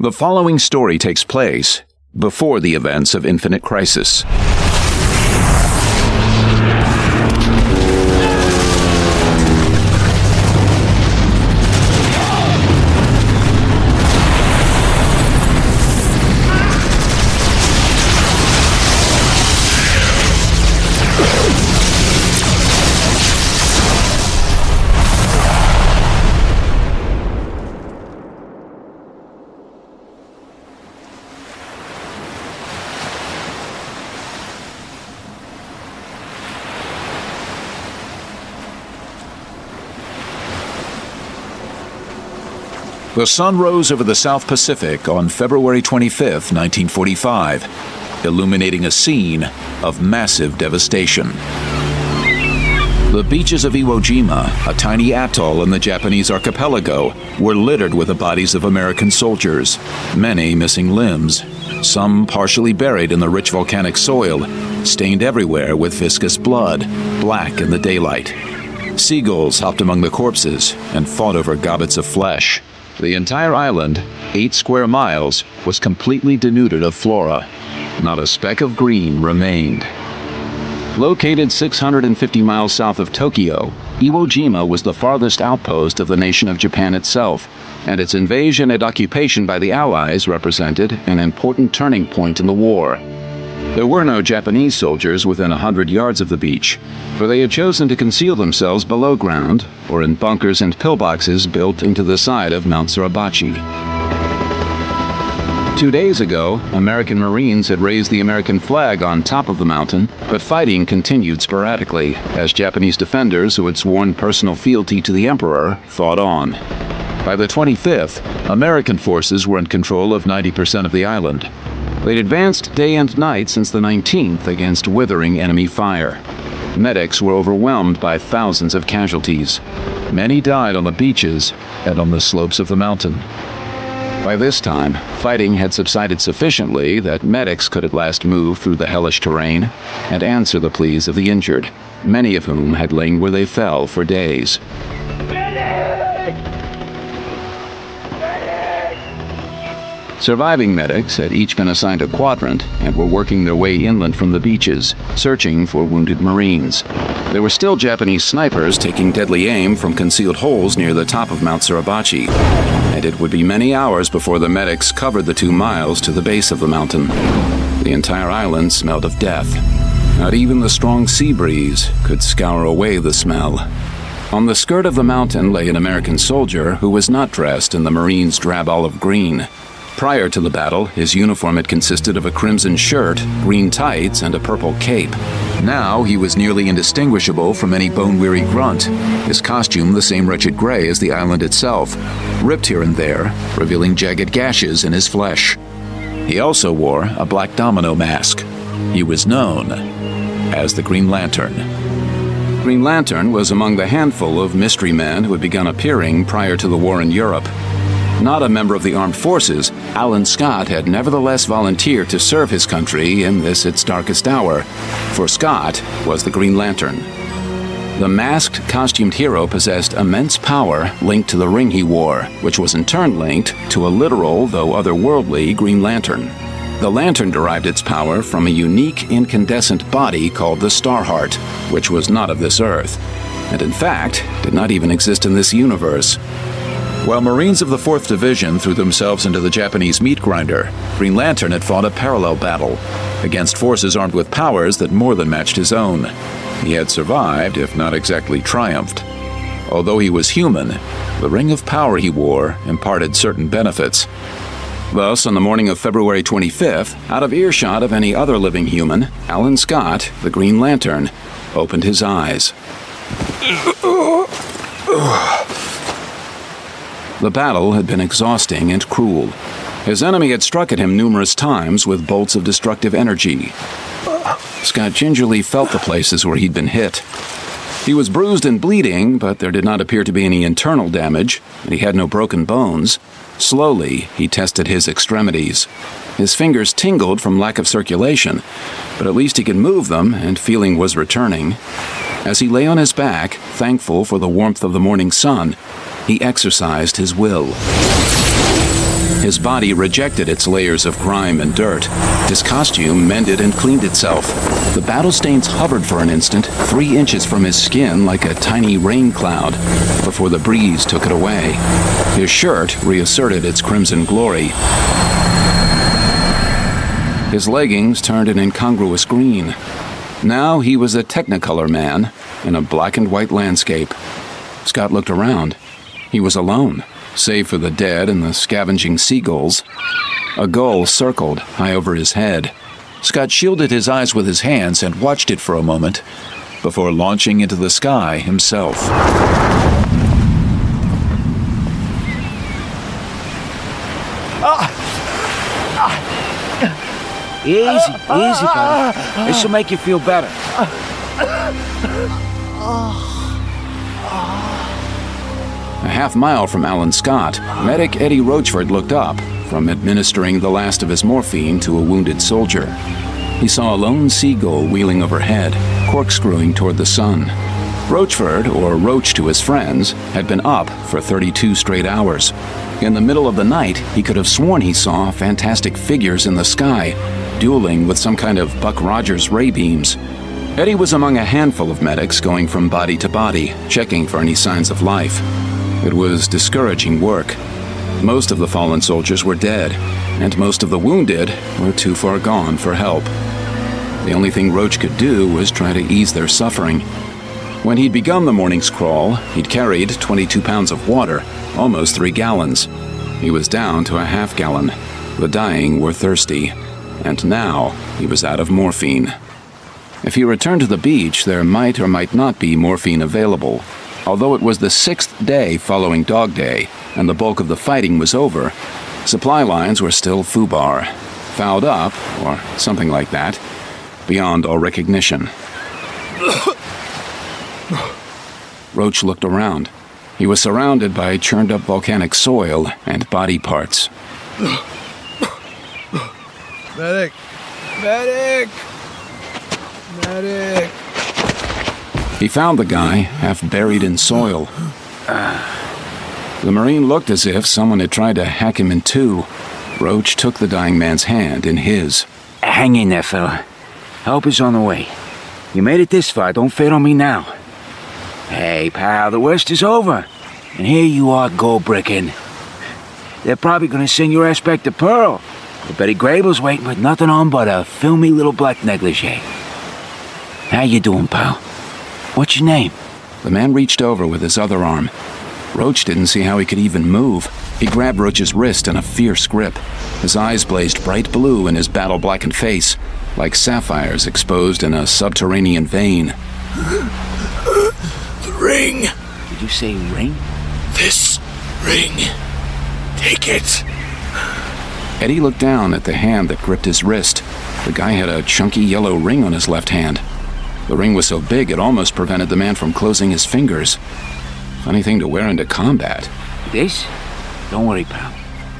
The following story takes place before the events of Infinite Crisis. The sun rose over the South Pacific on February 25, 1945, illuminating a scene of massive devastation. The beaches of Iwo Jima, a tiny atoll in the Japanese archipelago, were littered with the bodies of American soldiers, many missing limbs, some partially buried in the rich volcanic soil, stained everywhere with viscous blood, black in the daylight. Seagulls hopped among the corpses and fought over gobbets of flesh. The entire island, 8 square miles, was completely denuded of flora. Not a speck of green remained. Located 650 miles south of Tokyo, Iwo Jima was the farthest outpost of the nation of Japan itself, and its invasion and occupation by the Allies represented an important turning point in the war. There were no Japanese soldiers within 100 yards of the beach, for they had chosen to conceal themselves below ground or in bunkers and pillboxes built into the side of Mount Suribachi. 2 days ago, American Marines had raised the American flag on top of the mountain, but fighting continued sporadically as Japanese defenders who had sworn personal fealty to the Emperor fought on. By the 25th, American forces were in control of 90% of the island. They'd advanced day and night since the 19th against withering enemy fire. Medics were overwhelmed by thousands of casualties. Many died on the beaches and on the slopes of the mountain. By this time, fighting had subsided sufficiently that medics could at last move through the hellish terrain and answer the pleas of the injured, many of whom had lain where they fell for days. Surviving medics had each been assigned a quadrant and were working their way inland from the beaches, searching for wounded Marines. There were still Japanese snipers taking deadly aim from concealed holes near the top of Mount Suribachi, and it would be many hours before the medics covered the 2 miles to the base of the mountain. The entire island smelled of death. Not even the strong sea breeze could scour away the smell. On the skirt of the mountain lay an American soldier who was not dressed in the Marines' drab olive green. Prior to the battle, his uniform had consisted of a crimson shirt, green tights, and a purple cape. Now he was nearly indistinguishable from any bone-weary grunt, his costume the same wretched gray as the island itself, ripped here and there, revealing jagged gashes in his flesh. He also wore a black domino mask. He was known as the Green Lantern. Green Lantern was among the handful of mystery men who had begun appearing prior to the war in Europe. Not a member of the armed forces, Alan Scott had nevertheless volunteered to serve his country in this its darkest hour, for Scott was the Green Lantern. The masked, costumed hero possessed immense power linked to the ring he wore, which was in turn linked to a literal, though otherworldly, Green Lantern. The lantern derived its power from a unique incandescent body called the Starheart, which was not of this Earth, and in fact, did not even exist in this universe. While Marines of the 4th Division threw themselves into the Japanese meat grinder, Green Lantern had fought a parallel battle against forces armed with powers that more than matched his own. He had survived, if not exactly triumphed. Although he was human, the ring of power he wore imparted certain benefits. Thus, on the morning of February 25th, out of earshot of any other living human, Alan Scott, the Green Lantern, opened his eyes. The battle had been exhausting and cruel. His enemy had struck at him numerous times with bolts of destructive energy. Scott gingerly felt the places where he'd been hit. He was bruised and bleeding, but there did not appear to be any internal damage, and he had no broken bones. Slowly, he tested his extremities. His fingers tingled from lack of circulation, but at least he could move them, and feeling was returning. As he lay on his back, thankful for the warmth of the morning sun, he exercised his will. His body rejected its layers of grime and dirt. His costume mended and cleaned itself. The battle stains hovered for an instant, 3 inches from his skin like a tiny rain cloud, before the breeze took it away. His shirt reasserted its crimson glory. His leggings turned an incongruous green. Now he was a Technicolor man in a black and white landscape. Scott looked around. He was alone, save for the dead and the scavenging seagulls. A gull circled high over his head. Scott shielded his eyes with his hands and watched it for a moment before launching into the sky himself. Easy, buddy. This will make you feel better. A half-mile from Alan Scott, medic Eddie Rochford looked up from administering the last of his morphine to a wounded soldier. He saw a lone seagull wheeling overhead, corkscrewing toward the sun. Rochford, or Roach to his friends, had been up for 32 straight hours. In the middle of the night, he could have sworn he saw fantastic figures in the sky, dueling with some kind of Buck Rogers ray beams. Eddie was among a handful of medics going from body to body, checking for any signs of life. It was discouraging work. Most of the fallen soldiers were dead, and most of the wounded were too far gone for help. The only thing Roach could do was try to ease their suffering. When he'd begun the morning's crawl, he'd carried 22 pounds of water, almost 3 gallons. He was down to a half gallon. The dying were thirsty, and now he was out of morphine. If he returned to the beach, there might or might not be morphine available. Although it was the 6th day following Dog Day, and the bulk of the fighting was over, supply lines were still foobar, fouled up, or something like that, beyond all recognition. Roach looked around. He was surrounded by churned-up volcanic soil and body parts. Medic! Medic! Medic! He found the guy, half buried in soil. The Marine looked as if someone had tried to hack him in two. Roach took the dying man's hand in his. Hang in there, fella. Help is on the way. You made it this far, don't fade on me now. Hey, pal, the worst is over. And here you are gold-bricking. They're probably gonna send your ass back to Pearl. But Betty Grable's waiting with nothing on but a filmy little black negligee. How you doing, pal? What's your name? The man reached over with his other arm. Roach didn't see how he could even move. He grabbed Roach's wrist in a fierce grip. His eyes blazed bright blue in his battle-blackened face, like sapphires exposed in a subterranean vein. The ring! Did you say ring? This ring. Take it. Eddie looked down at the hand that gripped his wrist. The guy had a chunky yellow ring on his left hand. The ring was so big it almost prevented the man from closing his fingers. Funny thing to wear into combat. This? Don't worry, pal.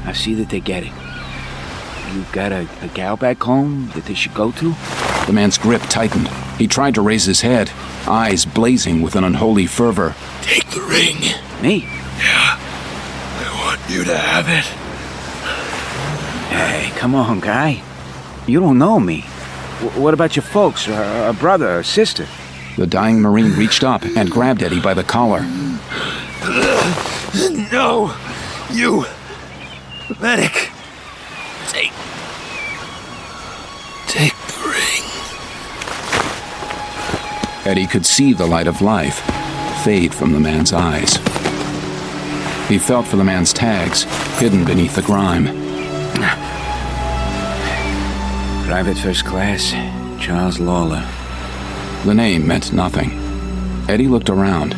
I see that they get it. You got a gal back home that they should go to? The man's grip tightened. He tried to raise his head, eyes blazing with an unholy fervor. Take the ring. Me? Yeah. I want you to have it. Hey, come on, guy. You don't know me. What about your folks, or a brother, or sister? The dying Marine reached up and grabbed Eddie by the collar. No! You! Medic! Take the ring. Eddie could see the light of life fade from the man's eyes. He felt for the man's tags, hidden beneath the grime. Private First Class, Charles Lawler. The name meant nothing. Eddie looked around.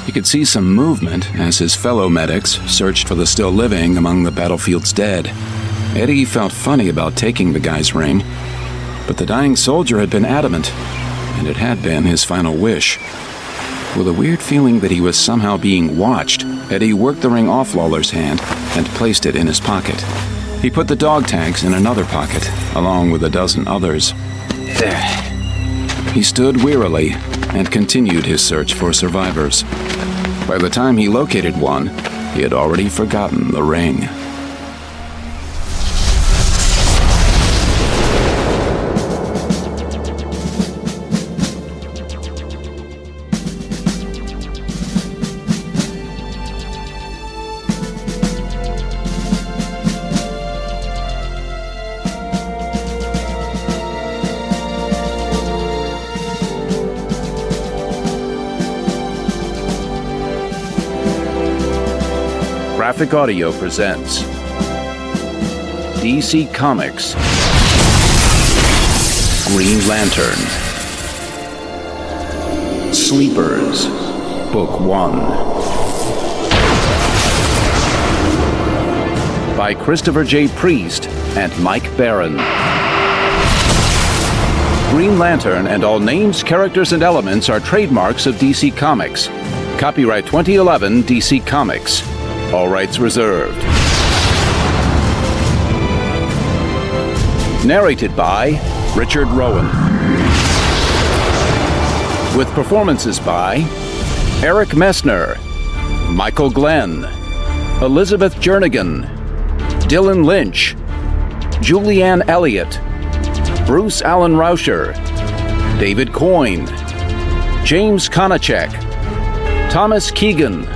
He could see some movement as his fellow medics searched for the still living among the battlefield's dead. Eddie felt funny about taking the guy's ring, but the dying soldier had been adamant, and it had been his final wish. With a weird feeling that he was somehow being watched, Eddie worked the ring off Lawler's hand and placed it in his pocket. He put the dog tags in another pocket, along with a dozen others. He stood wearily and continued his search for survivors. By the time he located one, he had already forgotten the ring. Graphic Audio presents DC Comics Green Lantern Sleepers Book 1 by Christopher J. Priest and Mike Barron. Green Lantern and all names, characters, and elements are trademarks of DC Comics. Copyright 2011 DC Comics. All rights reserved. Narrated by Richard Rowan. With performances by Eric Messner, Michael Glenn, Elizabeth Jernigan, Dylan Lynch, Julianne Elliott, Bruce Allen Rauscher, David Coyne, James Konachek, Thomas Keegan,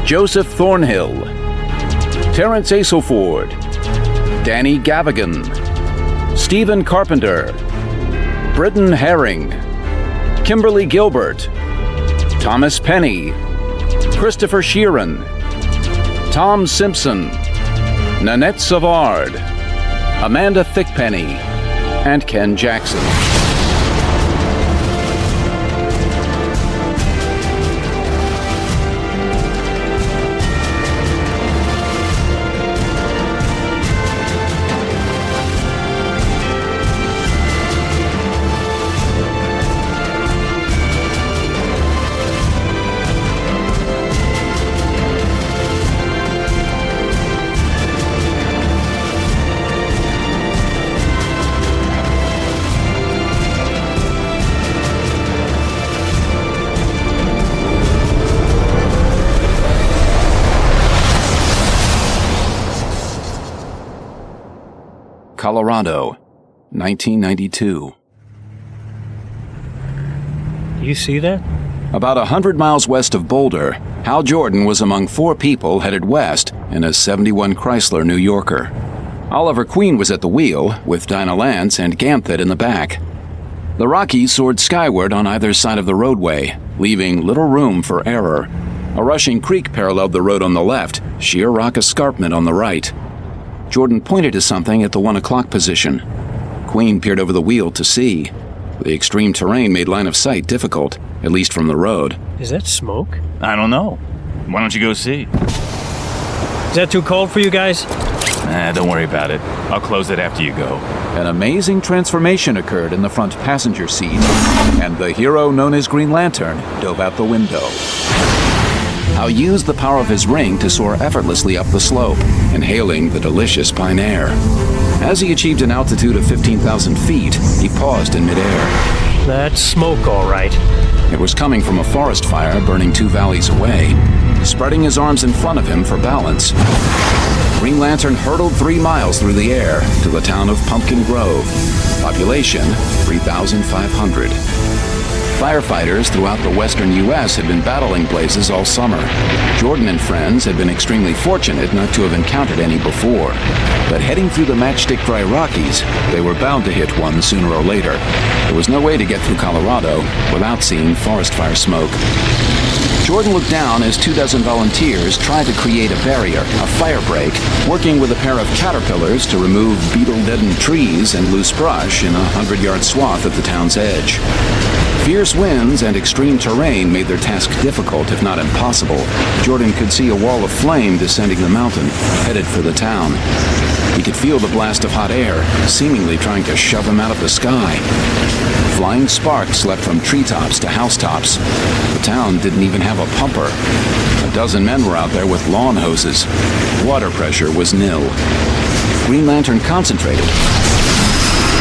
Joseph Thornhill, Terrence Aselford, Danny Gavigan, Stephen Carpenter, Britton Herring, Kimberly Gilbert, Thomas Penny, Christopher Sheeran, Tom Simpson, Nanette Savard, Amanda Thickpenny, and Ken Jackson. Colorado, 1992. You see that? About 100 miles west of Boulder, Hal Jordan was among 4 people headed west in a '71 Chrysler New Yorker. Oliver Queen was at the wheel, with Dinah Lance and Ganthet in the back. The Rockies soared skyward on either side of the roadway, leaving little room for error. A rushing creek paralleled the road on the left, sheer rock escarpment on the right. Jordan pointed to something at the 1 o'clock position. Queen peered over the wheel to see. The extreme terrain made line of sight difficult, at least from the road. Is that smoke? I don't know. Why don't you go see? Is that too cold for you guys? Don't worry about it. I'll close it after you go. An amazing transformation occurred in the front passenger seat, and the hero known as Green Lantern dove out the window. Hal used the power of his ring to soar effortlessly up the slope, inhaling the delicious pine air. As he achieved an altitude of 15,000 feet, he paused in midair. That's smoke, all right. It was coming from a forest fire burning 2 valleys away. Spreading his arms in front of him for balance, Green Lantern hurtled 3 miles through the air to the town of Pumpkin Grove. Population, 3,500. Firefighters throughout the western U.S. had been battling blazes all summer. Jordan and friends had been extremely fortunate not to have encountered any before. But heading through the matchstick dry Rockies, they were bound to hit one sooner or later. There was no way to get through Colorado without seeing forest fire smoke. Jordan looked down as 24 volunteers tried to create a barrier, a fire break, working with a pair of caterpillars to remove beetle-deadened trees and loose brush in a 100-yard swath at the town's edge. Fierce winds and extreme terrain made their task difficult, if not impossible. Jordan could see a wall of flame descending the mountain, headed for the town. He could feel the blast of hot air, seemingly trying to shove him out of the sky. Flying sparks leapt from treetops to housetops. The town didn't even have a pumper. A dozen men were out there with lawn hoses. Water pressure was nil. Green Lantern concentrated,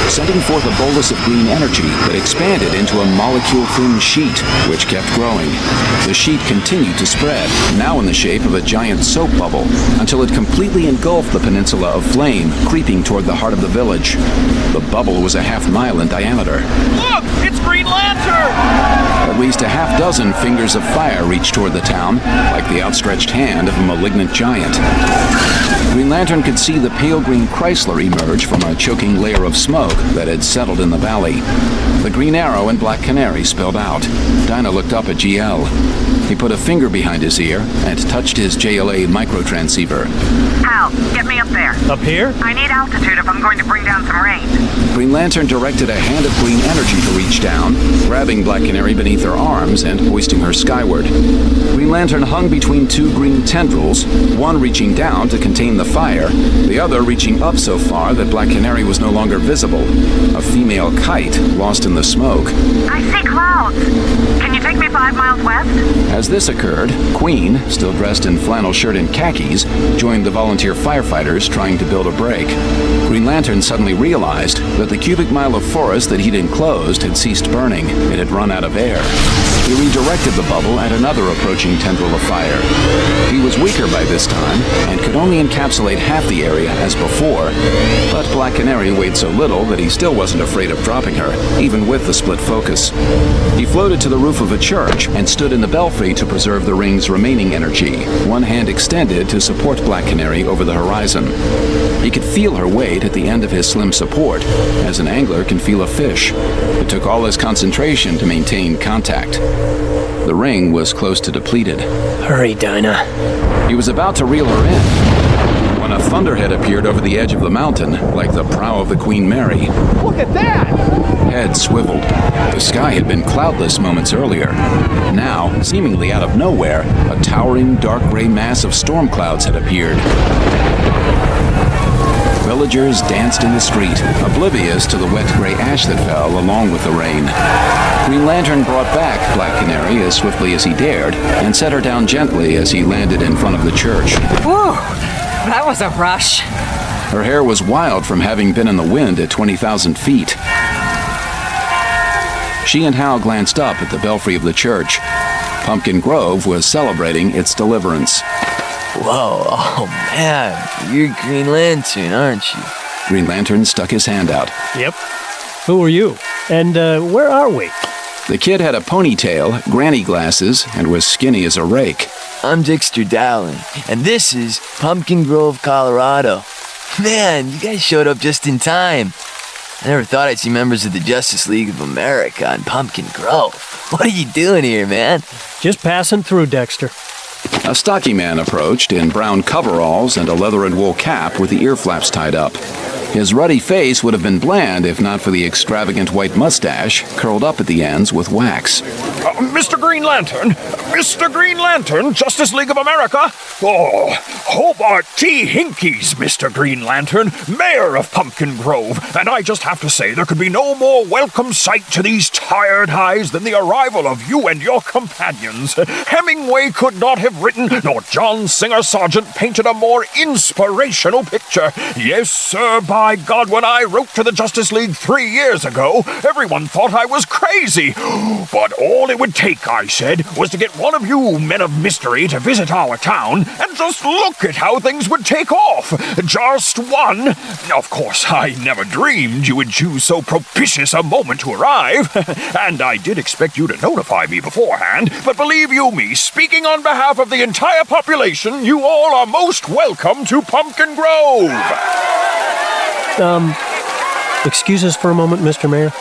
sending forth a bolus of green energy that expanded into a molecule-thin sheet, which kept growing. The sheet continued to spread, now in the shape of a giant soap bubble, until it completely engulfed the peninsula of flame, creeping toward the heart of the village. The bubble was a half-mile in diameter. Look! It's Green Lantern! At least a half-dozen fingers of fire reached toward the town, like the outstretched hand of a malignant giant. Green Lantern could see the pale green Chrysler emerge from a choking layer of smoke that had settled in the valley. The Green Arrow and Black Canary spilled out. Dinah looked up at GL. He put a finger behind his ear and touched his JLA microtransceiver. Hal, get me up there. Up here? I need altitude if I'm going to bring down some rain. Green Lantern directed a hand of green energy to reach down, grabbing Black Canary beneath her arms and hoisting her skyward. Green Lantern hung between two green tendrils, one reaching down to contain the fire, the other reaching up so far that Black Canary was no longer visible. A female kite lost in the smoke. I see clouds. Can you take me 5 miles west? As this occurred, Queen, still dressed in flannel shirt and khakis, joined the volunteer firefighters trying to build a break. Green Lantern suddenly realized that the cubic mile of forest that he'd enclosed had ceased burning. It had run out of air. He redirected the bubble at another approaching tendril of fire. He was weaker by this time and could only encapsulate half the area as before, but Black Canary weighed so little that he still wasn't afraid of dropping her, even with the split focus. He floated to the roof of a church and stood in the belfry to preserve the ring's remaining energy, one hand extended to support Black Canary over the horizon. He could feel her weight at the end of his slim support, as an angler can feel a fish. It took all his concentration to maintain contact. The ring was close to depleted. Hurry, Dinah. He was about to reel her in when a thunderhead appeared over the edge of the mountain, like the prow of the Queen Mary. Look at that! Head swiveled. The sky had been cloudless moments earlier. Now, seemingly out of nowhere, a towering dark gray mass of storm clouds had appeared. Villagers danced in the street, oblivious to the wet gray ash that fell along with the rain. Green Lantern brought back Black Canary as swiftly as he dared and set her down gently as he landed in front of the church. Whew, that was a rush. Her hair was wild from having been in the wind at 20,000 feet. She and Hal glanced up at the belfry of the church. Pumpkin Grove was celebrating its deliverance. Whoa, oh man, you're Green Lantern, aren't you? Green Lantern stuck his hand out. Yep. Who are you? And where are we? The kid had a ponytail, granny glasses, and was skinny as a rake. I'm Dexter Dowling, and this is Pumpkin Grove, Colorado. Man, you guys showed up just in time. I never thought I'd see members of the Justice League of America in Pumpkin Grove. What are you doing here, man? Just passing through, Dexter. A stocky man approached in brown coveralls and a leather and wool cap with the ear flaps tied up. His ruddy face would have been bland if not for the extravagant white mustache, curled up at the ends with wax. Mr. Green Lantern! Mr. Green Lantern, Justice League of America! Oh, Hobart T. Hinkies, Mr. Green Lantern, Mayor of Pumpkin Grove, and I just have to say there could be no more welcome sight to these tired eyes than the arrival of you and your companions. Hemingway could not have written, nor John Singer Sargent painted a more inspirational picture. Yes, sir, by God, when I wrote to the Justice League 3 years ago, everyone thought I was crazy. But all it would take, I said, was to get one of you men of mystery to visit our town, and just look at how things would take off. Just one. Of course, I never dreamed you would choose so propitious a moment to arrive, and I did expect you to notify me beforehand, but believe you me, speaking on behalf of the entire population, you all are most welcome to Pumpkin Grove. Excuse us for a moment, Mr. Mayor.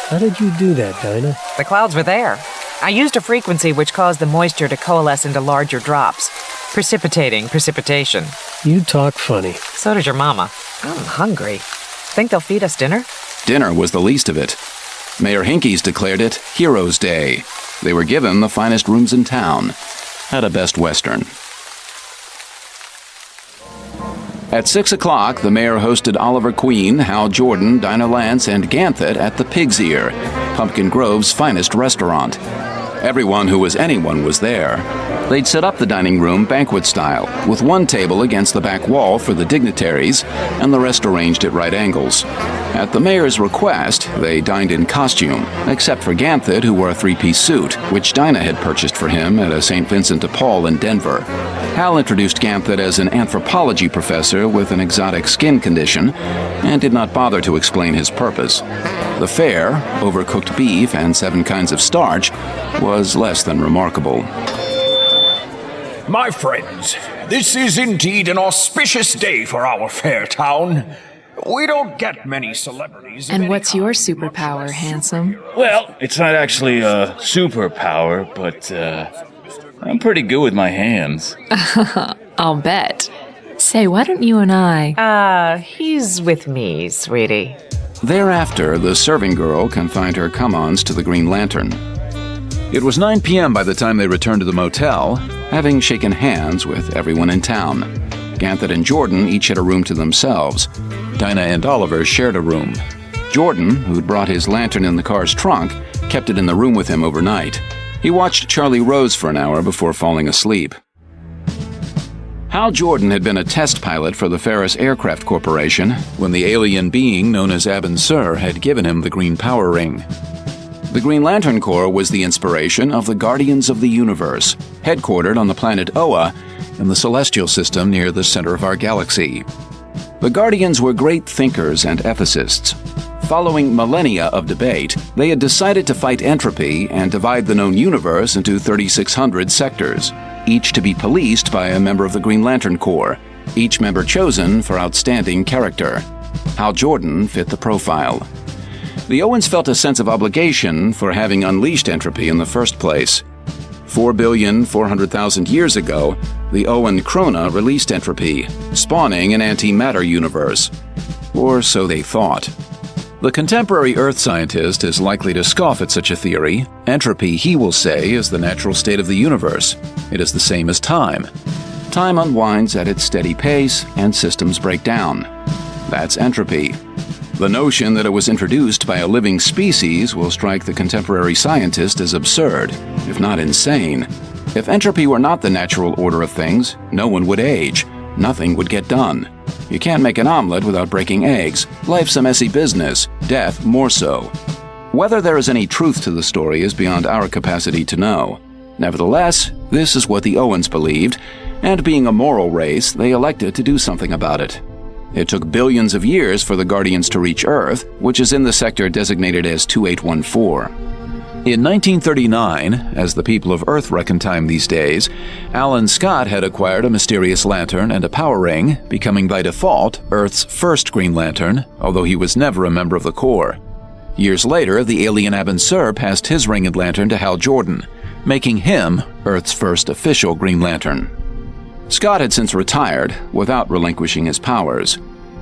How did you do that, Dinah? The clouds were there. I used a frequency which caused the moisture to coalesce into larger drops, precipitating precipitation. You talk funny. So does your mama. I'm hungry. Think they'll feed us dinner? Dinner was the least of it. Mayor Hinkies declared it Heroes' Day. They were given the finest rooms in town at a Best Western. At 6 o'clock, the mayor hosted Oliver Queen, Hal Jordan, Dinah Lance, and Ganthet at the Pig's Ear, Pumpkin Grove's finest restaurant. Everyone who was anyone was there. They'd set up the dining room banquet style, with one table against the back wall for the dignitaries, and the rest arranged at right angles. At the mayor's request, they dined in costume, except for Ganthet, who wore a three-piece suit, which Dinah had purchased for him at a St. Vincent de Paul in Denver. Hal introduced Ganthet as an anthropology professor with an exotic skin condition, and did not bother to explain his purpose. The fare, overcooked beef and 7 kinds of starch, was less than remarkable. My friends, this is indeed an auspicious day for our fair town. We don't get many celebrities. And what's your superpower, handsome? Well, it's not actually a superpower, but I'm pretty good with my hands. I'll bet. Say, why don't you and I... He's with me, sweetie. Thereafter, the serving girl confined her come-ons to the Green Lantern. It was 9 p.m. by the time they returned to the motel, having shaken hands with everyone in town. Ganthet and Jordan each had a room to themselves. Dinah and Oliver shared a room. Jordan, who'd brought his lantern in the car's trunk, kept it in the room with him overnight. He watched Charlie Rose for an hour before falling asleep. Hal Jordan had been a test pilot for the Ferris Aircraft Corporation when the alien being known as Abin Sur had given him the green power ring. The Green Lantern Corps was the inspiration of the Guardians of the Universe, headquartered on the planet Oa in the celestial system near the center of our galaxy. The Guardians were great thinkers and ethicists. Following millennia of debate, they had decided to fight entropy and divide the known universe into 3,600 sectors, each to be policed by a member of the Green Lantern Corps, each member chosen for outstanding character. Hal Jordan fit the profile. The Owens felt a sense of obligation for having unleashed entropy in the first place. 4,400,000 years ago, the Owen Krona released entropy, spawning an antimatter universe. Or so they thought. The contemporary Earth scientist is likely to scoff at such a theory. Entropy, he will say, is the natural state of the universe. It is the same as time. Time unwinds at its steady pace, and systems break down. That's entropy. The notion that it was introduced by a living species will strike the contemporary scientist as absurd, if not insane. If entropy were not the natural order of things, no one would age. Nothing would get done. You can't make an omelet without breaking eggs. Life's a messy business, death more so. Whether there is any truth to the story is beyond our capacity to know. Nevertheless, this is what the Owens believed, and being a moral race, they elected to do something about it. It took billions of years for the Guardians to reach Earth, which is in the sector designated as 2814. In 1939, as the people of Earth reckon time these days, Alan Scott had acquired a mysterious lantern and a power ring, becoming by default Earth's first Green Lantern, although he was never a member of the Corps. Years later, the alien Abin Sur passed his ring and lantern to Hal Jordan, making him Earth's first official Green Lantern. Scott had since retired without relinquishing his powers.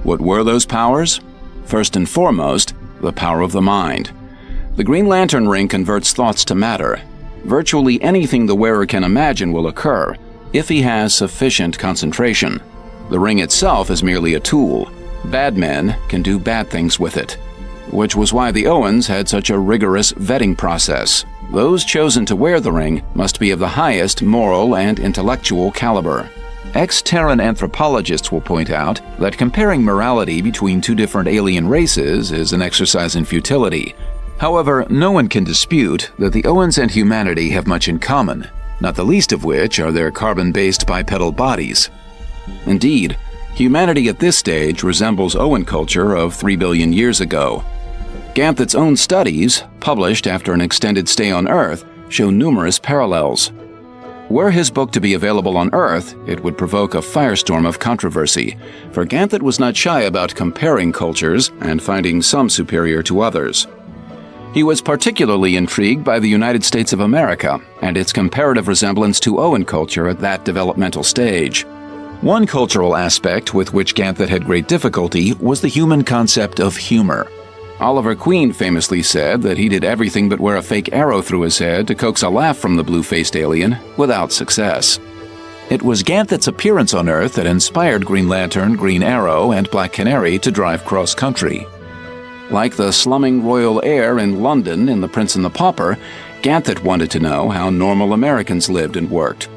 What were those powers? First and foremost, the power of the mind. The Green Lantern ring converts thoughts to matter. Virtually anything the wearer can imagine will occur, if he has sufficient concentration. The ring itself is merely a tool. Bad men can do bad things with it. Which was why the Owens had such a rigorous vetting process. Those chosen to wear the ring must be of the highest moral and intellectual caliber. Ex-Terran anthropologists will point out that comparing morality between two different alien races is an exercise in futility. However, no one can dispute that the Owens and humanity have much in common, not the least of which are their carbon-based bipedal bodies. Indeed, humanity at this stage resembles Owen culture of 3 billion years ago. Ganthet's own studies, published after an extended stay on Earth, show numerous parallels. Were his book to be available on Earth, it would provoke a firestorm of controversy, for Ganthet was not shy about comparing cultures and finding some superior to others. He was particularly intrigued by the United States of America and its comparative resemblance to Owen culture at that developmental stage. One cultural aspect with which Ganthet had great difficulty was the human concept of humor. Oliver Queen famously said that he did everything but wear a fake arrow through his head to coax a laugh from the blue-faced alien, without success. It was Ganthet's appearance on Earth that inspired Green Lantern, Green Arrow, and Black Canary to drive cross-country. Like the slumming royal heir in London in The Prince and the Pauper, Ganthet wanted to know how normal Americans lived and worked.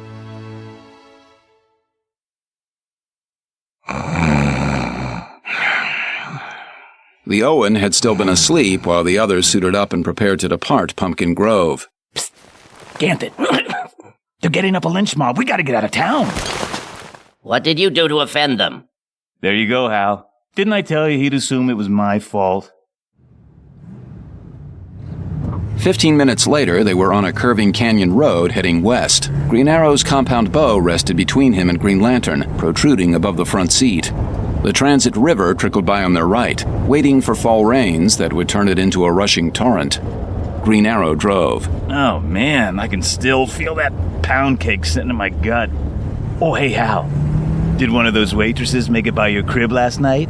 The Owen had still been asleep while the others suited up and prepared to depart Pumpkin Grove. Psst. Ganthet. They're getting up a lynch mob. We gotta get out of town. What did you do to offend them? There you go, Hal. Didn't I tell you he'd assume it was my fault? 15 minutes later, they were on a curving canyon road heading west. Green Arrow's compound bow rested between him and Green Lantern, protruding above the front seat. The transit river trickled by on their right, waiting for fall rains that would turn it into a rushing torrent. Green Arrow drove. Oh man, I can still feel that pound cake sitting in my gut. Oh hey Hal, did one of those waitresses make it by your crib last night?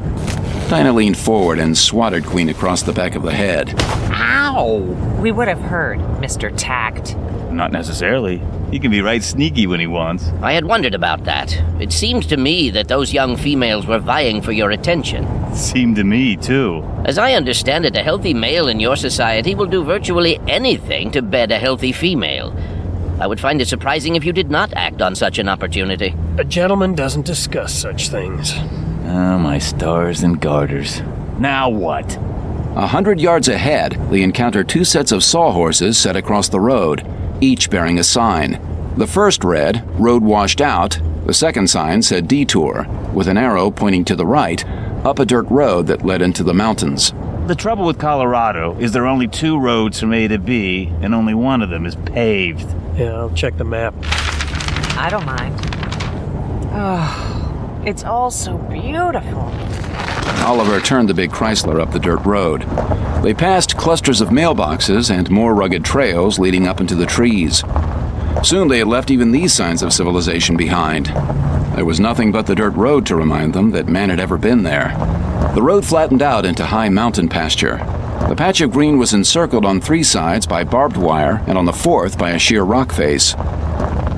Dinah leaned forward and swatted Queen across the back of the head. Ow! We would have heard, Mr. Tact. Not necessarily. He can be right sneaky when he wants. I had wondered about that. It seemed to me that those young females were vying for your attention. Seemed to me, too. As I understand it, a healthy male in your society will do virtually anything to bed a healthy female. I would find it surprising if you did not act on such an opportunity. A gentleman doesn't discuss such things. Oh, my stars and garters. Now what? 100 yards ahead, they encountered 2 sets of sawhorses set across the road, each bearing a sign. The first read, "Road washed out." The second sign said "Detour," with an arrow pointing to the right, up a dirt road that led into the mountains. The trouble with Colorado is there are only 2 roads from A to B, and only one of them is paved. Yeah, I'll check the map. I don't mind. Oh, it's all so beautiful. Oliver turned the big Chrysler up the dirt road. They passed clusters of mailboxes and more rugged trails leading up into the trees. Soon they had left even these signs of civilization behind. There was nothing but the dirt road to remind them that man had ever been there. The road flattened out into high mountain pasture. The patch of green was encircled on 3 sides by barbed wire and on the 4th by a sheer rock face.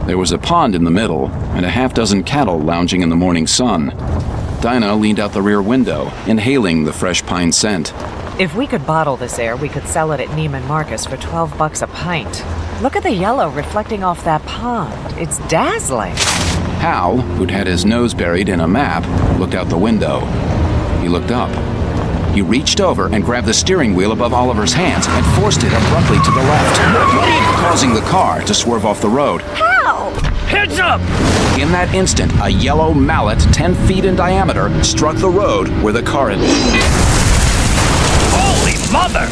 There was a pond in the middle and a half-dozen cattle lounging in the morning sun. Dinah leaned out the rear window, inhaling the fresh pine scent. If we could bottle this air, we could sell it at Neiman Marcus for $12 a pint. Look at the yellow reflecting off that pond. It's dazzling. Hal, who'd had his nose buried in a map, looked out the window. He looked up. He reached over and grabbed the steering wheel above Oliver's hands and forced it abruptly to the left, causing the car to swerve off the road. How? Heads up! In that instant, a yellow mallet 10 feet in diameter struck the road where the car had been. Holy mother!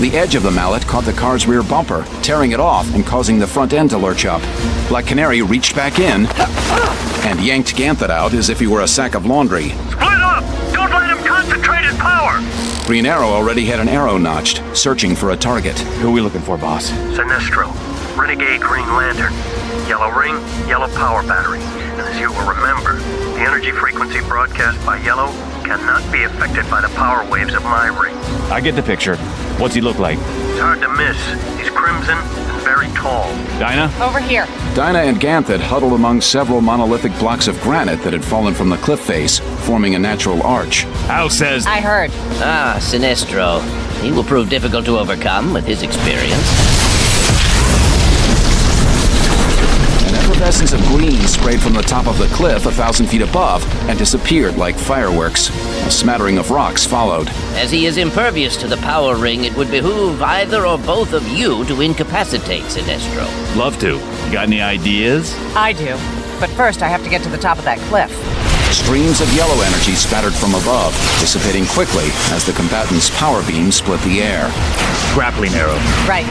The edge of the mallet caught the car's rear bumper, tearing it off and causing the front end to lurch up. Black Canary reached back in and yanked Ganthet out as if he were a sack of laundry. Split up! Don't let him concentrate his power! Green Arrow already had an arrow notched, searching for a target. Who are we looking for, boss? Sinestro, Renegade Green Lantern. Yellow ring, yellow power battery. And as you will remember, the energy frequency broadcast by yellow cannot be affected by the power waves of my ring. I get the picture. What's he look like? It's hard to miss. He's crimson and very tall. Dinah? Over here. Dinah and Ganthet huddled among several monolithic blocks of granite that had fallen from the cliff face, forming a natural arch. Al says... I heard. Ah, Sinestro. He will prove difficult to overcome with his experience. An effervescence of green sprayed from the top of the cliff 1,000 feet above and disappeared like fireworks. A smattering of rocks followed. As he is impervious to the power ring, it would behoove either or both of you to incapacitate Sinestro. Love to. You got any ideas? I do. But first, I have to get to the top of that cliff. Streams of yellow energy spattered from above, dissipating quickly as the combatants' power beams split the air. Grappling arrow. Right.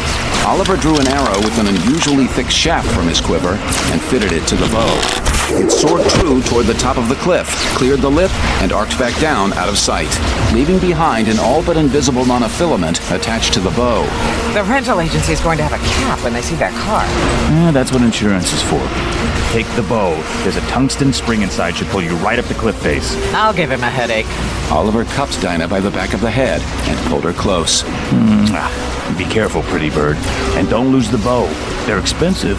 Oliver drew an arrow with an unusually thick shaft from his quiver and fitted it to the bow. It soared true toward the top of the cliff, cleared the lip, and arced back down out of sight, leaving behind an all but invisible monofilament attached to the bow. The rental agency is going to have a cap when they see that car. That's what insurance is for. Take the bow. There's a tungsten spring inside, should pull you right up the cliff face. I'll give him a headache. Oliver cupped Dinah by the back of the head and pulled her close. Be careful, pretty bird. And don't lose the bow. They're expensive.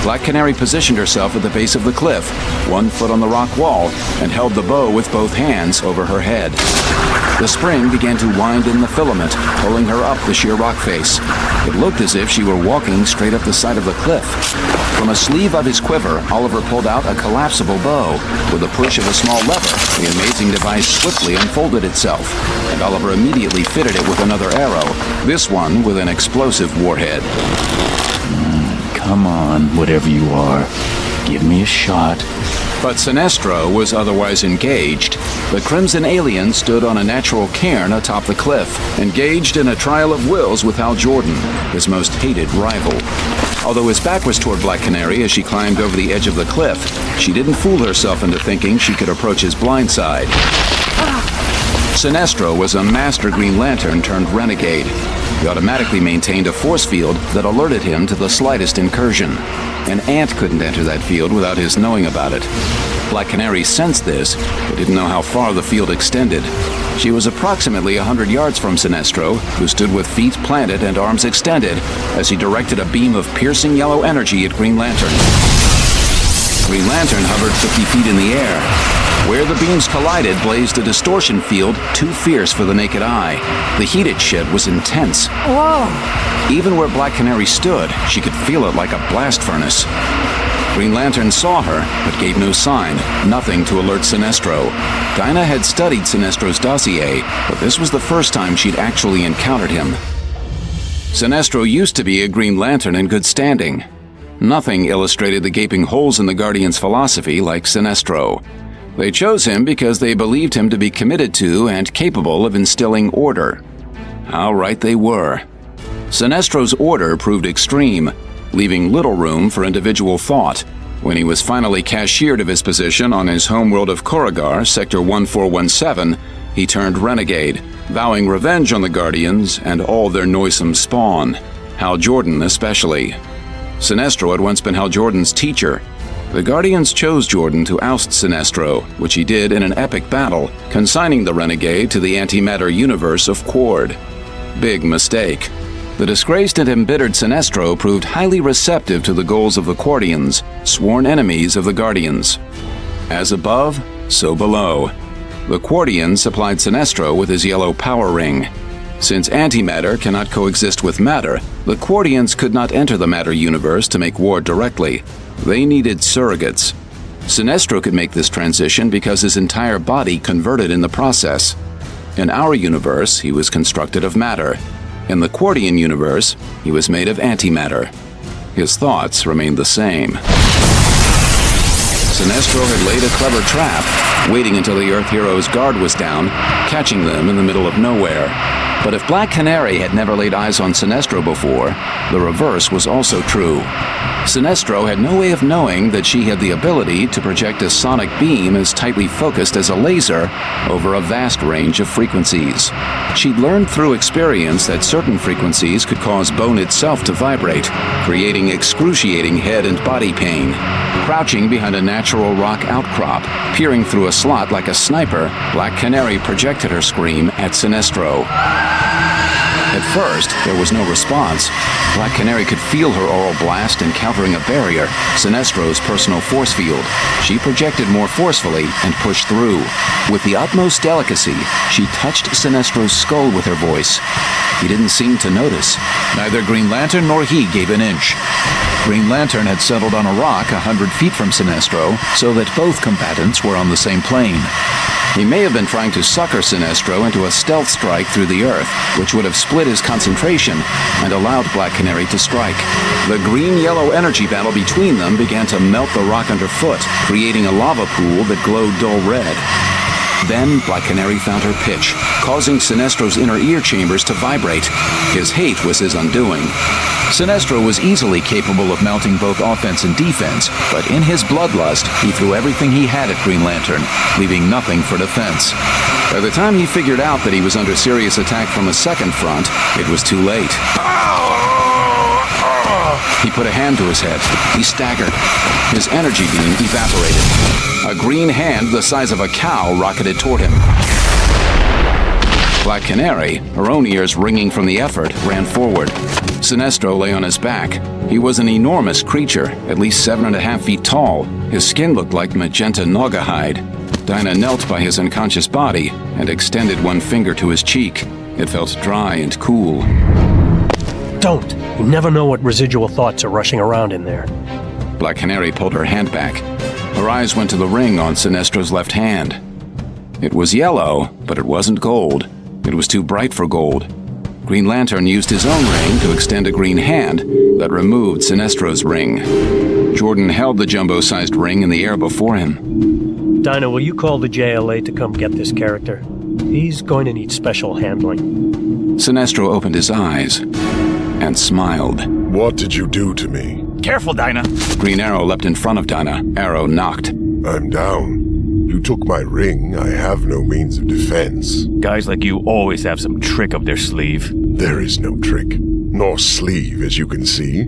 Black Canary positioned herself at the base of the cliff, 1 foot on the rock wall, and held the bow with both hands over her head. The spring began to wind in the filament, pulling her up the sheer rock face. It looked as if she were walking straight up the side of the cliff. From a sleeve of his quiver, Oliver pulled out a collapsible bow. With a push of a small lever, the amazing device swiftly unfolded itself, and Oliver immediately fitted it with another arrow, this one with an explosive warhead. Come on, whatever you are. Give me a shot. But Sinestro was otherwise engaged. The Crimson alien stood on a natural cairn atop the cliff, engaged in a trial of wills with Hal Jordan, his most hated rival. Although his back was toward Black Canary as she climbed over the edge of the cliff, she didn't fool herself into thinking she could approach his blind side. Sinestro was a master Green Lantern turned renegade. He automatically maintained a force field that alerted him to the slightest incursion. An ant couldn't enter that field without his knowing about it. Black Canary sensed this, but didn't know how far the field extended. She was approximately 100 yards from Sinestro, who stood with feet planted and arms extended as he directed a beam of piercing yellow energy at Green Lantern. Green Lantern hovered 50 feet in the air. Where the beams collided blazed a distortion field too fierce for the naked eye. The heat it shed was intense. Whoa! Even where Black Canary stood, she could feel it like a blast furnace. Green Lantern saw her, but gave no sign, nothing to alert Sinestro. Dinah had studied Sinestro's dossier, but this was the first time she'd actually encountered him. Sinestro used to be a Green Lantern in good standing. Nothing illustrated the gaping holes in the Guardians' philosophy like Sinestro. They chose him because they believed him to be committed to and capable of instilling order. How right they were. Sinestro's order proved extreme, leaving little room for individual thought. When he was finally cashiered of his position on his homeworld of Koragar, Sector 1417, he turned renegade, vowing revenge on the Guardians and all their noisome spawn, Hal Jordan especially. Sinestro had once been Hal Jordan's teacher. The Guardians chose Jordan to oust Sinestro, which he did in an epic battle, consigning the renegade to the antimatter universe of Quard. Big mistake. The disgraced and embittered Sinestro proved highly receptive to the goals of the Quardians, sworn enemies of the Guardians. As above, so below. The Quardians supplied Sinestro with his yellow power ring. Since antimatter cannot coexist with matter, the Quardians could not enter the matter universe to make war directly. They needed surrogates. Sinestro could make this transition because his entire body converted in the process. In our universe, he was constructed of matter. In the Quardian universe, he was made of antimatter. His thoughts remained the same. Sinestro had laid a clever trap, waiting until the Earth hero's guard was down, catching them in the middle of nowhere. But if Black Canary had never laid eyes on Sinestro before, the reverse was also true. Sinestro had no way of knowing that she had the ability to project a sonic beam as tightly focused as a laser over a vast range of frequencies. She'd learned through experience that certain frequencies could cause bone itself to vibrate, creating excruciating head and body pain. Crouching behind a natural rock outcrop, peering through a slot like a sniper, Black Canary projected her scream at Sinestro. At first, there was no response. Black Canary could feel her aural blast encountering a barrier, Sinestro's personal force field. She projected more forcefully and pushed through. With the utmost delicacy, she touched Sinestro's skull with her voice. He didn't seem to notice. Neither Green Lantern nor he gave an inch. Green Lantern had settled on a rock 100 feet from Sinestro, so that both combatants were on the same plane. He may have been trying to sucker Sinestro into a stealth strike through the Earth, which would have split his concentration and allowed Black Canary to strike. The green-yellow energy battle between them began to melt the rock underfoot, creating a lava pool that glowed dull red. Then Black Canary found her pitch, causing Sinestro's inner ear chambers to vibrate. His hate was his undoing. Sinestro was easily capable of mounting both offense and defense, but in his bloodlust, he threw everything he had at Green Lantern, leaving nothing for defense. By the time he figured out that he was under serious attack from a second front, it was too late. He put a hand to his head. He staggered. His energy beam evaporated. A green hand the size of a cow rocketed toward him. Black Canary, her own ears ringing from the effort, ran forward. Sinestro lay on his back. He was an enormous creature, at least 7.5 feet tall. His skin looked like magenta naugahyde. Dinah knelt by his unconscious body and extended one finger to his cheek. It felt dry and cool. Don't. You never know what residual thoughts are rushing around in there. Black Canary pulled her hand back. Her eyes went to the ring on Sinestro's left hand. It was yellow, but it wasn't gold. It was too bright for gold. Green Lantern used his own ring to extend a green hand that removed Sinestro's ring. Jordan held the jumbo-sized ring in the air before him. Dinah, will you call the JLA to come get this character? He's going to need special handling. Sinestro opened his eyes and smiled. What did you do to me? Careful, Dinah. Green Arrow leapt in front of Dinah. Arrow knocked. I'm down. You took my ring. I have no means of defense. Guys like you always have some trick up their sleeve. There is no trick, nor sleeve, as you can see.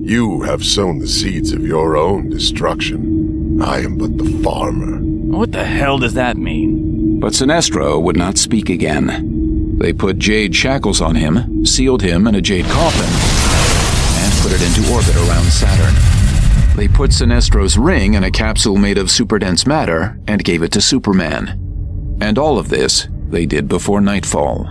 You have sown the seeds of your own destruction. I am but the farmer. What the hell does that mean? But Sinestro would not speak again. They put jade shackles on him, sealed him in a jade coffin, and put it into orbit around Saturn. They put Sinestro's ring in a capsule made of super-dense matter and gave it to Superman. And all of this they did before nightfall.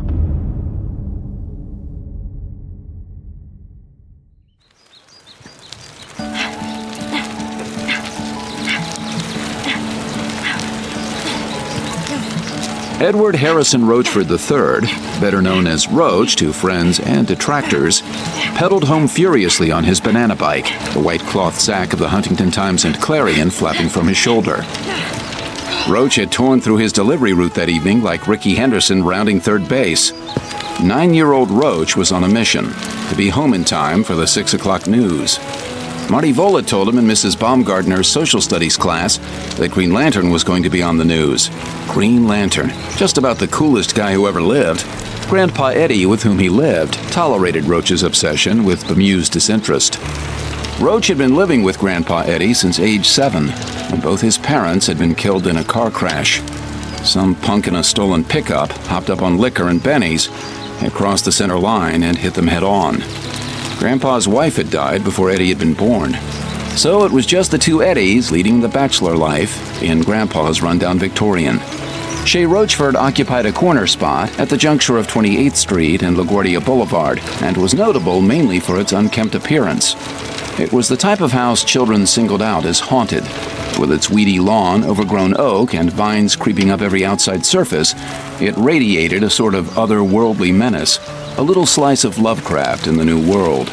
Edward Harrison Roachford III, better known as Roach to friends and detractors, pedaled home furiously on his banana bike, the white cloth sack of the Huntington Times and Clarion flapping from his shoulder. Roach had torn through his delivery route that evening like Ricky Henderson rounding third base. 9-year-old Roach was on a mission, to be home in time for the 6 o'clock news. Marty Vola told him in Mrs. Baumgartner's social studies class that Green Lantern was going to be on the news. Green Lantern, just about the coolest guy who ever lived. Grandpa Eddie, with whom he lived, tolerated Roach's obsession with bemused disinterest. Roach had been living with Grandpa Eddie since age 7, when both his parents had been killed in a car crash. Some punk in a stolen pickup, hopped up on liquor and bennies, had crossed the center line and hit them head-on. Grandpa's wife had died before Eddie had been born. So it was just the two Eddies leading the bachelor life in Grandpa's rundown Victorian. Shea Roachford occupied a corner spot at the juncture of 28th Street and LaGuardia Boulevard, and was notable mainly for its unkempt appearance. It was the type of house children singled out as haunted. With its weedy lawn, overgrown oak, and vines creeping up every outside surface, it radiated a sort of otherworldly menace, a little slice of Lovecraft in the New World.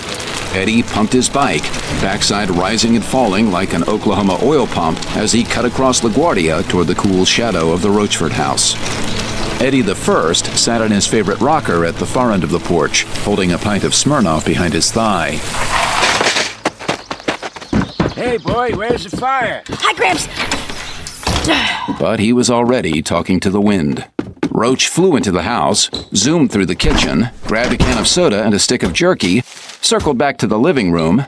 Eddie pumped his bike, backside rising and falling like an Oklahoma oil pump as he cut across LaGuardia toward the cool shadow of the Roachford house. Eddie the First sat in his favorite rocker at the far end of the porch, holding a pint of Smirnoff behind his thigh. Hey, boy, where's the fire? Hi, Gramps. But he was already talking to the wind. Roach flew into the house, zoomed through the kitchen, grabbed a can of soda and a stick of jerky, circled back to the living room,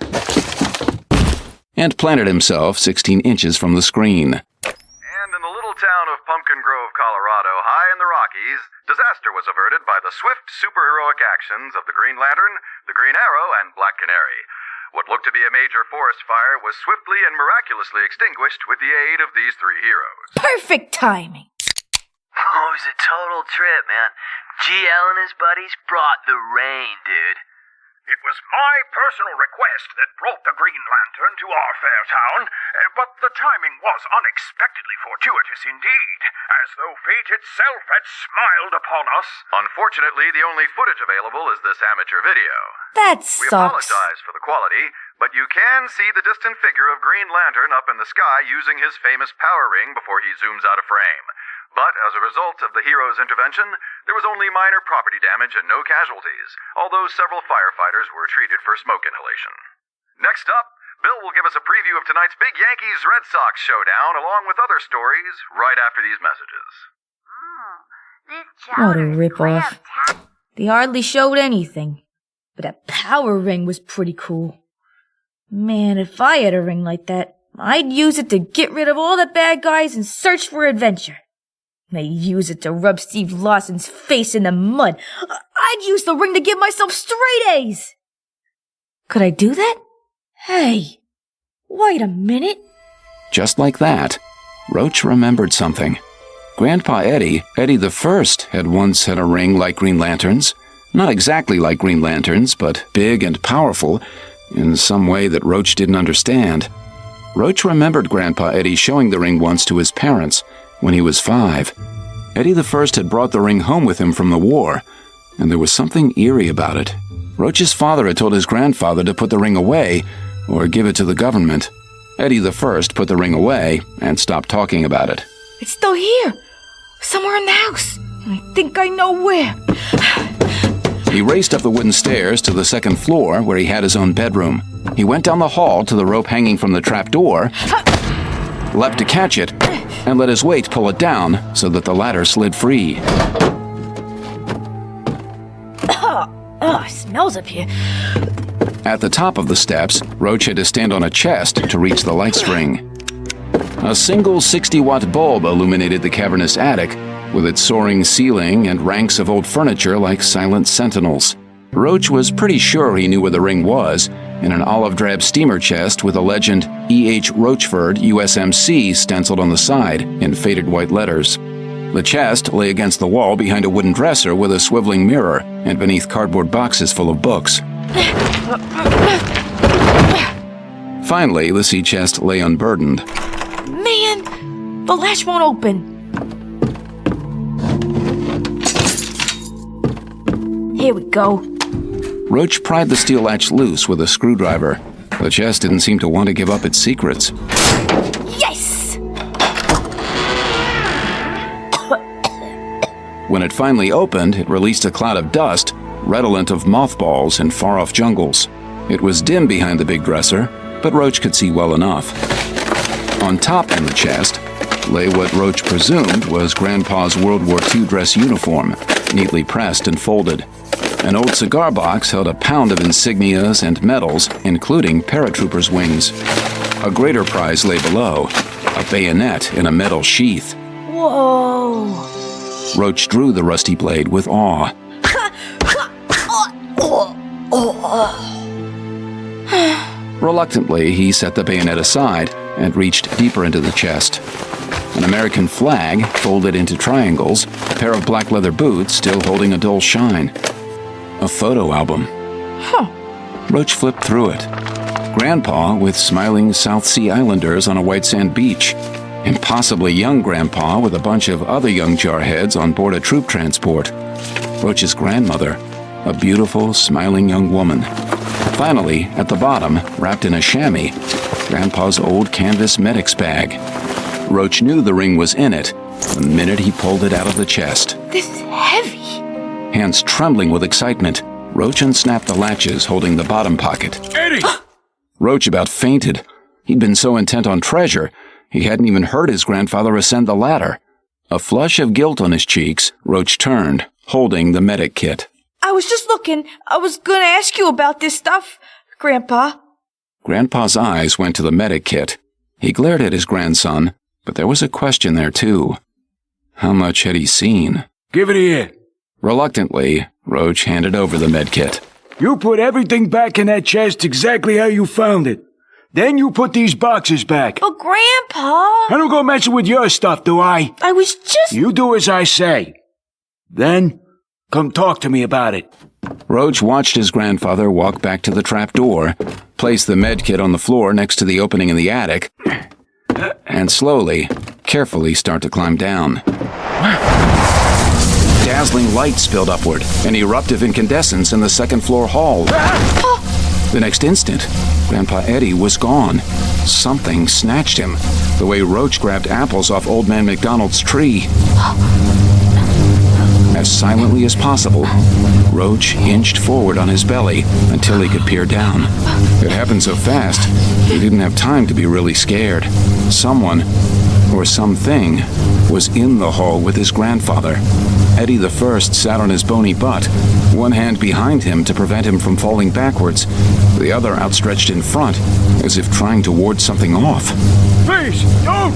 and planted himself 16 inches from the screen. And in the little town of Pumpkin Grove, Colorado, high in the Rockies, disaster was averted by the swift superheroic actions of the Green Lantern, the Green Arrow, and Black Canary. What looked to be a major forest fire was swiftly and miraculously extinguished with the aid of these three heroes. Perfect timing. Oh, it was a total trip, man. GL and his buddies brought the rain, dude. It was my personal request that brought the Green Lantern to our fair town, but the timing was unexpectedly fortuitous indeed, as though fate itself had smiled upon us. Unfortunately, the only footage available is this amateur video. That We sucks. apologize for the quality, but you can see the distant figure of Green Lantern up in the sky using his famous power ring before he zooms out of frame. But as a result of the hero's intervention, there was only minor property damage and no casualties, although several firefighters were treated for smoke inhalation. Next up, Bill will give us a preview of tonight's big Yankees-Red Sox showdown, along with other stories, right after these messages. What a ripoff. They hardly showed anything. But that power ring was pretty cool. Man, if I had a ring like that, I'd use it to get rid of all the bad guys and search for adventure. I'd use it to rub Steve Lawson's face in the mud. I'd use the ring to give myself straight A's. Could I do that? Hey, wait a minute. Just like that, Roach remembered something. Grandpa Eddie the First, had once had a ring like Green Lantern's. Not exactly like Green Lantern's, but big and powerful in some way that Roach didn't understand. Roach remembered Grandpa Eddie showing the ring once to his parents when he was 5. Eddie the First had brought the ring home with him from the war, and there was something eerie about it. Roach's father had told his grandfather to put the ring away or give it to the government. Eddie the First put the ring away and stopped talking about it. It's still here. Somewhere in the house. And I think I know where. He raced up the wooden stairs to the second floor where he had his own bedroom. He went down the hall to the rope hanging from the trap door, leapt to catch it, and let his weight pull it down so that the ladder slid free. Oh, it smells up here. At the top of the steps, Roach had to stand on a chest to reach the light spring. A single 60-watt bulb illuminated the cavernous attic, with its soaring ceiling and ranks of old furniture like silent sentinels. Roach was pretty sure he knew where the ring was, in an olive-drab steamer chest with the legend E.H. Roachford, USMC, stenciled on the side in faded white letters. The chest lay against the wall behind a wooden dresser with a swiveling mirror and beneath cardboard boxes full of books. Finally, the sea chest lay unburdened. Man, the latch won't open. Here we go. Roach pried the steel latch loose with a screwdriver. The chest didn't seem to want to give up its secrets. Yes! When it finally opened, it released a cloud of dust, redolent of mothballs and far-off jungles. It was dim behind the big dresser, but Roach could see well enough. On top in the chest lay what Roach presumed was Grandpa's World War II dress uniform, neatly pressed and folded. An old cigar box held a pound of insignias and medals, including paratroopers' wings. A greater prize lay below, a bayonet in a metal sheath. Whoa! Roach drew the rusty blade with awe. Reluctantly, he set the bayonet aside and reached deeper into the chest. An American flag folded into triangles, a pair of black leather boots still holding a dull shine. A photo album. Roach flipped through it. Grandpa with smiling South Sea Islanders on a white sand beach. Impossibly young Grandpa with a bunch of other young jarheads on board a troop transport. Roach's grandmother, a beautiful, smiling young woman. Finally, at the bottom, wrapped in a chamois, Grandpa's old canvas medic's bag. Roach knew the ring was in it the minute he pulled it out of the chest. This is heavy. Hands trembling with excitement, Roach unsnapped the latches holding the bottom pocket. Eddie! Roach about fainted. He'd been so intent on treasure, he hadn't even heard his grandfather ascend the ladder. A flush of guilt on his cheeks, Roach turned, holding the medic kit. I was just looking. I was gonna ask you about this stuff, Grandpa. Grandpa's eyes went to the medic kit. He glared at his grandson, but there was a question there too. How much had he seen? Give it here. Reluctantly, Roach handed over the med kit. You put everything back in that chest exactly how you found it. Then you put these boxes back. But Grandpa... I don't go messing with your stuff, do I? I was just... You do as I say. Then, come talk to me about it. Roach watched his grandfather walk back to the trap door, place the med kit on the floor next to the opening in the attic, and slowly, carefully start to climb down. Dazzling light spilled upward, an eruptive incandescence in the second-floor hall. The next instant, Grandpa Eddie was gone. Something snatched him, the way Roach grabbed apples off Old Man McDonald's tree. As silently as possible, Roach inched forward on his belly until he could peer down. It happened so fast, he didn't have time to be really scared. Someone, or something, was in the hall with his grandfather. Eddie the First sat on his bony butt, one hand behind him to prevent him from falling backwards, the other outstretched in front, as if trying to ward something off. Please, don't!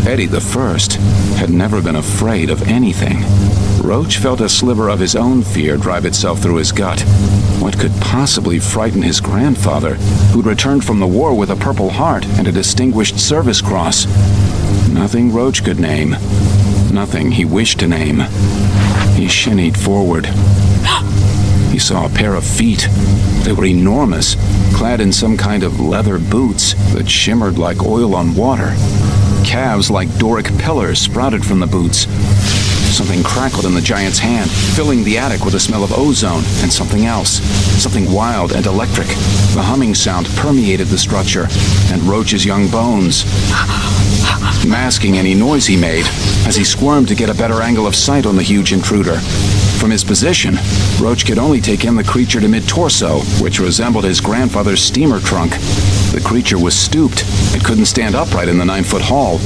Eddie the First had never been afraid of anything. Roach felt a sliver of his own fear drive itself through his gut. What could possibly frighten his grandfather, who'd returned from the war with a Purple Heart and a Distinguished Service Cross? Nothing Roach could name. Nothing he wished to name. He shinnied forward. He saw a pair of feet. They were enormous, clad in some kind of leather boots that shimmered like oil on water. Calves like Doric pillars sprouted from the boots. Something crackled in the giant's hand, filling the attic with a smell of ozone and something else. Something wild and electric. The humming sound permeated the structure, and Roach's young bones, masking any noise he made as he squirmed to get a better angle of sight on the huge intruder. From his position, Roach could only take in the creature to mid-torso, which resembled his grandfather's steamer trunk. The creature was stooped and couldn't stand upright in the 9-foot hall.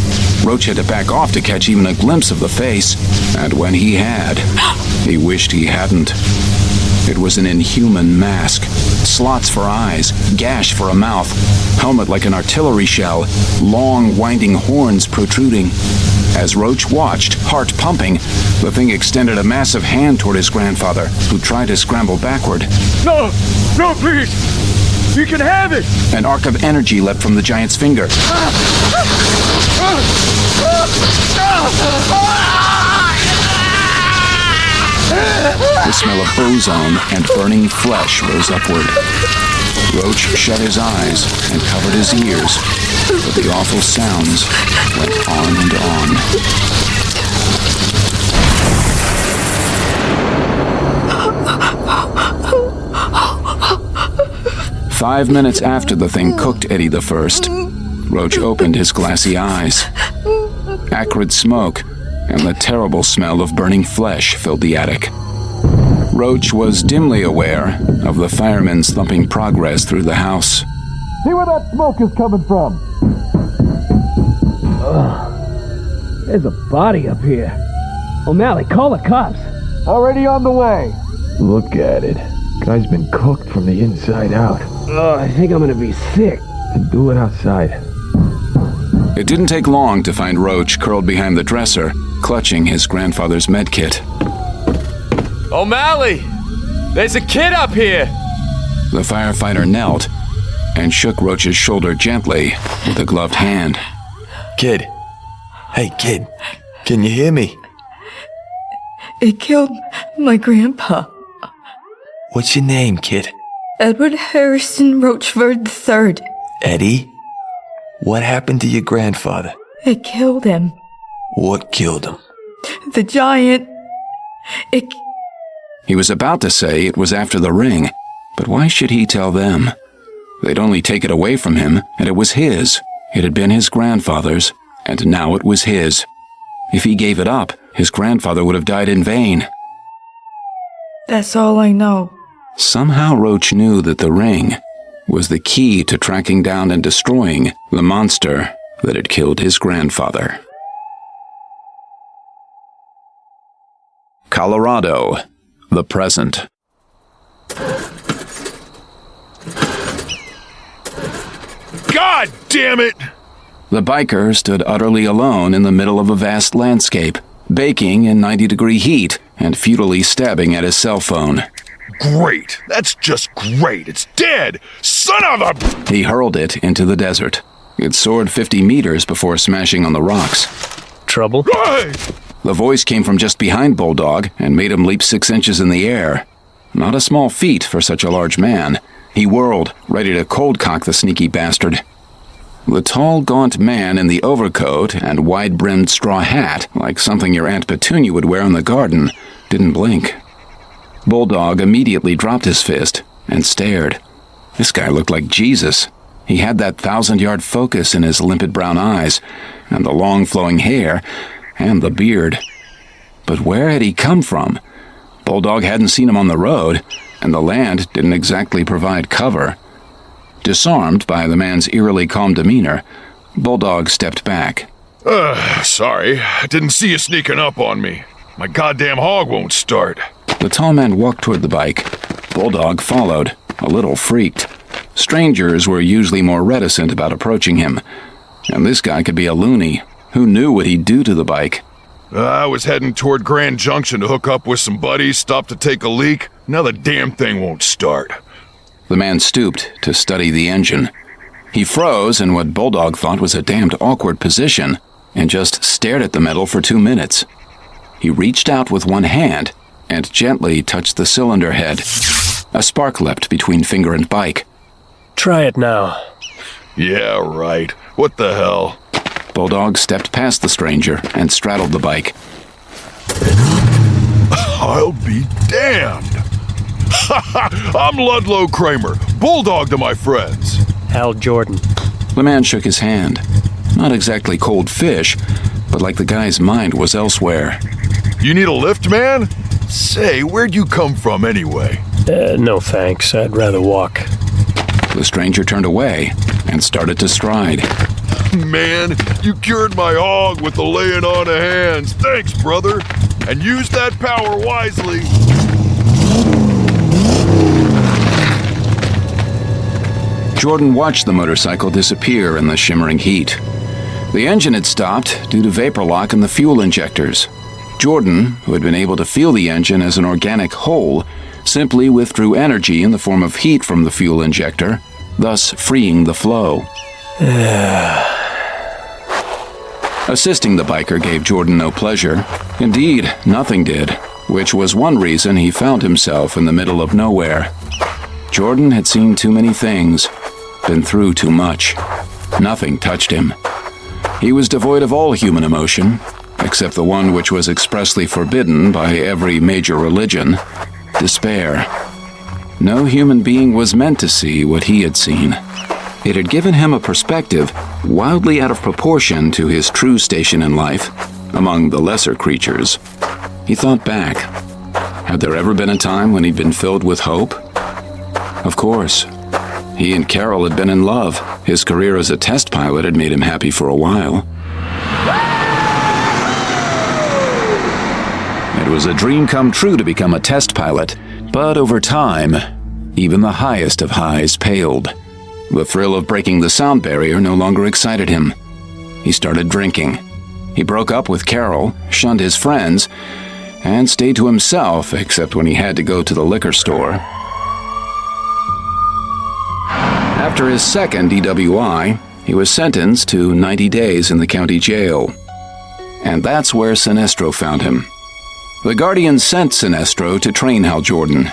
Roach had to back off to catch even a glimpse of the face, and when he had, he wished he hadn't. It was an inhuman mask. Slots for eyes, gash for a mouth, helmet like an artillery shell, long winding horns protruding. As Roach watched, heart pumping, the thing extended a massive hand toward his grandfather, who tried to scramble backward. No, please! You can have it! An arc of energy leapt from the giant's finger. The smell of ozone and burning flesh rose upward. Roach shut his eyes and covered his ears, but the awful sounds went on and on. 5 minutes after the thing cooked Eddie the First, Roach opened his glassy eyes. Acrid smoke and the terrible smell of burning flesh filled the attic. Roach was dimly aware of the firemen's thumping progress through the house. See where that smoke is coming from. There's a body up here. O'Malley, call the cops. Already on the way. Look at it. Guy's been cooked from the inside out. Oh, I think I'm gonna be sick. And do it outside. It didn't take long to find Roach curled behind the dresser, clutching his grandfather's medkit. O'Malley! There's a kid up here! The firefighter knelt and shook Roach's shoulder gently with a gloved hand. Kid. Hey, kid. Can you hear me? It killed my grandpa. What's your name, kid? Edward Harrison Rochford III. Eddie? What happened to your grandfather? It killed him. What killed him? The giant. He was about to say it was after the ring, but why should he tell them? They'd only take it away from him, and it was his. It had been his grandfather's, and now it was his. If he gave it up, his grandfather would have died in vain. That's all I know. Somehow Roach knew that the ring was the key to tracking down and destroying the monster that had killed his grandfather. Colorado, the present. God damn it! The biker stood utterly alone in the middle of a vast landscape, baking in 90-degree heat and futilely stabbing at his cell phone. Great! That's just great! It's dead! Son of a... He hurled it into the desert. It soared 50 meters before smashing on the rocks. Trouble? Hey! The voice came from just behind Bulldog and made him leap 6 inches in the air. Not a small feat for such a large man. He whirled, ready to cold-cock the sneaky bastard. The tall, gaunt man in the overcoat and wide-brimmed straw hat, like something your Aunt Petunia would wear in the garden, didn't blink. Bulldog immediately dropped his fist and stared. This guy looked like Jesus. He had that 1,000-yard focus in his limpid brown eyes, and the long flowing hair, and the beard. But where had he come from? Bulldog hadn't seen him on the road, and the land didn't exactly provide cover. Disarmed by the man's eerily calm demeanor, Bulldog stepped back. Sorry. I didn't see you sneaking up on me. My goddamn hog won't start. The tall man walked toward the bike. Bulldog followed, a little freaked. Strangers were usually more reticent about approaching him. And this guy could be a loony. Who knew what he'd do to the bike? I was heading toward Grand Junction to hook up with some buddies, stop to take a leak. Now the damn thing won't start. The man stooped to study the engine. He froze in what Bulldog thought was a damned awkward position and just stared at the metal for 2 minutes. He reached out with one hand and gently touched the cylinder head. A spark leapt between finger and bike. Try it now. Yeah, right. What the hell? Bulldog stepped past the stranger and straddled the bike. I'll be damned! I'm Ludlow Kramer, bulldog to my friends. Hal Jordan. The man shook his hand. Not exactly cold fish, but like the guy's mind was elsewhere. You need a lift, man? Say, where'd you come from anyway? No thanks, I'd rather walk. The stranger turned away and started to stride. Man, you cured my hog with the laying on of hands. Thanks, brother. And use that power wisely. Jordan watched the motorcycle disappear in the shimmering heat. The engine had stopped due to vapor lock in the fuel injectors. Jordan, who had been able to feel the engine as an organic whole, simply withdrew energy in the form of heat from the fuel injector, thus freeing the flow. Assisting the biker gave Jordan no pleasure. Indeed, nothing did, which was one reason he found himself in the middle of nowhere. Jordan had seen too many things, been through too much. Nothing touched him. He was devoid of all human emotion, except the one which was expressly forbidden by every major religion: despair. No human being was meant to see what he had seen. It had given him a perspective wildly out of proportion to his true station in life, among the lesser creatures. He thought back. Had there ever been a time when he'd been filled with hope? Of course. He and Carol had been in love. His career as a test pilot had made him happy for a while. It was a dream come true to become a test pilot, but over time, even the highest of highs paled. The thrill of breaking the sound barrier no longer excited him. He started drinking. He broke up with Carol, shunned his friends, and stayed to himself except when he had to go to the liquor store. After his second DWI, he was sentenced to 90 days in the county jail. And that's where Sinestro found him. The Guardians sent Sinestro to train Hal Jordan,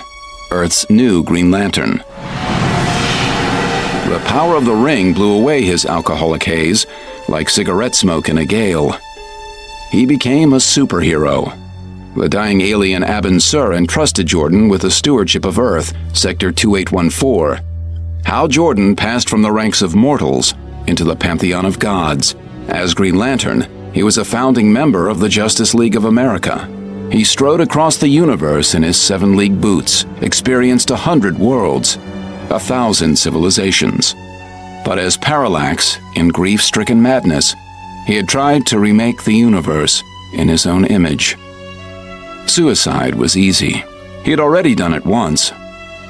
Earth's new Green Lantern. The power of the ring blew away his alcoholic haze, like cigarette smoke in a gale. He became a superhero. The dying alien Abin Sur entrusted Jordan with the stewardship of Earth, Sector 2814. Hal Jordan passed from the ranks of mortals into the pantheon of gods. As Green Lantern, he was a founding member of the Justice League of America. He strode across the universe in his 7-league boots, experienced 100 worlds, 1,000 civilizations. But as Parallax, in grief-stricken madness, he had tried to remake the universe in his own image. Suicide was easy. He had already done it once.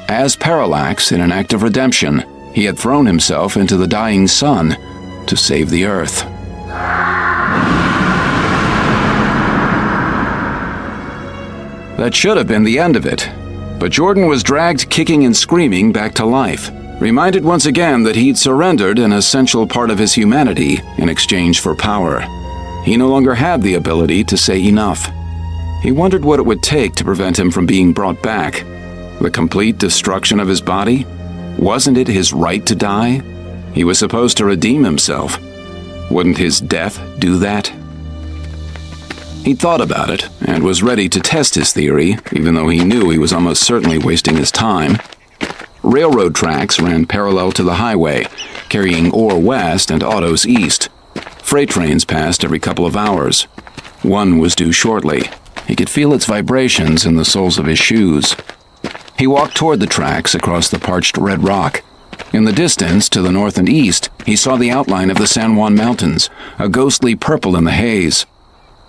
As Parallax, in an act of redemption, he had thrown himself into the dying sun to save the Earth. That should have been the end of it. But Jordan was dragged kicking and screaming back to life, reminded once again that he'd surrendered an essential part of his humanity in exchange for power. He no longer had the ability to say enough. He wondered what it would take to prevent him from being brought back. The complete destruction of his body? Wasn't it his right to die? He was supposed to redeem himself. Wouldn't his death do that? He thought about it and was ready to test his theory, even though he knew he was almost certainly wasting his time. Railroad tracks ran parallel to the highway, carrying ore west and autos east. Freight trains passed every couple of hours. One was due shortly. He could feel its vibrations in the soles of his shoes. He walked toward the tracks across the parched red rock. In the distance, to the north and east, he saw the outline of the San Juan Mountains, a ghostly purple in the haze.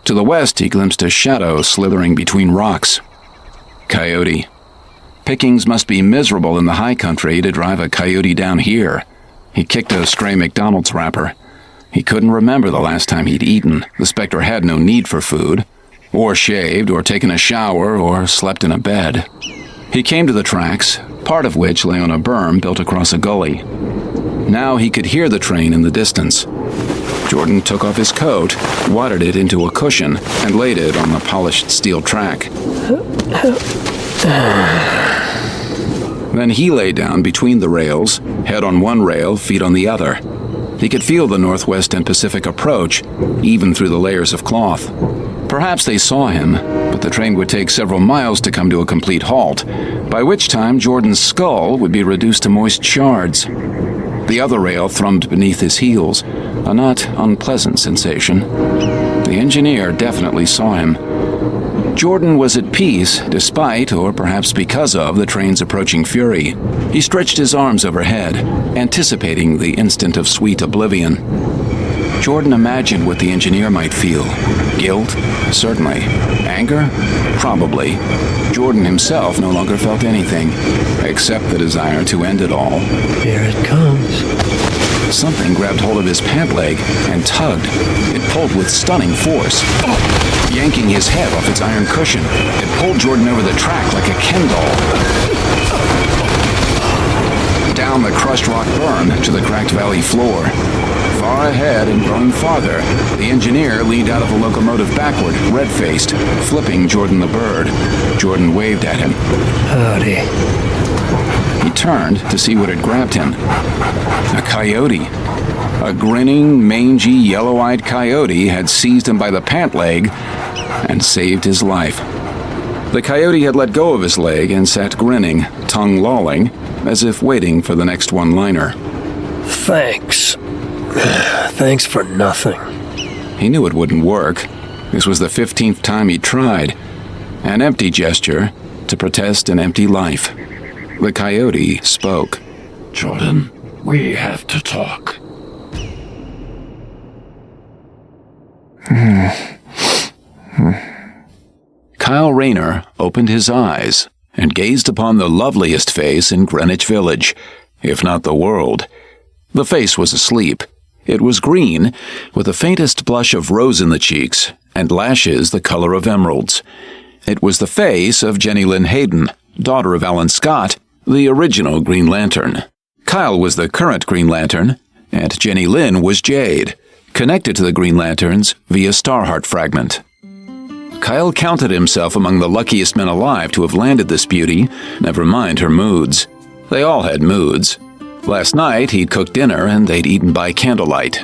To the west, he glimpsed a shadow slithering between rocks. Coyote. Pickings must be miserable in the high country to drive a coyote down here. He kicked a stray McDonald's wrapper. He couldn't remember the last time he'd eaten. The Spectre had no need for food, or shaved, or taken a shower, or slept in a bed. He came to the tracks, part of which lay on a berm built across a gully. Now he could hear the train in the distance. Jordan took off his coat, wadded it into a cushion, and laid it on the polished steel track. Then he lay down between the rails, head on one rail, feet on the other. He could feel the Northwest and Pacific approach, even through the layers of cloth. Perhaps they saw him, but the train would take several miles to come to a complete halt, by which time Jordan's skull would be reduced to moist shards. The other rail thrummed beneath his heels, a not unpleasant sensation. The engineer definitely saw him. Jordan was at peace, despite, or perhaps because of, the train's approaching fury. He stretched his arms overhead, anticipating the instant of sweet oblivion. Jordan imagined what the engineer might feel. Guilt? Certainly. Anger? Probably. Jordan himself no longer felt anything, except the desire to end it all. Here it comes. Something grabbed hold of his pant leg and tugged. It pulled with stunning force, yanking his head off its iron cushion. It pulled Jordan over the track like a Ken doll. Down the crushed rock berm to the cracked valley floor. Far ahead and growing farther, the engineer leaned out of the locomotive backward, red-faced, flipping Jordan the bird. Jordan waved at him. Howdy. He turned to see what had grabbed him. A coyote. A grinning, mangy, yellow-eyed coyote had seized him by the pant leg and saved his life. The coyote had let go of his leg and sat grinning, tongue lolling, as if waiting for the next one-liner. Thanks. Thanks for nothing. He knew it wouldn't work. This was the 15th time he'd tried. An empty gesture to protest an empty life. The coyote spoke. Jordan, we have to talk. Kyle Rayner opened his eyes and gazed upon the loveliest face in Greenwich Village, if not the world. The face was asleep. It was green, with the faintest blush of rose in the cheeks and lashes the color of emeralds. It was the face of Jenny Lynn Hayden, daughter of Alan Scott, the original Green Lantern. Kyle was the current Green Lantern, and Jenny Lynn was Jade, connected to the Green Lanterns via Starheart fragment. Kyle counted himself among the luckiest men alive to have landed this beauty, never mind her moods. They all had moods. Last night, he'd cooked dinner and they'd eaten by candlelight.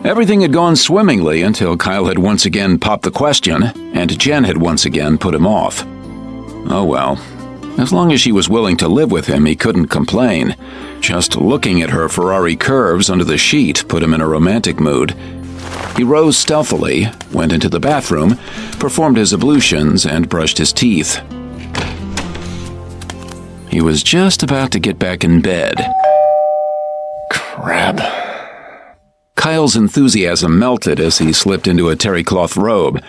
Everything had gone swimmingly until Kyle had once again popped the question, and Jen had once again put him off. Oh well. As long as she was willing to live with him, he couldn't complain. Just looking at her Ferrari curves under the sheet put him in a romantic mood. He rose stealthily, went into the bathroom, performed his ablutions, and brushed his teeth. He was just about to get back in bed. Crap. Kyle's enthusiasm melted as he slipped into a terry cloth robe.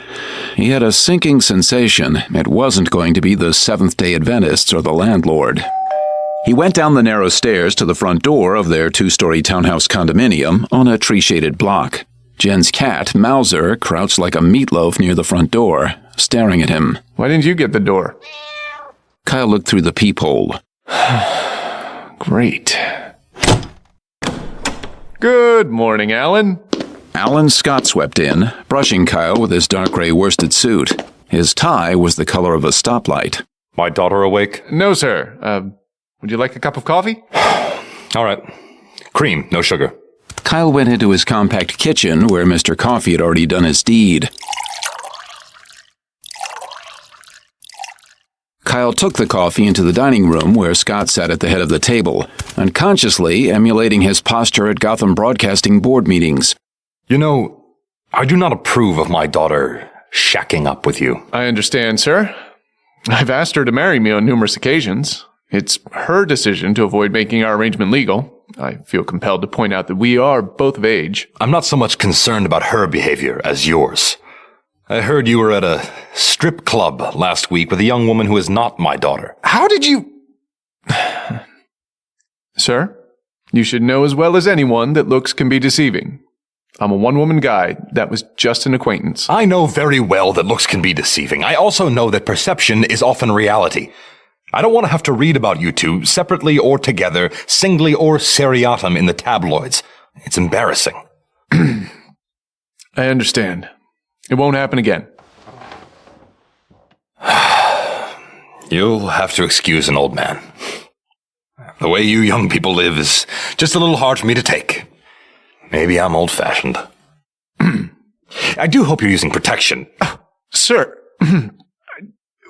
He had a sinking sensation it wasn't going to be the Seventh-day Adventists or the landlord. He went down the narrow stairs to the front door of their 2-story townhouse condominium on a tree-shaded block. Jen's cat, Mauser, crouched like a meatloaf near the front door, staring at him. Why didn't you get the door? Kyle looked through the peephole. Great. Good morning, Alan. Alan Scott swept in, brushing Kyle with his dark gray worsted suit. His tie was the color of a stoplight. My daughter awake? No, sir. Would you like a cup of coffee? All right. Cream, no sugar. Kyle went into his compact kitchen where Mr. Coffee had already done his deed. Kyle took the coffee into the dining room where Scott sat at the head of the table, unconsciously emulating his posture at Gotham Broadcasting board meetings. You know, I do not approve of my daughter shacking up with you. I understand, sir. I've asked her to marry me on numerous occasions. It's her decision to avoid making our arrangement legal. I feel compelled to point out that we are both of age. I'm not so much concerned about her behavior as yours. I heard you were at a strip club last week with a young woman who is not my daughter. How did you... Sir, you should know as well as anyone that looks can be deceiving. I'm a one-woman guy. That was just an acquaintance. I know very well that looks can be deceiving. I also know that perception is often reality. I don't want to have to read about you two, separately or together, singly or seriatim in the tabloids. It's embarrassing. I understand. It won't happen again. You'll have to excuse an old man. The way you young people live is just a little hard for me to take. Maybe I'm old-fashioned. I do hope you're using protection. Sir,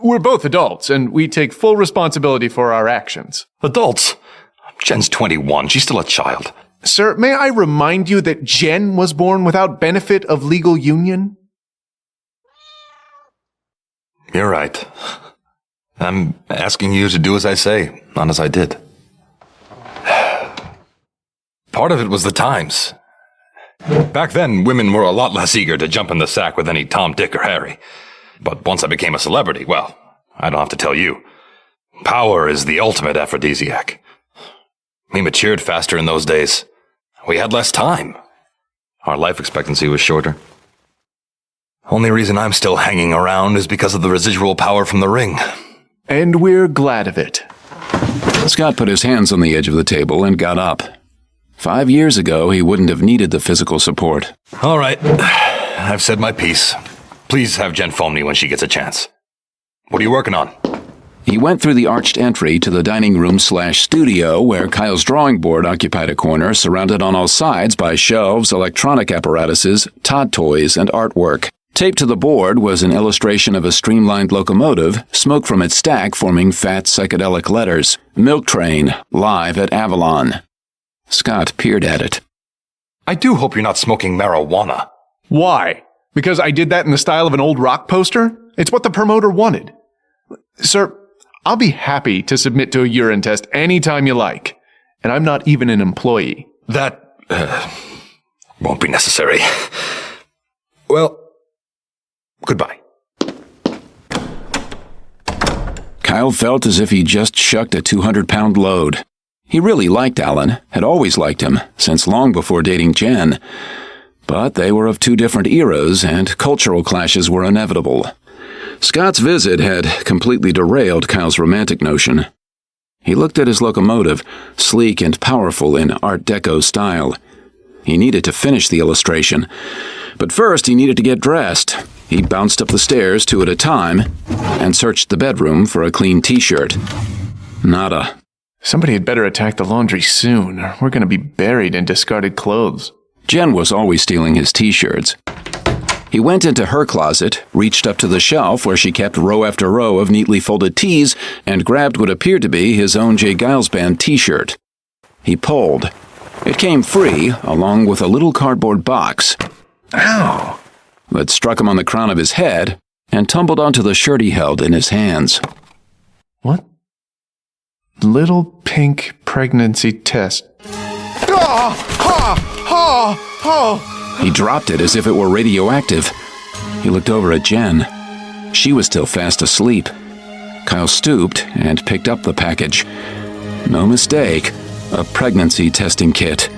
we're both adults, and we take full responsibility for our actions. Adults? Jen's 21. She's still a child. Sir, may I remind you that Jen was born without benefit of legal union? You're right. I'm asking you to do as I say, not as I did. Part of it was the times. Back then, women were a lot less eager to jump in the sack with any Tom, Dick, or Harry. But once I became a celebrity, well, I don't have to tell you. Power is the ultimate aphrodisiac. We matured faster in those days. We had less time. Our life expectancy was shorter. Only reason I'm still hanging around is because of the residual power from the ring. And we're glad of it. Scott put his hands on the edge of the table and got up. 5 years ago, he wouldn't have needed the physical support. All right. I've said my piece. Please have Jen phone me when she gets a chance. What are you working on? He went through the arched entry to the dining room/studio where Kyle's drawing board occupied a corner surrounded on all sides by shelves, electronic apparatuses, Todd toys, and artwork. Taped to the board was an illustration of a streamlined locomotive, smoke from its stack forming fat psychedelic letters. Milk Train, live at Avalon. Scott peered at it. I do hope you're not smoking marijuana. Why? Because I did that in the style of an old rock poster? It's what the promoter wanted. Sir, I'll be happy to submit to a urine test anytime you like. And I'm not even an employee. That won't be necessary. Well, goodbye. Kyle felt as if he just shucked a 200-pound load. He really liked Alan, had always liked him, since long before dating Jen. But they were of two different eras, and cultural clashes were inevitable. Scott's visit had completely derailed Kyle's romantic notion. He looked at his locomotive, sleek and powerful in Art Deco style. He needed to finish the illustration, but first he needed to get dressed. He bounced up the stairs 2 at a time and searched the bedroom for a clean t-shirt. Nada. Somebody had better attack the laundry soon, or we're going to be buried in discarded clothes. Jen was always stealing his t-shirts. He went into her closet, reached up to the shelf where she kept row after row of neatly folded tees, and grabbed what appeared to be his own J. Giles Band t-shirt. He pulled. It came free, along with a little cardboard box. Ow! That struck him on the crown of his head and tumbled onto the shirt he held in his hands. What? Little pink pregnancy test. He dropped it as if it were radioactive. He looked over at Jen. She was still fast asleep. Kyle stooped and picked up the package. No mistake, a pregnancy testing kit.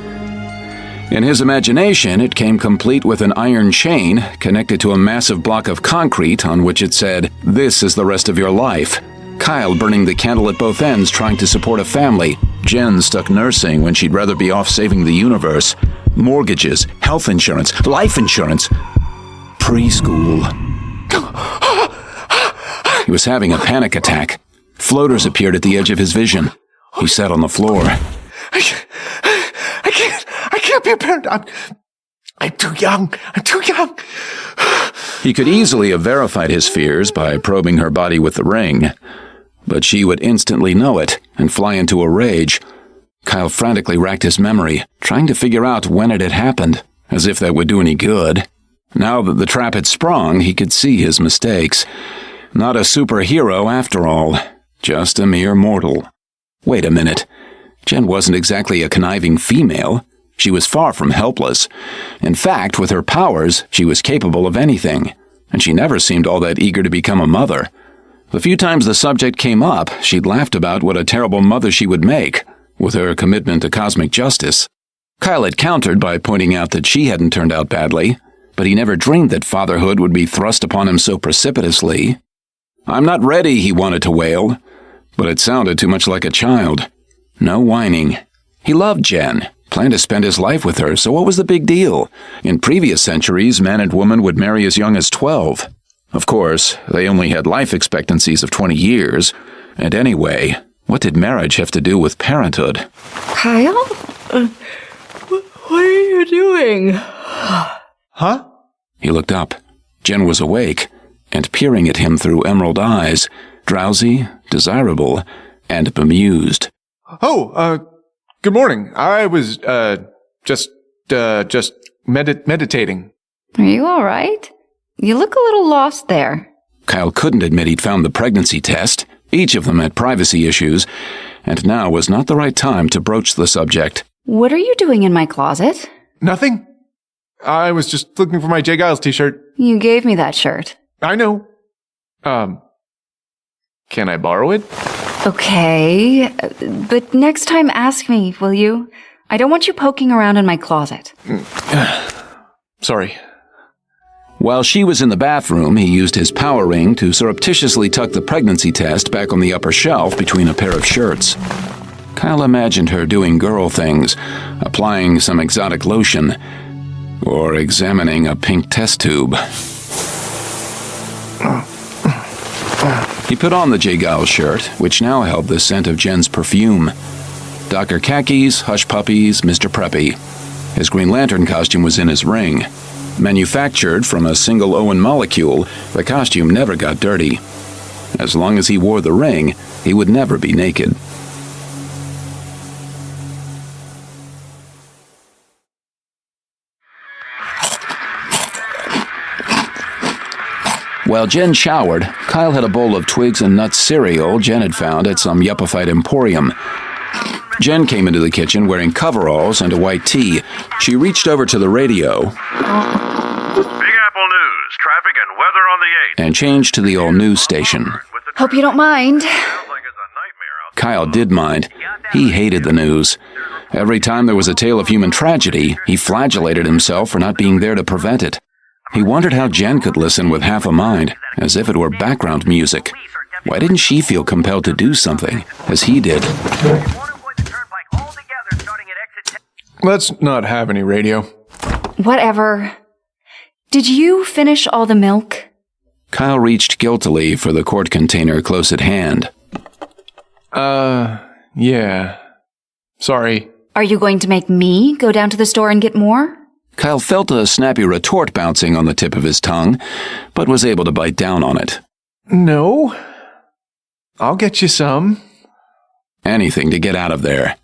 In his imagination, it came complete with an iron chain connected to a massive block of concrete on which it said, "This is the rest of your life." Kyle burning the candle at both ends trying to support a family. Jen stuck nursing when she'd rather be off saving the universe. Mortgages, health insurance, life insurance. Preschool. He was having a panic attack. Floaters appeared at the edge of his vision. He sat on the floor. I can't be a parent. I'm too young. He could easily have verified his fears by probing her body with the ring. But she would instantly know it and fly into a rage. Kyle frantically racked his memory, trying to figure out when it had happened, as if that would do any good. Now that the trap had sprung, he could see his mistakes. Not a superhero after all, just a mere mortal. Wait a minute. Jen wasn't exactly a conniving female. She was far from helpless. In fact, with her powers, she was capable of anything, and she never seemed all that eager to become a mother. The few times the subject came up, she'd laughed about what a terrible mother she would make, with her commitment to cosmic justice. Kyle had countered by pointing out that she hadn't turned out badly, but he never dreamed that fatherhood would be thrust upon him so precipitously. "I'm not ready," he wanted to wail, but it sounded too much like a child. No whining. He loved Jen, planned to spend his life with her, so what was the big deal? In previous centuries, man and woman would marry as young as 12. Of course, they only had life expectancies of 20 years. And anyway, what did marriage have to do with parenthood? Kyle? What are you doing? Huh? He looked up. Jen was awake, and peering at him through emerald eyes, drowsy, desirable, and bemused. Oh, good morning. I was, just meditating. Are you all right? You look a little lost there. Kyle couldn't admit he'd found the pregnancy test. Each of them had privacy issues, and now was not the right time to broach the subject. What are you doing in my closet? Nothing. I was just looking for my Jay Giles t-shirt. You gave me that shirt. I know. Can I borrow it? Okay, but next time ask me, will you? I don't want you poking around in my closet. Sorry. While she was in the bathroom, he used his power ring to surreptitiously tuck the pregnancy test back on the upper shelf between a pair of shirts. Kyle imagined her doing girl things, applying some exotic lotion, or examining a pink test tube. He put on the Jay Giles shirt, which now held the scent of Jen's perfume. Dr. Khakis, Hush Puppies, Mr. Preppy. His Green Lantern costume was in his ring. Manufactured from a single Owen molecule, the costume never got dirty. As long as he wore the ring, he would never be naked. While Jen showered, Kyle had a bowl of twigs and nuts cereal Jen had found at some yuppified emporium. Jen came into the kitchen wearing coveralls and a white tee. She reached over to the radio. Big Apple News, traffic and weather on the 8th. And changed to the old news station. Hope you don't mind. Kyle did mind. He hated the news. Every time there was a tale of human tragedy, he flagellated himself for not being there to prevent it. He wondered how Jen could listen with half a mind, as if it were background music. Why didn't she feel compelled to do something, as he did? Let's not have any radio. Whatever. Did you finish all the milk? Kyle reached guiltily for the quart container close at hand. Yeah. Sorry. Are you going to make me go down to the store and get more? Kyle felt a snappy retort bouncing on the tip of his tongue, but was able to bite down on it. No. I'll get you some. Anything to get out of there.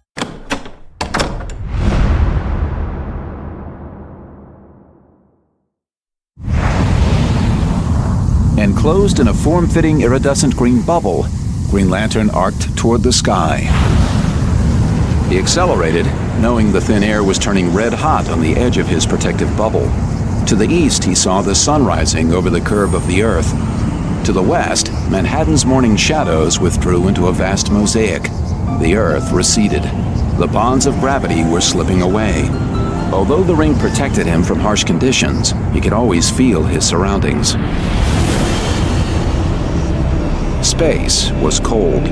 Enclosed in a form-fitting iridescent green bubble, Green Lantern arced toward the sky. He accelerated, knowing the thin air was turning red hot on the edge of his protective bubble. To the east, he saw the sun rising over the curve of the Earth. To the west, Manhattan's morning shadows withdrew into a vast mosaic. The Earth receded. The bonds of gravity were slipping away. Although the ring protected him from harsh conditions, he could always feel his surroundings. Space was cold.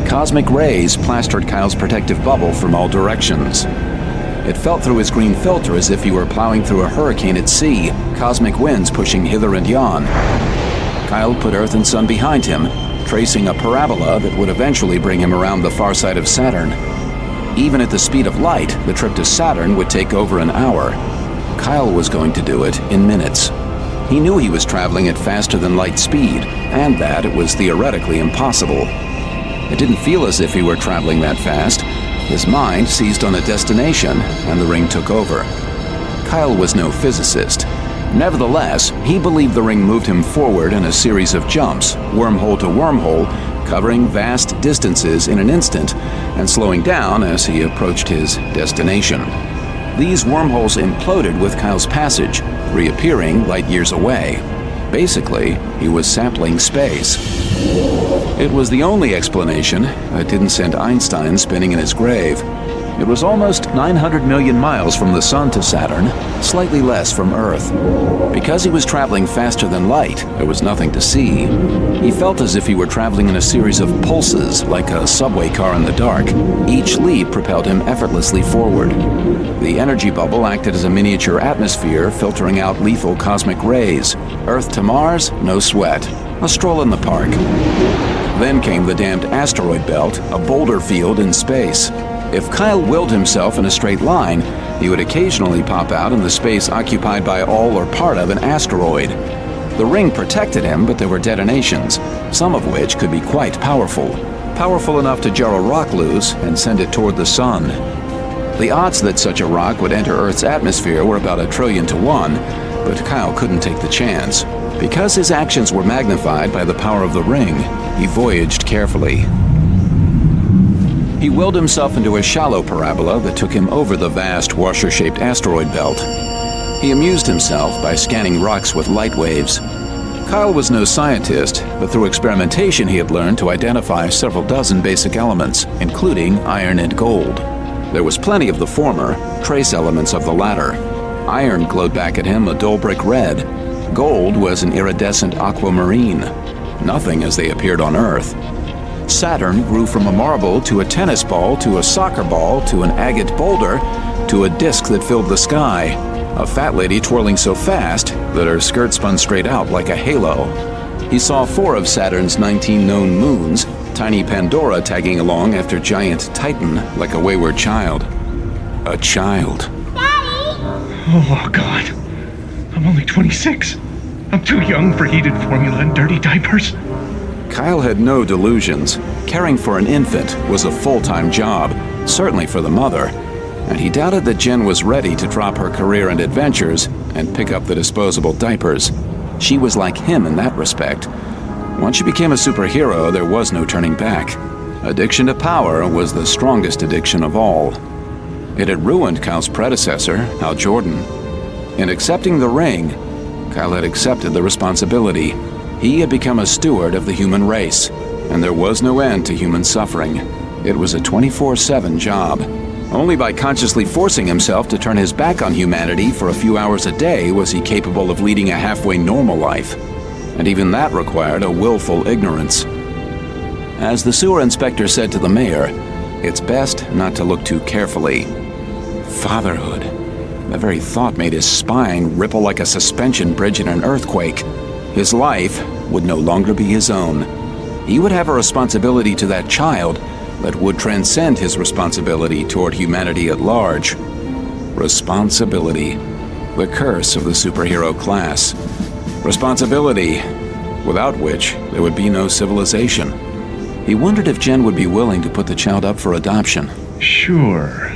Cosmic rays plastered Kyle's protective bubble from all directions. It felt through his green filter as if he were plowing through a hurricane at sea, cosmic winds pushing hither and yon. Kyle put Earth and Sun behind him, tracing a parabola that would eventually bring him around the far side of Saturn. Even at the speed of light, the trip to Saturn would take over an hour. Kyle was going to do it in minutes. He knew he was traveling at faster than light speed, and that it was theoretically impossible. It didn't feel as if he were traveling that fast. His mind seized on a destination, and the ring took over. Kyle was no physicist. Nevertheless, he believed the ring moved him forward in a series of jumps, wormhole to wormhole, covering vast distances in an instant, and slowing down as he approached his destination. These wormholes imploded with Kyle's passage, reappearing light years away. Basically, he was sampling space. It was the only explanation that didn't send Einstein spinning in his grave. It was almost 900 million miles from the Sun to Saturn, slightly less from Earth. Because he was traveling faster than light, there was nothing to see. He felt as if he were traveling in a series of pulses, like a subway car in the dark. Each leap propelled him effortlessly forward. The energy bubble acted as a miniature atmosphere, filtering out lethal cosmic rays. Earth to Mars, no sweat. A stroll in the park. Then came the damned asteroid belt, a boulder field in space. If Kyle willed himself in a straight line, he would occasionally pop out in the space occupied by all or part of an asteroid. The ring protected him, but there were detonations, some of which could be quite powerful. Powerful enough to jar a rock loose and send it toward the sun. The odds that such a rock would enter Earth's atmosphere were about 1,000,000,000 to 1, but Kyle couldn't take the chance. Because his actions were magnified by the power of the ring, he voyaged carefully. He willed himself into a shallow parabola that took him over the vast washer-shaped asteroid belt. He amused himself by scanning rocks with light waves. Kyle was no scientist, but through experimentation he had learned to identify several dozen basic elements, including iron and gold. There was plenty of the former, trace elements of the latter. Iron glowed back at him a dull brick red. Gold was an iridescent aquamarine. Nothing as they appeared on Earth. Saturn grew from a marble to a tennis ball to a soccer ball to an agate boulder to a disk that filled the sky. A fat lady twirling so fast that her skirt spun straight out like a halo. He saw 4 of Saturn's 19 known moons, tiny Pandora tagging along after giant Titan like a wayward child. A child. Oh, God. I'm only 26. I'm too young for heated formula and dirty diapers. Kyle had no delusions. Caring for an infant was a full-time job, certainly for the mother, and he doubted that Jen was ready to drop her career and adventures and pick up the disposable diapers. She was like him in that respect. Once she became a superhero, there was no turning back. Addiction to power was the strongest addiction of all. It had ruined Kyle's predecessor, Hal Jordan. In accepting the ring, Kyle had accepted the responsibility. He had become a steward of the human race, and there was no end to human suffering. It was a 24/7 job. Only by consciously forcing himself to turn his back on humanity for a few hours a day was he capable of leading a halfway normal life. And even that required a willful ignorance. As the sewer inspector said to the mayor, it's best not to look too carefully. Fatherhood. The very thought made his spine ripple like a suspension bridge in an earthquake. His life would no longer be his own. He would have a responsibility to that child that would transcend his responsibility toward humanity at large. Responsibility. The curse of the superhero class. Responsibility, without which there would be no civilization. He wondered if Jen would be willing to put the child up for adoption. Sure.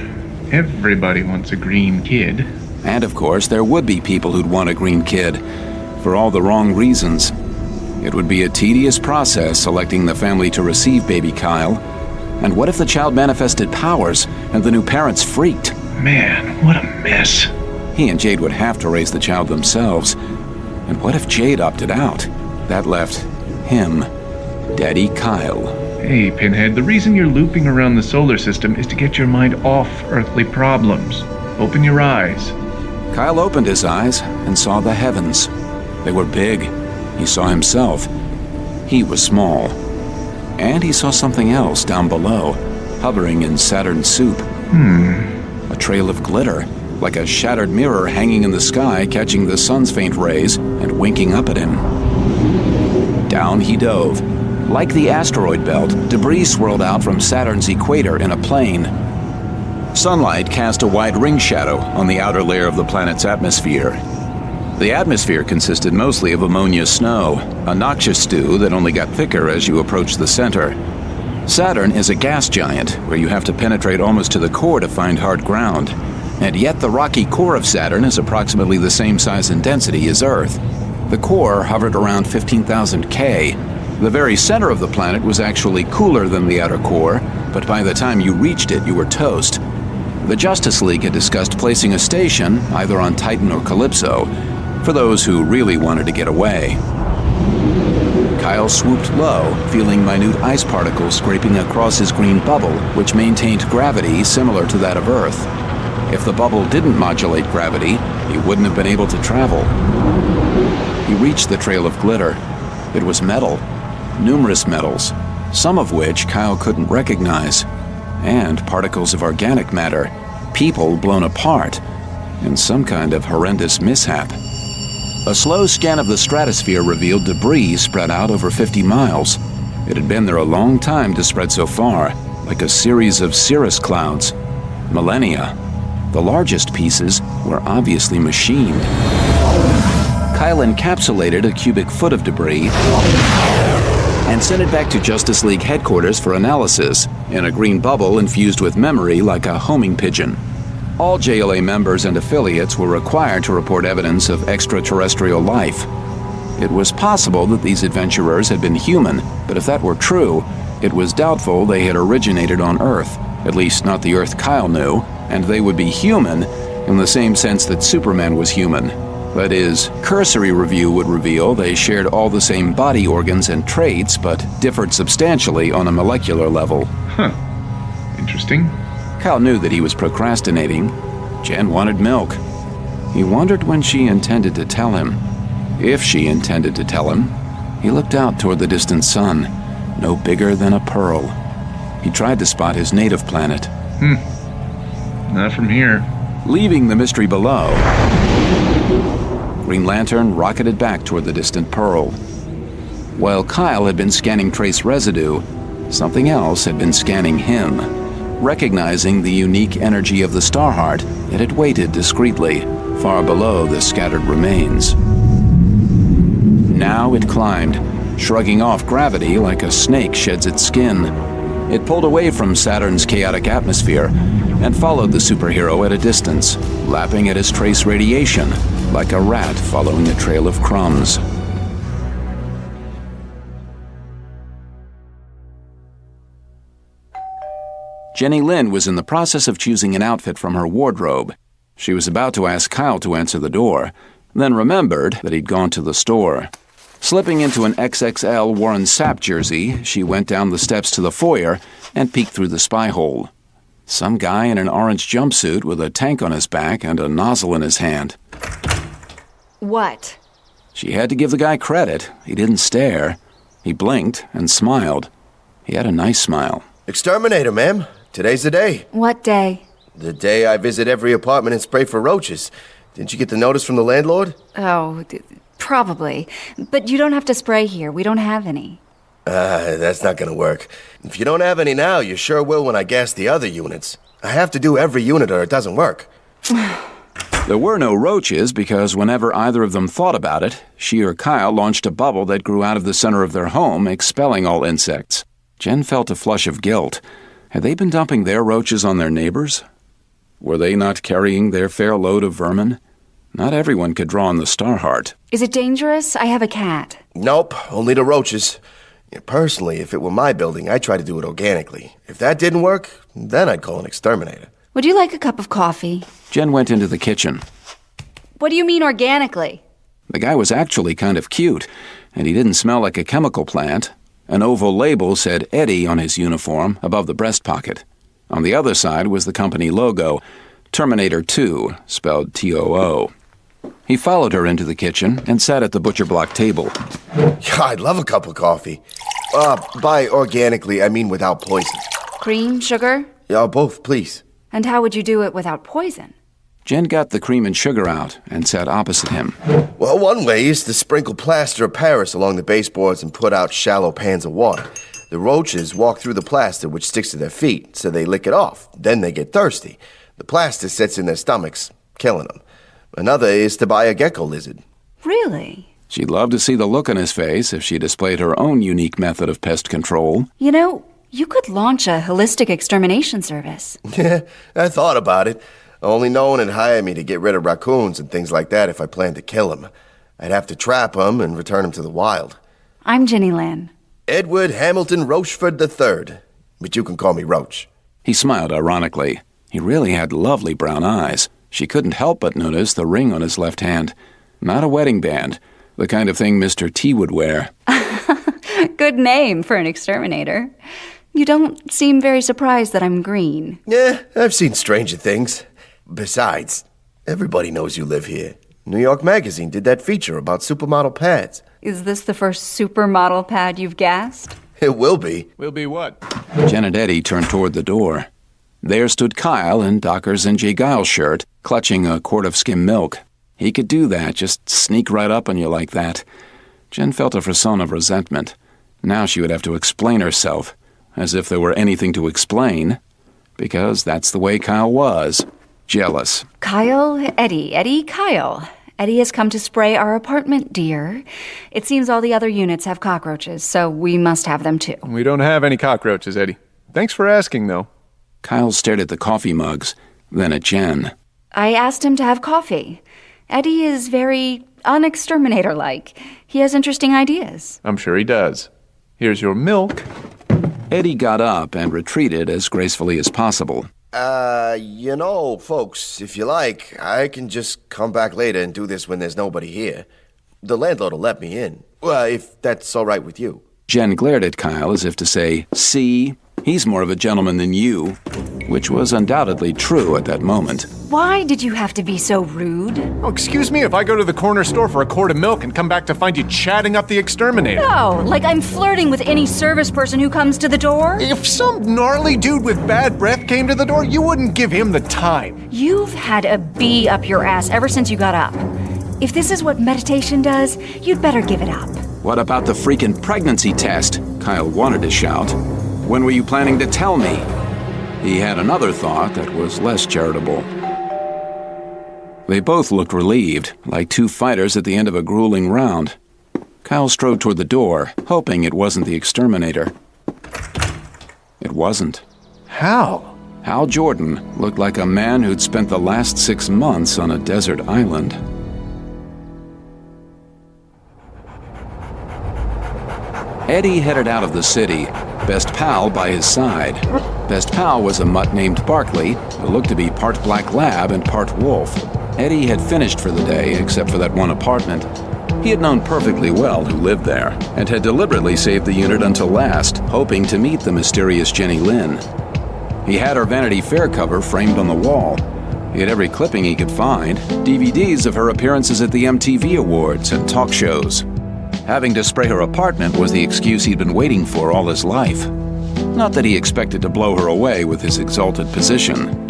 Everybody wants a green kid. And of course, there would be people who'd want a green kid, for all the wrong reasons. It would be a tedious process selecting the family to receive baby Kyle. And what if the child manifested powers and the new parents freaked? Man, what a mess. He and Jade would have to raise the child themselves. And what if Jade opted out? That left him, Daddy Kyle. Hey, Pinhead, the reason you're looping around the solar system is to get your mind off earthly problems. Open your eyes. Kyle opened his eyes and saw the heavens. They were big. He saw himself. He was small. And he saw something else down below, hovering in Saturn's soup. A trail of glitter, like a shattered mirror hanging in the sky, catching the sun's faint rays and winking up at him. Down he dove. Like the asteroid belt, debris swirled out from Saturn's equator in a plane. Sunlight cast a wide ring shadow on the outer layer of the planet's atmosphere. The atmosphere consisted mostly of ammonia snow, a noxious stew that only got thicker as you approached the center. Saturn is a gas giant where you have to penetrate almost to the core to find hard ground, and yet the rocky core of Saturn is approximately the same size and density as Earth. The core hovered around 15,000 K. The very center of the planet was actually cooler than the outer core, but by the time you reached it, you were toast. The Justice League had discussed placing a station, either on Titan or Calypso, for those who really wanted to get away. Kyle swooped low, feeling minute ice particles scraping across his green bubble, which maintained gravity similar to that of Earth. If the bubble didn't modulate gravity, he wouldn't have been able to travel. He reached the trail of glitter. It was metal, numerous metals, some of which Kyle couldn't recognize, and particles of organic matter, people blown apart, in some kind of horrendous mishap. A slow scan of the stratosphere revealed debris spread out over 50 miles. It had been there a long time to spread so far, like a series of cirrus clouds. Millennia. The largest pieces were obviously machined. Kyle encapsulated a cubic foot of debris and sent it back to Justice League headquarters for analysis in a green bubble infused with memory like a homing pigeon. All JLA members and affiliates were required to report evidence of extraterrestrial life. It was possible that these adventurers had been human, but if that were true, it was doubtful they had originated on Earth, at least not the Earth Kyle knew, and they would be human in the same sense that Superman was human. That is, cursory review would reveal they shared all the same body organs and traits, but differed substantially on a molecular level. Interesting. Kyle knew that he was procrastinating. Jen wanted milk. He wondered when she intended to tell him. If she intended to tell him. He looked out toward the distant sun, no bigger than a pearl. He tried to spot his native planet. Not from here. Leaving the mystery below, Green Lantern rocketed back toward the distant pearl. While Kyle had been scanning trace residue, something else had been scanning him. Recognizing the unique energy of the Starheart, it had waited discreetly, far below the scattered remains. Now it climbed, shrugging off gravity like a snake sheds its skin. It pulled away from Saturn's chaotic atmosphere and followed the superhero at a distance, lapping at his trace radiation like a rat following a trail of crumbs. Jenny Lynn was in the process of choosing an outfit from her wardrobe. She was about to ask Kyle to answer the door, then remembered that he'd gone to the store. Slipping into an XXL Warren Sapp jersey, she went down the steps to the foyer and peeked through the spy hole. Some guy in an orange jumpsuit with a tank on his back and a nozzle in his hand. What? She had to give the guy credit. He didn't stare. He blinked and smiled. He had a nice smile. Exterminator, ma'am. Today's the day. What day? The day I visit every apartment and spray for roaches. Didn't you get the notice from the landlord? Oh, probably. But you don't have to spray here. We don't have any. That's not gonna work. If you don't have any now, you sure will when I gas the other units. I have to do every unit or it doesn't work. There were no roaches because whenever either of them thought about it, she or Kyle launched a bubble that grew out of the center of their home, expelling all insects. Jen felt a flush of guilt. Had they been dumping their roaches on their neighbors? Were they not carrying their fair load of vermin? Not everyone could draw on the Starheart. Is it dangerous? I have a cat. Nope, only the roaches. Personally, if it were my building, I'd try to do it organically. If that didn't work, then I'd call an exterminator. Would you like a cup of coffee? Jen went into the kitchen. What do you mean organically? The guy was actually kind of cute, and he didn't smell like a chemical plant. An oval label said Eddie on his uniform above the breast pocket. On the other side was the company logo, Terminator 2, spelled T-O-O. He followed her into the kitchen and sat at the butcher block table. Yeah, I'd love a cup of coffee. By organically, I mean without poison. Cream, sugar? Yeah, both, please. And how would you do it without poison? Jen got the cream and sugar out and sat opposite him. Well, one way is to sprinkle plaster of Paris along the baseboards and put out shallow pans of water. The roaches walk through the plaster, which sticks to their feet, so they lick it off. Then they get thirsty. The plaster sits in their stomachs, killing them. Another is to buy a gecko lizard. Really? She'd love to see the look on his face if she displayed her own unique method of pest control. You know, you could launch a holistic extermination service. Yeah, I thought about it. Only no one would hire me to get rid of raccoons and things like that if I planned to kill them. I'd have to trap them and return them to the wild. I'm Jenny Lynn. Edward Hamilton Rochford III. But you can call me Roach. He smiled ironically. He really had lovely brown eyes. She couldn't help but notice the ring on his left hand. Not a wedding band. The kind of thing Mr. T would wear. Good name for an exterminator. You don't seem very surprised that I'm green. Yeah, I've seen stranger things. Besides, everybody knows you live here. New York Magazine did that feature about supermodel pads. Is this the first supermodel pad you've gassed? It will be. Will be what? Jen and Eddie turned toward the door. There stood Kyle in Docker's and J. Giles shirt, clutching a quart of skim milk. He could do that, just sneak right up on you like that. Jen felt a frisson of resentment. Now she would have to explain herself, as if there were anything to explain, because that's the way Kyle was. Jealous. Kyle, Eddie, Eddie, Kyle. Eddie has come to spray our apartment, dear. It seems all the other units have cockroaches, so we must have them too. We don't have any cockroaches, Eddie. Thanks for asking, though. Kyle stared at the coffee mugs, then at Jen. I asked him to have coffee. Eddie is very unexterminator-like. He has interesting ideas. I'm sure he does. Here's your milk. Eddie got up and retreated as gracefully as possible. Folks, if you like, I can just come back later and do this when there's nobody here. The landlord will let me in. Well, if that's all right with you. Jen glared at Kyle as if to say, "See, he's more of a gentleman than you," which was undoubtedly true at that moment. Why did you have to be so rude? Oh, excuse me if I go to the corner store for a quart of milk and come back to find you chatting up the exterminator. No, like I'm flirting with any service person who comes to the door. If some gnarly dude with bad breath came to the door, you wouldn't give him the time. You've had a bee up your ass ever since you got up. If this is what meditation does, you'd better give it up. What about the freaking pregnancy test? Kyle wanted to shout. When were you planning to tell me? He had another thought that was less charitable. They both looked relieved, like two fighters at the end of a grueling round. Kyle strode toward the door, hoping it wasn't the exterminator. It wasn't. How? Hal Jordan looked like a man who'd spent the last 6 months on a desert island. Eddie headed out of the city, Best Pal by his side. Best Pal was a mutt named Barkley, who looked to be part black lab and part wolf. Eddie had finished for the day, except for that one apartment. He had known perfectly well who lived there, and had deliberately saved the unit until last, hoping to meet the mysterious Jenny Lynn. He had her Vanity Fair cover framed on the wall. He had every clipping he could find, DVDs of her appearances at the MTV Awards and talk shows. Having to spray her apartment was the excuse he'd been waiting for all his life. Not that he expected to blow her away with his exalted position.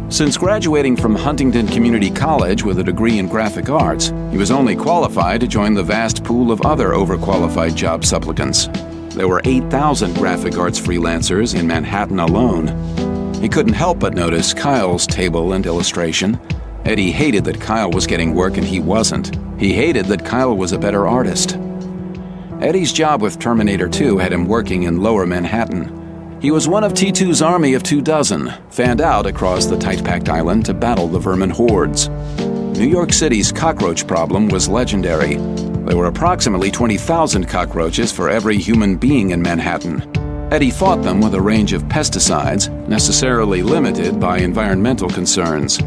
Since graduating from Huntington Community College with a degree in graphic arts, he was only qualified to join the vast pool of other overqualified job supplicants. There were 8,000 graphic arts freelancers in Manhattan alone. He couldn't help but notice Kyle's table and illustration. Eddie hated that Kyle was getting work and he wasn't. He hated that Kyle was a better artist. Eddie's job with Terminator 2 had him working in Lower Manhattan. He was one of T2's army of 24, fanned out across the tight-packed island to battle the vermin hordes. New York City's cockroach problem was legendary. There were approximately 20,000 cockroaches for every human being in Manhattan. Eddie fought them with a range of pesticides, necessarily limited by environmental concerns.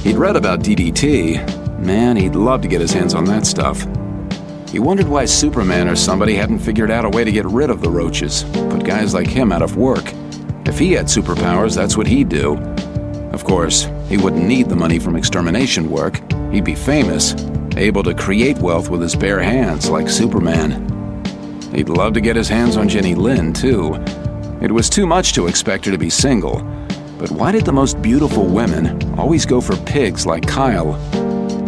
He'd read about DDT. Man, he'd love to get his hands on that stuff. He wondered why Superman or somebody hadn't figured out a way to get rid of the roaches, put guys like him out of work. If he had superpowers, that's what he'd do. Of course, he wouldn't need the money from extermination work. He'd be famous, able to create wealth with his bare hands like Superman. He'd love to get his hands on Jenny Lynn, too. It was too much to expect her to be single. But why did the most beautiful women always go for pigs like Kyle?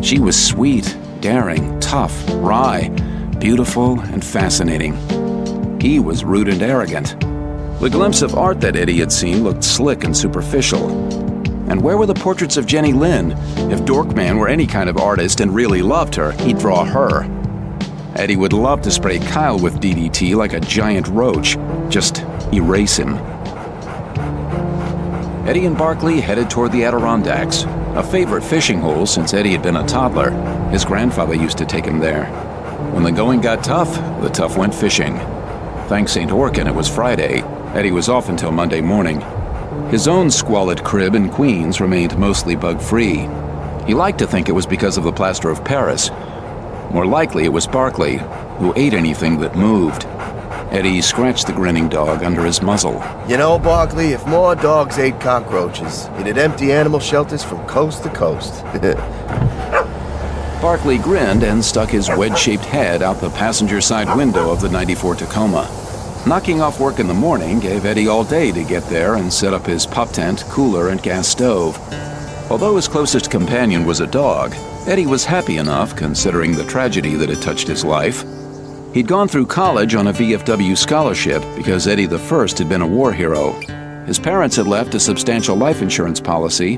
She was sweet, daring, tough, wry, beautiful, and fascinating. He was rude and arrogant. The glimpse of art that Eddie had seen looked slick and superficial. And where were the portraits of Jenny Lynn? If Dorkman were any kind of artist and really loved her, he'd draw her. Eddie would love to spray Kyle with DDT like a giant roach. Just erase him. Eddie and Barkley headed toward the Adirondacks, a favorite fishing hole since Eddie had been a toddler. His grandfather used to take him there. When the going got tough, the tough went fishing. Thanks St. Orkin, it was Friday. Eddie was off until Monday morning. His own squalid crib in Queens remained mostly bug-free. He liked to think it was because of the plaster of Paris. More likely it was Barkley, who ate anything that moved. Eddie scratched the grinning dog under his muzzle. You know, Barkley, if more dogs ate cockroaches, it'd empty animal shelters from coast to coast. Barkley grinned and stuck his wedge-shaped head out the passenger side window of the '94 Tacoma. Knocking off work in the morning gave Eddie all day to get there and set up his pup tent, cooler, and gas stove. Although his closest companion was a dog, Eddie was happy enough, considering the tragedy that had touched his life. He'd gone through college on a VFW scholarship because Eddie the First had been a war hero. His parents had left a substantial life insurance policy,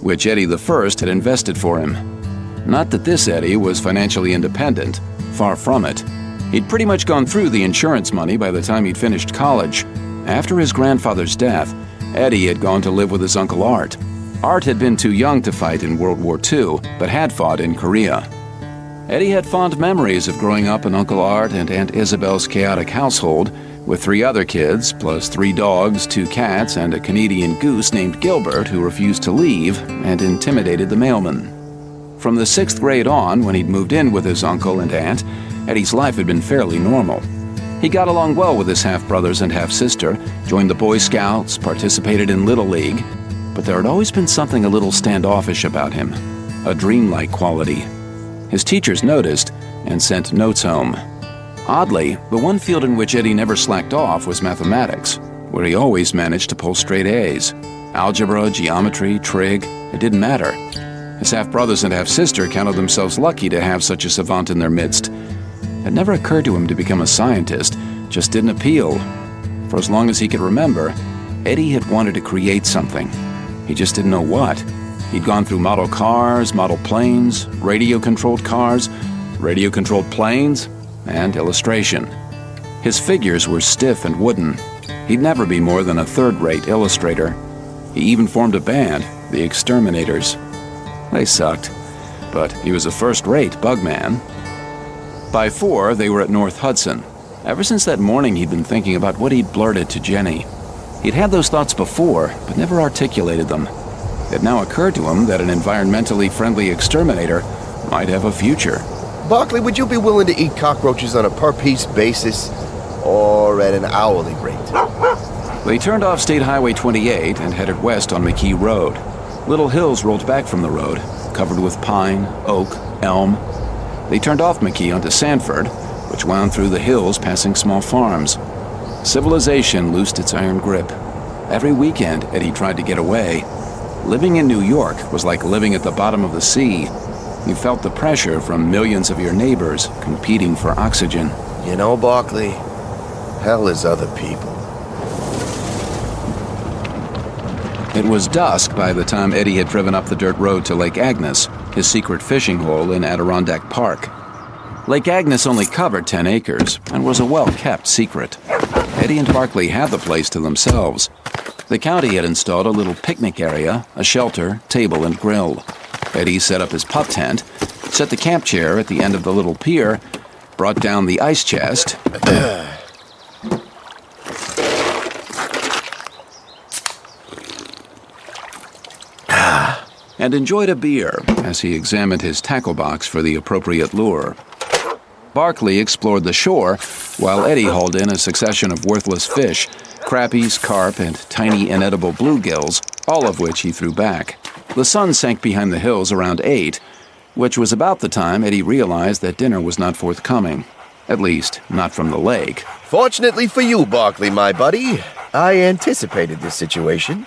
which Eddie the First had invested for him. Not that this Eddie was financially independent. Far from it. He'd pretty much gone through the insurance money by the time he'd finished college. After his grandfather's death, Eddie had gone to live with his Uncle Art. Art had been too young to fight in World War II, but had fought in Korea. Eddie had fond memories of growing up in Uncle Art and Aunt Isabel's chaotic household, with 3 other kids, plus 3 dogs, 2 cats, and a Canadian goose named Gilbert who refused to leave and intimidated the mailman. From the 6th grade on, when he'd moved in with his uncle and aunt, Eddie's life had been fairly normal. He got along well with his half-brothers and half-sister, joined the Boy Scouts, participated in Little League, but there had always been something a little standoffish about him, a dreamlike quality. His teachers noticed and sent notes home. Oddly, the one field in which Eddie never slacked off was mathematics, where he always managed to pull straight A's. Algebra, geometry, trig, it didn't matter. His half-brothers and half-sister counted themselves lucky to have such a savant in their midst. It never occurred to him to become a scientist, just didn't appeal. For as long as he could remember, Eddie had wanted to create something. He just didn't know what. He'd gone through model cars, model planes, radio-controlled cars, radio-controlled planes, and illustration. His figures were stiff and wooden. He'd never be more than a third-rate illustrator. He even formed a band, the Exterminators. They sucked, but he was a first-rate bugman. By 4, they were at North Hudson. Ever since that morning, he'd been thinking about what he'd blurted to Jenny. He'd had those thoughts before, but never articulated them. It now occurred to him that an environmentally friendly exterminator might have a future. Barkley, would you be willing to eat cockroaches on a per-piece basis or at an hourly rate? They turned off State Highway 28 and headed west on McKee Road. Little hills rolled back from the road, covered with pine, oak, elm. They turned off McKee onto Sanford, which wound through the hills passing small farms. Civilization loosed its iron grip. Every weekend, Eddie tried to get away. Living in New York was like living at the bottom of the sea. You felt the pressure from millions of your neighbors competing for oxygen. You know, Barkley, hell is other people. It was dusk by the time Eddie had driven up the dirt road to Lake Agnes, his secret fishing hole in Adirondack Park. Lake Agnes only covered 10 acres and was a well-kept secret. Eddie and Barkley had the place to themselves. The county had installed a little picnic area, a shelter, table, and grill. Eddie set up his pup tent, set the camp chair at the end of the little pier, brought down the ice chest, and enjoyed a beer as he examined his tackle box for the appropriate lure. Barkley explored the shore, while Eddie hauled in a succession of worthless fish, crappies, carp, and tiny inedible bluegills, all of which he threw back. The sun sank behind the hills around 8, which was about the time Eddie realized that dinner was not forthcoming. At least, not from the lake. Fortunately for you, Barkley, my buddy, I anticipated this situation.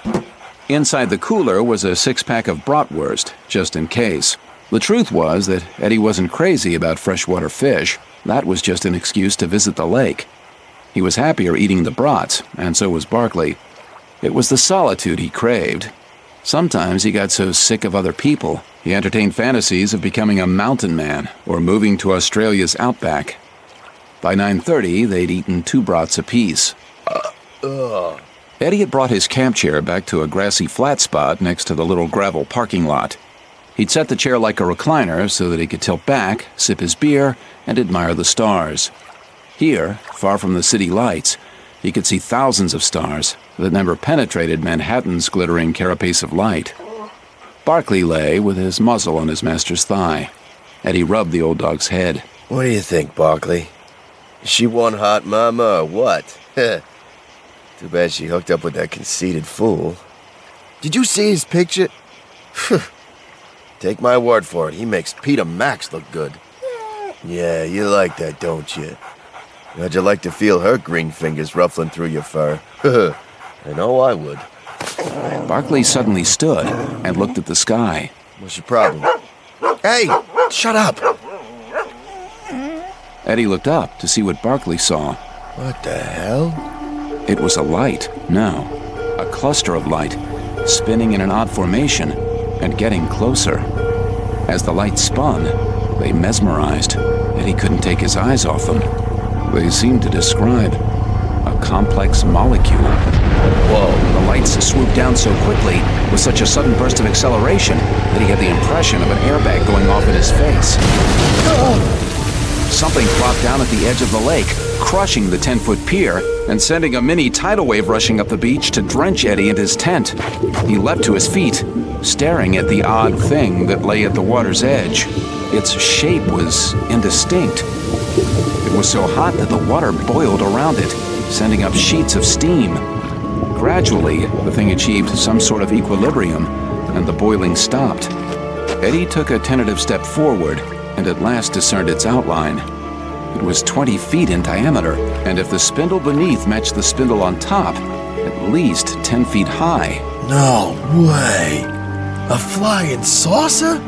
Inside the cooler was a 6-pack of bratwurst, just in case. The truth was that Eddie wasn't crazy about freshwater fish. That was just an excuse to visit the lake. He was happier eating the brats, and so was Barkley. It was the solitude he craved. Sometimes he got so sick of other people, he entertained fantasies of becoming a mountain man or moving to Australia's outback. By 9:30, they'd eaten 2 brats apiece. Eddie had brought his camp chair back to a grassy flat spot next to the little gravel parking lot. He'd set the chair like a recliner so that he could tilt back, sip his beer, and admire the stars. Here, far from the city lights, he could see thousands of stars that never penetrated Manhattan's glittering carapace of light. Barkley lay with his muzzle on his master's thigh. Eddie rubbed the old dog's head. What do you think, Barkley? Is she one hot mama or what? Too bad she hooked up with that conceited fool. Did you see his picture? Take my word for it, he makes Peter Max look good. Yeah, you like that, don't you? How'd you like to feel her green fingers ruffling through your fur? I know I would. Barkley suddenly stood and looked at the sky. What's your problem? Hey, shut up! Eddie looked up to see what Barkley saw. What the hell? It was a light, no, a cluster of light, spinning in an odd formation and getting closer. As the lights spun, they mesmerized, and he couldn't take his eyes off them. They seemed to describe a complex molecule. Whoa. The lights swooped down so quickly, with such a sudden burst of acceleration, that he had the impression of an airbag going off in his face. Something plopped down at the edge of the lake, crushing the 10-foot pier and sending a mini tidal wave rushing up the beach to drench Eddie and his tent. He leapt to his feet, staring at the odd thing that lay at the water's edge. Its shape was indistinct. It was so hot that the water boiled around it, sending up sheets of steam. Gradually, the thing achieved some sort of equilibrium, and the boiling stopped. Eddie took a tentative step forward, and at last discerned its outline. It was 20 feet in diameter, and if the spindle beneath matched the spindle on top, at least 10 feet high. No way! A flying saucer?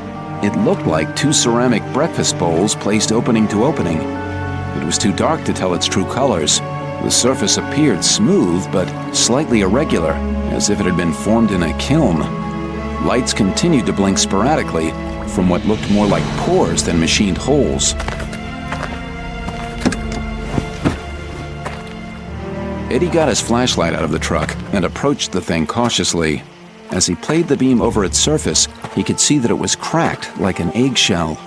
It looked like 2 ceramic breakfast bowls placed opening to opening. It was too dark to tell its true colors. The surface appeared smooth, but slightly irregular, as if it had been formed in a kiln. Lights continued to blink sporadically, from what looked more like pores than machined holes. Eddie got his flashlight out of the truck and approached the thing cautiously. As he played the beam over its surface, he could see that it was cracked like an eggshell.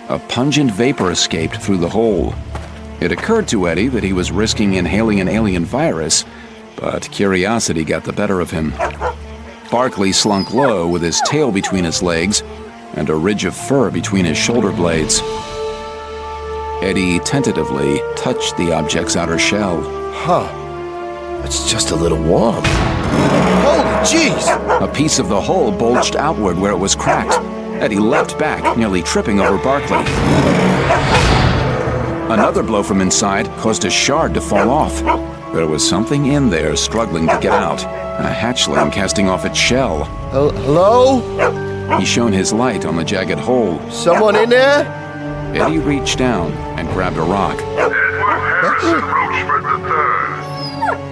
A pungent vapor escaped through the hole. It occurred to Eddie that he was risking inhaling an alien virus, but curiosity got the better of him. Barkley slunk low with his tail between his legs and a ridge of fur between his shoulder blades. Eddie tentatively touched the object's outer shell. Huh. It's just a little warm. Holy jeez! A piece of the hull bulged outward where it was cracked. Eddie leapt back, nearly tripping over Barkley. Another blow from inside caused a shard to fall off. There was something in there struggling to get out. A hatchling casting off its shell. Hello? He shone his light on the jagged hole. Someone in there? Eddie reached down and grabbed a rock.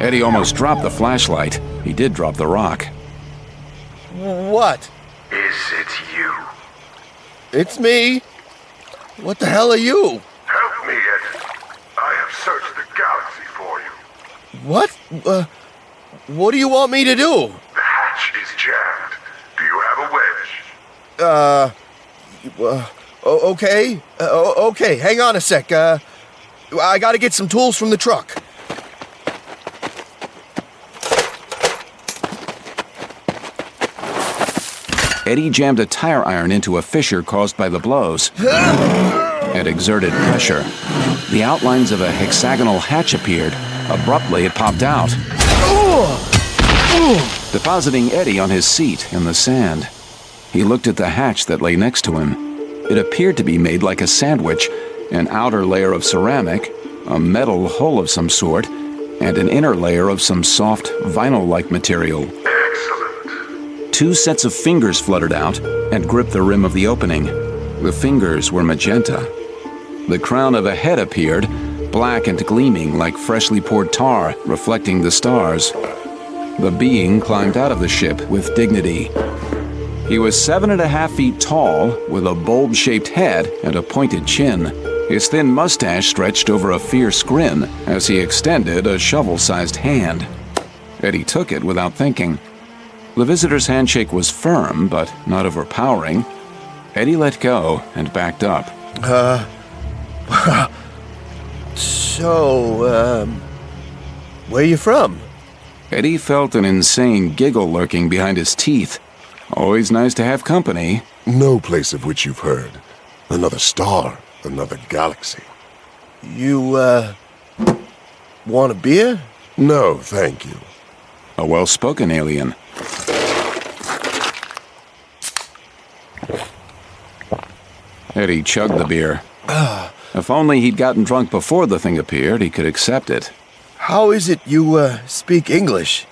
Eddie almost dropped the flashlight. He did drop the rock. What? Is it you? It's me. What the hell are you? Help me, Eddie. I have searched the galaxy for you. What? What do you want me to do? The hatch is jammed. Do you have a wedge? Okay. Okay, hang on a sec. I gotta get some tools from the truck. Eddie jammed a tire iron into a fissure caused by the blows and exerted pressure. The outlines of a hexagonal hatch appeared. Abruptly, it popped out, depositing Eddie on his seat in the sand. He looked at the hatch that lay next to him. It appeared to be made like a sandwich, an outer layer of ceramic, a metal hull of some sort, and an inner layer of some soft, vinyl-like material. Excellent. 2 sets of fingers fluttered out and gripped the rim of the opening. The fingers were magenta. The crown of a head appeared, black and gleaming like freshly poured tar, reflecting the stars. The being climbed out of the ship with dignity. He was 7.5 feet tall, with a bulb-shaped head and a pointed chin. His thin mustache stretched over a fierce grin as he extended a shovel-sized hand. Eddie took it without thinking. The visitor's handshake was firm, but not overpowering. Eddie let go and backed up. So, where you from? Eddie felt an insane giggle lurking behind his teeth. Always nice to have company. No place of which you've heard. Another star, another galaxy. You, want a beer? No, thank you. A well-spoken alien. Eddie chugged the beer. If only he'd gotten drunk before the thing appeared, he could accept it. How is it you, speak English?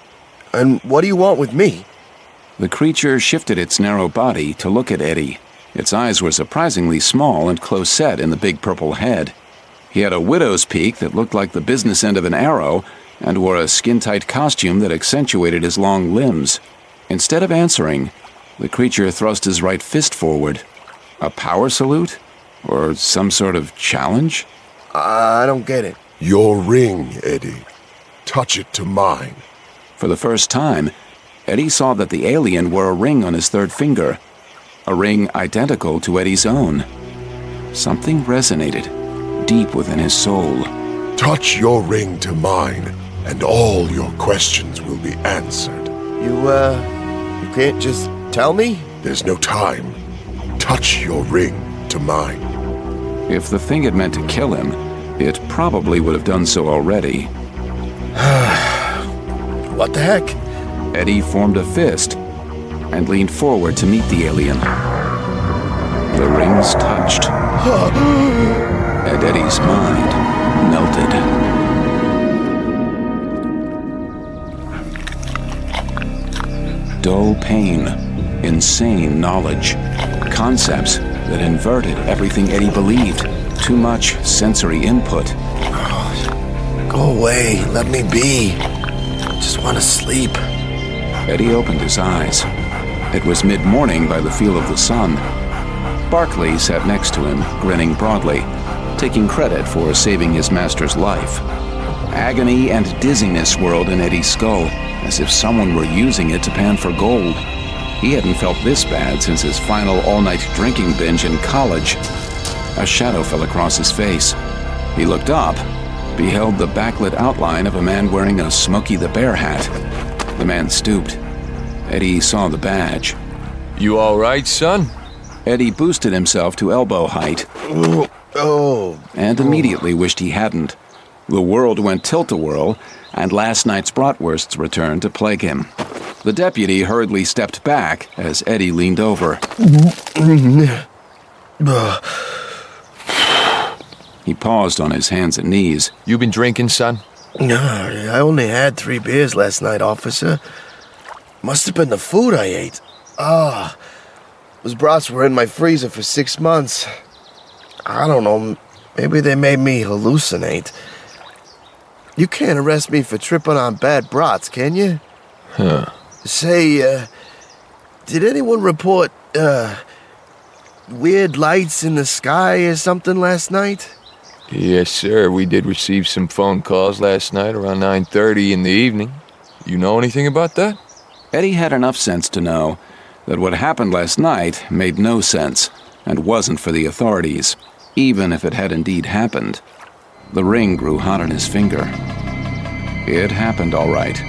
And what do you want with me? The creature shifted its narrow body to look at Eddie. Its eyes were surprisingly small and close-set in the big purple head. He had a widow's peak that looked like the business end of an arrow and wore a skin-tight costume that accentuated his long limbs. Instead of answering, the creature thrust his right fist forward. A power salute? Or some sort of challenge? I don't get it. Your ring, Eddie. Touch it to mine. For the first time, Eddie saw that the alien wore a ring on his third finger. A ring identical to Eddie's own. Something resonated deep within his soul. Touch your ring to mine, and all your questions will be answered. You can't just tell me? There's no time. Touch your ring to mine. If the thing had meant to kill him, it probably would have done so already. What the heck? Eddie formed a fist and leaned forward to meet the alien. The rings touched, and Eddie's mind melted. Dull pain, insane knowledge, concepts that inverted everything Eddie believed. Too much sensory input. Go away, let me be. I just want to sleep. Eddie opened his eyes. It was mid-morning by the feel of the sun. Barclay sat next to him, grinning broadly, taking credit for saving his master's life. Agony and dizziness swirled in Eddie's skull, as if someone were using it to pan for gold. He hadn't felt this bad since his final all-night drinking binge in college. A shadow fell across his face. He looked up, beheld the backlit outline of a man wearing a Smokey the Bear hat. The man stooped. Eddie saw the badge. You all right, son? Eddie boosted himself to elbow height. And immediately wished he hadn't. The world went tilt-a-whirl, and last night's bratwursts returned to plague him. The deputy hurriedly stepped back as Eddie leaned over. He paused on his hands and knees. You been drinking, son? No, I only had 3 beers last night, officer. Must have been the food I ate. Those brats were in my freezer for 6 months. I don't know, maybe they made me hallucinate. You can't arrest me for tripping on bad brats, can you? Huh. Say, did anyone report, weird lights in the sky or something last night? Yes, sir. We did receive some phone calls last night around 9:30 in the evening. You know anything about that? Eddie had enough sense to know that what happened last night made no sense and wasn't for the authorities, even if it had indeed happened. The ring grew hot on his finger. It happened all right.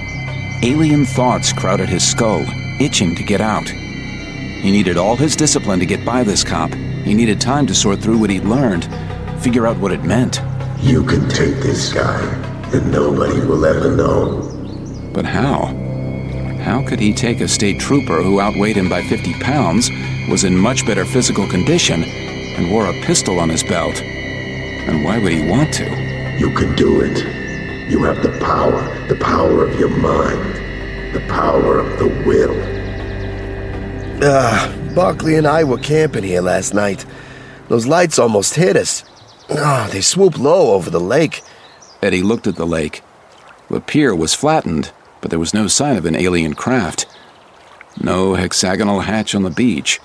Alien thoughts crowded his skull, itching to get out. He needed all his discipline to get by this cop. He needed time to sort through what he'd learned, figure out what it meant. You can take this guy, and nobody will ever know. But how? How could he take a state trooper who outweighed him by 50 pounds, was in much better physical condition, and wore a pistol on his belt? And why would he want to? You can do it. You have the power of your mind, the power of the will. Barclay and I were camping here last night. Those lights almost hit us. They swooped low over the lake. Eddie looked at the lake. The pier was flattened, but there was no sign of an alien craft. No hexagonal hatch on the beach.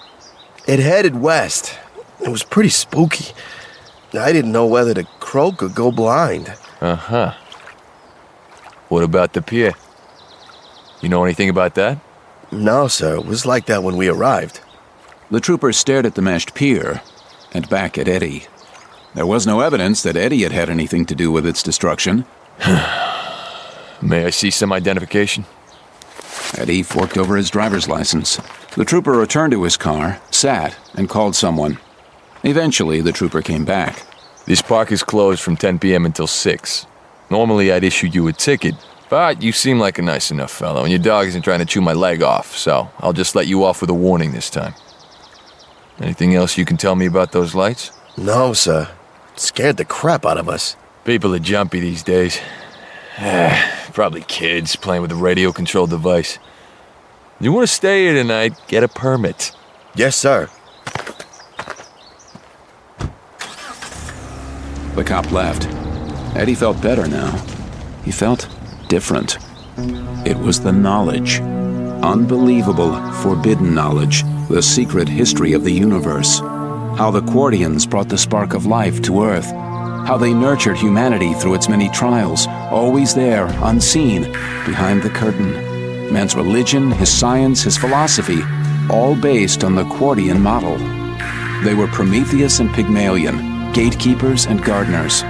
It headed west. It was pretty spooky. I didn't know whether to croak or go blind. Uh-huh. What about the pier? You know anything about that? No, sir. It was like that when we arrived. The trooper stared at the meshed pier and back at Eddie. There was no evidence that Eddie had had anything to do with its destruction. May I see some identification? Eddie forked over his driver's license. The trooper returned to his car, sat, and called someone. Eventually, the trooper came back. This park is closed from 10 p.m. until 6. Normally, I'd issue you a ticket, but you seem like a nice enough fellow, and your dog isn't trying to chew my leg off, so I'll just let you off with a warning this time. Anything else you can tell me about those lights? No, sir. It scared the crap out of us. People are jumpy these days. Probably kids playing with a radio-controlled device. You want to stay here tonight, get a permit. Yes, sir. The cop left. Eddie felt better now. He felt different. It was the knowledge. Unbelievable, forbidden knowledge. The secret history of the universe. how the Quardians brought the spark of life to Earth, how they nurtured humanity through its many trials, always there, unseen, behind the curtain. Man's religion, his science, his philosophy, all based on the Quardian model. They were Prometheus and Pygmalion, gatekeepers and gardeners.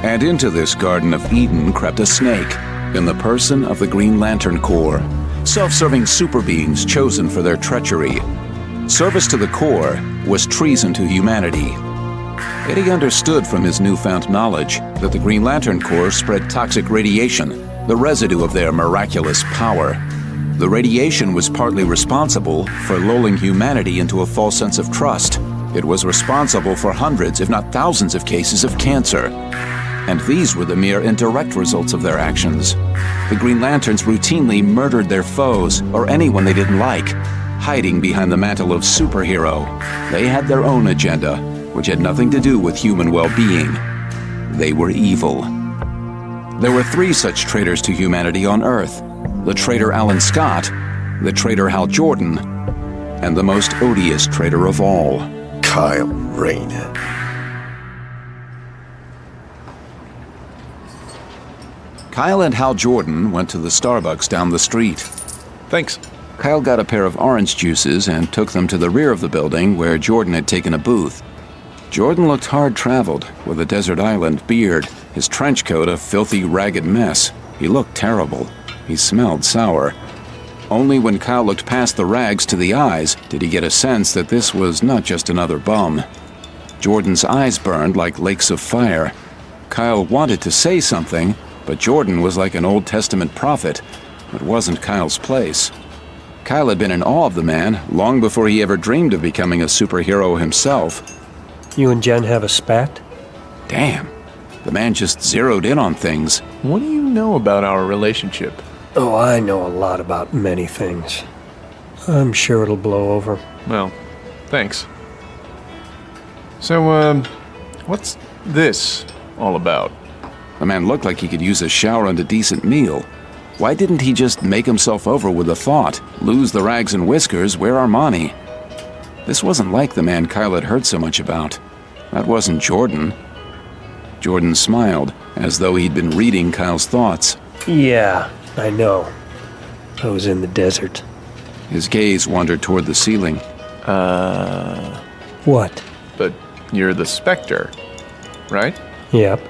And into this Garden of Eden crept a snake, in the person of the Green Lantern Corps, self-serving super beings chosen for their treachery. Service to the Corps was treason to humanity. Yet he understood from his newfound knowledge that the Green Lantern Corps spread toxic radiation, the residue of their miraculous power. The radiation was partly responsible for lulling humanity into a false sense of trust. It was responsible for hundreds, if not thousands, of cases of cancer. And these were the mere indirect results of their actions. The Green Lanterns routinely murdered their foes, or anyone they didn't like, hiding behind the mantle of superhero. They had their own agenda, which had nothing to do with human well-being. They were evil. There were 3 such traitors to humanity on Earth: the traitor Alan Scott, the traitor Hal Jordan, and the most odious traitor of all, Kyle Rayner. Kyle and Hal Jordan went to the Starbucks down the street. Thanks. Kyle got a pair of orange juices and took them to the rear of the building where Jordan had taken a booth. Jordan looked hard-traveled, with a desert island beard, his trench coat a filthy, ragged mess. He looked terrible. He smelled sour. Only when Kyle looked past the rags to the eyes did he get a sense that this was not just another bum. Jordan's eyes burned like lakes of fire. Kyle wanted to say something, but Jordan was like an Old Testament prophet. It wasn't Kyle's place. Kyle had been in awe of the man long before he ever dreamed of becoming a superhero himself. You and Jen have a spat? Damn. The man just zeroed in on things. What do you know about our relationship? Oh, I know a lot about many things. I'm sure it'll blow over. Well, thanks. So, what's this all about? The man looked like he could use a shower and a decent meal. Why didn't he just make himself over with a thought, lose the rags and whiskers, wear Armani? This wasn't like the man Kyle had heard so much about. That wasn't Jordan. Jordan smiled, as though he'd been reading Kyle's thoughts. Yeah, I know. I was in the desert. His gaze wandered toward the ceiling. What? But you're the Spectre, right? Yep.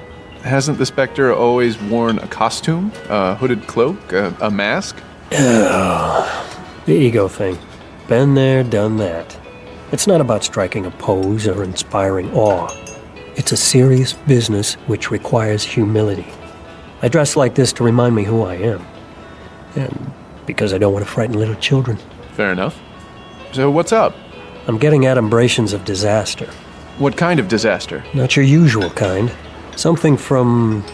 Hasn't the Spectre always worn a costume, a hooded cloak, a mask? The ego thing. Been there, done that. It's not about striking a pose or inspiring awe. It's a serious business which requires humility. I dress like this to remind me who I am. And because I don't want to frighten little children. Fair enough. So what's up? I'm getting adumbrations of disaster. What kind of disaster? Not your usual kind. Something from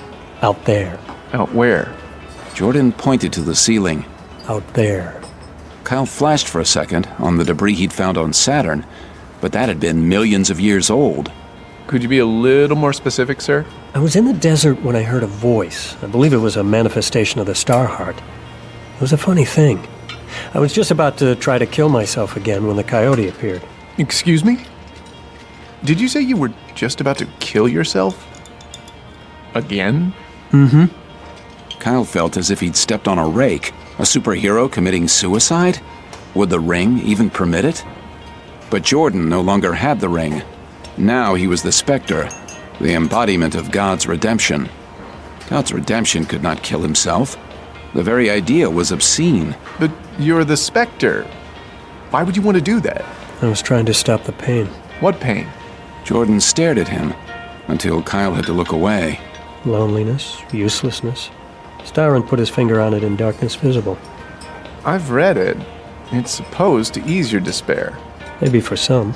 out there. Out where? Jordan pointed to the ceiling. Out there. Kyle flashed for a second on the debris he'd found on Saturn, but that had been millions of years old. Could you be a little more specific, sir? I was in the desert when I heard a voice. I believe it was a manifestation of the Star Heart. It was a funny thing. I was just about to try to kill myself again when the coyote appeared. Excuse me? Did you say you were just about to kill yourself? Again? Mm-hmm. Kyle felt as if he'd stepped on a rake. A superhero committing suicide? Would the ring even permit it? But Jordan no longer had the ring. Now he was the Spectre, the embodiment of God's redemption. God's redemption could not kill himself. The very idea was obscene. But you're the Spectre. Why would you want to do that? I was trying to stop the pain. What pain? Jordan stared at him until Kyle had to look away. Loneliness, uselessness. Styron put his finger on it in Darkness Visible. I've read it. It's supposed to ease your despair. Maybe for some.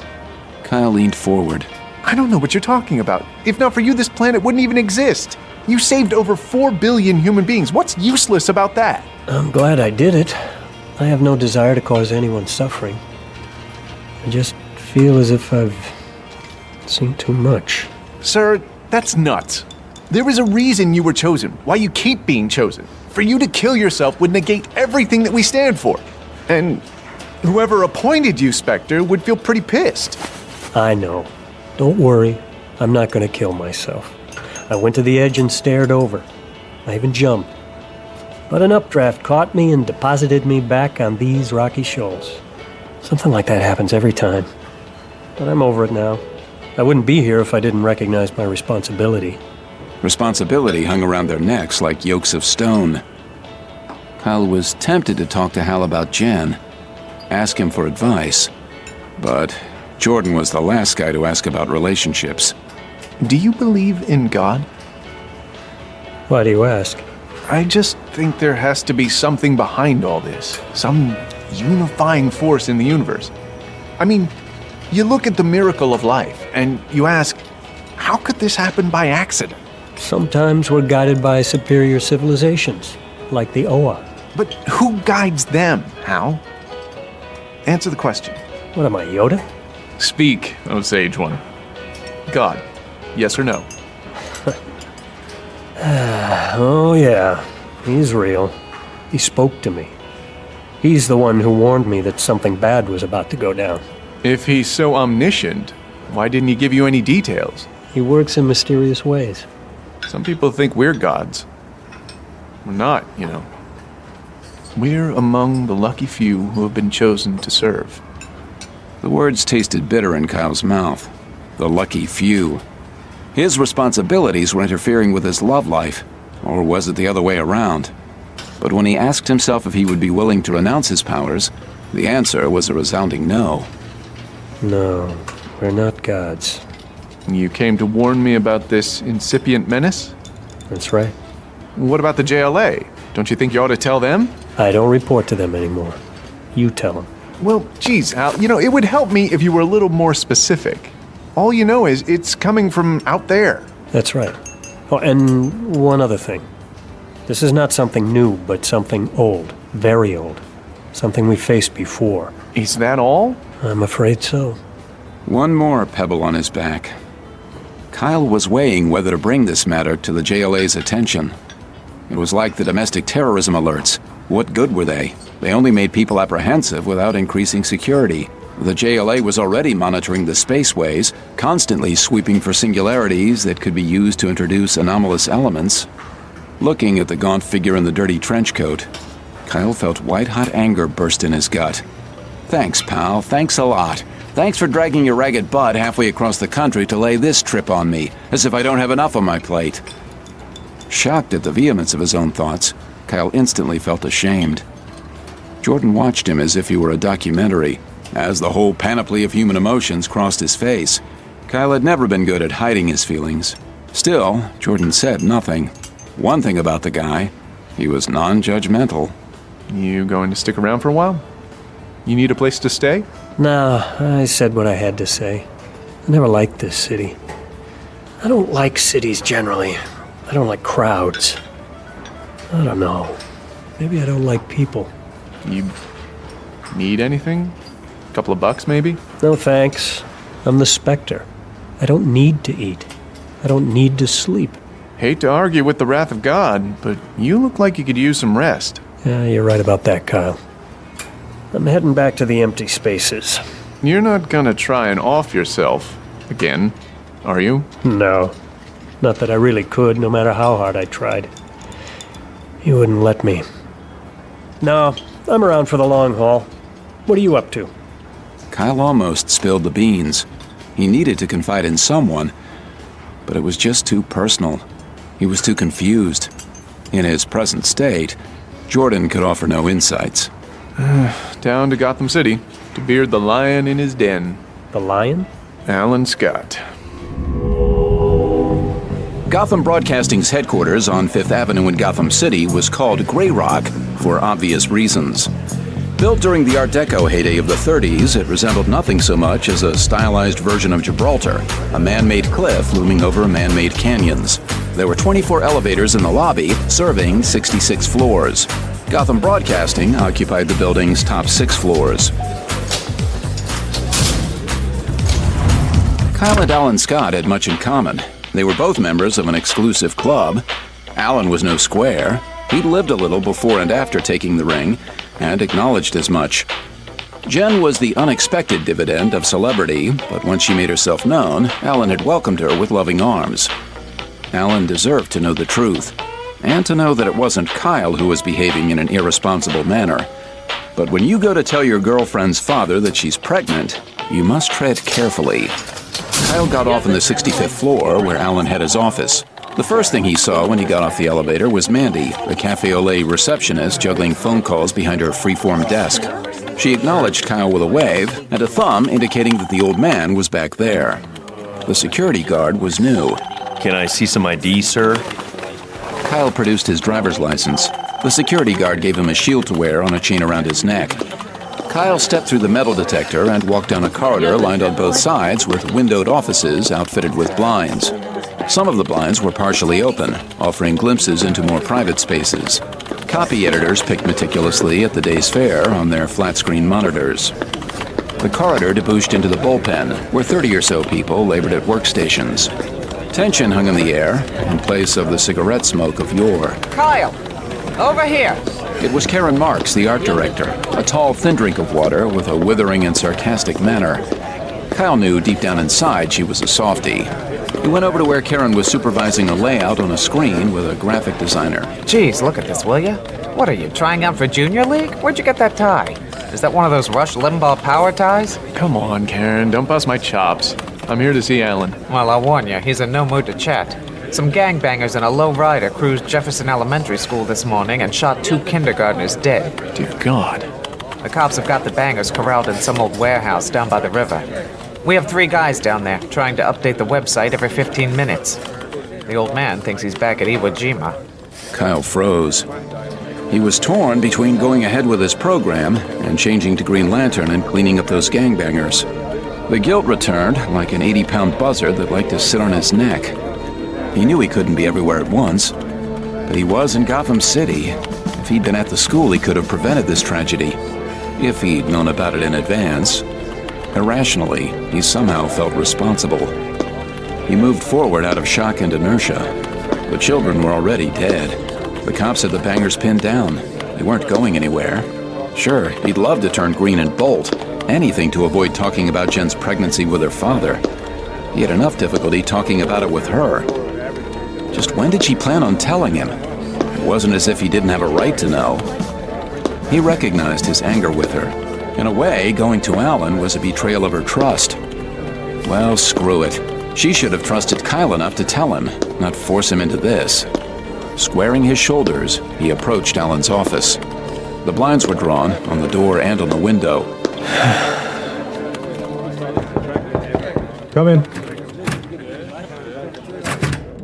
Kyle leaned forward. I don't know what you're talking about. If not for you, this planet wouldn't even exist. You saved over 4 billion human beings. What's useless about that? I'm glad I did it. I have no desire to cause anyone suffering. I just feel as if I've seen too much. Sir, that's nuts. There is a reason you were chosen, why you keep being chosen. For you to kill yourself would negate everything that we stand for. And whoever appointed you, Spectre, would feel pretty pissed. I know. Don't worry. I'm not going to kill myself. I went to the edge and stared over. I even jumped. But an updraft caught me and deposited me back on these rocky shoals. Something like that happens every time. But I'm over it now. I wouldn't be here if I didn't recognize my responsibility. Responsibility hung around their necks like yokes of stone. Kyle was tempted to talk to Hal about Jen, ask him for advice, but Jordan was the last guy to ask about relationships. Do you believe in God? Why do you ask? I just think there has to be something behind all this. Some unifying force in the universe. I mean, you look at the miracle of life, and you ask, how could this happen by accident? Sometimes we're guided by superior civilizations, like the Oa. But who guides them, Hal? Answer the question. What am I, Yoda? Speak, O Sage One. God, yes or no? Oh yeah, he's real. He spoke to me. He's the one who warned me that something bad was about to go down. If he's so omniscient, why didn't he give you any details? He works in mysterious ways. Some people think we're gods. We're not, you know. We're among the lucky few who have been chosen to serve. The words tasted bitter in Kyle's mouth. The lucky few. His responsibilities were interfering with his love life, or was it the other way around? But when he asked himself if he would be willing to renounce his powers, the answer was a resounding no. No, we're not gods. You came to warn me about this incipient menace? That's right. What about the JLA? Don't you think you ought to tell them? I don't report to them anymore. You tell them. Well, geez, Al, it would help me if you were a little more specific. All you know is it's coming from out there. That's right. Oh, and one other thing. This is not something new, but something old. Very old. Something we faced before. Is that all? I'm afraid so. One more pebble on his back. Kyle was weighing whether to bring this matter to the JLA's attention. It was like the domestic terrorism alerts. What good were they? They only made people apprehensive without increasing security. The JLA was already monitoring the spaceways, constantly sweeping for singularities that could be used to introduce anomalous elements. Looking at the gaunt figure in the dirty trench coat, Kyle felt white-hot anger burst in his gut. Thanks, pal. Thanks a lot. Thanks for dragging your ragged butt halfway across the country to lay this trip on me, as if I don't have enough on my plate. Shocked at the vehemence of his own thoughts, Kyle instantly felt ashamed. Jordan watched him as if he were a documentary, as the whole panoply of human emotions crossed his face. Kyle had never been good at hiding his feelings. Still, Jordan said nothing. One thing about the guy, he was non-judgmental. You going to stick around for a while? You need a place to stay? No, I said what I had to say. I never liked this city. I don't like cities generally. I don't like crowds. I don't know. Maybe I don't like people. You need anything? A couple of bucks, maybe? No thanks. I'm the Spectre. I don't need to eat. I don't need to sleep. Hate to argue with the wrath of God, but you look like you could use some rest. Yeah, you're right about that, Kyle. I'm heading back to the empty spaces. You're not gonna try and off yourself again, are you? No. Not that I really could, no matter how hard I tried. You wouldn't let me. No, I'm around for the long haul. What are you up to? Kyle almost spilled the beans. He needed to confide in someone, but it was just too personal. He was too confused. In his present state, Jordan could offer no insights. Down to Gotham City, to beard the lion in his den. The lion? Alan Scott. Gotham Broadcasting's headquarters on Fifth Avenue in Gotham City was called Grey Rock for obvious reasons. Built during the Art Deco heyday of the 30s, it resembled nothing so much as a stylized version of Gibraltar, a man-made cliff looming over man-made canyons. There were 24 elevators in the lobby, serving 66 floors. Gotham Broadcasting occupied the building's top 6 floors. Kyle and Alan Scott had much in common. They were both members of an exclusive club. Alan was no square. He'd lived a little before and after taking the ring, and acknowledged as much. Jen was the unexpected dividend of celebrity, but once she made herself known, Alan had welcomed her with loving arms. Alan deserved to know the truth, and to know that it wasn't Kyle who was behaving in an irresponsible manner. But when you go to tell your girlfriend's father that she's pregnant, you must tread carefully. Kyle got off on the 65th floor, where Alan had his office. The first thing he saw when he got off the elevator was Mandy, the Café au Lait receptionist, juggling phone calls behind her freeform desk. She acknowledged Kyle with a wave and a thumb indicating that the old man was back there. The security guard was new. Can I see some ID, sir? Kyle produced his driver's license. The security guard gave him a shield to wear on a chain around his neck. Kyle stepped through the metal detector and walked down a corridor lined on both sides with windowed offices outfitted with blinds. Some of the blinds were partially open, offering glimpses into more private spaces. Copy editors picked meticulously at the day's fair on their flat-screen monitors. The corridor debouched into the bullpen, where 30 or so people labored at workstations. Tension hung in the air, in place of the cigarette smoke of yore. Kyle! Over here! It was Karen Marks, the art director, a tall, thin drink of water with a withering and sarcastic manner. Kyle knew deep down inside she was a softie. He went over to where Karen was supervising a layout on a screen with a graphic designer. Geez, look at this, will ya? What are you, trying out for Junior League? Where'd you get that tie? Is that one of those Rush Limbaugh power ties? Come on, Karen, don't bust my chops. I'm here to see Alan. Well, I'll warn you, he's in no mood to chat. Some gangbangers in a low rider cruised Jefferson Elementary School this morning and shot 2 kindergartners dead. Dear God. The cops have got the bangers corralled in some old warehouse down by the river. We have 3 guys down there trying to update the website every 15 minutes. The old man thinks he's back at Iwo Jima. Kyle froze. He was torn between going ahead with his program and changing to Green Lantern and cleaning up those gangbangers. The guilt returned like an 80-pound buzzard that liked to sit on his neck. He knew he couldn't be everywhere at once, but he was in Gotham City. If he'd been at the school, he could have prevented this tragedy, if he'd known about it in advance. Irrationally, he somehow felt responsible. He moved forward out of shock and inertia. The children were already dead. The cops had the bangers pinned down. They weren't going anywhere. Sure, he'd love to turn green and bolt, anything to avoid talking about Jen's pregnancy with her father. He had enough difficulty talking about it with her. Just when did she plan on telling him? It wasn't as if he didn't have a right to know. He recognized his anger with her. In a way, going to Alan was a betrayal of her trust. Well, screw it. She should have trusted Kyle enough to tell him, not force him into this. Squaring his shoulders, he approached Alan's office. The blinds were drawn on the door and on the window. Come in.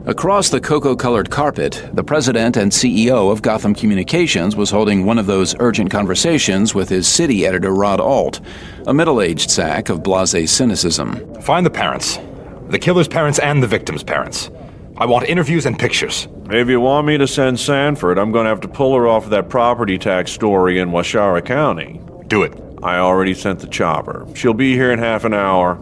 Across the cocoa-colored carpet, the president and CEO of Gotham Communications was holding one of those urgent conversations with his city editor Rod Alt, a middle-aged sack of blasé cynicism. Find the parents. The killer's parents and the victim's parents. I want interviews and pictures. If you want me to send Sanford, I'm gonna have to pull her off of that property tax story in Washara County. Do it. I already sent the chopper. She'll be here in half an hour.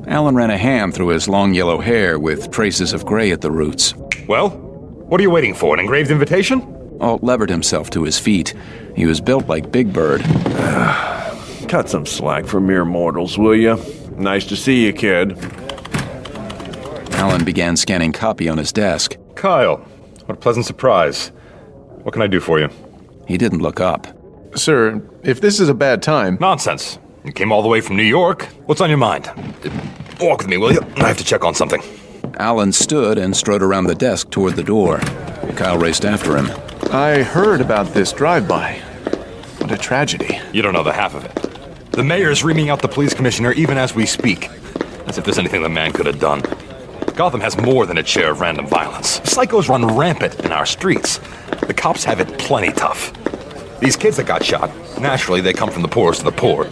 Alan ran a hand through his long yellow hair with traces of gray at the roots. Well, what are you waiting for, an engraved invitation? Alt levered himself to his feet. He was built like Big Bird. Cut some slack for mere mortals, will you? Nice to see you, kid. Alan began scanning copy on his desk. Kyle, what a pleasant surprise. What can I do for you? He didn't look up. Sir, if this is a bad time... Nonsense. You came all the way from New York. What's on your mind? Walk with me, will you? I have to check on something. Alan stood and strode around the desk toward the door. Kyle raced after him. I heard about this drive-by. What a tragedy. You don't know the half of it. The mayor's reaming out the police commissioner even as we speak. As if there's anything the man could have done. Gotham has more than its share of random violence. Psychos run rampant in our streets. The cops have it plenty tough. These kids that got shot, naturally they come from the poorest of the poor.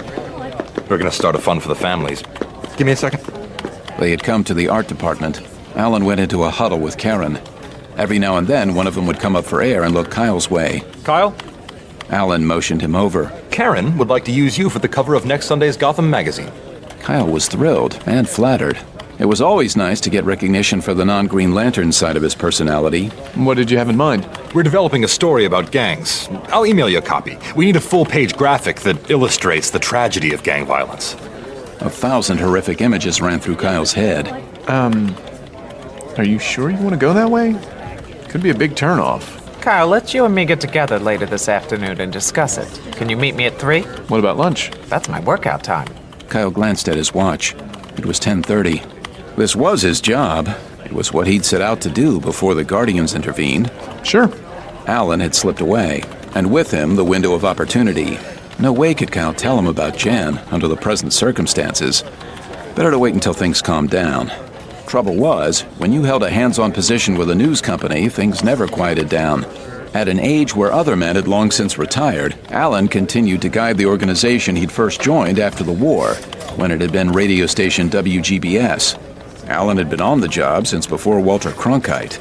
We're gonna start a fund for the families. Give me a second. They had come to the art department. Alan went into a huddle with Karen. Every now and then, one of them would come up for air and look Kyle's way. Kyle? Alan motioned him over. Karen would like to use you for the cover of next Sunday's Gotham magazine. Kyle was thrilled and flattered. It was always nice to get recognition for the non-Green Lantern side of his personality. What did you have in mind? We're developing a story about gangs. I'll email you a copy. We need a full-page graphic that illustrates the tragedy of gang violence. 1,000 horrific images ran through Kyle's head. Are you sure you want to go that way? Could be a big turnoff. Kyle, let's you and me get together later this afternoon and discuss it. Can you meet me at 3? What about lunch? That's my workout time. Kyle glanced at his watch. It was 10:30. This was his job. It was what he'd set out to do before the Guardians intervened. Sure. Alan had slipped away, and with him the window of opportunity. No way could Kyle tell him about Jen under the present circumstances. Better to wait until things calmed down. Trouble was, when you held a hands-on position with a news company, things never quieted down. At an age where other men had long since retired, Alan continued to guide the organization he'd first joined after the war, when it had been radio station WGBS. Alan had been on the job since before Walter Cronkite.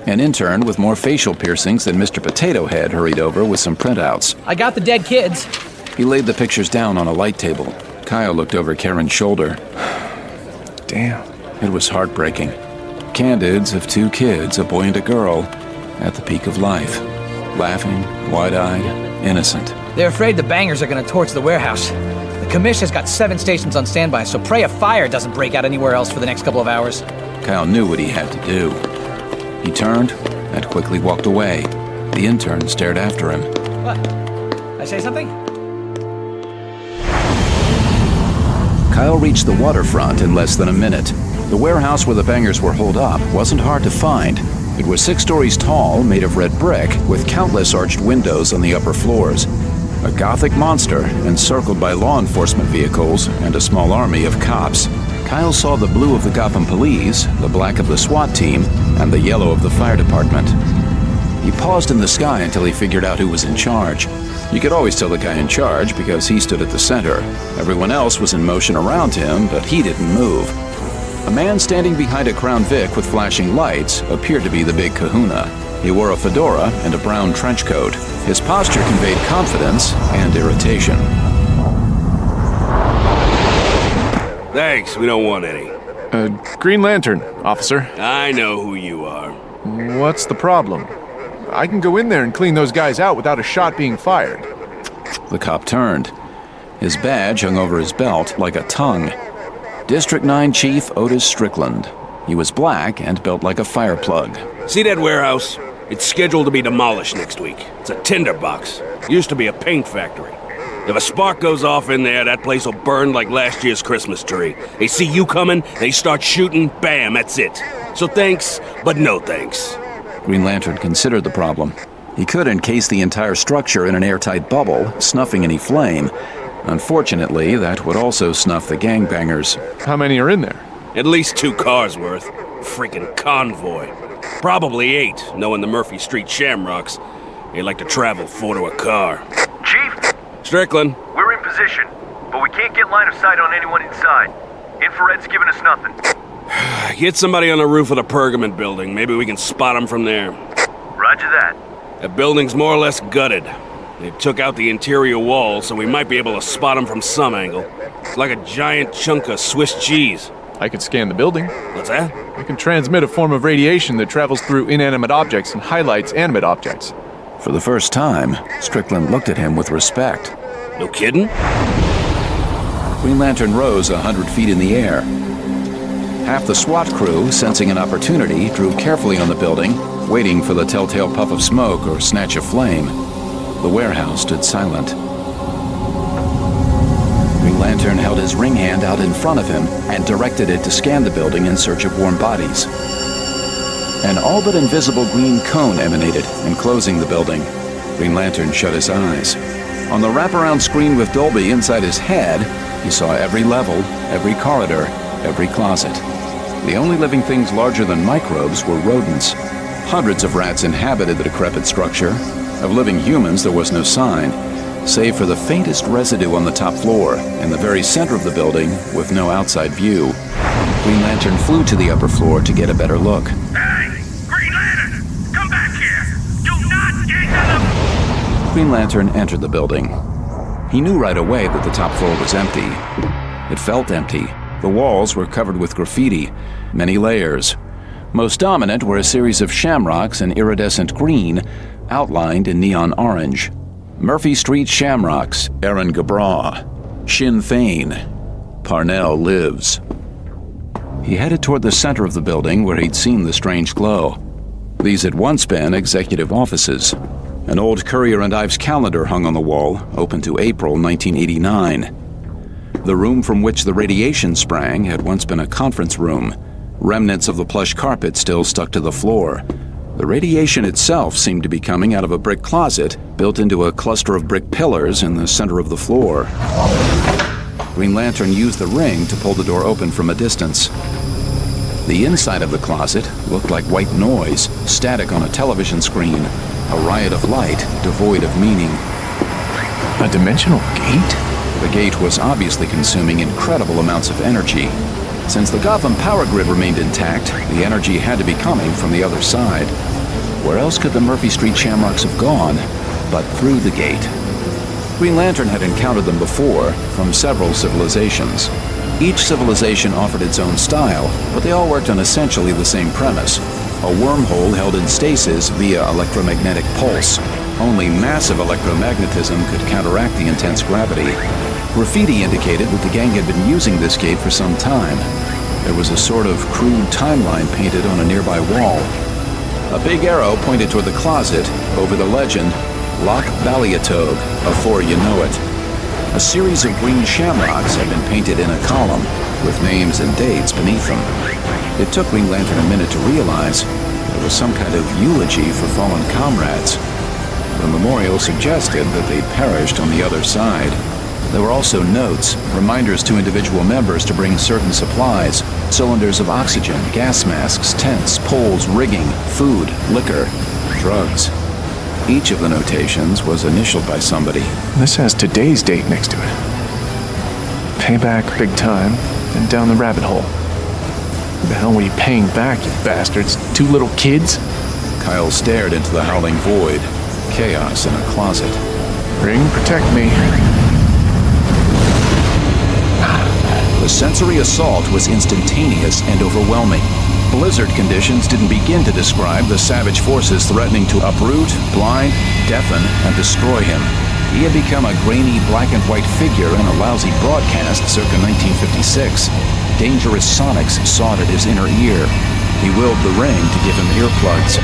An intern with more facial piercings than Mr. Potato Head hurried over with some printouts. I got the dead kids. He laid the pictures down on a light table. Kyle looked over Karen's shoulder. Damn. It was heartbreaking. Candids of 2 kids, a boy and a girl, at the peak of life. Laughing, wide-eyed, innocent. They're afraid the bangers are gonna torch the warehouse. The commish has got 7 stations on standby, so pray a fire doesn't break out anywhere else for the next couple of hours. Kyle knew what he had to do. He turned and quickly walked away. The intern stared after him. What? I say something? Kyle reached the waterfront in less than a minute. The warehouse where the bangers were holed up wasn't hard to find. It was 6 stories tall, made of red brick, with countless arched windows on the upper floors. A Gothic monster encircled by law enforcement vehicles and a small army of cops. Kyle saw the blue of the Gotham Police, the black of the SWAT team, and the yellow of the fire department. He paused in the sky until he figured out who was in charge. You could always tell the guy in charge because he stood at the center. Everyone else was in motion around him, but he didn't move. A man standing behind a Crown Vic with flashing lights appeared to be the big kahuna. He wore a fedora and a brown trench coat. His posture conveyed confidence and irritation. Thanks, we don't want any. Green Lantern, officer. I know who you are. What's the problem? I can go in there and clean those guys out without a shot being fired. The cop turned. His badge hung over his belt like a tongue. District 9 Chief Otis Strickland. He was black and built like a fire plug. See that warehouse? It's scheduled to be demolished next week. It's a tinderbox. Used to be a paint factory. If a spark goes off in there, that place will burn like last year's Christmas tree. They see you coming, they start shooting, bam, that's it. So thanks, but no thanks. Green Lantern considered the problem. He could encase the entire structure in an airtight bubble, snuffing any flame. Unfortunately, that would also snuff the gangbangers. How many are in there? At least 2 cars worth. Freaking convoy. Probably 8, knowing the Murphy Street Shamrocks. They like to travel 4 to a car. Chief? Strickland. We're in position, but we can't get line of sight on anyone inside. Infrared's giving us nothing. Get somebody on the roof of the Pergament building. Maybe we can spot them from there. Roger that. The building's more or less gutted. They took out the interior wall, so we might be able to spot them from some angle. It's like a giant chunk of Swiss cheese. I could scan the building. What's that? I can transmit a form of radiation that travels through inanimate objects and highlights animate objects. For the first time, Strickland looked at him with respect. No kidding? Green Lantern rose 100 feet in the air. Half the SWAT crew, sensing an opportunity, drew carefully on the building, waiting for the telltale puff of smoke or snatch of flame. The warehouse stood silent. Green Lantern held his ring hand out in front of him and directed it to scan the building in search of warm bodies. An all but invisible green cone emanated, enclosing the building. Green Lantern shut his eyes. On the wraparound screen with Dolby inside his head, he saw every level, every corridor, every closet. The only living things larger than microbes were rodents. Hundreds of rats inhabited the decrepit structure. Of living humans, there was no sign, save for the faintest residue on the top floor, in the very center of the building, with no outside view. Green Lantern flew to the upper floor to get a better look. Hey! Green Lantern! Come back here! Do not get to the... Green Lantern entered the building. He knew right away that the top floor was empty. It felt empty. The walls were covered with graffiti, many layers. Most dominant were a series of shamrocks in iridescent green, outlined in neon orange. Murphy Street Shamrocks, Aaron Gabraw. Sinn Fein, Parnell lives. He headed toward the center of the building where he'd seen the strange glow. These had once been executive offices. An old Courier and Ives calendar hung on the wall, open to April 1989. The room from which the radiation sprang had once been a conference room. Remnants of the plush carpet still stuck to the floor. The radiation itself seemed to be coming out of a brick closet built into a cluster of brick pillars in the center of the floor. Green Lantern used the ring to pull the door open from a distance. The inside of the closet looked like white noise, static on a television screen, a riot of light devoid of meaning. A dimensional gate? The gate was obviously consuming incredible amounts of energy. Since the Gotham power grid remained intact, the energy had to be coming from the other side. Where else could the Murphy Street Shamrocks have gone but through the gate? Green Lantern had encountered them before, from several civilizations. Each civilization offered its own style, but they all worked on essentially the same premise. A wormhole held in stasis via electromagnetic pulse. Only massive electromagnetism could counteract the intense gravity. Graffiti indicated that the gang had been using this gate for some time. There was a sort of crude timeline painted on a nearby wall. A big arrow pointed toward the closet, over the legend, Loch Baliatog, afore you know it. A series of green shamrocks had been painted in a column, with names and dates beneath them. It took Green Lantern a minute to realize it was some kind of eulogy for fallen comrades. The memorial suggested that they'd perished on the other side. There were also notes, reminders to individual members to bring certain supplies, cylinders of oxygen, gas masks, tents, poles, rigging, food, liquor, drugs. Each of the notations was initialed by somebody. This has today's date next to it. Payback big time, and down the rabbit hole. Who the hell were you paying back, you bastards? 2 little kids? Kyle stared into the howling void. Chaos in a closet. Ring, protect me. The sensory assault was instantaneous and overwhelming. Blizzard conditions didn't begin to describe the savage forces threatening to uproot, blind, deafen, and destroy him. He had become a grainy black and white figure in a lousy broadcast circa 1956. Dangerous sonics sawed at his inner ear. He willed the ring to give him earplugs.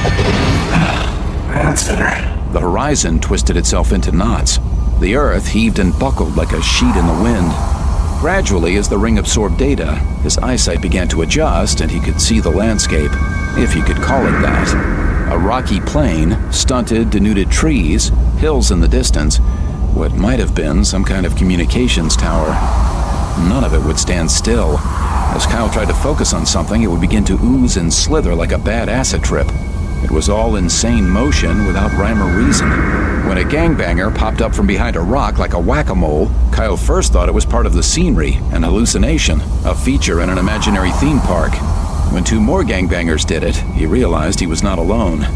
That's better. The horizon twisted itself into knots. The earth heaved and buckled like a sheet in the wind. Gradually, as the ring absorbed data, his eyesight began to adjust and he could see the landscape, if you could call it that. A rocky plain, stunted, denuded trees, hills in the distance, what might have been some kind of communications tower. None of it would stand still. As Kyle tried to focus on something, it would begin to ooze and slither like a bad acid trip. It was all insane motion without rhyme or reason. When a gangbanger popped up from behind a rock like a whack-a-mole, Kyle first thought it was part of the scenery, an hallucination, a feature in an imaginary theme park. When 2 more gangbangers did it, he realized he was not alone.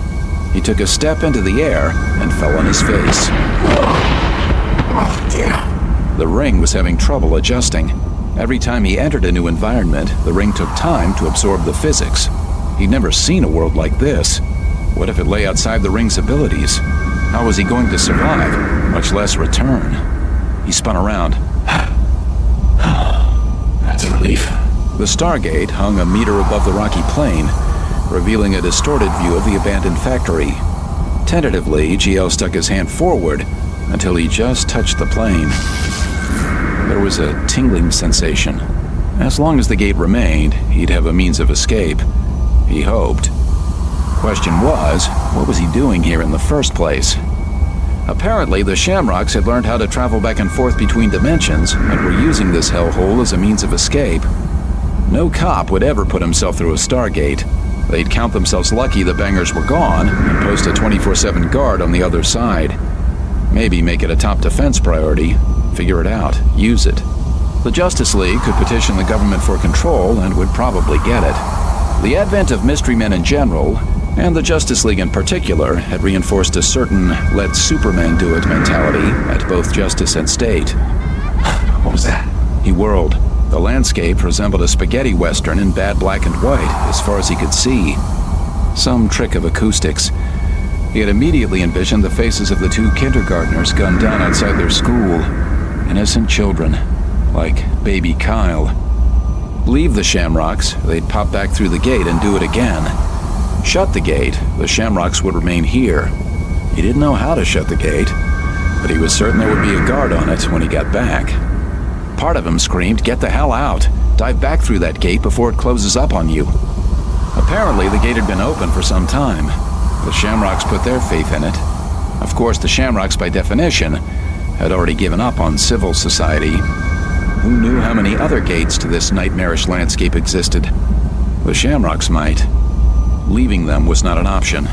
He took a step into the air and fell on his face. The ring was having trouble adjusting. Every time he entered a new environment, the ring took time to absorb the physics. He'd never seen a world like this. What if it lay outside the ring's abilities? How was he going to survive, much less return? He spun around. That's a relief. The Stargate hung a meter above the rocky plain, revealing a distorted view of the abandoned factory. Tentatively, GL stuck his hand forward until he just touched the plane. There was a tingling sensation. As long as the gate remained, he'd have a means of escape. He hoped. Question was, what was he doing here in the first place? Apparently, the Shamrocks had learned how to travel back and forth between dimensions and were using this hellhole as a means of escape. No cop would ever put himself through a Stargate. They'd count themselves lucky the bangers were gone and post a 24/7 guard on the other side. Maybe make it a top defense priority. Figure it out. Use it. The Justice League could petition the government for control and would probably get it. The advent of mystery men in general, and the Justice League in particular, had reinforced a certain let Superman do it mentality at both Justice and State. What was that? He whirled. The landscape resembled a spaghetti western in bad black and white as far as he could see. Some trick of acoustics. He had immediately envisioned the faces of the 2 kindergartners gunned down outside their school. Innocent children, like baby Kyle. Leave the Shamrocks, they'd pop back through the gate and do it again. Shut the gate, the Shamrocks would remain here. He didn't know how to shut the gate, but he was certain there would be a guard on it when he got back. Part of him screamed, "Get the hell out! Dive back through that gate before it closes up on you." Apparently, the gate had been open for some time. The Shamrocks put their faith in it. Of course, the Shamrocks, by definition, had already given up on civil society. Who knew how many other gates to this nightmarish landscape existed? The Shamrocks might. Leaving them was not an option.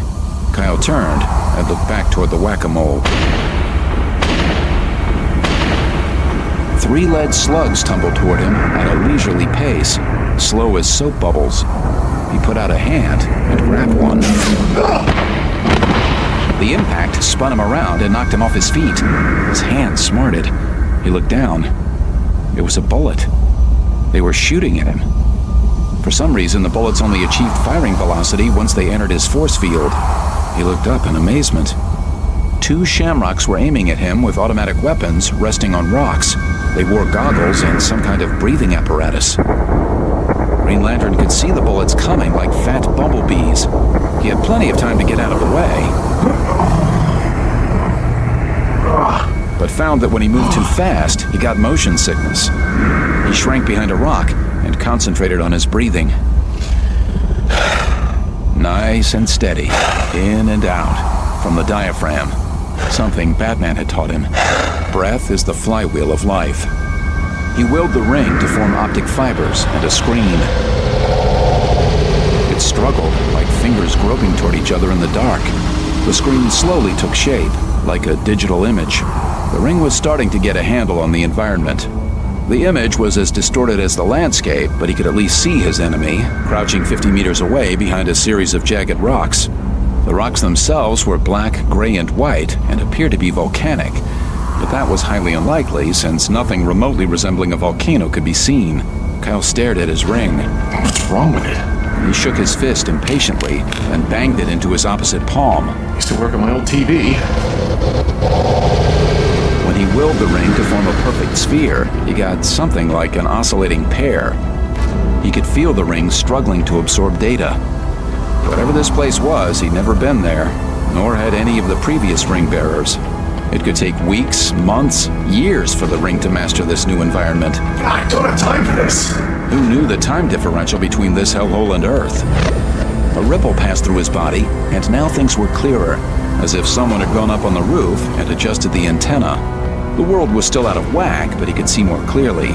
Kyle turned and looked back toward the whack-a-mole. 3 lead slugs tumbled toward him at a leisurely pace, slow as soap bubbles. He put out a hand and grabbed one. The impact spun him around and knocked him off his feet. His hand smarted. He looked down. It was a bullet. They were shooting at him. For some reason, the bullets only achieved firing velocity once they entered his force field. He looked up in amazement. 2 Shamrocks were aiming at him with automatic weapons resting on rocks. They wore goggles and some kind of breathing apparatus. Green Lantern could see the bullets coming like fat bumblebees. He had plenty of time to get out of the way, but found that when he moved too fast, he got motion sickness. He shrank behind a rock and concentrated on his breathing. Nice and steady, in and out, from the diaphragm. Something Batman had taught him. Breath is the flywheel of life. He willed the ring to form optic fibers and a screen. It struggled, like fingers groping toward each other in the dark. The screen slowly took shape, like a digital image. The ring was starting to get a handle on the environment. The image was as distorted as the landscape, but he could at least see his enemy, crouching 50 meters away behind a series of jagged rocks. The rocks themselves were black, gray, and white, and appeared to be volcanic. But that was highly unlikely, since nothing remotely resembling a volcano could be seen. Kyle stared at his ring. What's wrong with it? He shook his fist impatiently and banged it into his opposite palm. Used to work on my old TV. When he willed the ring to form a perfect sphere, he got something like an oscillating pair. He could feel the ring struggling to absorb data. Whatever this place was, he'd never been there, nor had any of the previous ring bearers. It could take weeks, months, years for the ring to master this new environment. I don't have time for this. Who knew the time differential between this hellhole and Earth? A ripple passed through his body, and now things were clearer, as if someone had gone up on the roof and adjusted the antenna. The world was still out of whack, but he could see more clearly.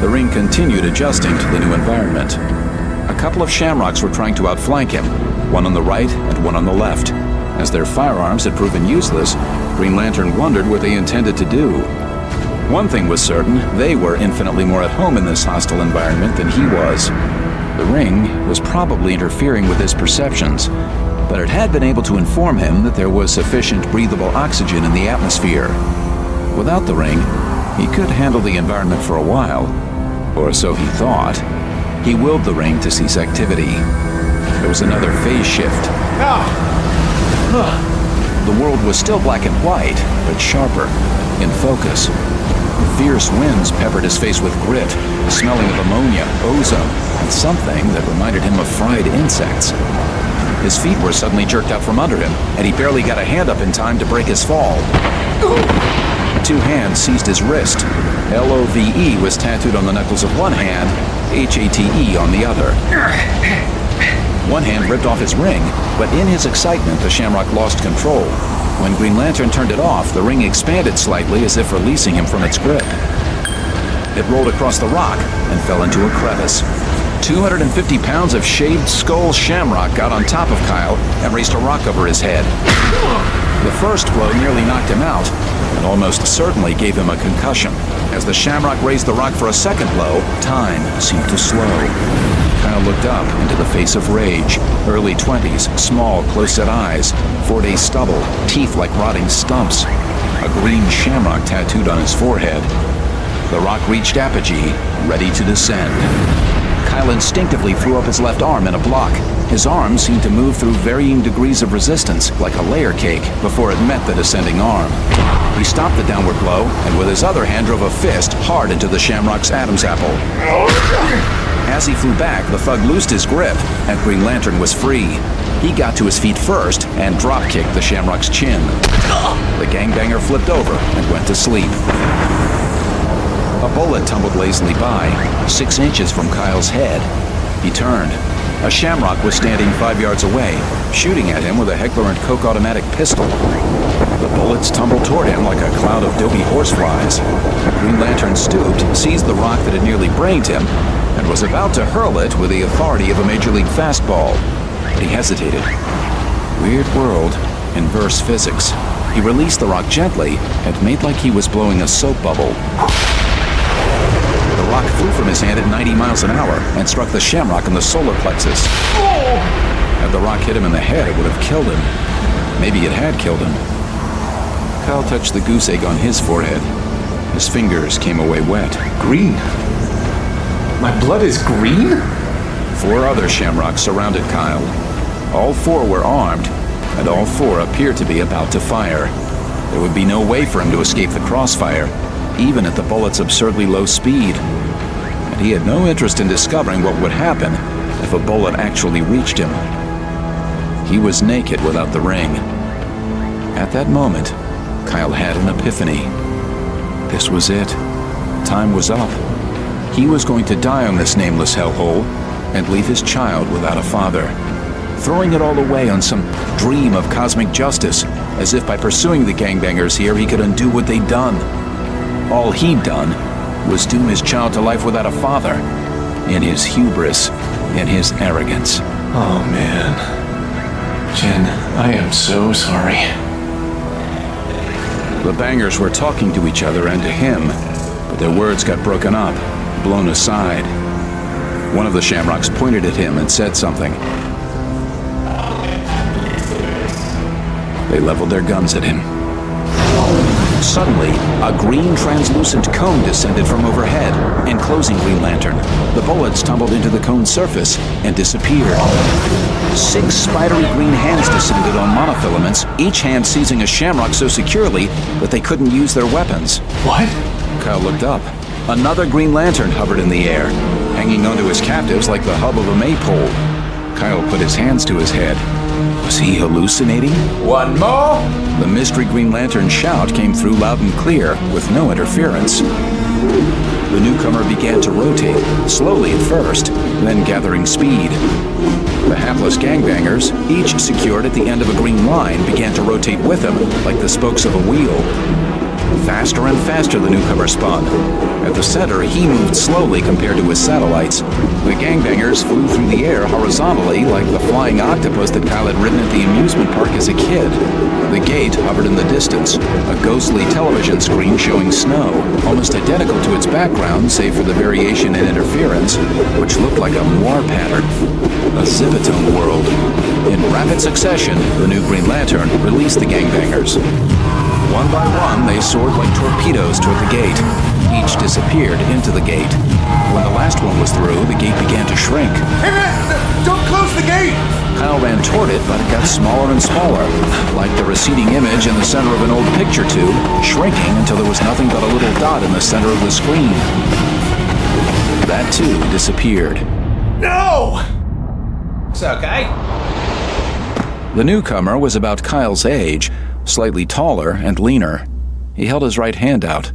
The ring continued adjusting to the new environment. A couple of Shamrocks were trying to outflank him, one on the right and one on the left. As their firearms had proven useless, Green Lantern wondered what they intended to do. One thing was certain, they were infinitely more at home in this hostile environment than he was. The ring was probably interfering with his perceptions, but it had been able to inform him that there was sufficient breathable oxygen in the atmosphere. Without the ring, he could handle the environment for a while, or so he thought. He willed the ring to cease activity. There was another phase shift. The world was still black and white, but sharper, in focus. Fierce winds peppered his face with grit, smelling of ammonia, ozone, and something that reminded him of fried insects. His feet were suddenly jerked out from under him, and he barely got a hand up in time to break his fall. 2 hands seized his wrist. L-O-V-E was tattooed on the knuckles of one hand, H-A-T-E on the other. One hand ripped off his ring, but in his excitement, the Shamrock lost control. When Green Lantern turned it off, the ring expanded slightly as if releasing him from its grip. It rolled across the rock and fell into a crevice. 250 pounds of shaved skull Shamrock got on top of Kyle and raised a rock over his head. The first blow nearly knocked him out, and almost certainly gave him a concussion. As the Shamrock raised the rock for a second blow, time seemed to slow. Kyle looked up into the face of rage. Early 20s, small, close-set eyes, 4-day stubble, teeth like rotting stumps. A green Shamrock tattooed on his forehead. The rock reached apogee, ready to descend. Kyle instinctively threw up his left arm in a block. His arm seemed to move through varying degrees of resistance, like a layer cake, before it met the descending arm. He stopped the downward blow, and with his other hand drove a fist hard into the Shamrock's Adam's apple. As he flew back, the thug loosed his grip, and Green Lantern was free. He got to his feet first and drop-kicked the Shamrock's chin. The gangbanger flipped over and went to sleep. A bullet tumbled lazily by, 6 inches from Kyle's head. He turned. A Shamrock was standing 5 yards away, shooting at him with a Heckler & Koch automatic pistol. The bullets tumbled toward him like a cloud of dopey horseflies. Green Lantern stooped, seized the rock that had nearly brained him, and was about to hurl it with the authority of a Major League fastball. But he hesitated. Weird world, inverse physics. He released the rock gently and made like he was blowing a soap bubble. The rock flew from his hand at 90 miles an hour and struck the Shamrock in the solar plexus. Had the rock hit him in the head, it would have killed him. Maybe it had killed him. Kyle touched the goose egg on his forehead. His fingers came away wet. Green? My blood is green? 4 other Shamrocks surrounded Kyle. All 4 were armed, and all 4 appeared to be about to fire. There would be no way for him to escape the crossfire, even at the bullet's absurdly low speed. And he had no interest in discovering what would happen if a bullet actually reached him. He was naked without the ring. At that moment, Kyle had an epiphany. This was it. Time was up. He was going to die on this nameless hellhole and leave his child without a father, throwing it all away on some dream of cosmic justice, as if by pursuing the gangbangers here he could undo what they'd done. All he'd done was doom his child to life without a father, in his hubris, in his arrogance. Oh man. Jen, I am so sorry. The bangers were talking to each other and to him, but their words got broken up, blown aside. One of the Shamrocks pointed at him and said something. They leveled their guns at him. Suddenly, a green translucent cone descended from overhead, enclosing Green Lantern. The bullets tumbled into the cone's surface and disappeared. 6 spidery green hands descended on monofilaments, each hand seizing a Shamrock so securely that they couldn't use their weapons. What? Kyle looked up. Another Green Lantern hovered in the air, hanging onto his captives like the hub of a maypole. Kyle put his hands to his head. Was he hallucinating? One more? The mystery Green Lantern shout came through loud and clear, with no interference. The newcomer began to rotate, slowly at first, then gathering speed. The hapless gangbangers, each secured at the end of a green line, began to rotate with him, like the spokes of a wheel. Faster and faster the newcomer spun. At the center, he moved slowly compared to his satellites. The gangbangers flew through the air horizontally like the flying octopus that Kyle had ridden at the amusement park as a kid. The gate hovered in the distance, a ghostly television screen showing snow, almost identical to its background save for the variation in interference, which looked like a Moir pattern. A Zibitone world. In rapid succession, the new Green Lantern released the gangbangers. One by one, they soared like torpedoes toward the gate. Each disappeared into the gate. When the last one was through, the gate began to shrink. Hey man, don't close the gate! Kyle ran toward it, but it got smaller and smaller, like the receding image in the center of an old picture tube, shrinking until there was nothing but a little dot in the center of the screen. That too disappeared. No! It's okay. The newcomer was about Kyle's age, slightly taller and leaner. He held his right hand out.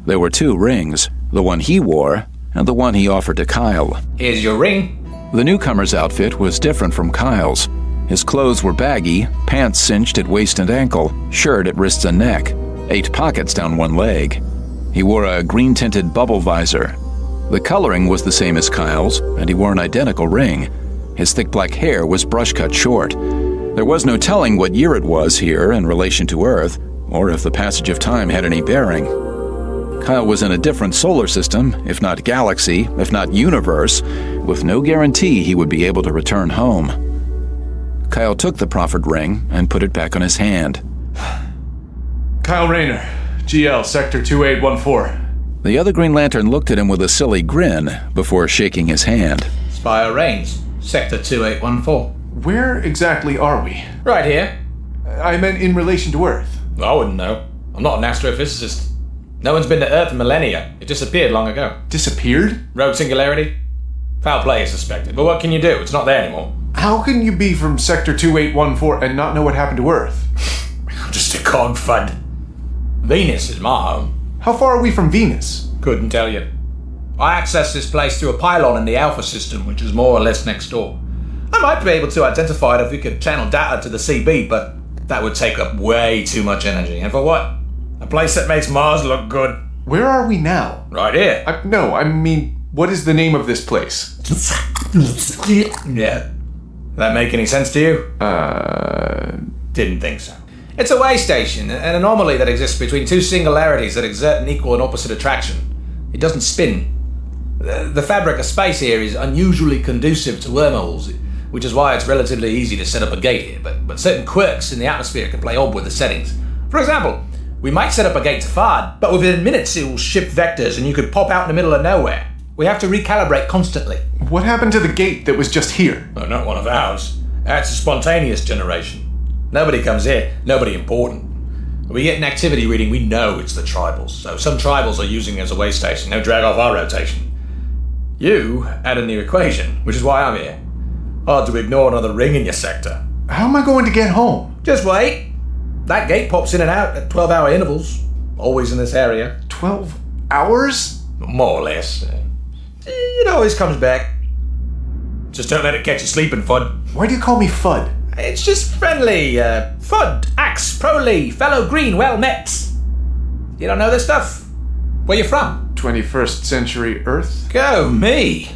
There were 2 rings, the one he wore and the one he offered to Kyle. Here's your ring. The newcomer's outfit was different from Kyle's. His clothes were baggy, pants cinched at waist and ankle, shirt at wrists and neck, 8 pockets down one leg. He wore a green-tinted bubble visor. The coloring was the same as Kyle's, and he wore an identical ring. His thick black hair was brush-cut short. There was no telling what year it was here in relation to Earth, or if the passage of time had any bearing. Kyle was in a different solar system, if not galaxy, if not universe, with no guarantee he would be able to return home. Kyle took the proffered ring and put it back on his hand. Kyle Rayner, GL, Sector 2814. The other Green Lantern looked at him with a silly grin before shaking his hand. Spire Reigns, Sector 2814. Where exactly are we? Right here. I meant in relation to Earth. I wouldn't know. I'm not an astrophysicist. No one's been to Earth in millennia. It disappeared long ago. Disappeared? Rogue singularity? Foul play is suspected, but what can you do? It's not there anymore. How can you be from Sector 2814 and not know what happened to Earth? I'm just a cog fud. Venus is my home. How far are we from Venus? Couldn't tell you. I accessed this place through a pylon in the Alpha system, which is more or less next door. I might be able to identify it if we could channel data to the CB, but that would take up way too much energy. And for what? A place that makes Mars look good. Where are we now? Right here. I mean, what is the name of this place? Yeah. That make any sense to you? Didn't think so. It's a way station, an anomaly that exists between two singularities that exert an equal and opposite attraction. It doesn't spin. The fabric of space here is unusually conducive to wormholes, which is why it's relatively easy to set up a gate here, but certain quirks in the atmosphere can play odd with the settings. For example, we might set up a gate to Fard, but within minutes it will shift vectors and you could pop out in the middle of nowhere. We have to recalibrate constantly. What happened to the gate that was just here? Oh, not one of ours. That's a spontaneous generation. Nobody comes here, nobody important. When we get an activity reading, we know it's the tribals, so some tribals are using it as a way station. They'll drag off our rotation. You add in the equation, which is why I'm here. Hard to ignore another ring in your sector. How am I going to get home? Just wait. That gate pops in and out at 12-hour intervals. Always in this area. 12 hours? More or less. It always comes back. Just don't let it catch you sleeping, Fudd. Why do you call me Fudd? It's just friendly. Fudd, Axe, Proly, fellow green, well met. You don't know this stuff? Where you from? 21st century Earth? Go me.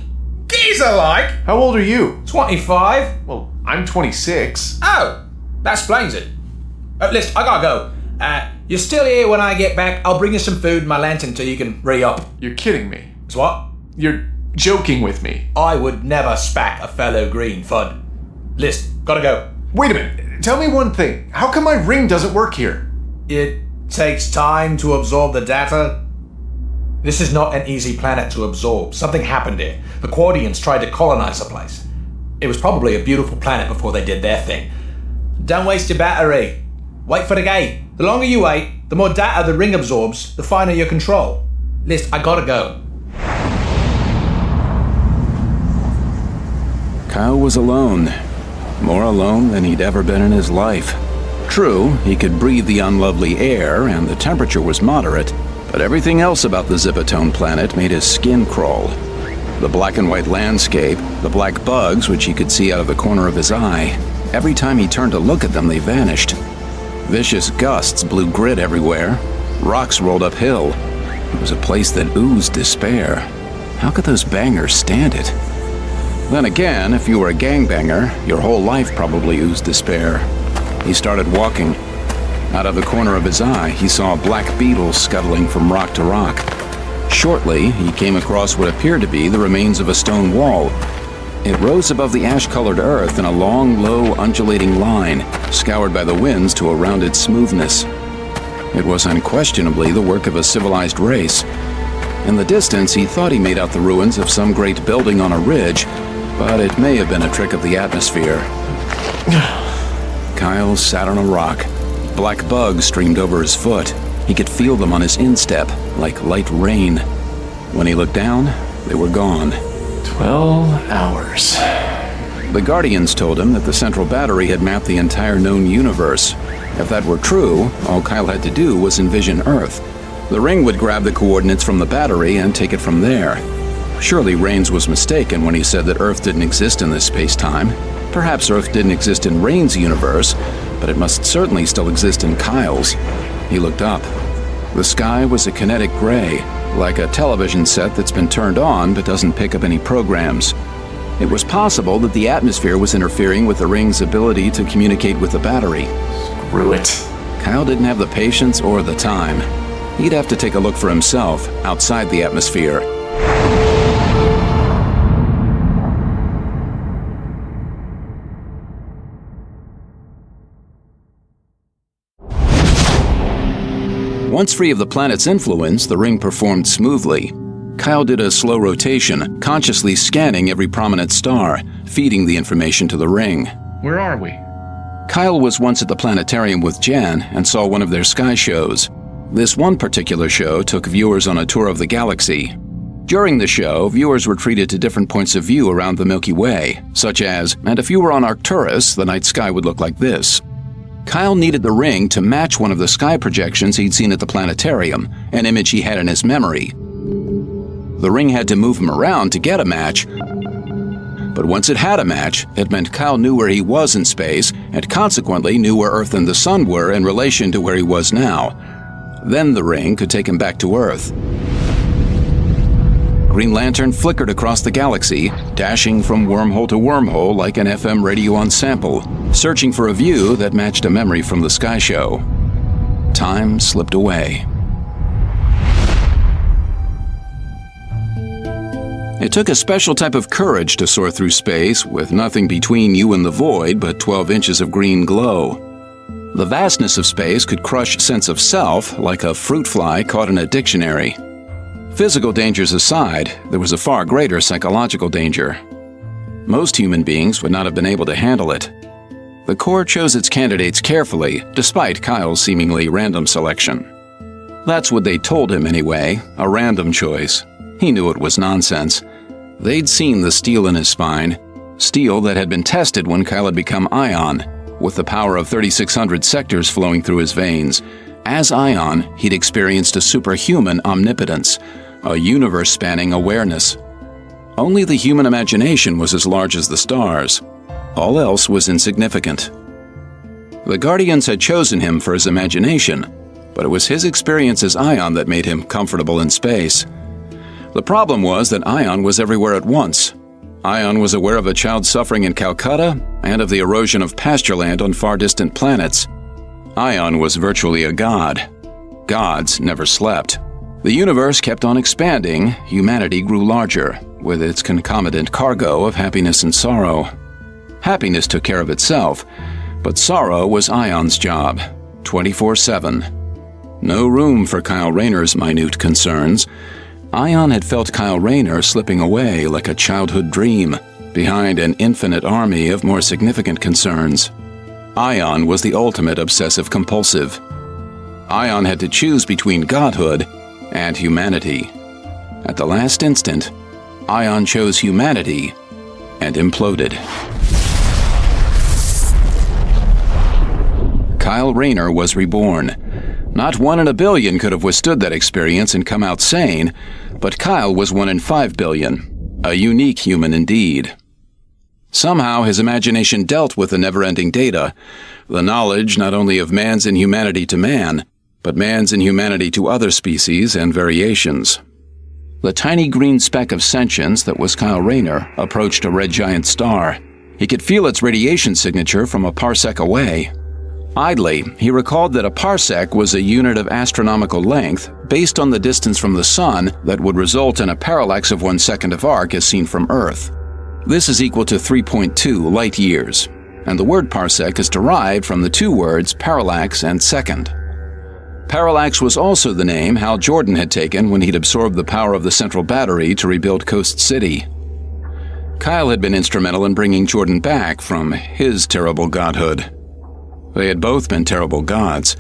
Geezer-like. How old are you? 25. Well, I'm 26. Oh, that explains it. Listen, I gotta go. You're still here when I get back. I'll bring you some food and my lantern so you can re-up. You're kidding me. It's what? You're joking with me. I would never spack a fellow green, Fudd. Listen, gotta go. Wait a minute. Tell me one thing. How come my ring doesn't work here? It takes time to absorb the data. This is not an easy planet to absorb. Something happened here. The Quadians tried to colonize the place. It was probably a beautiful planet before they did their thing. Don't waste your battery. Wait for the gate. The longer you wait, the more data the ring absorbs, the finer your control. Listen, I gotta go. Kyle was alone. More alone than he'd ever been in his life. True, he could breathe the unlovely air and the temperature was moderate, but everything else about the Zipatone planet made his skin crawl. The black and white landscape, the black bugs which he could see out of the corner of his eye. Every time he turned to look at them, they vanished. Vicious gusts blew grit everywhere. Rocks rolled uphill. It was a place that oozed despair. How could those bangers stand it? Then again, if you were a gangbanger, your whole life probably oozed despair. He started walking. Out of the corner of his eye, he saw a black beetle scuttling from rock to rock. Shortly, he came across what appeared to be the remains of a stone wall. It rose above the ash-colored earth in a long, low, undulating line, scoured by the winds to a rounded smoothness. It was unquestionably the work of a civilized race. In the distance, he thought he made out the ruins of some great building on a ridge, but it may have been a trick of the atmosphere. Kyle sat on a rock. Black bugs streamed over his foot. He could feel them on his instep, like light rain. When he looked down, they were gone. 12 hours. The Guardians told him that the central battery had mapped the entire known universe. If that were true, all Kyle had to do was envision Earth. The ring would grab the coordinates from the battery and take it from there. Surely Rains was mistaken when he said that Earth didn't exist in this space-time. Perhaps Earth didn't exist in Rains' universe, but it must certainly still exist in Kyle's. He looked up. The sky was a kinetic gray, like a television set that's been turned on but doesn't pick up any programs. It was possible that the atmosphere was interfering with the ring's ability to communicate with the battery. Screw it. Kyle didn't have the patience or the time. He'd have to take a look for himself, outside the atmosphere. Once free of the planet's influence, the ring performed smoothly. Kyle did a slow rotation, consciously scanning every prominent star, feeding the information to the ring. Where are we? Kyle was once at the planetarium with Jan and saw one of their sky shows. This one particular show took viewers on a tour of the galaxy. During the show, viewers were treated to different points of view around the Milky Way, such as, and if you were on Arcturus, the night sky would look like this. Kyle needed the ring to match one of the sky projections he'd seen at the planetarium, an image he had in his memory. The ring had to move him around to get a match, but once it had a match, it meant Kyle knew where he was in space and consequently knew where Earth and the Sun were in relation to where he was now. Then the ring could take him back to Earth. Green Lantern flickered across the galaxy, dashing from wormhole to wormhole like an FM radio on sample, searching for a view that matched a memory from the sky show. Time slipped away. It took a special type of courage to soar through space with nothing between you and the void but 12 inches of green glow. The vastness of space could crush sense of self like a fruit fly caught in a dictionary. Physical dangers aside, there was a far greater psychological danger. Most human beings would not have been able to handle it. The Corps chose its candidates carefully, despite Kyle's seemingly random selection. That's what they told him anyway, a random choice. He knew it was nonsense. They'd seen the steel in his spine, steel that had been tested when Kyle had become Ion, with the power of 3,600 sectors flowing through his veins. As Ion, he'd experienced a superhuman omnipotence, a universe-spanning awareness. Only the human imagination was as large as the stars. All else was insignificant. The Guardians had chosen him for his imagination, but it was his experience as Ion that made him comfortable in space. The problem was that Ion was everywhere at once. Ion was aware of a child suffering in Calcutta and of the erosion of pastureland on far distant planets. Ion was virtually a god. Gods never slept. The universe kept on expanding, humanity grew larger, with its concomitant cargo of happiness and sorrow. Happiness took care of itself, but sorrow was Ion's job, 24/7. No room for Kyle Rayner's minute concerns. Ion had felt Kyle Rayner slipping away like a childhood dream, behind an infinite army of more significant concerns. Ion was the ultimate obsessive-compulsive. Ion had to choose between godhood and humanity. At the last instant, Ion chose humanity and imploded. Kyle Rayner was reborn. Not 1 in a billion could have withstood that experience and come out sane, but Kyle was 1 in 5 billion, a unique human indeed. Somehow his imagination dealt with the never-ending data, the knowledge not only of man's inhumanity to man, but man's inhumanity to other species and variations. The tiny green speck of sentience that was Kyle Rayner approached a red giant star. He could feel its radiation signature from a parsec away. Idly, he recalled that a parsec was a unit of astronomical length based on the distance from the Sun that would result in a parallax of 1 second of arc as seen from Earth. This is equal to 3.2 light years, and the word parsec is derived from the two words parallax and second. Parallax was also the name Hal Jordan had taken when he'd absorbed the power of the central battery to rebuild Coast City. Kyle had been instrumental in bringing Jordan back from his terrible godhood. They had both been terrible gods.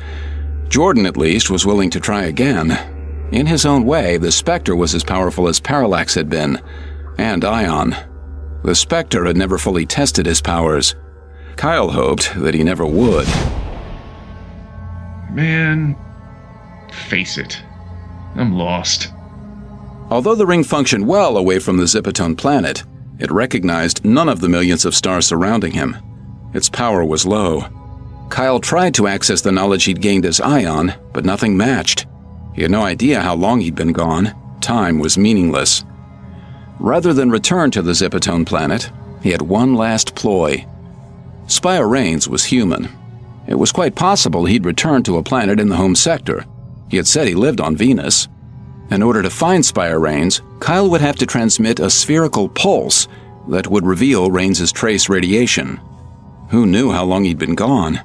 Jordan, at least, was willing to try again. In his own way, the Spectre was as powerful as Parallax had been, and Ion. The Spectre had never fully tested his powers. Kyle hoped that he never would. Man, face it. I'm lost. Although the ring functioned well away from the Zipatone planet, it recognized none of the millions of stars surrounding him. Its power was low. Kyle tried to access the knowledge he'd gained as Ion, but nothing matched. He had no idea how long he'd been gone. Time was meaningless. Rather than return to the Zipatone planet, he had one last ploy. Spire Raines was human. It was quite possible he'd return to a planet in the home sector. He had said he lived on Venus. In order to find Spire Raines, Kyle would have to transmit a spherical pulse that would reveal Raines's trace radiation. Who knew how long he'd been gone?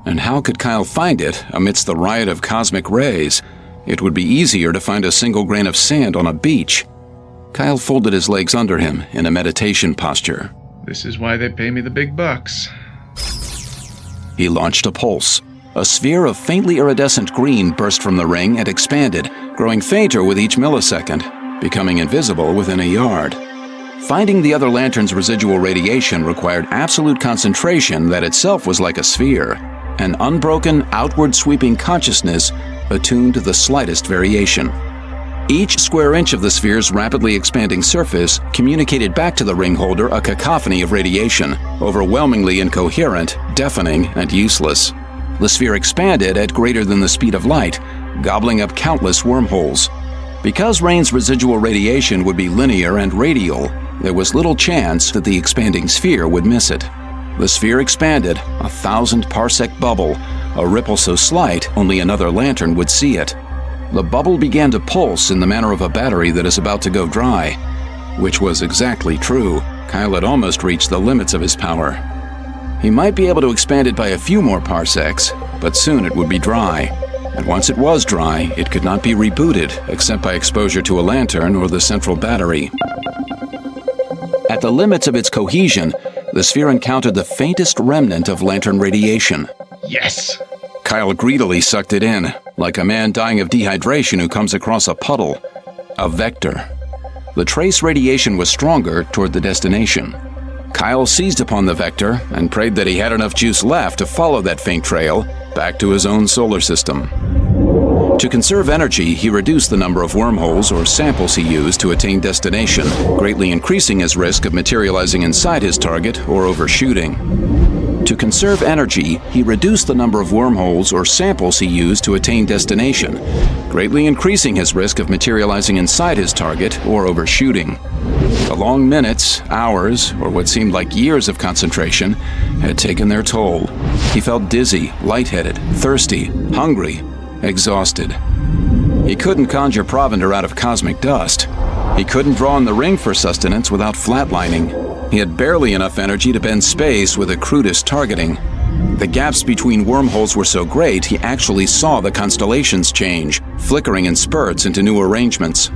And how could Kyle find it amidst the riot of cosmic rays? It would be easier to find a single grain of sand on a beach. Kyle folded his legs under him in a meditation posture. This is why they pay me the big bucks. He launched a pulse. A sphere of faintly iridescent green burst from the ring and expanded, growing fainter with each millisecond, becoming invisible within a yard. Finding the other lantern's residual radiation required absolute concentration that itself was like a sphere, an unbroken, outward-sweeping consciousness attuned to the slightest variation. Each square inch of the sphere's rapidly expanding surface communicated back to the ring holder a cacophony of radiation, overwhelmingly incoherent, deafening, and useless. The sphere expanded at greater than the speed of light, gobbling up countless wormholes. Because rain's residual radiation would be linear and radial, there was little chance that the expanding sphere would miss it. The sphere expanded, 1,000 parsec bubble, a ripple so slight only another lantern would see it. The bubble began to pulse in the manner of a battery that is about to go dry, which was exactly true. Kyle had almost reached the limits of his power. He might be able to expand it by a few more parsecs, but soon it would be dry. And once it was dry, it could not be rebooted except by exposure to a lantern or the central battery. At the limits of its cohesion, the sphere encountered the faintest remnant of lantern radiation. Yes! Kyle greedily sucked it in, like a man dying of dehydration who comes across a puddle. A vector. The trace radiation was stronger toward the destination. Kyle seized upon the vector and prayed that he had enough juice left to follow that faint trail back to his own solar system. To conserve energy, he reduced the number of wormholes or samples he used to attain destination, greatly increasing his risk of materializing inside his target or overshooting. To conserve energy, he reduced the number of wormholes or samples he used to attain destination, greatly increasing his risk of materializing inside his target or overshooting. The long minutes, hours, or what seemed like years of concentration had taken their toll. He felt dizzy, lightheaded, thirsty, hungry, exhausted. He couldn't conjure provender out of cosmic dust. He couldn't draw on the ring for sustenance without flatlining. He had barely enough energy to bend space with the crudest targeting. The gaps between wormholes were so great he actually saw the constellations change, flickering in spurts into new arrangements.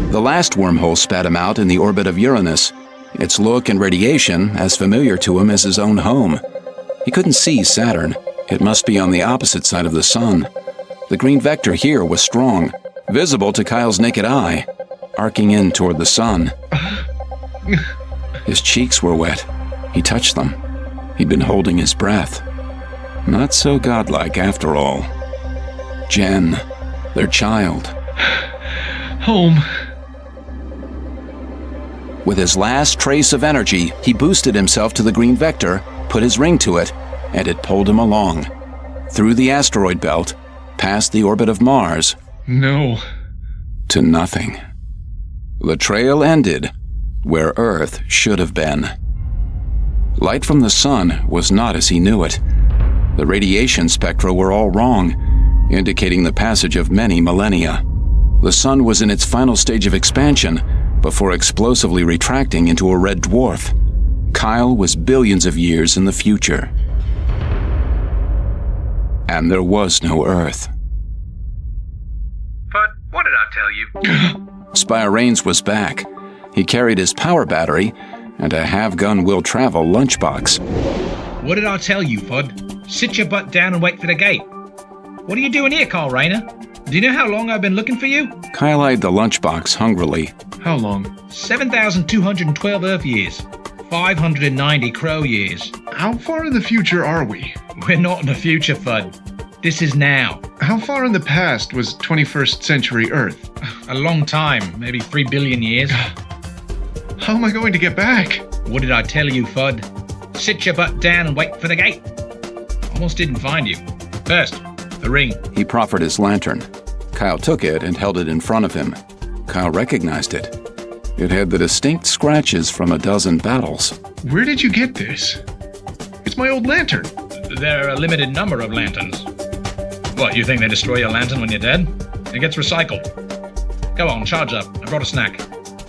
The last wormhole spat him out in the orbit of Uranus, its look and radiation as familiar to him as his own home. He couldn't see Saturn. It must be on the opposite side of the sun. The green vector here was strong, visible to Kyle's naked eye, arcing in toward the sun. His cheeks were wet. He touched them. He'd been holding his breath. Not so godlike after all. Jen, their child. Home. With his last trace of energy, he boosted himself to the green vector, put his ring to it, and it pulled him along. Through the asteroid belt, past the orbit of Mars. No. To nothing. The trail ended where Earth should have been. Light from the sun was not as he knew it. The radiation spectra were all wrong, indicating the passage of many millennia. The sun was in its final stage of expansion before explosively retracting into a red dwarf. Kyle was billions of years in the future. And there was no Earth. But what did I tell you? Spire Raines was back. He carried his power battery and a have-gun will-travel lunchbox. What did I tell you, Fudd? Sit your butt down and wait for the gate. What are you doing here, Carl Rayner? Do you know how long I've been looking for you? Kyle eyed the lunchbox hungrily. How long? 7,212 Earth years. 590 Crow years. How far in the future are we? We're not in the future, Fudd. This is now. How far in the past was 21st century Earth? A long time, maybe 3 billion years. How am I going to get back? What did I tell you, Fudd? Sit your butt down and wait for the gate. Almost didn't find you. First, the ring. He proffered his lantern. Kyle took it and held it in front of him. Kyle recognized it. It had the distinct scratches from a dozen battles. Where did you get this? It's my old lantern. There are a limited number of lanterns. What, you think they destroy your lantern when you're dead? It gets recycled. Go on, charge up. I brought a snack.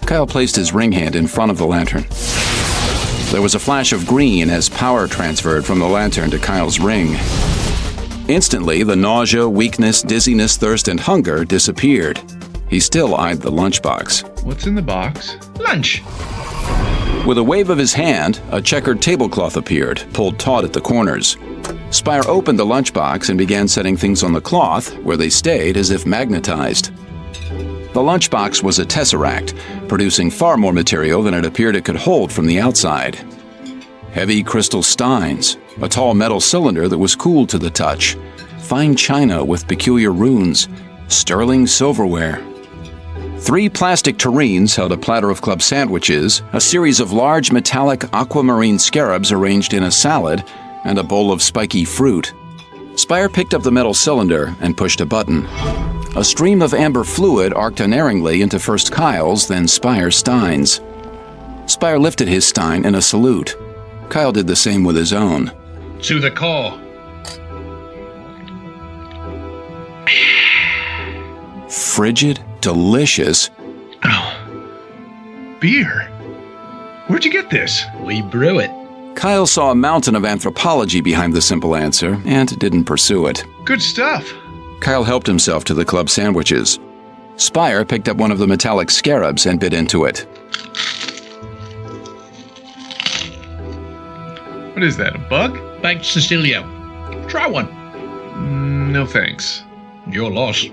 Kyle placed his ring hand in front of the lantern. There was a flash of green as power transferred from the lantern to Kyle's ring. Instantly, the nausea, weakness, dizziness, thirst, and hunger disappeared. He still eyed the lunchbox. What's in the box? Lunch. With a wave of his hand, a checkered tablecloth appeared, pulled taut at the corners. Spire opened the lunchbox and began setting things on the cloth, where they stayed as if magnetized. The lunchbox was a tesseract, producing far more material than it appeared it could hold from the outside. Heavy crystal steins, a tall metal cylinder that was cool to the touch, fine china with peculiar runes, sterling silverware. 3 plastic tureens held a platter of club sandwiches, a series of large metallic aquamarine scarabs arranged in a salad, and a bowl of spiky fruit. Spire picked up the metal cylinder and pushed a button. A stream of amber fluid arced unerringly into first Kyle's, then Spire's steins. Spire lifted his stein in a salute. Kyle did the same with his own. To the core. Frigid, delicious. Beer? Where'd you get this? We brew it. Kyle saw a mountain of anthropology behind the simple answer and didn't pursue it. Good stuff. Kyle helped himself to the club sandwiches. Spire picked up one of the metallic scarabs and bit into it. What is that, a bug? Baked Sicilio. Try one. No thanks. Your loss.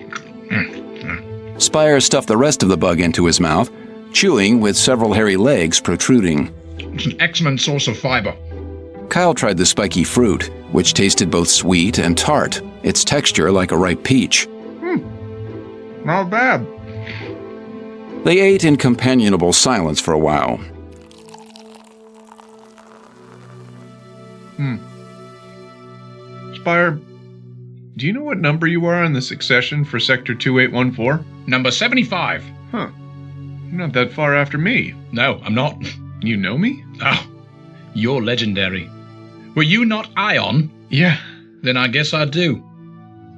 Spire stuffed the rest of the bug into his mouth, chewing with several hairy legs protruding. It's an excellent source of fiber. Kyle tried the spiky fruit, which tasted both sweet and tart, its texture like a ripe peach. Not bad. They ate in companionable silence for a while. Spire, do you know what number you are on the succession for Sector 2814? Number 75. Huh. You're not that far after me. No, I'm not. You know me? Oh, you're legendary. Were you not Ion? Yeah. Then I guess I do.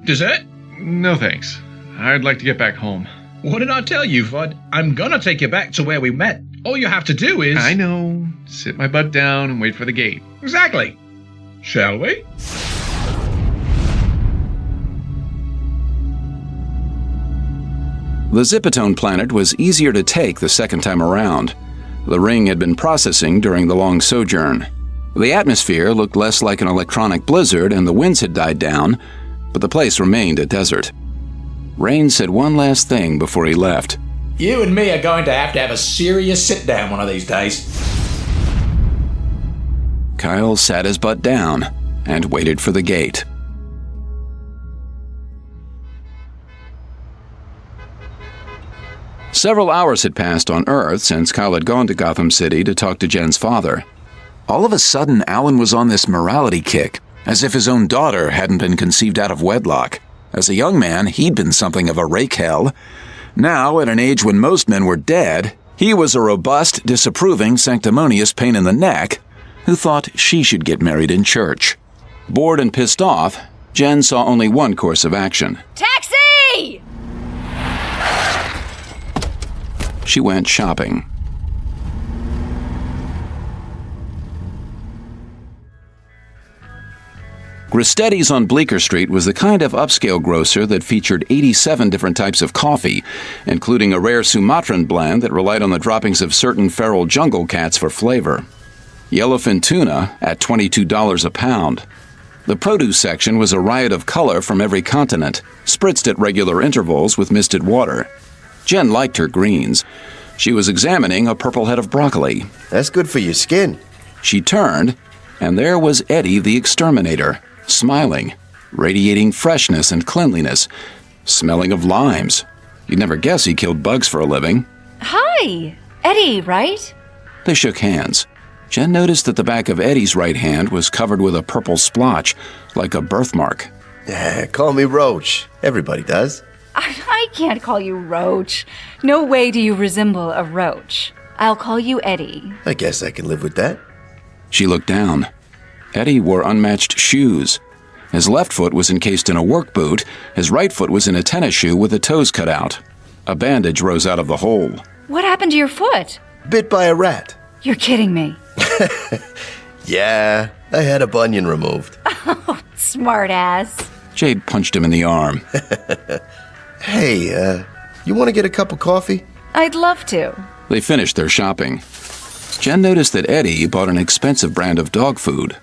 Dessert? No thanks. I'd like to get back home. What did I tell you, Fudd? I'm gonna take you back to where we met. All you have to do is... I know. Sit my butt down and wait for the gate. Exactly. Shall we? The Zipatone planet was easier to take the second time around. The ring had been processing during the long sojourn. The atmosphere looked less like an electronic blizzard and the winds had died down, but the place remained a desert. Rain said one last thing before he left. You and me are going to have a serious sit-down one of these days. Kyle sat his butt down and waited for the gate. Several hours had passed on Earth since Kyle had gone to Gotham City to talk to Jen's father. All of a sudden, Alan was on this morality kick, as if his own daughter hadn't been conceived out of wedlock. As a young man, he'd been something of a rake hell. Now, at an age when most men were dead, he was a robust, disapproving, sanctimonious pain in the neck who thought she should get married in church. Bored and pissed off, Jen saw only one course of action. Taxi! She went shopping. Gristetti's on Bleecker Street was the kind of upscale grocer that featured 87 different types of coffee, including a rare Sumatran blend that relied on the droppings of certain feral jungle cats for flavor. Yellowfin tuna at $22 a pound. The produce section was a riot of color from every continent, spritzed at regular intervals with misted water. Jen liked her greens. She was examining a purple head of broccoli. That's good for your skin. She turned, and there was Eddie the exterminator, smiling, radiating freshness and cleanliness, smelling of limes. You'd never guess he killed bugs for a living. Hi! Eddie, right? They shook hands. Jen noticed that the back of Eddie's right hand was covered with a purple splotch, like a birthmark. Call me Roach. Everybody does. I can't call you Roach. No way do you resemble a roach. I'll call you Eddie. I guess I can live with that. She looked down. Eddie wore unmatched shoes. His left foot was encased in a work boot. His right foot was in a tennis shoe with the toes cut out. A bandage rose out of the hole. What happened to your foot? Bit by a rat. You're kidding me. Yeah, I had a bunion removed. Oh, smart ass. Jade punched him in the arm. Hey, you want to get a cup of coffee? I'd love to. They finished their shopping. Jen noticed that Eddie bought an expensive brand of dog food.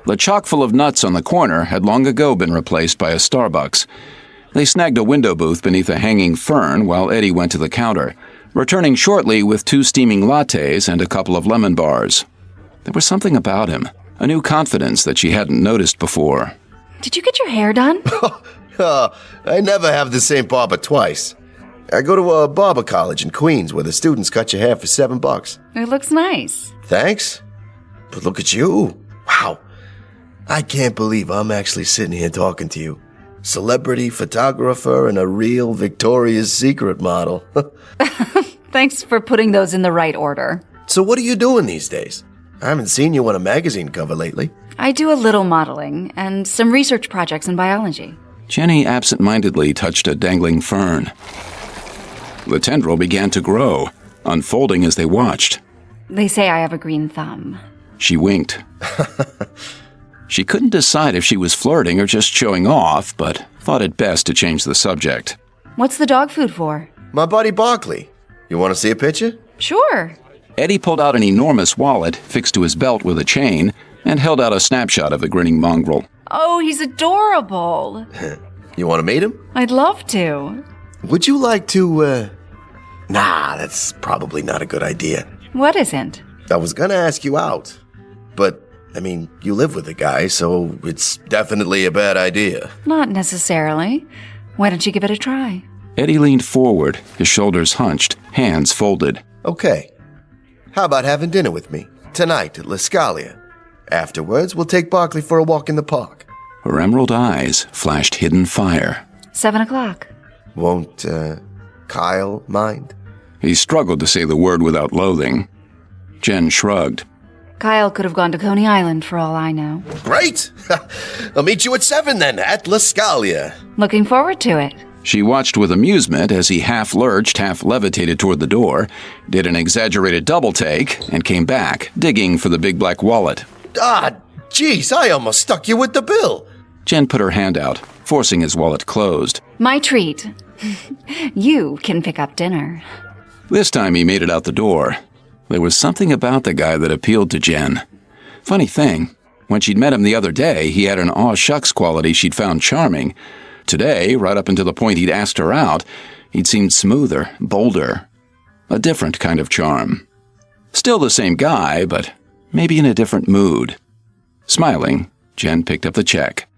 The chock full of nuts on the corner had long ago been replaced by a Starbucks. They snagged a window booth beneath a hanging fern while Eddie went to the counter, returning shortly with 2 steaming lattes and a couple of lemon bars. There was something about him, a new confidence that she hadn't noticed before. Did you get your hair done? I never have the same barber twice. I go to a barber college in Queens where the students cut your hair for $7. It looks nice. Thanks. But look at you. Wow. I can't believe I'm actually sitting here talking to you. Celebrity photographer and a real Victoria's Secret model. Thanks for putting those in the right order. So what are you doing these days? I haven't seen you on a magazine cover lately. I do a little modeling and some research projects in biology. Jenny absent-mindedly touched a dangling fern. The tendril began to grow, unfolding as they watched. They say I have a green thumb. She winked. She couldn't decide if she was flirting or just showing off, but thought it best to change the subject. What's the dog food for? My buddy Barkley. You want to see a picture? Sure. Eddie pulled out an enormous wallet fixed to his belt with a chain and held out a snapshot of the grinning mongrel. Oh, he's adorable. You want to meet him? I'd love to. Would you like to, Nah, that's probably not a good idea. What isn't? I was gonna ask you out, but, I mean, you live with the guy, so it's definitely a bad idea. Not necessarily. Why don't you give it a try? Eddie leaned forward, his shoulders hunched, hands folded. Okay. How about having dinner with me? Tonight at La Scalia. Afterwards, we'll take Barkley for a walk in the park. Her emerald eyes flashed hidden fire. 7 o'clock. Won't, Kyle mind? He struggled to say the word without loathing. Jen shrugged. Kyle could have gone to Coney Island for all I know. Great! I'll meet you at 7 then, at La Scalia. Looking forward to it. She watched with amusement as he half lurched, half levitated toward the door, did an exaggerated double take, and came back, digging for the big black wallet. Ah, jeez, I almost stuck you with the bill. Jen put her hand out, forcing his wallet closed. My treat. You can pick up dinner. This time he made it out the door. There was something about the guy that appealed to Jen. Funny thing, when she'd met him the other day, he had an aw-shucks quality she'd found charming. Today, right up until the point he'd asked her out, he'd seemed smoother, bolder. A different kind of charm. Still the same guy, but maybe in a different mood. Smiling, Jen picked up the check.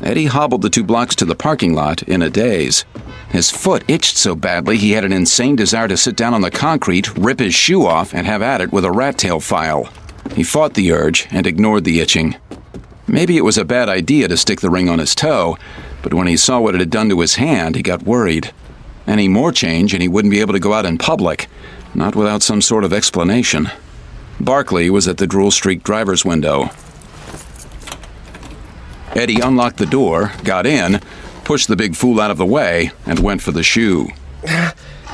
Eddie hobbled the 2 blocks to the parking lot in a daze. His foot itched so badly he had an insane desire to sit down on the concrete, rip his shoe off, and have at it with a rat tail file. He fought the urge and ignored the itching. Maybe it was a bad idea to stick the ring on his toe, but when he saw what it had done to his hand, he got worried. Any more change and he wouldn't be able to go out in public, not without some sort of explanation. Barkley was at the drool-streaked driver's window. Eddie unlocked the door, got in, pushed the big fool out of the way, and went for the shoe.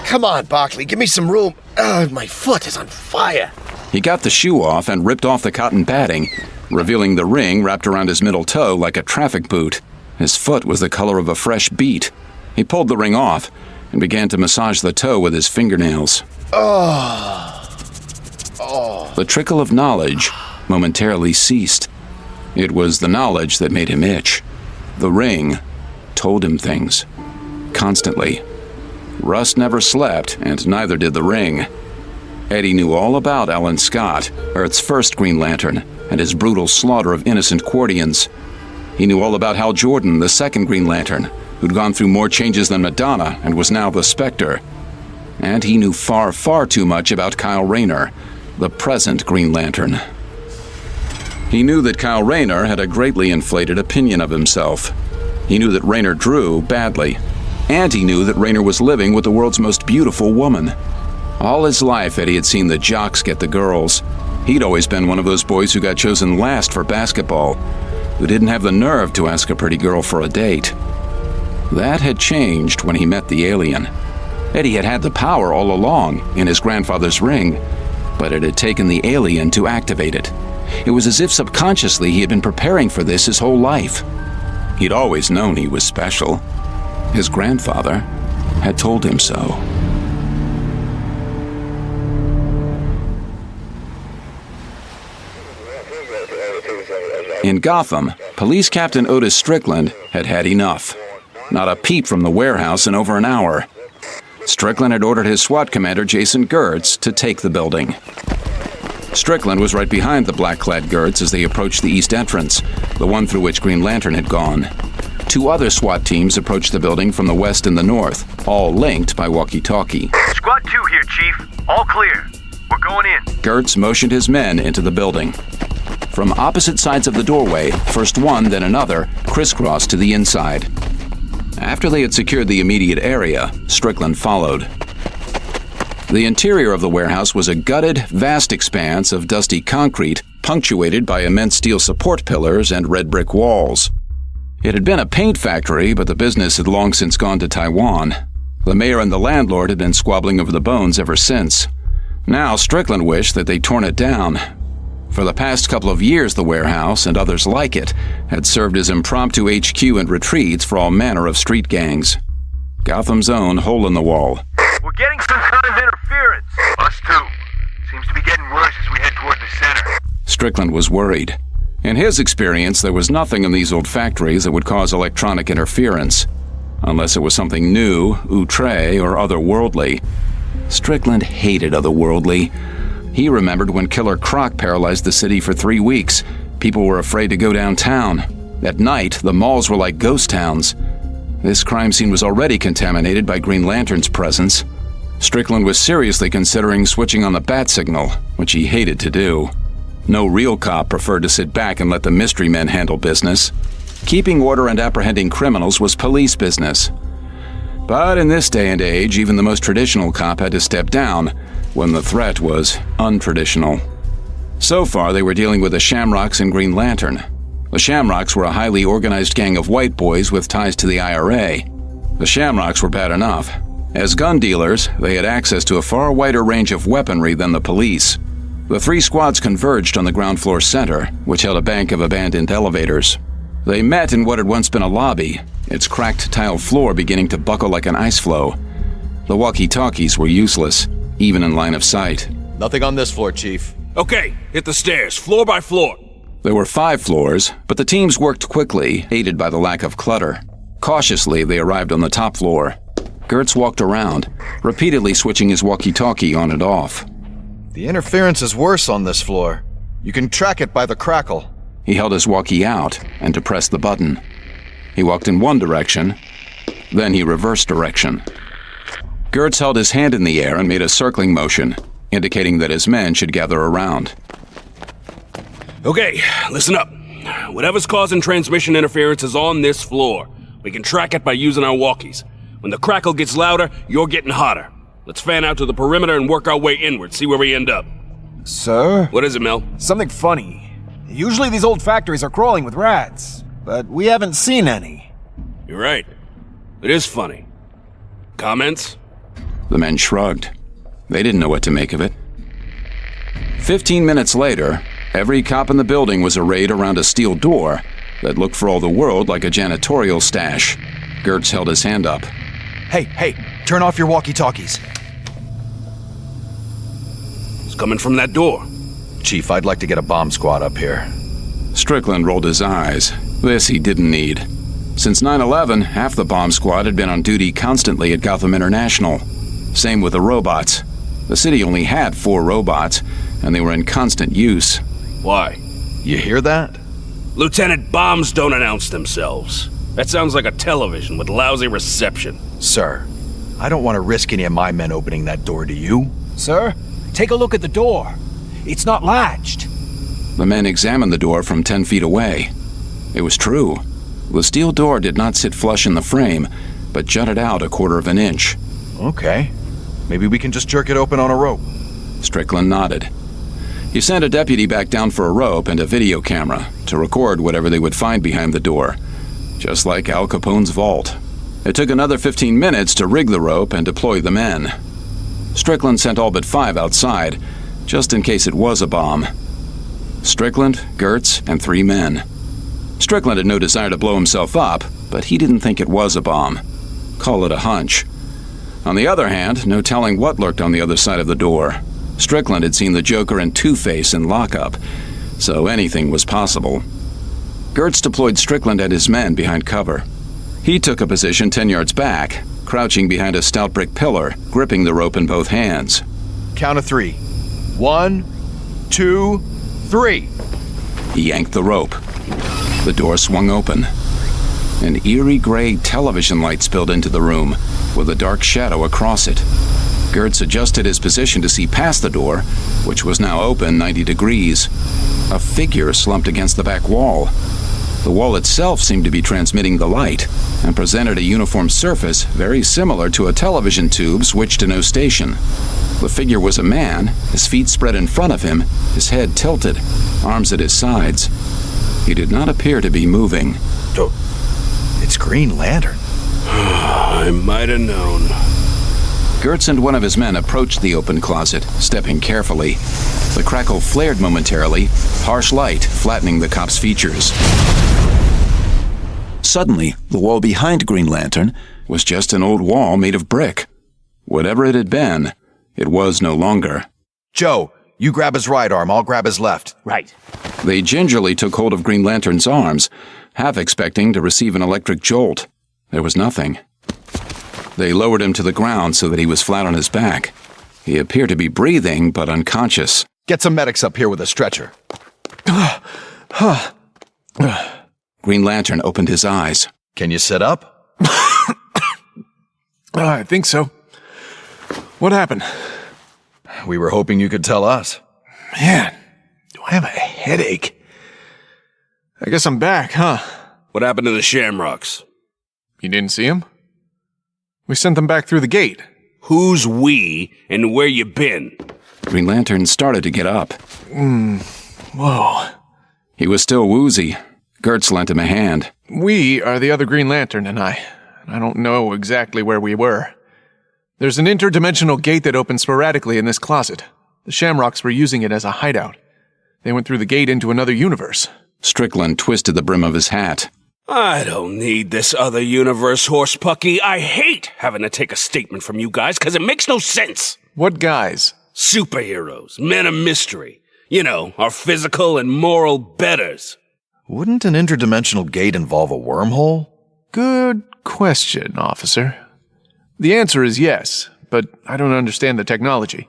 Come on, Barkley, give me some room. My foot is on fire. He got the shoe off and ripped off the cotton batting, revealing the ring wrapped around his middle toe like a traffic boot. His foot was the color of a fresh beet. He pulled the ring off and began to massage the toe with his fingernails. The trickle of knowledge momentarily ceased. It was the knowledge that made him itch. The ring told him things. Constantly. Russ never slept, and neither did the ring. Eddie knew all about Alan Scott, Earth's first Green Lantern, and his brutal slaughter of innocent Quardians. He knew all about Hal Jordan, the second Green Lantern, who'd gone through more changes than Madonna and was now the Spectre. And he knew far, far too much about Kyle Rayner, the present Green Lantern. He knew that Kyle Rayner had a greatly inflated opinion of himself. He knew that Rayner drew badly. And he knew that Rayner was living with the world's most beautiful woman. All his life, Eddie had seen the jocks get the girls. He'd always been one of those boys who got chosen last for basketball, who didn't have the nerve to ask a pretty girl for a date. That had changed when he met the alien. Eddie had had the power all along, in his grandfather's ring, but it had taken the alien to activate it. It was as if subconsciously he had been preparing for this his whole life. He'd always known he was special. His grandfather had told him so. In Gotham, Police Captain Otis Strickland had had enough. Not a peep from the warehouse in over an hour. Strickland had ordered his SWAT commander, Jason Gertz, to take the building. Strickland was right behind the black-clad Gertz as they approached the east entrance, the one through which Green Lantern had gone. 2 other SWAT teams approached the building from the west and the north, all linked by walkie-talkie. Squad 2 here, Chief. All clear. We're going in. Gertz motioned his men into the building. From opposite sides of the doorway, first one, then another, crisscrossed to the inside. After they had secured the immediate area, Strickland followed. The interior of the warehouse was a gutted, vast expanse of dusty concrete, punctuated by immense steel support pillars and red brick walls. It had been a paint factory, but the business had long since gone to Taiwan. The mayor and the landlord had been squabbling over the bones ever since. Now Strickland wished that they'd torn it down. For the past couple of years, the warehouse, and others like it, had served as impromptu HQ and retreats for all manner of street gangs. Gotham's own hole-in-the-wall. We're getting some kind of interference. Us too. Seems to be getting worse as we head toward the center. Strickland was worried. In his experience, there was nothing in these old factories that would cause electronic interference, unless it was something new, outre, or otherworldly. Strickland hated otherworldly. He remembered when Killer Croc paralyzed the city for 3 weeks. People were afraid to go downtown. At night, the malls were like ghost towns. This crime scene was already contaminated by Green Lantern's presence. Strickland was seriously considering switching on the bat signal, which he hated to do. No real cop preferred to sit back and let the mystery men handle business. Keeping order and apprehending criminals was police business. But in this day and age, even the most traditional cop had to step down when the threat was untraditional. So far, they were dealing with the Shamrocks and Green Lantern. The Shamrocks were a highly organized gang of white boys with ties to the IRA. The Shamrocks were bad enough. As gun dealers, they had access to a far wider range of weaponry than the police. The 3 squads converged on the ground floor center, which held a bank of abandoned elevators. They met in what had once been a lobby, its cracked tile floor beginning to buckle like an ice floe. The walkie-talkies were useless, even in line of sight. Nothing on this floor, Chief. Okay, hit the stairs, floor by floor. There were 5 floors, but the teams worked quickly, aided by the lack of clutter. Cautiously, they arrived on the top floor. Gertz walked around, repeatedly switching his walkie-talkie on and off. The interference is worse on this floor. You can track it by the crackle. He held his walkie out and depressed the button. He walked in one direction, then he reversed direction. Gertz held his hand in the air and made a circling motion, indicating that his men should gather around. Okay, listen up. Whatever's causing transmission interference is on this floor. We can track it by using our walkies. When the crackle gets louder, you're getting hotter. Let's fan out to the perimeter and work our way inward, see where we end up. Sir? What is it, Mel? Something funny. Usually these old factories are crawling with rats, but we haven't seen any. You're right. It is funny. Comments? The men shrugged. They didn't know what to make of it. 15 minutes later, every cop in the building was arrayed around a steel door that looked for all the world like a janitorial stash. Gertz held his hand up. Hey, turn off your walkie-talkies. It's coming from that door. Chief, I'd like to get a bomb squad up here. Strickland rolled his eyes. This he didn't need. Since 9/11, half the bomb squad had been on duty constantly at Gotham International. Same with the robots. The city only had 4 robots, and they were in constant use. Why? You hear that? Lieutenant, bombs don't announce themselves. That sounds like a television with lousy reception. Sir, I don't want to risk any of my men opening that door, do you? Sir, take a look at the door. It's not latched. The men examined the door from 10 feet away. It was true. The steel door did not sit flush in the frame, but jutted out a quarter of an inch. Okay. Maybe we can just jerk it open on a rope. Strickland nodded. He sent a deputy back down for a rope and a video camera to record whatever they would find behind the door, just like Al Capone's vault. It took another 15 minutes to rig the rope and deploy the men. Strickland sent all but 5 outside, just in case it was a bomb. Strickland, Gertz, and 3 men. Strickland had no desire to blow himself up, but he didn't think it was a bomb. Call it a hunch. On the other hand, no telling what lurked on the other side of the door. Strickland had seen the Joker and Two-Face in lockup, so anything was possible. Gertz deployed Strickland and his men behind cover. He took a position 10 yards back, crouching behind a stout brick pillar, gripping the rope in both hands. Count of 3. 1, 2, 3. He yanked the rope. The door swung open. An eerie gray television light spilled into the room, with a dark shadow across it. Gertz adjusted his position to see past the door, which was now open 90 degrees. A figure slumped against the back wall. The wall itself seemed to be transmitting the light, and presented a uniform surface very similar to a television tube switched to no station. The figure was a man, his feet spread in front of him, his head tilted, arms at his sides. He did not appear to be moving. It's Green Lantern. I might have known. Gertz and one of his men approached the open closet, stepping carefully. The crackle flared momentarily, harsh light flattening the cop's features. Suddenly, the wall behind Green Lantern was just an old wall made of brick. Whatever it had been, it was no longer. Joe, you grab his right arm, I'll grab his left. Right. They gingerly took hold of Green Lantern's arms, half expecting to receive an electric jolt. There was nothing. They lowered him to the ground so that he was flat on his back. He appeared to be breathing, but unconscious. Get some medics up here with a stretcher. Green Lantern opened his eyes. Can you sit up? I think so. What happened? We were hoping you could tell us. Man, do I have a headache? I guess I'm back, huh? What happened to the Shamrocks? You didn't see him? We sent them back through the gate. Who's we, and where you been? Green Lantern started to get up. Whoa. He was still woozy. Gertz lent him a hand. We are the other Green Lantern, and I don't know exactly where we were. There's an interdimensional gate that opens sporadically in this closet. The Shamrocks were using it as a hideout. They went through the gate into another universe. Strickland twisted the brim of his hat. I don't need this other universe, Horsepucky. I hate having to take a statement from you guys, because it makes no sense. What guys? Superheroes, men of mystery. You know, our physical and moral betters. Wouldn't an interdimensional gate involve a wormhole? Good question, officer. The answer is yes, but I don't understand the technology.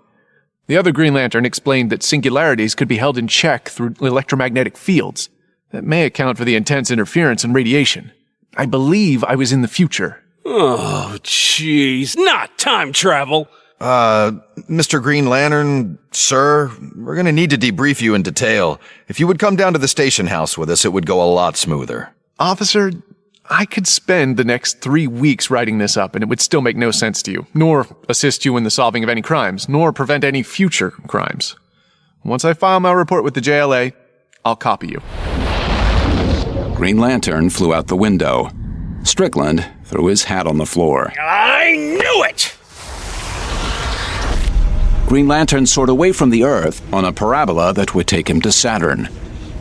The other Green Lantern explained that singularities could be held in check through electromagnetic fields. That may account for the intense interference and radiation. I believe I was in the future. Oh, jeez. Not time travel. Mr. Green Lantern, sir, we're gonna need to debrief you in detail. If you would come down to the station house with us, it would go a lot smoother. Officer, I could spend the next 3 weeks writing this up and it would still make no sense to you, nor assist you in the solving of any crimes, nor prevent any future crimes. Once I file my report with the JLA, I'll copy you. Green Lantern flew out the window. Strickland threw his hat on the floor. I knew it! Green Lantern soared away from the Earth on a parabola that would take him to Saturn.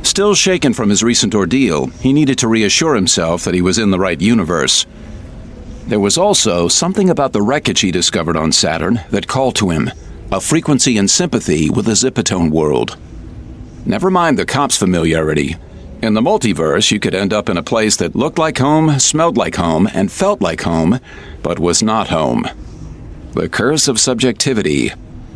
Still shaken from his recent ordeal, he needed to reassure himself that he was in the right universe. There was also something about the wreckage he discovered on Saturn that called to him, a frequency and sympathy with the Zipatone world. Never mind the cops' familiarity. In the multiverse, you could end up in a place that looked like home, smelled like home, and felt like home, but was not home. The curse of subjectivity.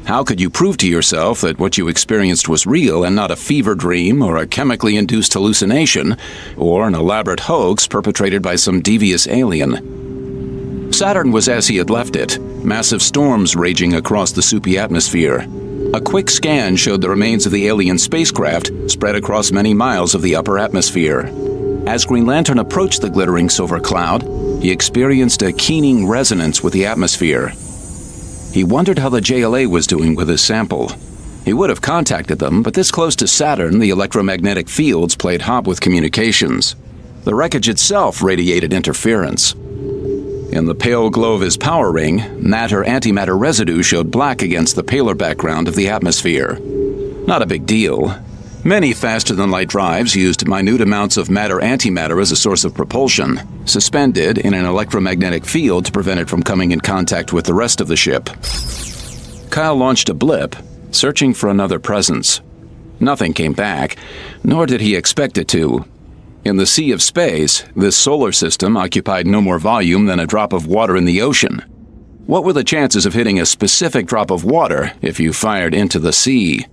How could you prove to yourself that what you experienced was real and not a fever dream or a chemically induced hallucination or an elaborate hoax perpetrated by some devious alien? Saturn was as he had left it, massive storms raging across the soupy atmosphere. A quick scan showed the remains of the alien spacecraft spread across many miles of the upper atmosphere. As Green Lantern approached the glittering silver cloud, he experienced a keening resonance with the atmosphere. He wondered how the JLA was doing with his sample. He would have contacted them, but this close to Saturn, the electromagnetic fields played hop with communications. The wreckage itself radiated interference. In the pale glow of his power ring, matter-antimatter residue showed black against the paler background of the atmosphere. Not a big deal. Many faster-than-light drives used minute amounts of matter-antimatter as a source of propulsion, suspended in an electromagnetic field to prevent it from coming in contact with the rest of the ship. Kyle launched a blip, searching for another presence. Nothing came back, nor did he expect it to. In the sea of space, this solar system occupied no more volume than a drop of water in the ocean. What were the chances of hitting a specific drop of water if you fired into the sea?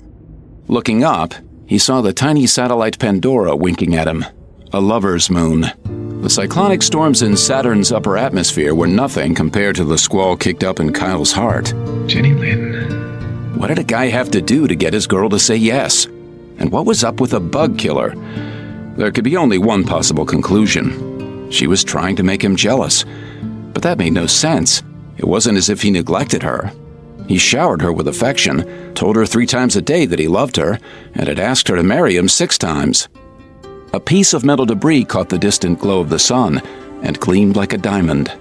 Looking up, he saw the tiny satellite Pandora winking at him, a lover's moon. The cyclonic storms in Saturn's upper atmosphere were nothing compared to the squall kicked up in Kyle's heart. Jenny Lynn. What did a guy have to do to get his girl to say yes? And what was up with a bug killer? There could be only one possible conclusion. She was trying to make him jealous. But that made no sense. It wasn't as if he neglected her. He showered her with affection, told her 3 times a day that he loved her, and had asked her to marry him 6 times. A piece of metal debris caught the distant glow of the sun and gleamed like a diamond.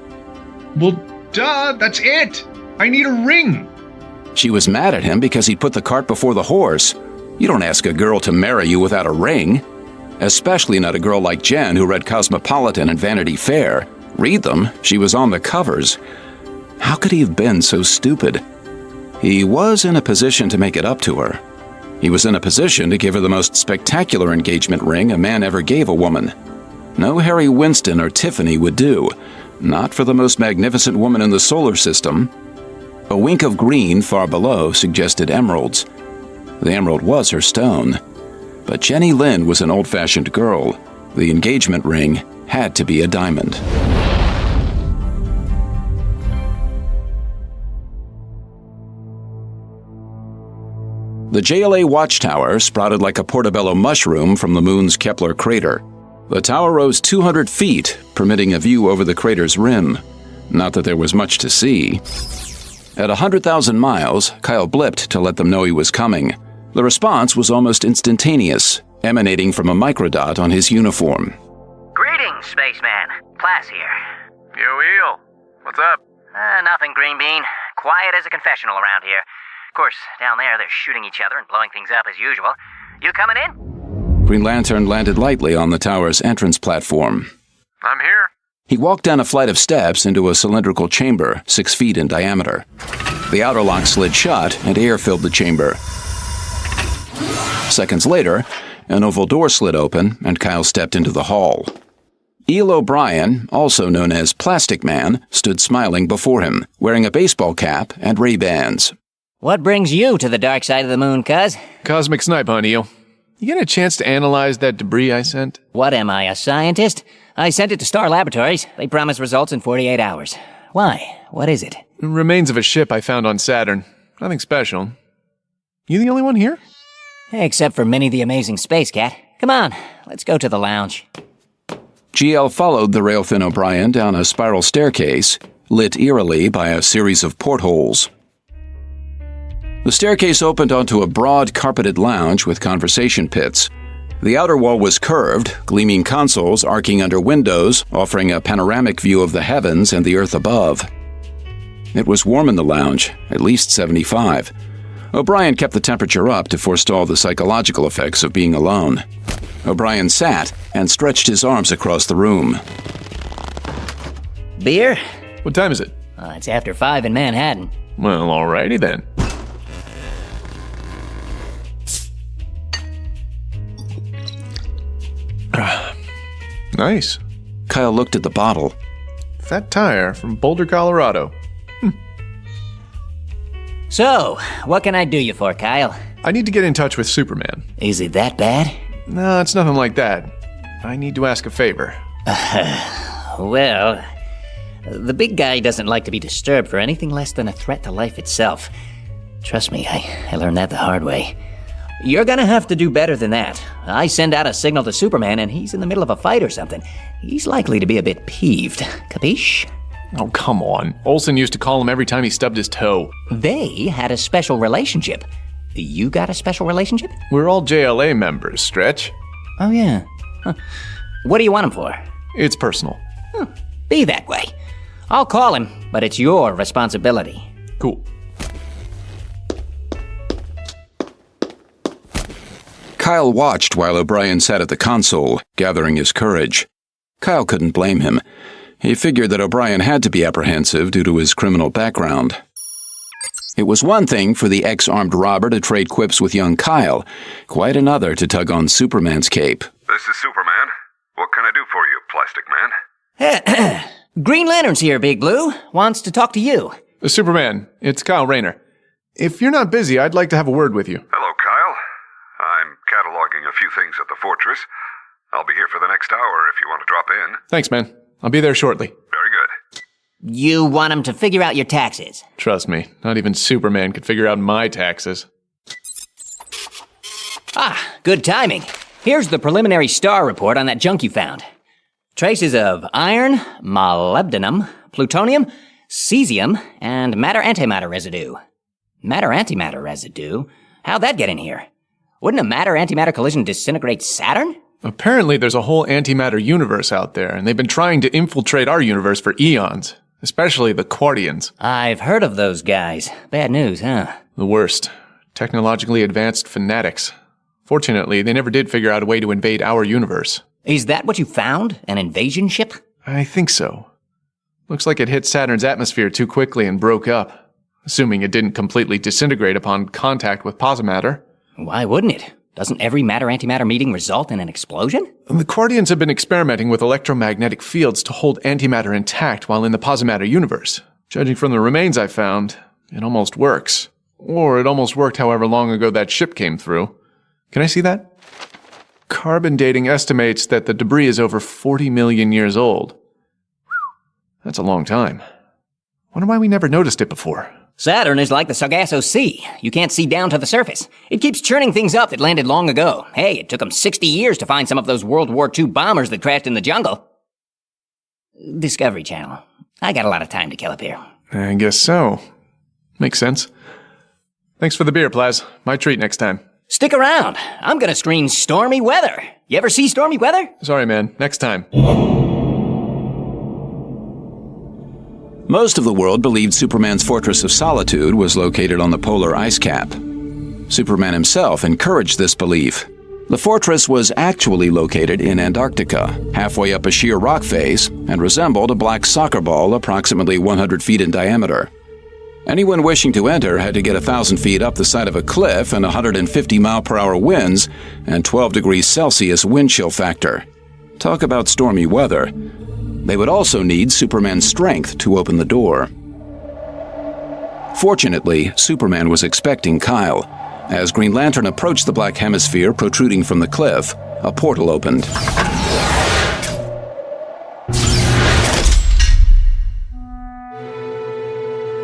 Well, duh, that's it. I need a ring. She was mad at him because he'd put the cart before the horse. You don't ask a girl to marry you without a ring. Especially not a girl like Jen who read Cosmopolitan and Vanity Fair. Read them, she was on the covers. How could he have been so stupid? He was in a position to make it up to her. He was in a position to give her the most spectacular engagement ring a man ever gave a woman. No Harry Winston or Tiffany would do, not for the most magnificent woman in the solar system. A wink of green far below suggested emeralds. The emerald was her stone. But Jenny Lynn was an old-fashioned girl. The engagement ring had to be a diamond. The JLA watchtower sprouted like a portobello mushroom from the moon's Kepler crater. The tower rose 200 feet, permitting a view over the crater's rim. Not that there was much to see. At 100,000 miles, Kyle blipped to let them know he was coming. The response was almost instantaneous, emanating from a microdot on his uniform. Greetings, spaceman. Class here. Yo, what's up? Nothing, Green Bean. Quiet as a confessional around here. Of course, down there they're shooting each other and blowing things up as usual. You coming in? Green Lantern landed lightly on the tower's entrance platform. I'm here. He walked down a flight of steps into a cylindrical chamber, 6 feet in diameter. The outer lock slid shut and air filled the chamber. Seconds later, an oval door slid open and Kyle stepped into the hall. Eel O'Brien, also known as Plastic Man, stood smiling before him, wearing a baseball cap and Ray-Bans. What brings you to the dark side of the moon, cuz? Cosmic snipe, huh, Neil? You get a chance to analyze that debris I sent? What am I, a scientist? I sent it to Star Laboratories. They promised results in 48 hours. Why? What is it? Remains of a ship I found on Saturn. Nothing special. You the only one here? Except for Minnie the Amazing Space Cat. Come on, let's go to the lounge. GL followed the rail-thin O'Brien down a spiral staircase, lit eerily by a series of portholes. The staircase opened onto a broad, carpeted lounge with conversation pits. The outer wall was curved, gleaming consoles arcing under windows, offering a panoramic view of the heavens and the earth above. It was warm in the lounge, at least 75. O'Brien kept the temperature up to forestall the psychological effects of being alone. O'Brien sat and stretched his arms across the room. Beer? What time is it? It's after 5 in Manhattan. Well, alrighty then. Nice. Kyle looked at the bottle. Fat Tire from Boulder, Colorado. So, what can I do you for, Kyle? I need to get in touch with Superman. Is it that bad? No, it's nothing like that. I need to ask a favor. Well, the big guy doesn't like to be disturbed for anything less than a threat to life itself. Trust me, I learned that the hard way. You're gonna have to do better than that. I send out a signal to Superman and he's in the middle of a fight or something. He's likely to be a bit peeved. Capiche? Oh, come on. Olsen used to call him every time he stubbed his toe. They had a special relationship. You got a special relationship? We're all JLA members, Stretch. Oh, yeah. Huh. What do you want him for? It's personal. Be that way. I'll call him, but it's your responsibility. Cool. Kyle watched while O'Brien sat at the console, gathering his courage. Kyle couldn't blame him. He figured that O'Brien had to be apprehensive due to his criminal background. It was one thing for the ex-armed robber to trade quips with young Kyle, quite another to tug on Superman's cape. This is Superman. What can I do for you, Plastic Man? Green Lantern's here, Big Blue. Wants to talk to you. Superman, it's Kyle Rayner. If you're not busy, I'd like to have a word with you. Hello, Kyle. I'm cataloging a few things at the fortress. I'll be here for the next hour if you want to drop in. Thanks, man. I'll be there shortly. Very good. You want him to figure out your taxes? Trust me, not even Superman could figure out my taxes. Ah, good timing. Here's the preliminary star report on that junk you found. Traces of iron, molybdenum, plutonium, cesium, and matter-antimatter residue. Matter-antimatter residue? How'd that get in here? Wouldn't a matter-antimatter collision disintegrate Saturn? Apparently there's a whole antimatter universe out there, and they've been trying to infiltrate our universe for eons. Especially the Quartians. I've heard of those guys. Bad news, huh? The worst. Technologically advanced fanatics. Fortunately, they never did figure out a way to invade our universe. Is that what you found? An invasion ship? I think so. Looks like it hit Saturn's atmosphere too quickly and broke up. Assuming it didn't completely disintegrate upon contact with posimatter. Why wouldn't it? Doesn't every matter-antimatter meeting result in an explosion? The Quartians have been experimenting with electromagnetic fields to hold antimatter intact while in the posimatter universe. Judging from the remains I found, it almost works. Or it almost worked however long ago that ship came through. Can I see that? Carbon dating estimates that the debris is over 40 million years old. That's a long time. Wonder why we never noticed it before. Saturn is like the Sargasso Sea. You can't see down to the surface. It keeps churning things up that landed long ago. Hey, it took them 60 years to find some of those World War II bombers that crashed in the jungle. Discovery Channel. I got a lot of time to kill up here. I guess so. Makes sense. Thanks for the beer, Plaz. My treat next time. Stick around. I'm gonna screen Stormy Weather. You ever see Stormy Weather? Sorry, man. Next time. Most of the world believed Superman's Fortress of Solitude was located on the polar ice cap. Superman himself encouraged this belief. The fortress was actually located in Antarctica, halfway up a sheer rock face, and resembled a black soccer ball approximately 100 feet in diameter. Anyone wishing to enter had to get 1,000 feet up the side of a cliff and 150 mile-per-hour winds and 12 degrees Celsius wind chill factor. Talk about stormy weather. They would also need Superman's strength to open the door. Fortunately, Superman was expecting Kyle. As Green Lantern approached the black hemisphere protruding from the cliff, a portal opened.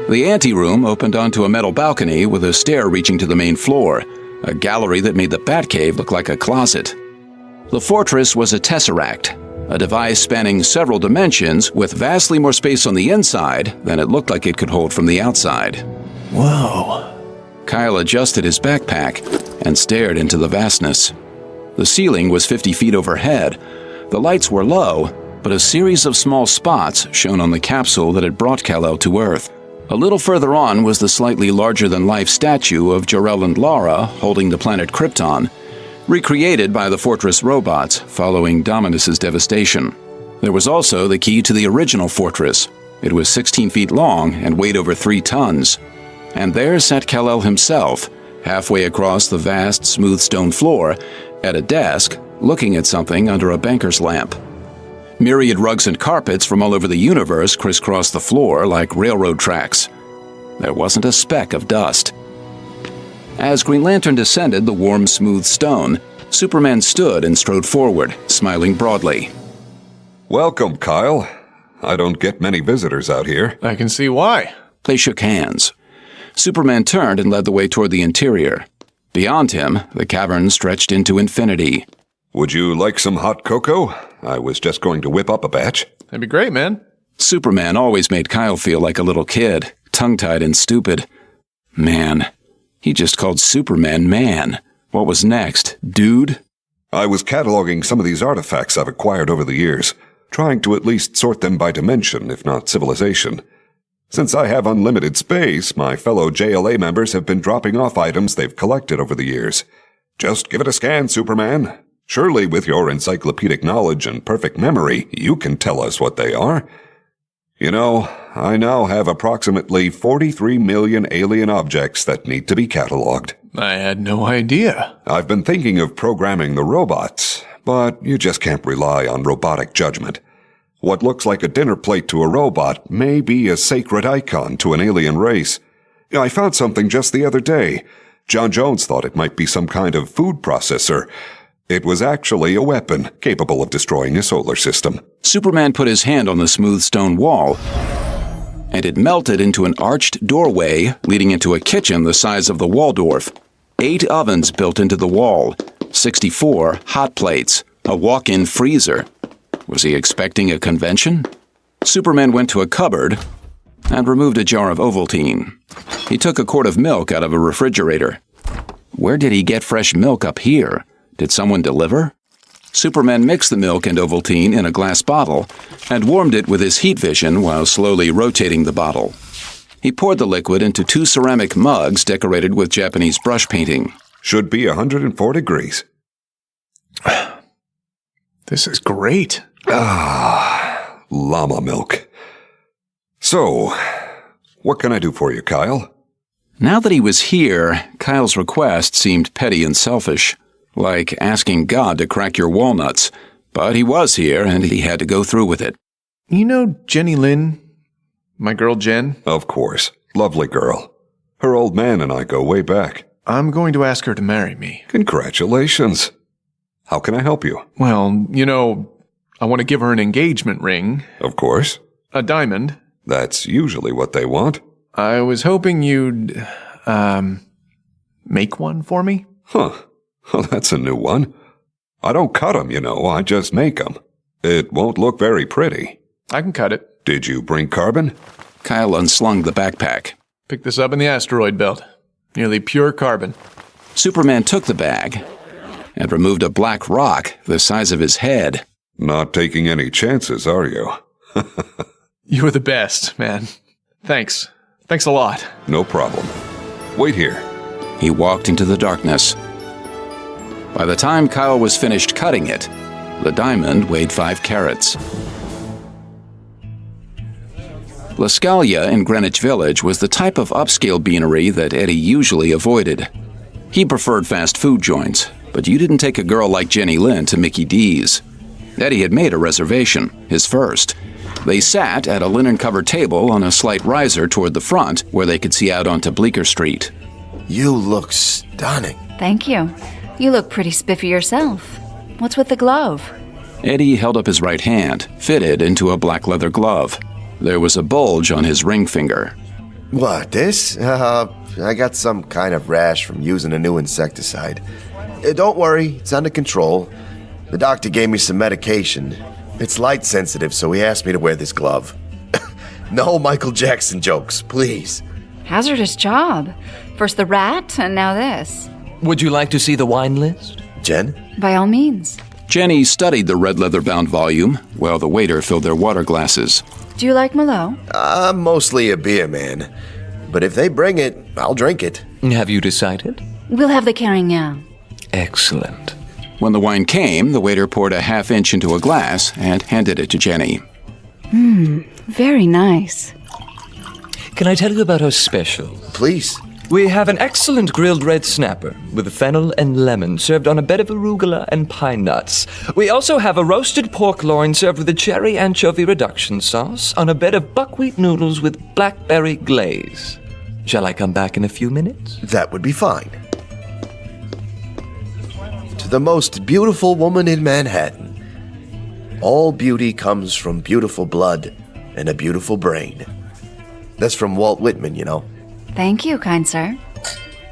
The anteroom opened onto a metal balcony with a stair reaching to the main floor, a gallery that made the Batcave look like a closet. The fortress was a tesseract, a device spanning several dimensions with vastly more space on the inside than it looked like it could hold from the outside. Whoa. Kyle adjusted his backpack and stared into the vastness. The ceiling was 50 feet overhead. The lights were low, but a series of small spots shone on the capsule that had brought Kal-El to Earth. A little further on was the slightly larger-than-life statue of Jor-El and Lara holding the planet Krypton, recreated by the Fortress robots following Dominus's devastation. There was also the key to the original fortress. It was 16 feet long and weighed over 3 tons. And there sat Kal-El himself, halfway across the vast, smooth stone floor, at a desk, looking at something under a banker's lamp. Myriad rugs and carpets from all over the universe crisscrossed the floor like railroad tracks. There wasn't a speck of dust. As Green Lantern descended the warm, smooth stone, Superman stood and strode forward, smiling broadly. Welcome, Kyle. I don't get many visitors out here. I can see why. They shook hands. Superman turned and led the way toward the interior. Beyond him, the cavern stretched into infinity. Would you like some hot cocoa? I was just going to whip up a batch. That'd be great, man. Superman always made Kyle feel like a little kid, tongue-tied and stupid. Man. He just called Superman man. What was next, dude? I was cataloging some of these artifacts I've acquired over the years, trying to at least sort them by dimension, if not civilization. Since I have unlimited space, my fellow JLA members have been dropping off items they've collected over the years. Just give it a scan, Superman. Surely with your encyclopedic knowledge and perfect memory, you can tell us what they are. You know, I now have approximately 43 million alien objects that need to be cataloged. I had no idea. I've been thinking of programming the robots, but you just can't rely on robotic judgment. What looks like a dinner plate to a robot may be a sacred icon to an alien race. I found something just the other day. John Jones thought it might be some kind of food processor. It was actually a weapon capable of destroying a solar system. Superman put his hand on the smooth stone wall, and it melted into an arched doorway leading into a kitchen the size of the Waldorf. 8 ovens built into the wall, 64 hot plates, a walk-in freezer. Was he expecting a convention? Superman went to a cupboard and removed a jar of Ovaltine. He took a quart of milk out of a refrigerator. Where did he get fresh milk up here? Did someone deliver? Superman mixed the milk and Ovaltine in a glass bottle and warmed it with his heat vision while slowly rotating the bottle. He poured the liquid into 2 ceramic mugs decorated with Japanese brush painting. Should be 104 degrees. This is great. Ah, llama milk. So, what can I do for you, Kyle? Now that he was here, Kyle's request seemed petty and selfish, like asking God to crack your walnuts. But he was here, and he had to go through with it. You know Jenny Lynn? My girl Jen? Of course. Lovely girl. Her old man and I go way back. I'm going to ask her to marry me. Congratulations. How can I help you? Well, you know, I want to give her an engagement ring. Of course. A diamond. That's usually what they want. I was hoping you'd, make one for me? Huh. Well, that's a new one. I don't cut 'em, you know, I just make 'em. It won't look very pretty. I can cut it. Did you bring carbon? Kyle unslung the backpack. Picked this up in the asteroid belt. Nearly pure carbon. Superman took the bag and removed a black rock the size of his head. Not taking any chances, are you? You're the best, man. Thanks. Thanks a lot. No problem. Wait here. He walked into the darkness. By the time Kyle was finished cutting it, the diamond weighed 5 carats. La Scalia in Greenwich Village was the type of upscale beanery that Eddie usually avoided. He preferred fast food joints, but you didn't take a girl like Jenny Lynn to Mickey D's. Eddie had made a reservation, his first. They sat at a linen-covered table on a slight riser toward the front where they could see out onto Bleecker Street. You look stunning. Thank you. You look pretty spiffy yourself. What's with the glove? Eddie held up his right hand, fitted into a black leather glove. There was a bulge on his ring finger. What, this? I got some kind of rash from using a new insecticide. Don't worry, it's under control. The doctor gave me some medication. It's light sensitive, so he asked me to wear this glove. No Michael Jackson jokes, please. Hazardous job. First the rat, and now this. Would you like to see the wine list? Jen? By all means. Jenny studied the red leather-bound volume while the waiter filled their water glasses. Do you like Merlot? I'm mostly a beer man. But if they bring it, I'll drink it. Have you decided? We'll have the Carignan. Excellent. When the wine came, the waiter poured a half-inch into a glass and handed it to Jenny. Very nice. Can I tell you about our special? Please. We have an excellent grilled red snapper with fennel and lemon served on a bed of arugula and pine nuts. We also have a roasted pork loin served with a cherry anchovy reduction sauce on a bed of buckwheat noodles with blackberry glaze. Shall I come back in a few minutes? That would be fine. To the most beautiful woman in Manhattan. All beauty comes from beautiful blood and a beautiful brain. That's from Walt Whitman, you know. Thank you, kind sir.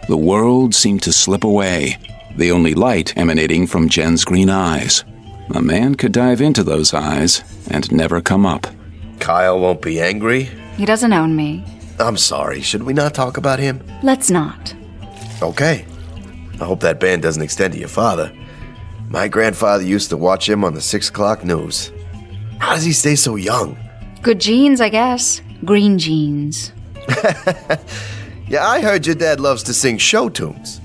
The world seemed to slip away, the only light emanating from Jen's green eyes. A man could dive into those eyes and never come up. Kyle won't be angry. He doesn't own me. I'm sorry, should we not talk about him? Let's not. Okay. I hope that ban doesn't extend to your father. My grandfather used to watch him on the 6 o'clock news. How does he stay so young? Good genes, I guess. Green genes. Yeah, I heard your dad loves to sing show tunes.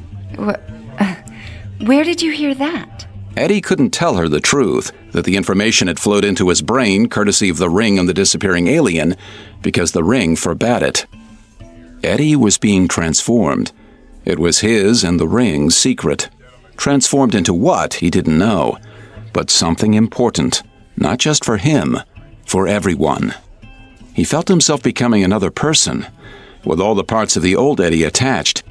Where did you hear that? Eddie couldn't tell her the truth, that the information had flowed into his brain courtesy of the ring and the disappearing alien, because the ring forbade it. Eddie was being transformed. It was his and the ring's secret. Transformed into what, he didn't know, but something important, not just for him, for everyone. He felt himself becoming another person, with all the parts of the old Eddie attached.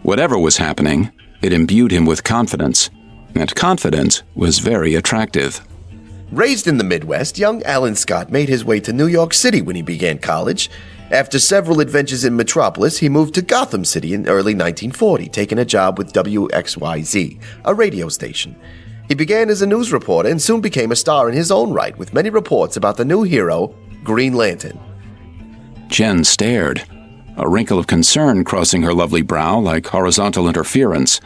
Whatever was happening, it imbued him with confidence, and confidence was very attractive. Raised in the Midwest, young Alan Scott made his way to New York City when he began college. After several adventures in Metropolis, he moved to Gotham City in early 1940, taking a job with WXYZ, a radio station. He began as a news reporter and soon became a star in his own right, with many reports about the new hero, Green Lantern. Jen stared, a wrinkle of concern crossing her lovely brow like horizontal interference.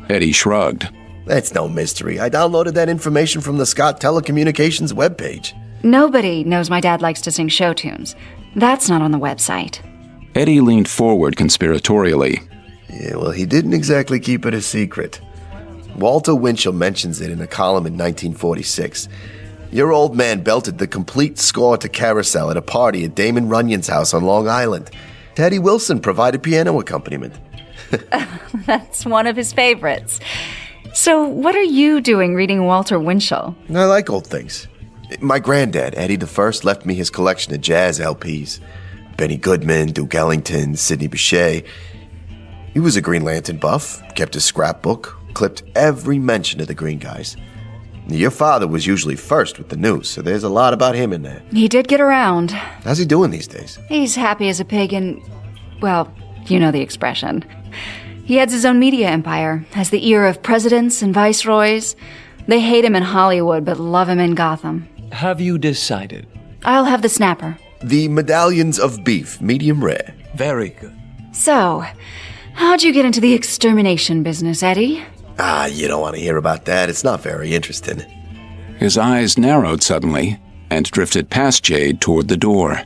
Eddie shrugged. That's no mystery. I downloaded that information from the Scott Telecommunications webpage. Nobody knows my dad likes to sing show tunes. That's not on the website. Eddie leaned forward conspiratorially. Yeah, well, he didn't exactly keep it a secret. Walter Winchell mentions it in a column in 1946. Your old man belted the complete score to Carousel at a party at Damon Runyon's house on Long Island. Teddy Wilson provided piano accompaniment. That's one of his favorites. So what are you doing reading Walter Winchell? I like old things. My granddad, Eddie I, left me his collection of jazz LPs. Benny Goodman, Duke Ellington, Sidney Bechet. He was a Green Lantern buff, kept his scrapbook, clipped every mention of the Green Guys. Your father was usually first with the news, so there's a lot about him in there. He did get around. How's he doing these days? He's happy as a pig and, well, you know the expression. He heads his own media empire, has the ear of presidents and viceroys. They hate him in Hollywood, but love him in Gotham. Have you decided? I'll have the snapper. The medallions of beef, medium rare. Very good. So, how'd you get into the extermination business, Eddie? You don't want to hear about that. It's not very interesting. His eyes narrowed suddenly and drifted past Jade toward the door.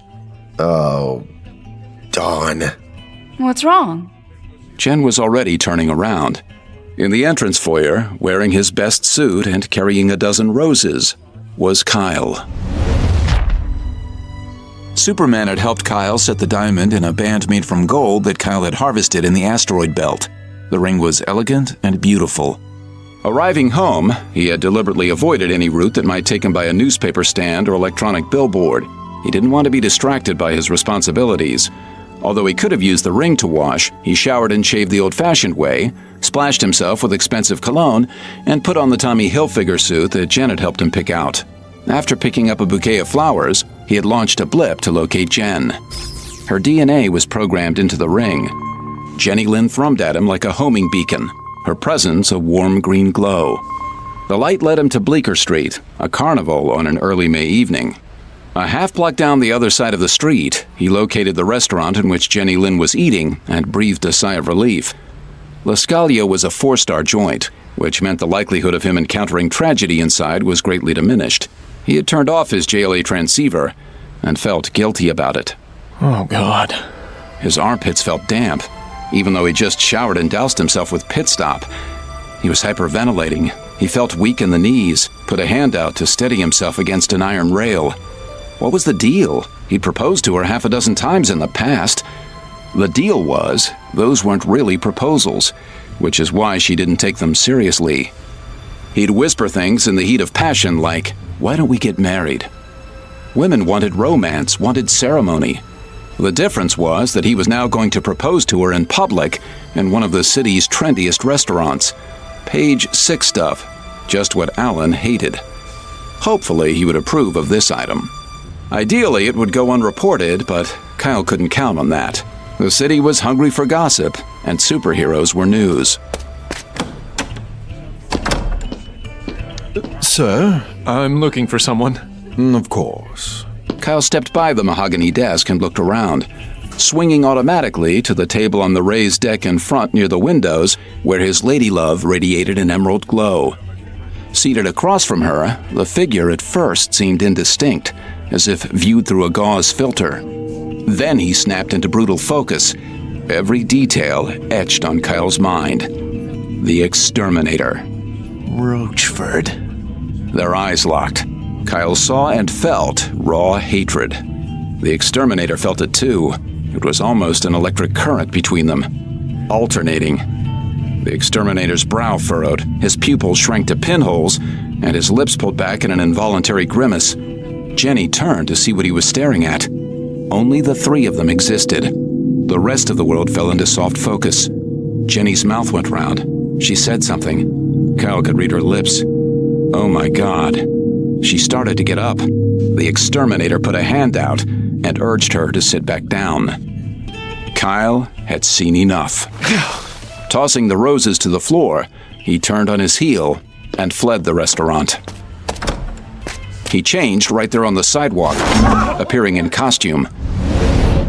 Oh, darn. What's wrong? Jen was already turning around. In the entrance foyer, wearing his best suit and carrying a dozen roses, was Kyle. Superman had helped Kyle set the diamond in a band made from gold that Kyle had harvested in the asteroid belt. The ring was elegant and beautiful. Arriving home, he had deliberately avoided any route that might take him by a newspaper stand or electronic billboard. He didn't want to be distracted by his responsibilities. Although he could have used the ring to wash, he showered and shaved the old-fashioned way, splashed himself with expensive cologne, and put on the Tommy Hilfiger suit that Jen helped him pick out. After picking up a bouquet of flowers, he had launched a blip to locate Jen. Her DNA was programmed into the ring. Jenny Lynn thrummed at him like a homing beacon, her presence a warm green glow. The light led him to Bleecker Street, a carnival on an early May evening. A half block down the other side of the street, he located the restaurant in which Jenny Lynn was eating and breathed a sigh of relief. La Scaglia was a 4-star joint, which meant the likelihood of him encountering tragedy inside was greatly diminished. He had turned off his JLA transceiver and felt guilty about it. Oh, God. His armpits felt damp, even though he just showered and doused himself with Pit Stop. He was hyperventilating. He felt weak in the knees, put a hand out to steady himself against an iron rail. What was the deal? He'd proposed to her half a dozen times in the past. The deal was, those weren't really proposals, which is why she didn't take them seriously. He'd whisper things in the heat of passion like, "Why don't we get married?" Women wanted romance, wanted ceremony. The difference was that he was now going to propose to her in public in one of the city's trendiest restaurants. Page 6 stuff, just what Alan hated. Hopefully he would approve of this item. Ideally, it would go unreported, but Kyle couldn't count on that. The city was hungry for gossip, and superheroes were news. Sir? I'm looking for someone. Of course. Kyle stepped by the mahogany desk and looked around, swinging automatically to the table on the raised deck in front near the windows, where his ladylove radiated an emerald glow. Seated across from her, the figure at first seemed indistinct, as if viewed through a gauze filter. Then he snapped into brutal focus, every detail etched on Kyle's mind. The exterminator. Roachford. Their eyes locked. Kyle saw and felt raw hatred. The exterminator felt it too. It was almost an electric current between them, alternating. The exterminator's brow furrowed, his pupils shrank to pinholes, and his lips pulled back in an involuntary grimace. Jenny turned to see what he was staring at. Only the three of them existed. The rest of the world fell into soft focus. Jenny's mouth went round. She said something. Kyle could read her lips. Oh my God. She started to get up. The exterminator put a hand out and urged her to sit back down. Kyle had seen enough. Tossing the roses to the floor, he turned on his heel and fled the restaurant. He changed right there on the sidewalk, appearing in costume.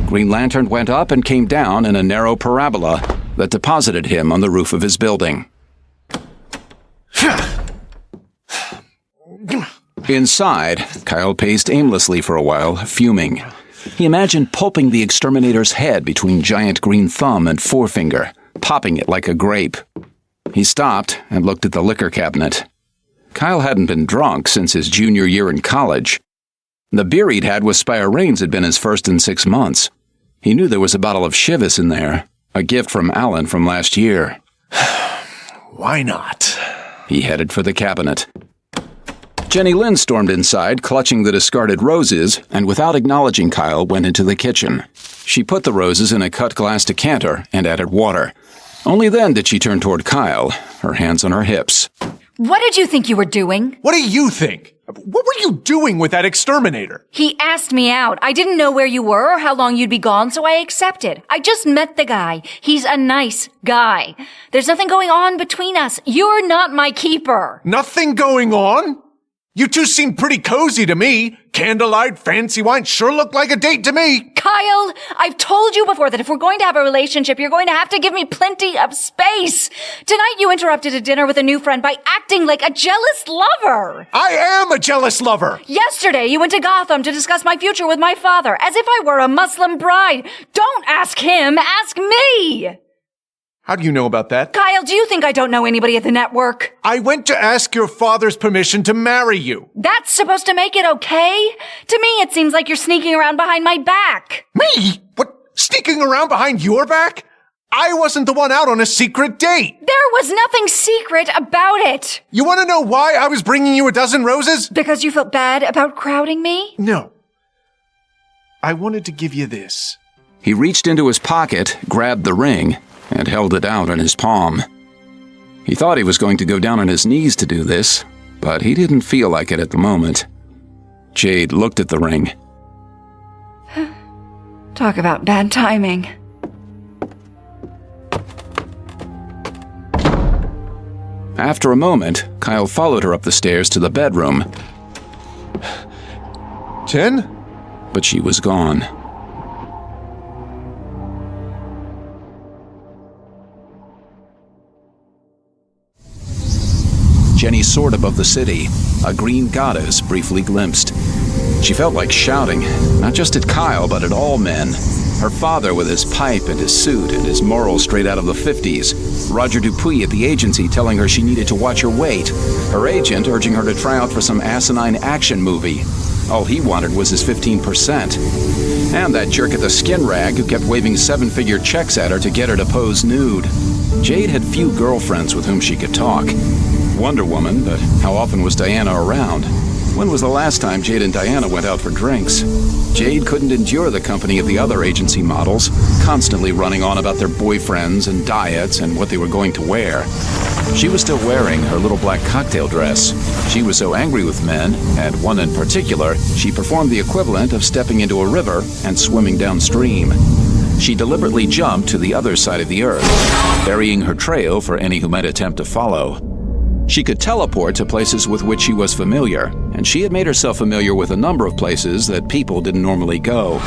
Green Lantern went up and came down in a narrow parabola that deposited him on the roof of his building. Inside, Kyle paced aimlessly for a while, fuming. He imagined pulping the exterminator's head between giant green thumb and forefinger, popping it like a grape. He stopped and looked at the liquor cabinet. Kyle hadn't been drunk since his junior year in college. The beer he'd had with Spire Rains had been his first in 6 months. He knew there was a bottle of Chivas in there, a gift from Alan from last year. Why not? He headed for the cabinet. Jenny Lynn stormed inside, clutching the discarded roses, and without acknowledging Kyle, went into the kitchen. She put the roses in a cut glass decanter and added water. Only then did she turn toward Kyle, her hands on her hips. What did you think you were doing? What do you think? What were you doing with that exterminator? He asked me out. I didn't know where you were or how long you'd be gone, so I accepted. I just met the guy. He's a nice guy. There's nothing going on between us. You're not my keeper. Nothing going on? You two seem pretty cozy to me. Candlelight, fancy wine, sure looked like a date to me. Kyle, I've told you before that if we're going to have a relationship, you're going to have to give me plenty of space. Tonight you interrupted a dinner with a new friend by acting like a jealous lover. I am a jealous lover. Yesterday you went to Gotham to discuss my future with my father, as if I were a Muslim bride. Don't ask him, ask me. How do you know about that? Kyle, do you think I don't know anybody at the network? I went to ask your father's permission to marry you. That's supposed to make it okay? To me, it seems like you're sneaking around behind my back. Me? What? Sneaking around behind your back? I wasn't the one out on a secret date. There was nothing secret about it. You want to know why I was bringing you a dozen roses? Because you felt bad about crowding me? No. I wanted to give you this. He reached into his pocket, grabbed the ring, and held it out in his palm. He thought he was going to go down on his knees to do this, but he didn't feel like it at the moment. Jade looked at the ring. Talk about bad timing. After a moment, Kyle followed her up the stairs to the bedroom. Jen? But she was gone. Jenny soared above the city. A green goddess briefly glimpsed. She felt like shouting, not just at Kyle, but at all men. Her father with his pipe and his suit and his morals straight out of the 50s. Roger Dupuis at the agency telling her she needed to watch her weight. Her agent urging her to try out for some asinine action movie. All he wanted was his 15%. And that jerk at the skin rag who kept waving 7-figure checks at her to get her to pose nude. Jade had few girlfriends with whom she could talk. Wonder Woman, but how often was Diana around? When was the last time Jade and Diana went out for drinks? Jade couldn't endure the company of the other agency models, constantly running on about their boyfriends and diets and what they were going to wear. She was still wearing her little black cocktail dress. She was so angry with men, and one in particular, she performed the equivalent of stepping into a river and swimming downstream. She deliberately jumped to the other side of the earth, burying her trail for any who might attempt to follow. She could teleport to places with which she was familiar, and she had made herself familiar with a number of places that people didn't normally go.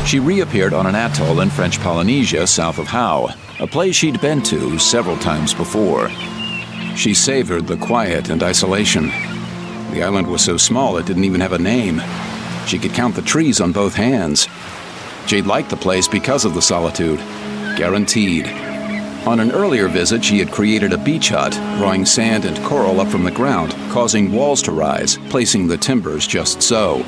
She reappeared on an atoll in French Polynesia south of Howe, a place she'd been to several times before. She savored the quiet and isolation. The island was so small it didn't even have a name. She could count the trees on both hands. Jade liked the place because of the solitude. Guaranteed. On an earlier visit, she had created a beach hut, drawing sand and coral up from the ground, causing walls to rise, placing the timbers just so.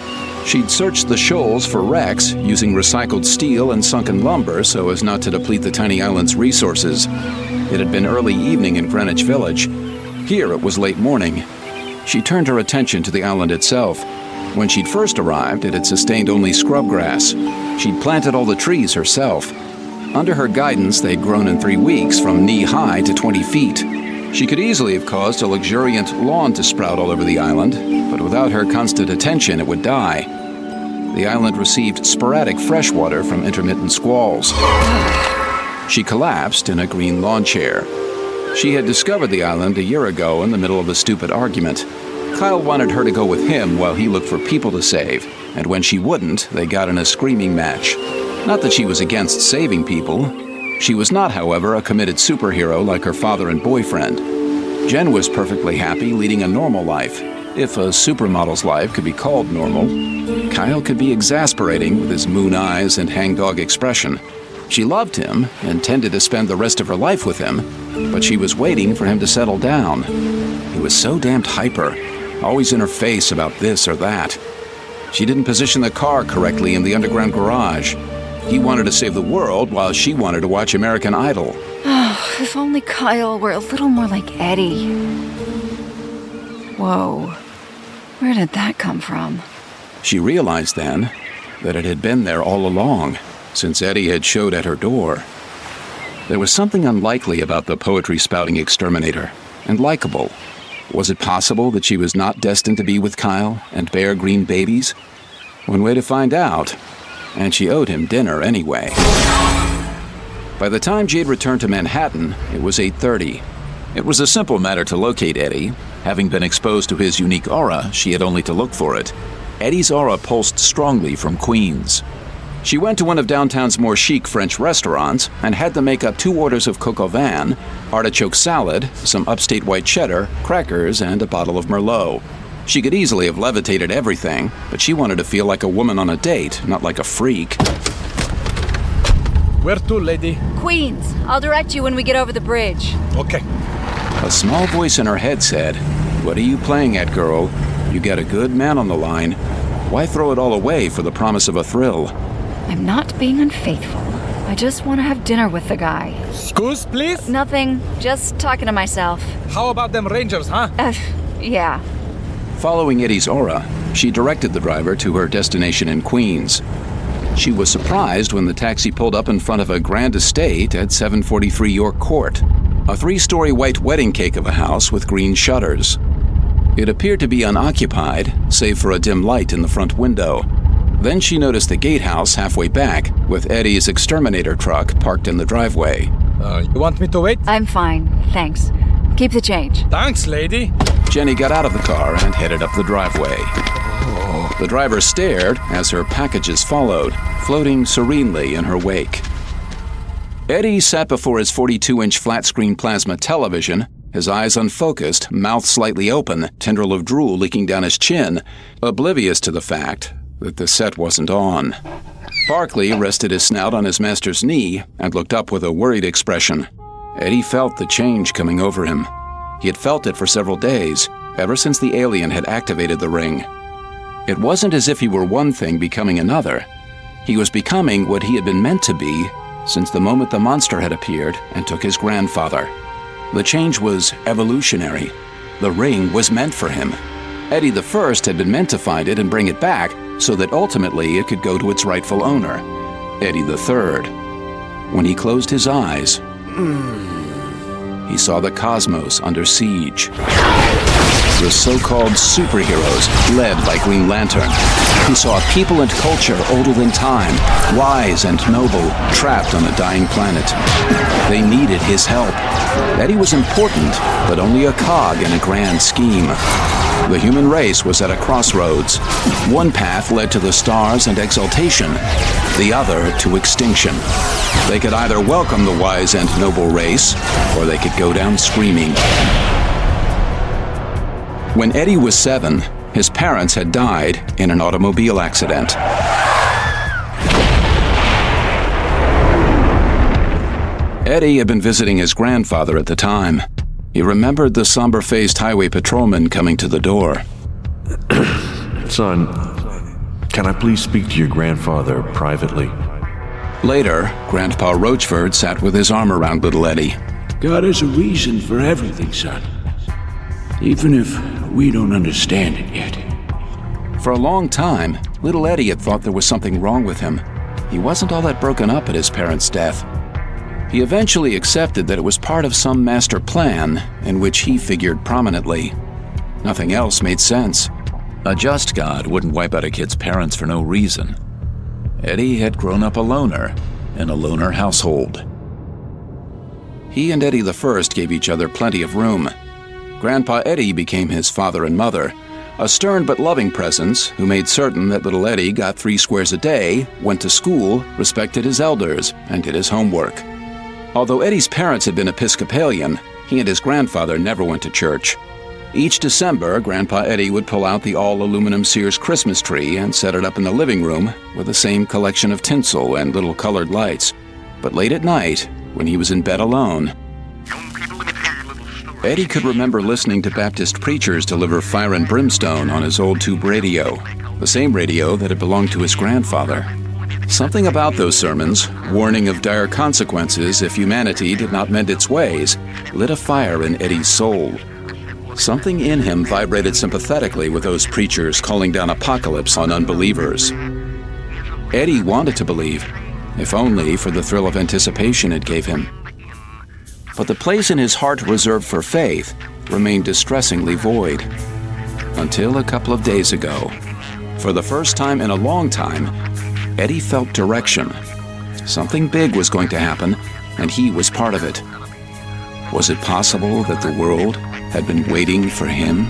She'd searched the shoals for wrecks, using recycled steel and sunken lumber so as not to deplete the tiny island's resources. It had been early evening in Greenwich Village. Here it was late morning. She turned her attention to the island itself. When she'd first arrived, it had sustained only scrub grass. She'd planted all the trees herself. Under her guidance, they'd grown in 3 weeks from knee-high to 20 feet. She could easily have caused a luxuriant lawn to sprout all over the island, but without her constant attention, it would die. The island received sporadic fresh water from intermittent squalls. She collapsed in a green lawn chair. She had discovered the island a year ago in the middle of a stupid argument. Kyle wanted her to go with him while he looked for people to save, and when she wouldn't, they got in a screaming match. Not that she was against saving people. She was not, however, a committed superhero like her father and boyfriend. Jen was perfectly happy leading a normal life, if a supermodel's life could be called normal. Kyle could be exasperating with his moon eyes and hangdog expression. She loved him, intended to spend the rest of her life with him, but she was waiting for him to settle down. He was so damned hyper, always in her face about this or that. She didn't position the car correctly in the underground garage. He wanted to save the world while she wanted to watch American Idol. Oh, if only Kyle were a little more like Eddie. Whoa. Where did that come from? She realized then that it had been there all along, since Eddie had showed at her door. There was something unlikely about the poetry-spouting exterminator, and likable. Was it possible that she was not destined to be with Kyle and bear green babies? One way to find out, and she owed him dinner anyway. By the time Jade returned to Manhattan, it was 8:30. It was a simple matter to locate Eddie. Having been exposed to his unique aura, she had only to look for it. Eddie's aura pulsed strongly from Queens. She went to one of downtown's more chic French restaurants and had them make up 2 orders of coq au vin, artichoke salad, some upstate white cheddar, crackers, and a bottle of Merlot. She could easily have levitated everything, but she wanted to feel like a woman on a date, not like a freak. Where to, lady? Queens. I'll direct you when we get over the bridge. Okay. A small voice in her head said, "What are you playing at, girl? You got a good man on the line. Why throw it all away for the promise of a thrill?" I'm not being unfaithful. I just want to have dinner with the guy. Excuse, please? Nothing. Just talking to myself. How about them Rangers, huh? Yeah. Following Eddie's aura, she directed the driver to her destination in Queens. She was surprised when the taxi pulled up in front of a grand estate at 743 York Court, a 3-story white wedding cake of a house with green shutters. It appeared to be unoccupied, save for a dim light in the front window. Then she noticed the gatehouse halfway back, with Eddie's exterminator truck parked in the driveway. You want me to wait? I'm fine, thanks. Keep the change. Thanks, lady. Jenny got out of the car and headed up the driveway. The driver stared as her packages followed, floating serenely in her wake. Eddie sat before his 42-inch flat-screen plasma television, his eyes unfocused, mouth slightly open, tendril of drool leaking down his chin, oblivious to the fact that the set wasn't on. Barkley rested his snout on his master's knee and looked up with a worried expression. Eddie felt the change coming over him. He had felt it for several days, ever since the alien had activated the ring. It wasn't as if he were one thing becoming another. He was becoming what he had been meant to be since the moment the monster had appeared and took his grandfather. The change was evolutionary. The ring was meant for him. Eddie the First had been meant to find it and bring it back so that ultimately it could go to its rightful owner, Eddie the Third. When he closed his eyes, he saw the cosmos under siege. The so-called superheroes led by Green Lantern. He saw a people and culture older than time, wise and noble, trapped on a dying planet. They needed his help. Eddie was important, but only a cog in a grand scheme. The human race was at a crossroads. One path led to the stars and exaltation, the other to extinction. They could either welcome the wise and noble race, or they could go down screaming. When Eddie was 7, his parents had died in an automobile Eddie had been visiting his grandfather at the time. He remembered the somber-faced highway patrolman coming to the door. Son, can I please speak to your grandfather privately? Later, Grandpa Roachford sat with his arm around little Eddie. God has a reason for everything, son. Even if we don't understand it yet. For a long time, little Eddie had thought there was something wrong with him. He wasn't all that broken up at his parents' death. He eventually accepted that it was part of some master plan in which he figured prominently. Nothing else made sense. A just God wouldn't wipe out a kid's parents for no reason. Eddie had grown up a loner in a loner household. He and Eddie the First gave each other plenty of room. Grandpa Eddie became his father and mother, a stern but loving presence who made certain that little Eddie got 3 squares a day, went to school, respected his elders, and did his homework. Although Eddie's parents had been Episcopalian, he and his grandfather never went to church. Each December, Grandpa Eddie would pull out the all-aluminum Sears Christmas tree and set it up in the living room with the same collection of tinsel and little colored lights. But late at night, when he was in bed alone, Eddie could remember listening to Baptist preachers deliver fire and brimstone on his old tube radio, the same radio that had belonged to his grandfather. Something about those sermons, warning of dire consequences if humanity did not mend its ways, lit a fire in Eddie's soul. Something in him vibrated sympathetically with those preachers calling down apocalypse on unbelievers. Eddie wanted to believe, if only for the thrill of anticipation it gave him. But the place in his heart reserved for faith remained distressingly void. Until a couple of days ago. For the first time in a long time, Eddie felt direction. Something big was going to happen, and he was part of it. Was it possible that the world had been waiting for him?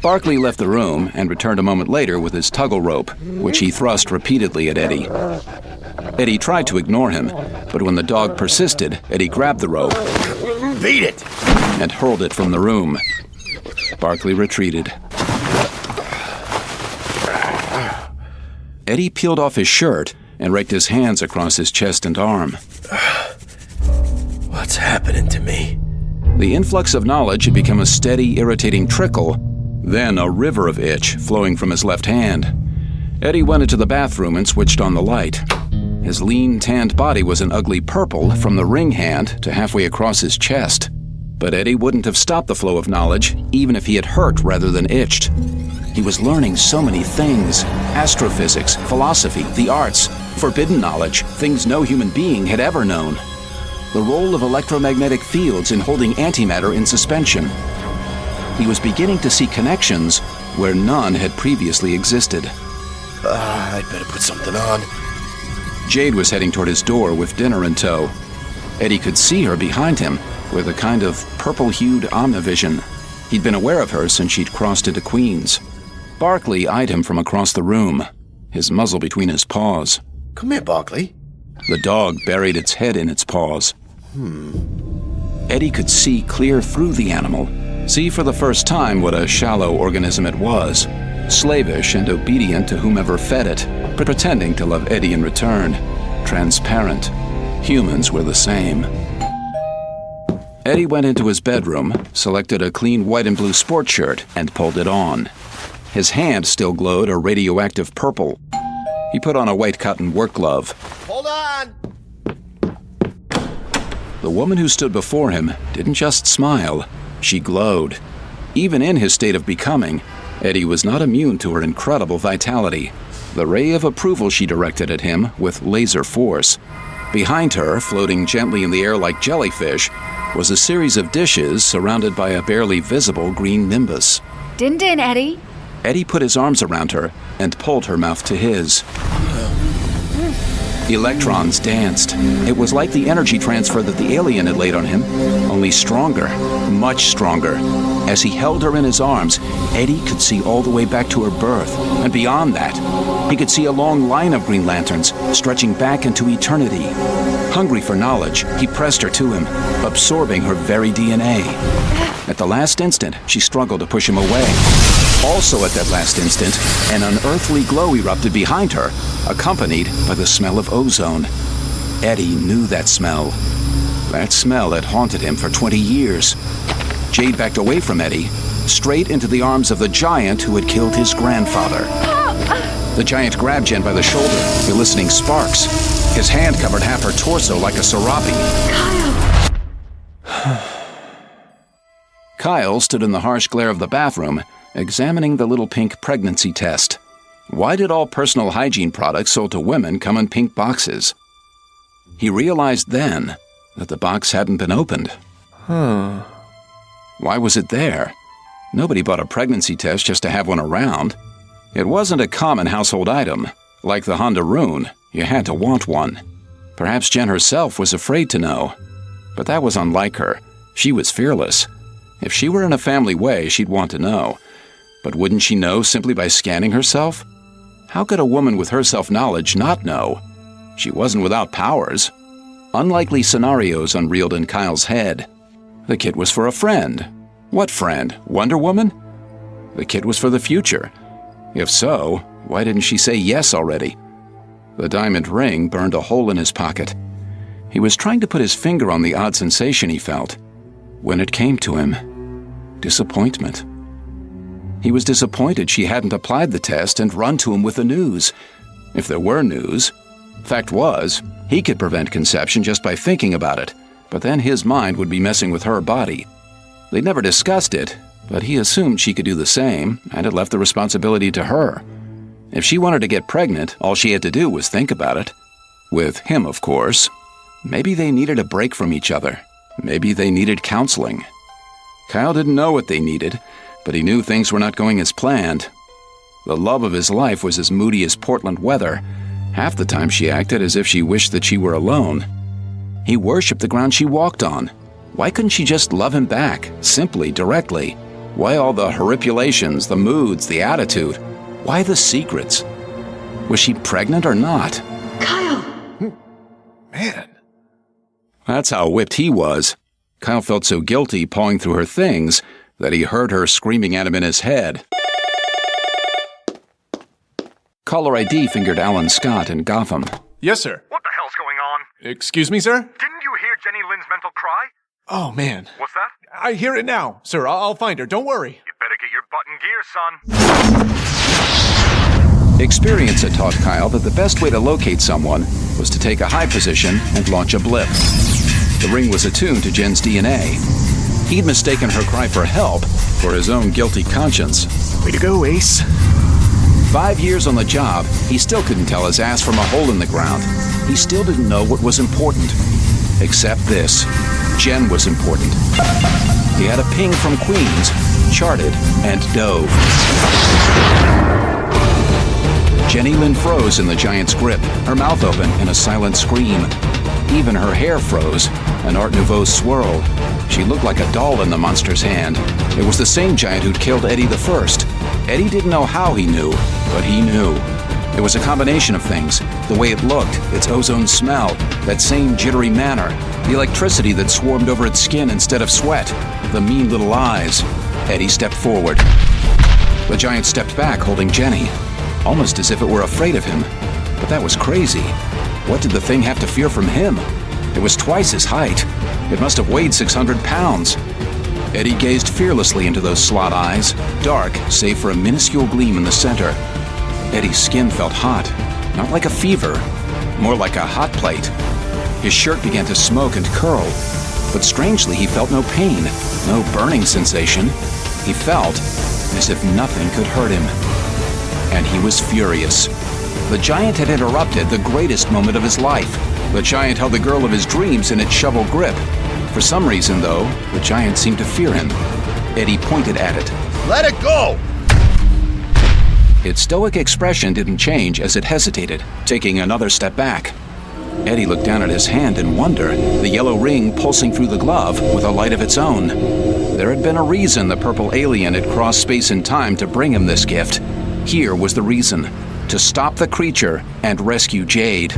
Barkley left the room and returned a moment later with his tuggle rope, which he thrust repeatedly at Eddie. Eddie tried to ignore him, but when the dog persisted, Eddie grabbed the rope, beat it, and hurled it from the room. Barkley retreated. Eddie peeled off his shirt and raked his hands across his chest and arm. What's happening to me? The influx of knowledge had become a steady, irritating trickle, then a river of itch flowing from his left hand. Eddie went into the bathroom and switched on the light. His lean, tanned body was an ugly purple from the ring hand to halfway across his chest. But Eddie wouldn't have stopped the flow of knowledge, even if he had hurt rather than itched. He was learning so many things: astrophysics, philosophy, the arts, forbidden knowledge, things no human being had ever known. The role of electromagnetic fields in holding antimatter in suspension. He was beginning to see connections where none had previously existed. I'd better put something on. Jade was heading toward his door with dinner in tow. Eddie could see her behind him with a kind of purple-hued omnivision. He'd been aware of her since she'd crossed into Queens. Barkley eyed him from across the room, his muzzle between his paws. Come here, Barkley. The dog buried its head in its paws. Eddie could see clear through the animal, see for the first time what a shallow organism it was, slavish and obedient to whomever fed it, pretending to love Eddie in return, transparent. Humans were the same. Eddie went into his bedroom, selected a clean white and blue sports shirt, and pulled it on. His hand still glowed a radioactive purple. He put on a white cotton work glove. Hold on! The woman who stood before him didn't just smile, she glowed. Even in his state of becoming, Eddie was not immune to her incredible vitality. The ray of approval she directed at him with laser force. Behind her, floating gently in the air like jellyfish, was a series of dishes surrounded by a barely visible green nimbus. Din din, Eddie. Eddie put his arms around her and pulled her mouth to his. Electrons danced. It was like the energy transfer that the alien had laid on him, only stronger, much stronger. As he held her in his arms, Eddie could see all the way back to her birth, and beyond that, he could see a long line of Green Lanterns stretching back into eternity. Hungry for knowledge, he pressed her to him, absorbing her very DNA. At the last instant, she struggled to push him away. Also at that last instant, an unearthly glow erupted behind her, accompanied by the smell of ozone. Eddie knew that smell. That smell had haunted him for 20 years. Jade backed away from Eddie, straight into the arms of the giant who had killed his grandfather. The giant grabbed Jen by the shoulder, eliciting sparks. His hand covered half her torso like a serape. Kyle stood in the harsh glare of the bathroom, examining the little pink pregnancy test. Why did all personal hygiene products sold to women come in pink boxes? He realized then that the box hadn't been opened. Why was it there? Nobody bought a pregnancy test just to have one around. It wasn't a common household item. Like the Honda Rune, you had to want one. Perhaps Jen herself was afraid to know. But that was unlike her. She was fearless. If she were in a family way, she'd want to know. But wouldn't she know simply by scanning herself? How could a woman with her self-knowledge not know? She wasn't without powers. Unlikely scenarios unreeled in Kyle's head. The kit was for a friend. What friend? Wonder Woman? The kit was for the future. If so, why didn't she say yes already? The diamond ring burned a hole in his pocket. He was trying to put his finger on the odd sensation he felt. When it came to him, disappointment. He was disappointed she hadn't applied the test and run to him with the news. If there were news. Fact was, he could prevent conception just by thinking about it, but then his mind would be messing with her body. They'd never discussed it, but he assumed she could do the same, and had left the responsibility to her. If she wanted to get pregnant, all she had to do was think about it. With him, of course. Maybe they needed a break from each other. Maybe they needed counseling. Kyle didn't know what they needed, but he knew things were not going as planned. The love of his life was as moody as Portland weather. Half the time she acted as if she wished that she were alone. He worshipped the ground she walked on. Why couldn't she just love him back, simply, directly? Why all the horripulations, the moods, the attitude? Why the secrets? Was she pregnant or not? Kyle! Man. That's how whipped he was. Kyle felt so guilty pawing through her things that he heard her screaming at him in his head. Caller ID fingered Alan Scott in Gotham. Yes, sir. What the hell's going on? Excuse me, sir? Didn't you hear Jenny Lynn's mental cry? Oh, man. What's that? I hear it now. Sir, I'll find her. Don't worry. You better get your butt in gear, son. Experience had taught Kyle that the best way to locate someone was to take a high position and launch a blip. The ring was attuned to Jen's DNA. He'd mistaken her cry for help for his own guilty conscience. Way to go, Ace. 5 years on the job, he still couldn't tell his ass from a hole in the ground. He still didn't know what was important. Except this. Jen was important. He had a ping from Queens, charted, and dove. Jenny Lynn froze in the giant's grip, her mouth open in a silent scream. Even her hair froze, an Art Nouveau swirl. She looked like a doll in the monster's hand. It was the same giant who'd killed Eddie the First. Eddie didn't know how he knew, but he knew. It was a combination of things. The way it looked, its ozone smell, that same jittery manner, the electricity that swarmed over its skin instead of sweat, the mean little eyes. Eddie stepped forward. The giant stepped back, holding Jenny, almost as if it were afraid of him. But that was crazy. What did the thing have to fear from him? It was twice his height. It must have weighed 600 pounds. Eddie gazed fearlessly into those slot eyes, dark save for a minuscule gleam in the center. Eddie's skin felt hot, not like a fever, more like a hot plate. His shirt began to smoke and curl, but strangely he felt no pain, no burning sensation. He felt as if nothing could hurt him. And he was furious. The giant had interrupted the greatest moment of his life. The giant held the girl of his dreams in its shovel grip. For some reason, though, the giant seemed to fear him. Eddie pointed at it. Let it go! Its stoic expression didn't change as it hesitated, taking another step back. Eddie looked down at his hand in wonder, the yellow ring pulsing through the glove with a light of its own. There had been a reason the purple alien had crossed space and time to bring him this gift. Here was the reason: to stop the creature and rescue Jade.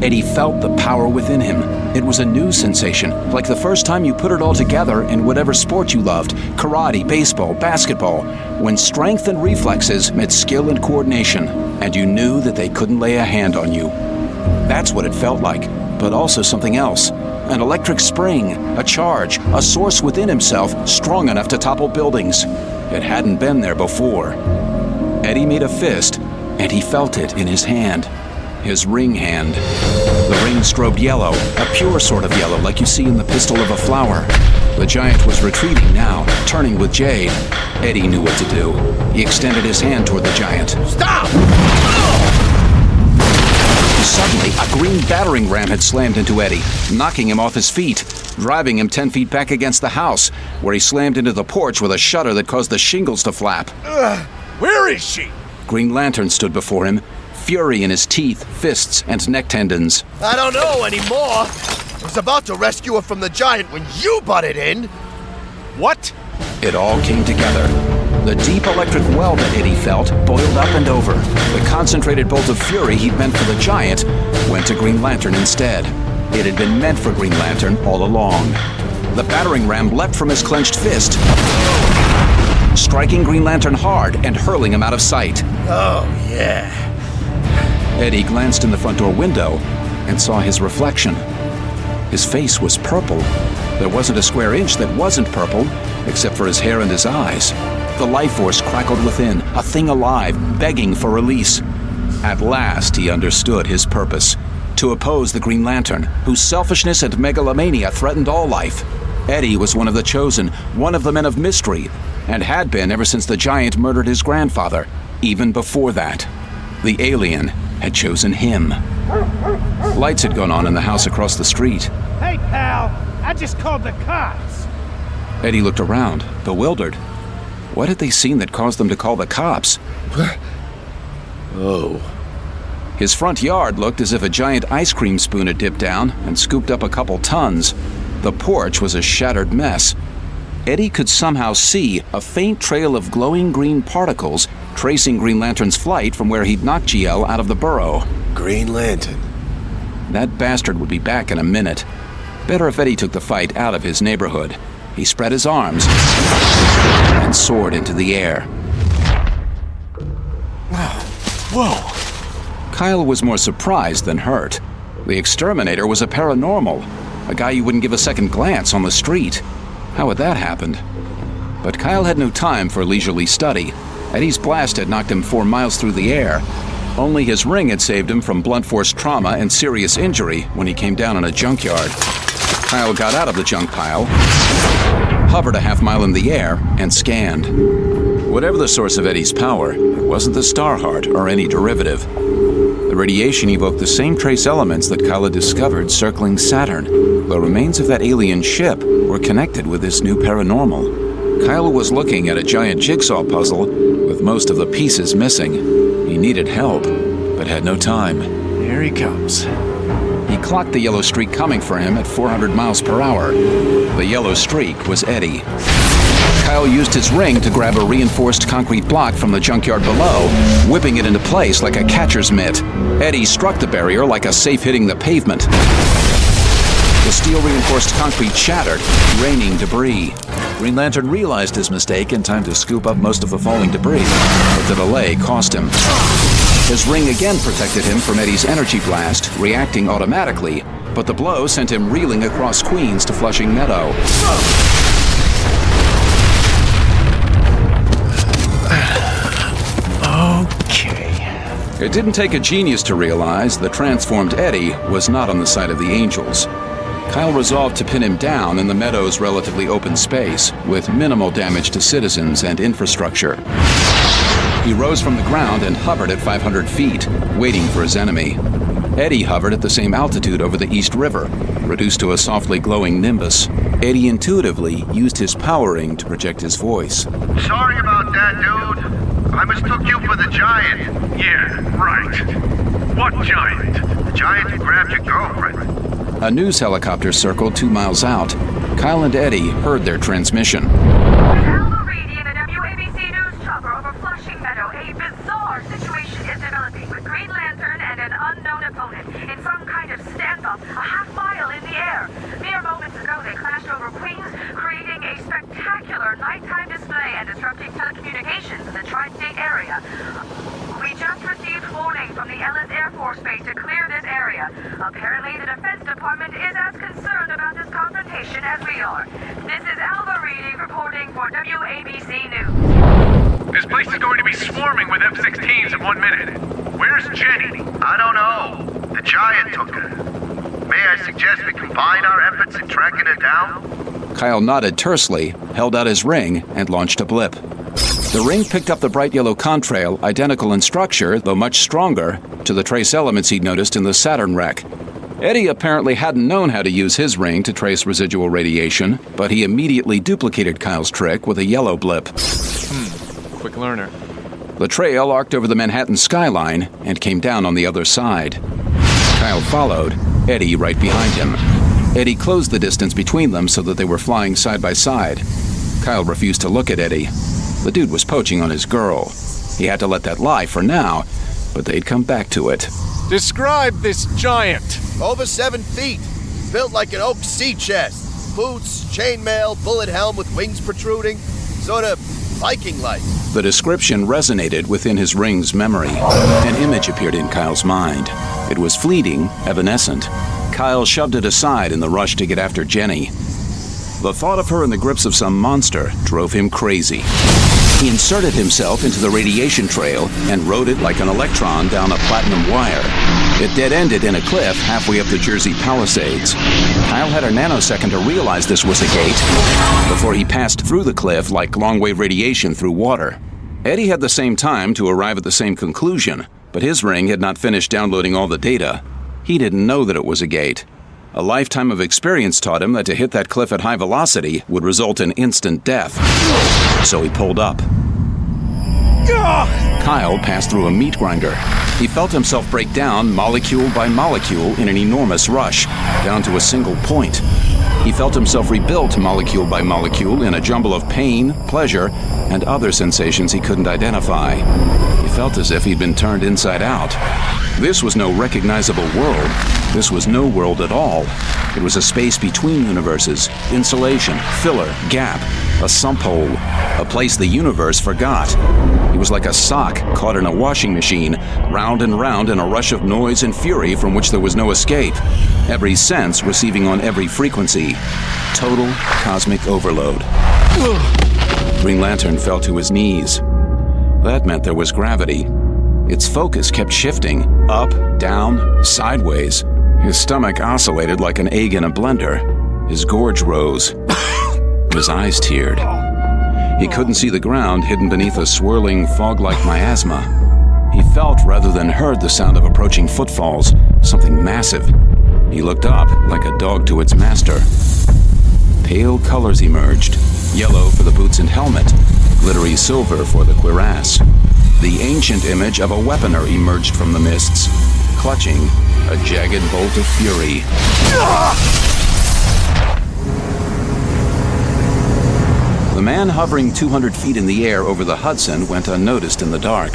Eddie felt the power within him. It was a new sensation, like the first time you put it all together in whatever sport you loved, karate, baseball, basketball, when strength and reflexes met skill and coordination, and you knew that they couldn't lay a hand on you. That's what it felt like. but also something else. An electric spring, a charge, a source within himself strong enough to topple buildings. It hadn't been there before. Eddie made a fist, and he felt it in his hand. His ring hand. The ring strobed yellow, a pure sort of yellow like you see in the pistil of a flower. The giant was retreating now, turning with Jade. Eddie knew what to do. He extended his hand toward the giant. Stop! Suddenly, a green battering ram had slammed into Eddie, knocking him off his feet, driving him 10 feet back against the house, where he slammed into the porch with a shudder that caused the shingles to flap. Where is she? Green Lantern stood before him, fury in his teeth, fists, and neck tendons. I don't know anymore. I was about to rescue her from the giant when you butted in. What? It all came together. The deep electric well that Eddie felt boiled up and over. The concentrated bolt of fury he'd meant for the giant went to Green Lantern instead. It had been meant for Green Lantern all along. The battering ram leapt from his clenched fist, striking Green Lantern hard and hurling him out of sight. Oh, yeah. Eddie glanced in the front door window and saw his reflection. His face was purple. There wasn't a square inch that wasn't purple, except for his hair and his eyes. The life force crackled within, a thing alive, begging for release. At last he understood his purpose: to oppose the Green Lantern, whose selfishness and megalomania threatened all life. Eddie was one of the chosen, one of the men of mystery, and had been ever since the giant murdered his grandfather. Even before that, the alien had chosen him. Lights had gone on in the house across the street. Hey, pal, I just called the cops. Eddie looked around, bewildered. What had they seen that caused them to call the cops? Oh. His front yard looked as if a giant ice cream spoon had dipped down and scooped up a couple tons. The porch was a shattered mess. Eddie could somehow see a faint trail of glowing green particles tracing Green Lantern's flight from where he'd knocked GL out of the burrow. Green Lantern. That bastard would be back in a minute. Better if Eddie took the fight out of his neighborhood. He spread his arms and soared into the air. Whoa. Kyle was more surprised than hurt. The exterminator was a paranormal, a guy you wouldn't give a second glance on the street. How had that happened? But Kyle had no time for leisurely study. Eddie's blast had knocked him 4 miles through the air. Only his ring had saved him from blunt force trauma and serious injury when he came down in a junkyard. Kyle got out of the junk pile, hovered a half-mile in the air, and scanned. Whatever the source of Eddie's power, it wasn't the Starheart or any derivative. The radiation evoked the same trace elements that Kyle had discovered circling Saturn. The remains of that alien ship were connected with this new paranormal. Kyle was looking at a giant jigsaw puzzle with most of the pieces missing. He needed help, but had no time. Here he comes. He clocked the yellow streak coming for him at 400 miles per hour. The yellow streak was Eddie. Kyle used his ring to grab a reinforced concrete block from the junkyard below, whipping it into place like a catcher's mitt. Eddie struck the barrier like a safe hitting the pavement. The steel-reinforced concrete shattered, raining debris. Green Lantern realized his mistake in time to scoop up most of the falling debris, but the delay cost him. His ring again protected him from Eddie's energy blast, reacting automatically, but the blow sent him reeling across Queens to Flushing Meadow. Okay. It didn't take a genius to realize the transformed Eddie was not on the side of the Angels. Kyle resolved to pin him down in the Meadow's relatively open space, with minimal damage to citizens and infrastructure. He rose from the ground and hovered at 500 feet, waiting for his enemy. Eddie hovered at the same altitude over the East River, reduced to a softly glowing nimbus. Eddie intuitively used his power ring to project his voice. Sorry about that, dude. I mistook you for the giant. Yeah, right. What giant? The giant who grabbed your girlfriend. A news helicopter circled 2 miles out. Kyle and Eddie heard their transmission. Alpha Reedy in a WABC news chopper over Flushing Meadow. A bizarre situation is developing with Green Lantern and an unknown opponent in some kind of standoff a half-mile in the air. Mere moments ago, they clashed over Queens, creating a spectacular nighttime display and disrupting telecommunications in the tri-state area. We just received warning from the Ellis Air Air Force Base to clear this area. Apparently, the Defense Department is as concerned about this confrontation as we are. This is Alva Reading reporting for WABC News. This place is going to be swarming with F-16s in 1 minute. Where's Jenny? I don't know. The Giant took her. May I suggest we combine our efforts in tracking her down? Kyle nodded tersely, held out his ring, and launched a blip. The ring picked up the bright yellow contrail, identical in structure, though much stronger, to the trace elements he'd noticed in the Saturn wreck. Eddie apparently hadn't known how to use his ring to trace residual radiation, but he immediately duplicated Kyle's trick with a yellow blip. Quick learner. The trail arced over the Manhattan skyline and came down on the other side. Kyle followed, Eddie right behind him. Eddie closed the distance between them so that they were flying side by side. Kyle refused to look at Eddie. The dude was poaching on his girl. He had to let that lie for now, but they'd come back to it. Describe this giant. Over 7 feet. Built like an oak sea chest. Boots, chainmail, bullet helm with wings protruding. Sort of Viking-like. The description resonated within his ring's memory. An image appeared in Kyle's mind. It was fleeting, evanescent. Kyle shoved it aside in the rush to get after Jenny. The thought of her in the grips of some monster drove him crazy. He inserted himself into the radiation trail and rode it like an electron down a platinum wire. It dead-ended in a cliff halfway up the Jersey Palisades. Kyle had a nanosecond to realize this was a gate before he passed through the cliff like long-wave radiation through water. Eddie had the same time to arrive at the same conclusion, but his ring had not finished downloading all the data. He didn't know that it was a gate. A lifetime of experience taught him that to hit that cliff at high velocity would result in instant death. So he pulled up. Kyle passed through a meat grinder. He felt himself break down molecule by molecule in an enormous rush, down to a single point. He felt himself rebuilt molecule by molecule in a jumble of pain, pleasure, and other sensations he couldn't identify. He felt as if he'd been turned inside out. This was no recognizable world. This was no world at all. It was a space between universes, insulation, filler, gap, a sump hole, a place the universe forgot. He was like a sock caught in a washing machine, round and round in a rush of noise and fury from which there was no escape. Every sense receiving on every frequency. Total cosmic overload. Green Lantern fell to his knees. That meant there was gravity. Its focus kept shifting, up, down, sideways. His stomach oscillated like an egg in a blender. His gorge rose. His eyes teared. He couldn't see the ground hidden beneath a swirling, fog-like miasma. He felt rather than heard the sound of approaching footfalls, something massive. He looked up like a dog to its master. Pale colors emerged. Yellow for the boots and helmet, glittery silver for the cuirass. The ancient image of a weaponer emerged from the mists, clutching a jagged bolt of fury. The man hovering 200 feet in the air over the Hudson went unnoticed in the dark.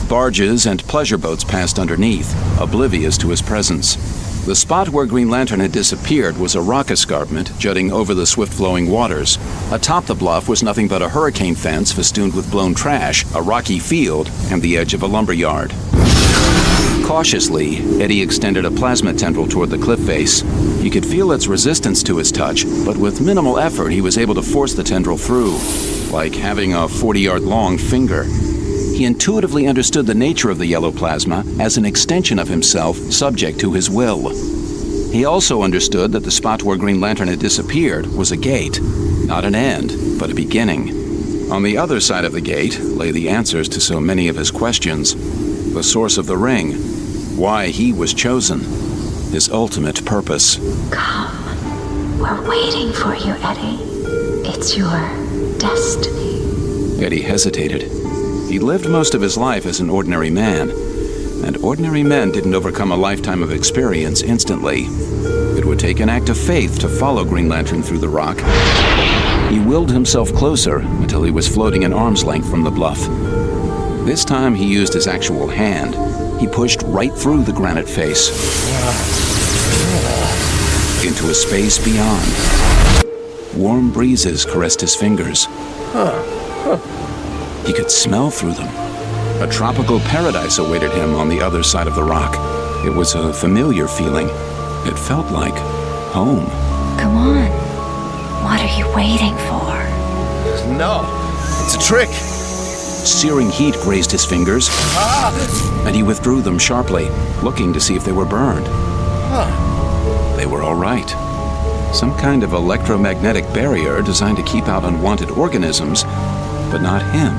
Barges and pleasure boats passed underneath, oblivious to his presence. The spot where Green Lantern had disappeared was a rock escarpment jutting over the swift-flowing waters. Atop the bluff was nothing but a hurricane fence festooned with blown trash, a rocky field, and the edge of a lumberyard. Cautiously, Eddie extended a plasma tendril toward the cliff face. He could feel its resistance to his touch, but with minimal effort he was able to force the tendril through, like having a 40-yard-long finger. He intuitively understood the nature of the yellow plasma as an extension of himself subject to his will. He also understood that the spot where Green Lantern had disappeared was a gate, not an end, but a beginning. On the other side of the gate lay the answers to so many of his questions. The source of the ring, why he was chosen, his ultimate purpose. Come. We're waiting for you, Eddie. It's your destiny. Eddie hesitated. He lived most of his life as an ordinary man, and ordinary men didn't overcome a lifetime of experience instantly. It would take an act of faith to follow Green Lantern through the rock. He willed himself closer until he was floating an arm's length from the bluff. This time he used his actual hand. He pushed right through the granite face into a space beyond. Warm breezes caressed his fingers. He could smell through them. A tropical paradise awaited him on the other side of the rock. It was a familiar feeling. It felt like home. Come on. What are you waiting for? No, it's a trick. Searing heat grazed his fingers, and he withdrew them sharply, looking to see if they were burned. They were all right. Some kind of electromagnetic barrier designed to keep out unwanted organisms, but not him.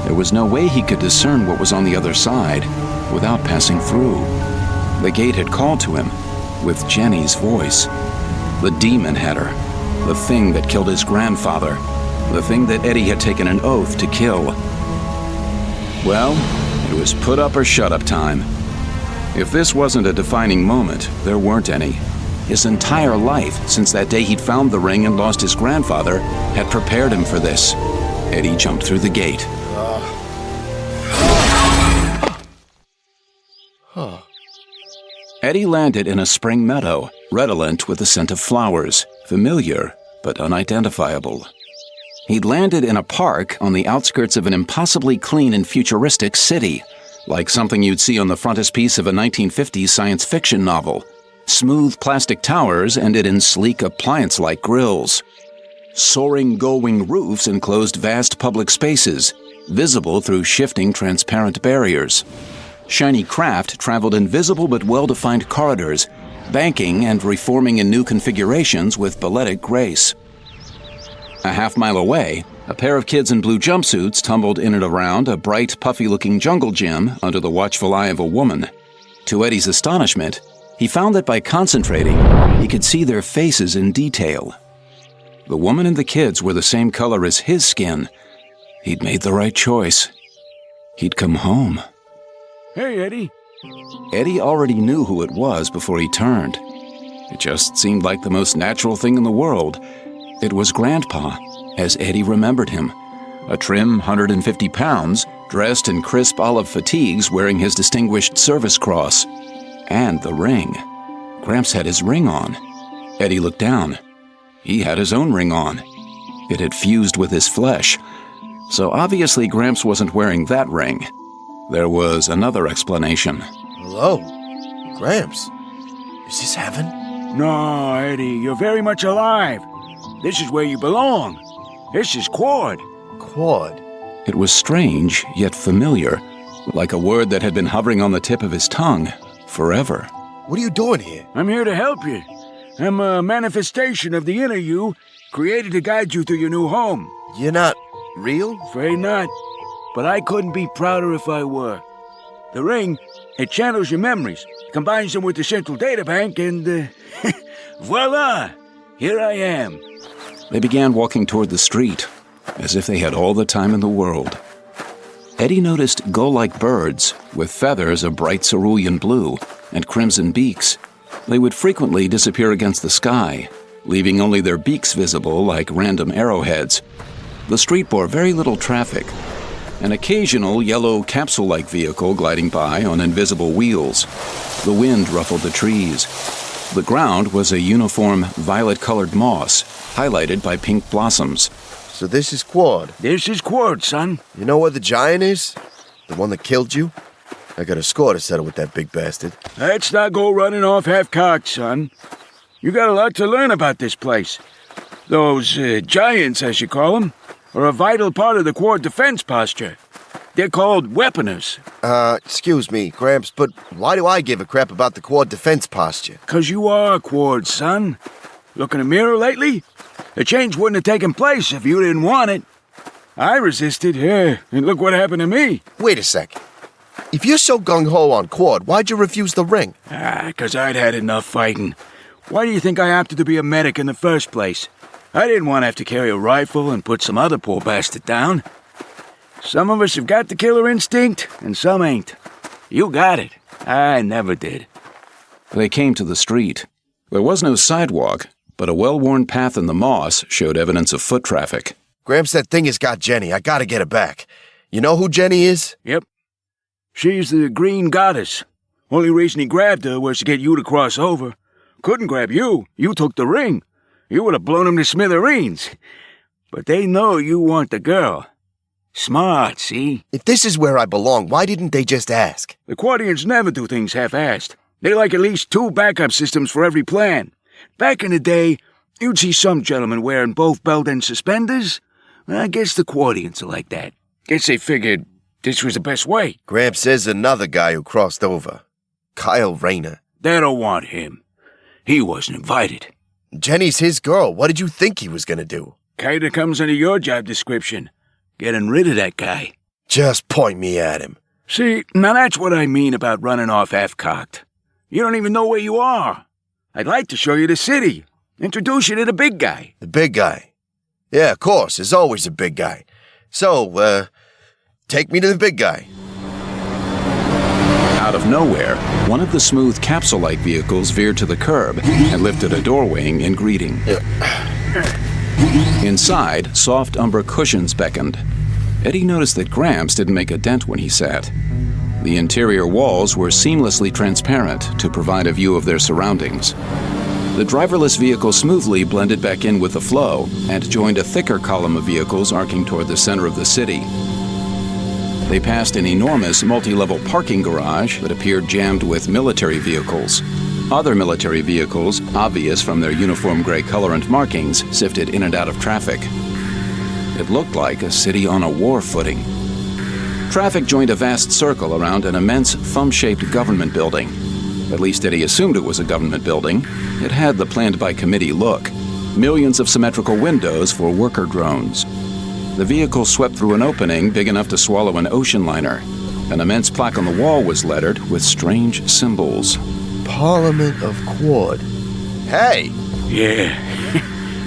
There was no way he could discern what was on the other side without passing through. The gate had called to him with Jenny's voice. The demon had her, the thing that killed his grandfather, the thing that Eddie had taken an oath to kill. Well, it was put up or shut up time. If this wasn't a defining moment, there weren't any. His entire life, since that day he'd found the ring and lost his grandfather, had prepared him for this. Eddie jumped through the gate. Eddie landed in a spring meadow, redolent with the scent of flowers, familiar but unidentifiable. He'd landed in a park on the outskirts of an impossibly clean and futuristic city, like something you'd see on the frontispiece of a 1950s science fiction novel. Smooth plastic towers ended in sleek appliance-like grills. Soaring gull-wing roofs enclosed vast public spaces, visible through shifting transparent barriers. Shiny craft traveled in visible but well-defined corridors, banking and reforming in new configurations with balletic grace. A half-mile away, a pair of kids in blue jumpsuits tumbled in and around a bright, puffy-looking jungle gym under the watchful eye of a woman. To Eddie's astonishment, he found that by concentrating, he could see their faces in detail. The woman and the kids were the same color as his skin. He'd made the right choice. He'd come home. Hey, Eddie. Eddie already knew who it was before he turned. It just seemed like the most natural thing in the world. It was Grandpa, as Eddie remembered him. A trim 150 pounds, dressed in crisp olive fatigues, wearing his distinguished service cross. And the ring. Gramps had his ring on. Eddie looked down. He had his own ring on. It had fused with his flesh. So obviously Gramps wasn't wearing that ring. There was another explanation. Hello? Gramps? Is this heaven? No, Eddie, you're very much alive. This is where you belong. This is Quad. Quad? It was strange, yet familiar, like a word that had been hovering on the tip of his tongue forever. What are you doing here? I'm here to help you. I'm a manifestation of the inner you, created to guide you through your new home. You're not real? Afraid not. But I couldn't be prouder if I were. The ring, it channels your memories, combines them with the central data bank, and voila! Here I am. They began walking toward the street, as if they had all the time in the world. Eddie noticed gull-like birds with feathers of bright cerulean blue and crimson beaks. They would frequently disappear against the sky, leaving only their beaks visible like random arrowheads. The street bore very little traffic. An occasional yellow capsule-like vehicle gliding by on invisible wheels. The wind ruffled the trees. The ground was a uniform violet-colored moss, highlighted by pink blossoms. So this is Quad? This is Quad, son. You know where the giant is? The one that killed you? I got a score to settle with that big bastard. Let's not go running off half-cocked, son. You got a lot to learn about this place. Those giants, as you call them, are a vital part of the Quad defense posture. They're called weaponers. Excuse me, Gramps, but why do I give a crap about the Quad defense posture? 'Cause you are Quad, son. Look in the mirror lately? The change wouldn't have taken place if you didn't want it. I resisted, and look what happened to me. Wait a sec. If you're so gung-ho on Quad, why'd you refuse the ring? 'Cause I'd had enough fighting. Why do you think I opted to be a medic in the first place? I didn't want to have to carry a rifle and put some other poor bastard down. Some of us have got the killer instinct, and some ain't. You got it. I never did. They came to the street. There was no sidewalk, but a well-worn path in the moss showed evidence of foot traffic. Gramps, that thing has got Jenny. I gotta get her back. You know who Jenny is? Yep. She's the green goddess. Only reason he grabbed her was to get you to cross over. Couldn't grab you. You took the ring. You would have blown him to smithereens. But they know you want the girl. Smart, see? If this is where I belong, why didn't they just ask? The Quadians never do things half-assed. They like at least 2 backup systems for every plan. Back in the day, you'd see some gentlemen wearing both belt and suspenders. Well, I guess the Quadians are like that. Guess they figured this was the best way. Gramps says another guy who crossed over. Kyle Rayner. They don't want him. He wasn't invited. Jenny's his girl. What did you think he was gonna do? Kinda comes under your job description. Getting rid of that guy. Just point me at him. See, now that's what I mean about running off half-cocked. You don't even know where you are. I'd like to show you the city. Introduce you to the big guy. The big guy? Yeah, of course. There's always a big guy. So, take me to the big guy. Out of nowhere, one of the smooth capsule-like vehicles veered to the curb and lifted a door wing in greeting. Inside, soft umber cushions beckoned. Eddie noticed that Gramps didn't make a dent when he sat. The interior walls were seamlessly transparent to provide a view of their surroundings. The driverless vehicle smoothly blended back in with the flow and joined a thicker column of vehicles arcing toward the center of the city. They passed an enormous multi-level parking garage that appeared jammed with military vehicles. Other military vehicles, obvious from their uniform gray color and markings, sifted in and out of traffic. It looked like a city on a war footing. Traffic joined a vast circle around an immense thumb-shaped government building. At least Eddie assumed it was a government building. It had the planned-by-committee look. Millions of symmetrical windows for worker drones. The vehicle swept through an opening big enough to swallow an ocean liner. An immense plaque on the wall was lettered with strange symbols. Parliament of Quad. Hey! Yeah,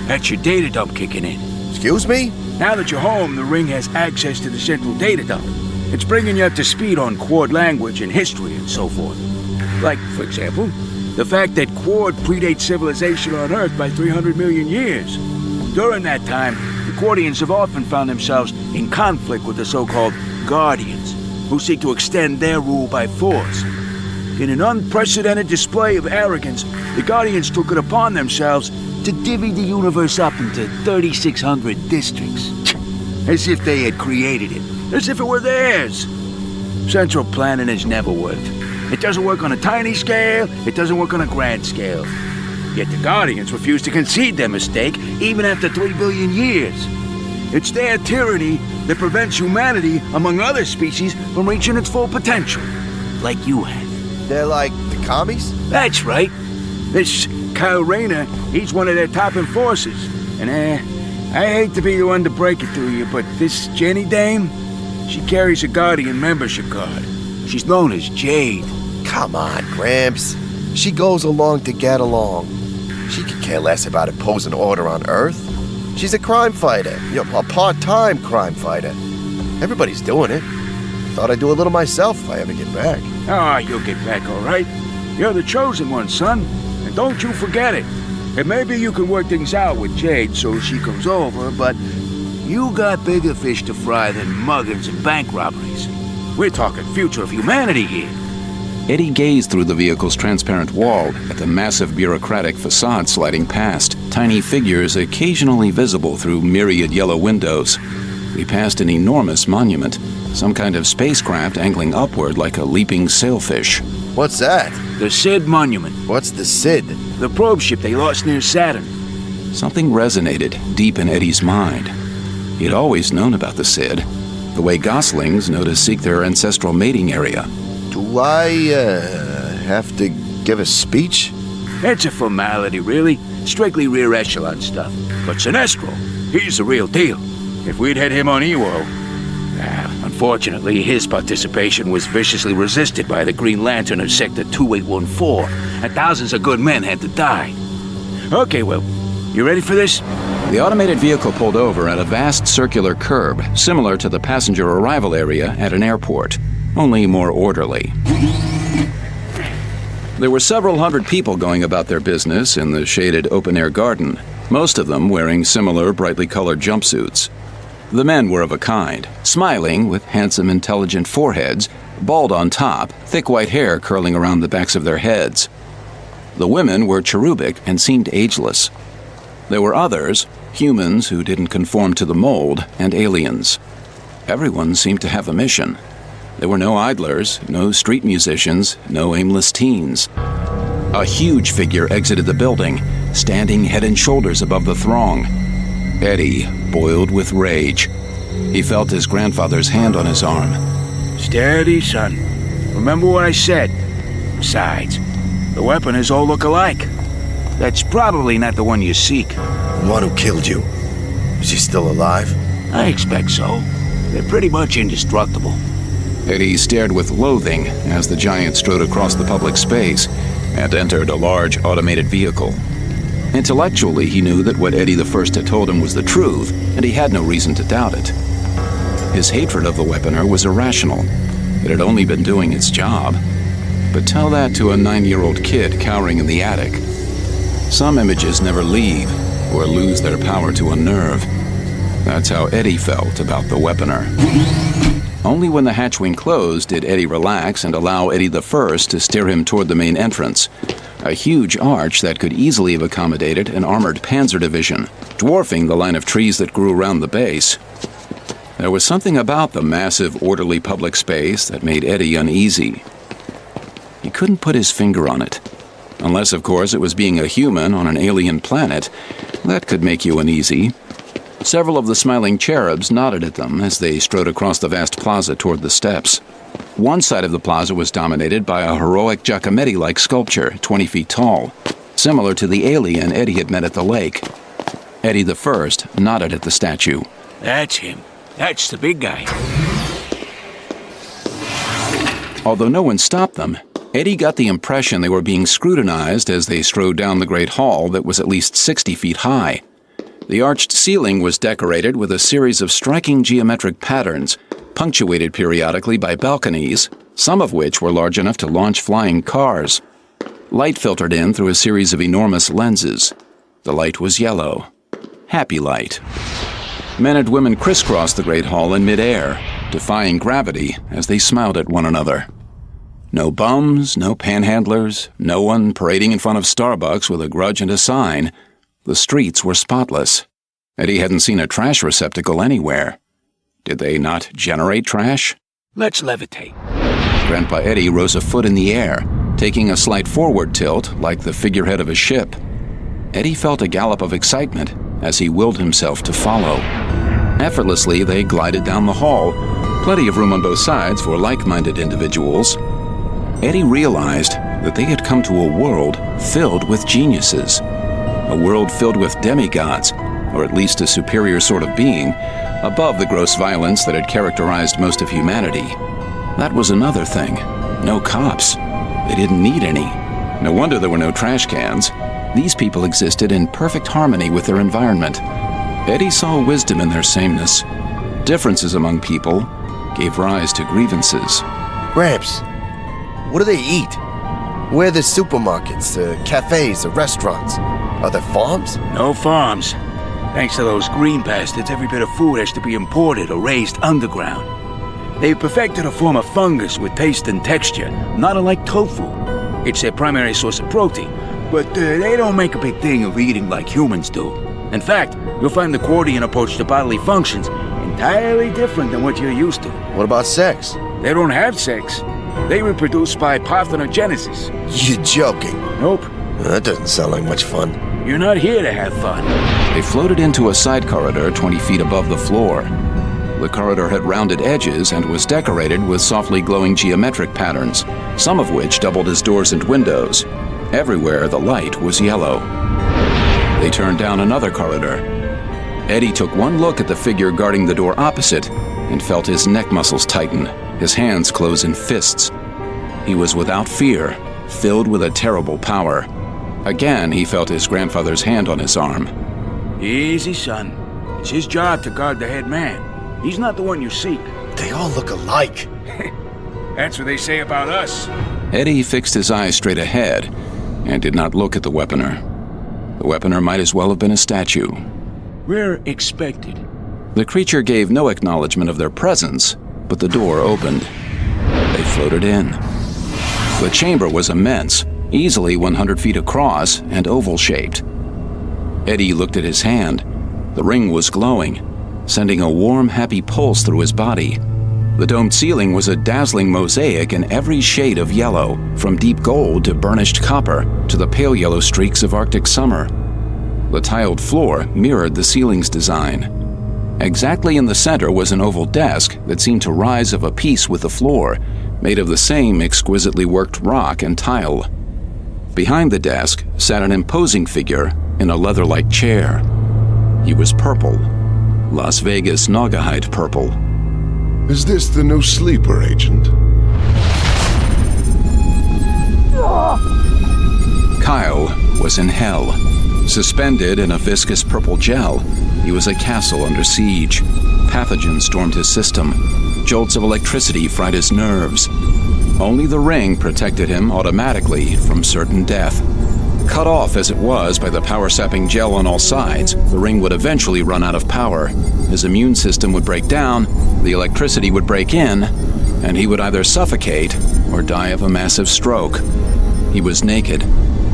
that's your data dump kicking in. Excuse me? Now that you're home, the Ring has access to the central data dump. It's bringing you up to speed on Quad language and history and so forth. Like, for example, the fact that Quad predates civilization on Earth by 300 million years. During that time, the Quadians have often found themselves in conflict with the so-called Guardians, who seek to extend their rule by force. In an unprecedented display of arrogance, the Guardians took it upon themselves to divvy the universe up into 3,600 districts. As if they had created it. As if it were theirs. Central planning has never worked. It doesn't work on a tiny scale, it doesn't work on a grand scale. Yet the Guardians refuse to concede their mistake even after 3 billion years. It's their tyranny that prevents humanity, among other species, from reaching its full potential. Like you have. They're like the commies? That's right. This Kyle Rayner, he's one of their top enforcers. And I hate to be the one to break it to you, but this Jenny dame, she carries a Guardian membership card. She's known as Jade. Come on, Gramps. She goes along to get along. She could care less about imposing order on Earth. She's a crime fighter, a part-time crime fighter. Everybody's doing it. Thought I'd do a little myself if I ever get back. Ah, you'll get back all right. You're the chosen one, son. And don't you forget it. And maybe you can work things out with Jade so she comes over, but you got bigger fish to fry than muggings and bank robberies. We're talking future of humanity here. Eddie gazed through the vehicle's transparent wall at the massive bureaucratic facade sliding past, tiny figures occasionally visible through myriad yellow windows. We passed an enormous monument, some kind of spacecraft angling upward like a leaping sailfish. What's that? The Sid Monument. What's the Sid? The probe ship they lost near Saturn. Something resonated deep in Eddie's mind. He'd always known about the Sid, the way goslings know to seek their ancestral mating area. Do I, have to give a speech? It's a formality, really. Strictly rear echelon stuff. But Sinestro, he's the real deal. If we'd had him on Ewo... unfortunately, his participation was viciously resisted by the Green Lantern of Sector 2814, and thousands of good men had to die. Okay, well, you ready for this? The automated vehicle pulled over at a vast circular curb, similar to the passenger arrival area at an airport, only more orderly. There were several hundred people going about their business in the shaded open-air garden, most of them wearing similar brightly colored jumpsuits. The men were of a kind, smiling with handsome, intelligent foreheads, bald on top, thick white hair curling around the backs of their heads. The women were cherubic and seemed ageless. There were others, humans who didn't conform to the mold, and aliens. Everyone seemed to have a mission. There were no idlers, no street musicians, no aimless teens. A huge figure exited the building, standing head and shoulders above the throng. Eddie boiled with rage. He felt his grandfather's hand on his arm. Steady, son. Remember what I said. Besides, the weaponers all look alike. That's probably not the one you seek. The one who killed you. Is he still alive? I expect so. They're pretty much indestructible. Eddie stared with loathing as the giant strode across the public space and entered a large automated vehicle. Intellectually, he knew that what Eddie the First had told him was the truth, and he had no reason to doubt it. His hatred of the weaponer was irrational. It had only been doing its job. But tell that to a 9-year-old kid cowering in the attic. Some images never leave or lose their power to unnerve. That's how Eddie felt about the weaponer. Only when the hatchwing closed did Eddie relax and allow Eddie the First to steer him toward the main entrance, a huge arch that could easily have accommodated an armored panzer division, dwarfing the line of trees that grew around the base. There was something about the massive, orderly public space that made Eddie uneasy. He couldn't put his finger on it. Unless, of course, it was being a human on an alien planet. That could make you uneasy. Several of the smiling cherubs nodded at them as they strode across the vast plaza toward the steps. One side of the plaza was dominated by a heroic Giacometti-like sculpture, 20 feet tall, similar to the alien Eddie had met at the lake. Eddie the First nodded at the statue. That's him. That's the big guy. Although no one stopped them, Eddie got the impression they were being scrutinized as they strode down the great hall that was at least 60 feet high. The arched ceiling was decorated with a series of striking geometric patterns, punctuated periodically by balconies, some of which were large enough to launch flying cars. Light filtered in through a series of enormous lenses. The light was yellow. Happy light. Men and women crisscrossed the great hall in midair, defying gravity as they smiled at one another. No bums, no panhandlers, no one parading in front of Starbucks with a grudge and a sign. The streets were spotless. Eddie hadn't seen a trash receptacle anywhere. Did they not generate trash? Let's levitate. Grandpa Eddie rose a foot in the air, taking a slight forward tilt like the figurehead of a ship. Eddie felt a gallop of excitement as he willed himself to follow. Effortlessly, they glided down the hall, plenty of room on both sides for like-minded individuals. Eddie realized that they had come to a world filled with geniuses. A world filled with demigods, or at least a superior sort of being, above the gross violence that had characterized most of humanity. That was another thing. No cops. They didn't need any. No wonder there were no trash cans. These people existed in perfect harmony with their environment. Eddie saw wisdom in their sameness. Differences among people gave rise to grievances. Gramps, what do they eat? Where are the supermarkets, the cafes, the restaurants? Are there farms? No farms. Thanks to those green bastards, every bit of food has to be imported or raised underground. They've perfected a form of fungus with taste and texture, not unlike tofu. It's their primary source of protein, but they don't make a big thing of eating like humans do. In fact, you'll find the Quarian approach to bodily functions entirely different than what you're used to. What about sex? They don't have sex. They reproduce by parthenogenesis. You're joking. Nope. That doesn't sound like much fun. You're not here to have fun. They floated into a side corridor 20 feet above the floor. The corridor had rounded edges and was decorated with softly glowing geometric patterns, some of which doubled as doors and windows. Everywhere the light was yellow. They turned down another corridor. Eddie took one look at the figure guarding the door opposite and felt his neck muscles tighten, his hands close in fists. He was without fear, filled with a terrible power. Again, he felt his grandfather's hand on his arm. Easy, son. It's his job to guard the head man. He's not the one you seek. They all look alike. That's what they say about us. Eddie fixed his eyes straight ahead and did not look at the weaponer. The weaponer might as well have been a statue. We're expected. The creature gave no acknowledgement of their presence, but the door opened. They floated in. The chamber was immense, easily 100 feet across and oval-shaped. Eddie looked at his hand. The ring was glowing. sending a warm, happy pulse through his body. The domed ceiling was a dazzling mosaic in every shade of yellow, from deep gold to burnished copper to the pale yellow streaks of Arctic summer. The tiled floor mirrored the ceiling's design. Exactly in the center was an oval desk that seemed to rise of a piece with the floor, made of the same exquisitely worked rock and tile. Behind the desk sat an imposing figure in a leather-like chair. He was purple, Las Vegas Naugahyde purple. Is this the no sleeper agent? Kyle was in hell. Suspended in a viscous purple gel, he was a castle under siege. Pathogens stormed his system. Jolts of electricity fried his nerves. Only the ring protected him automatically from certain death. Cut off as it was by the power-sapping gel on all sides, the ring would eventually run out of power. His immune system would break down, the electricity would break in, and he would either suffocate or die of a massive stroke. He was naked.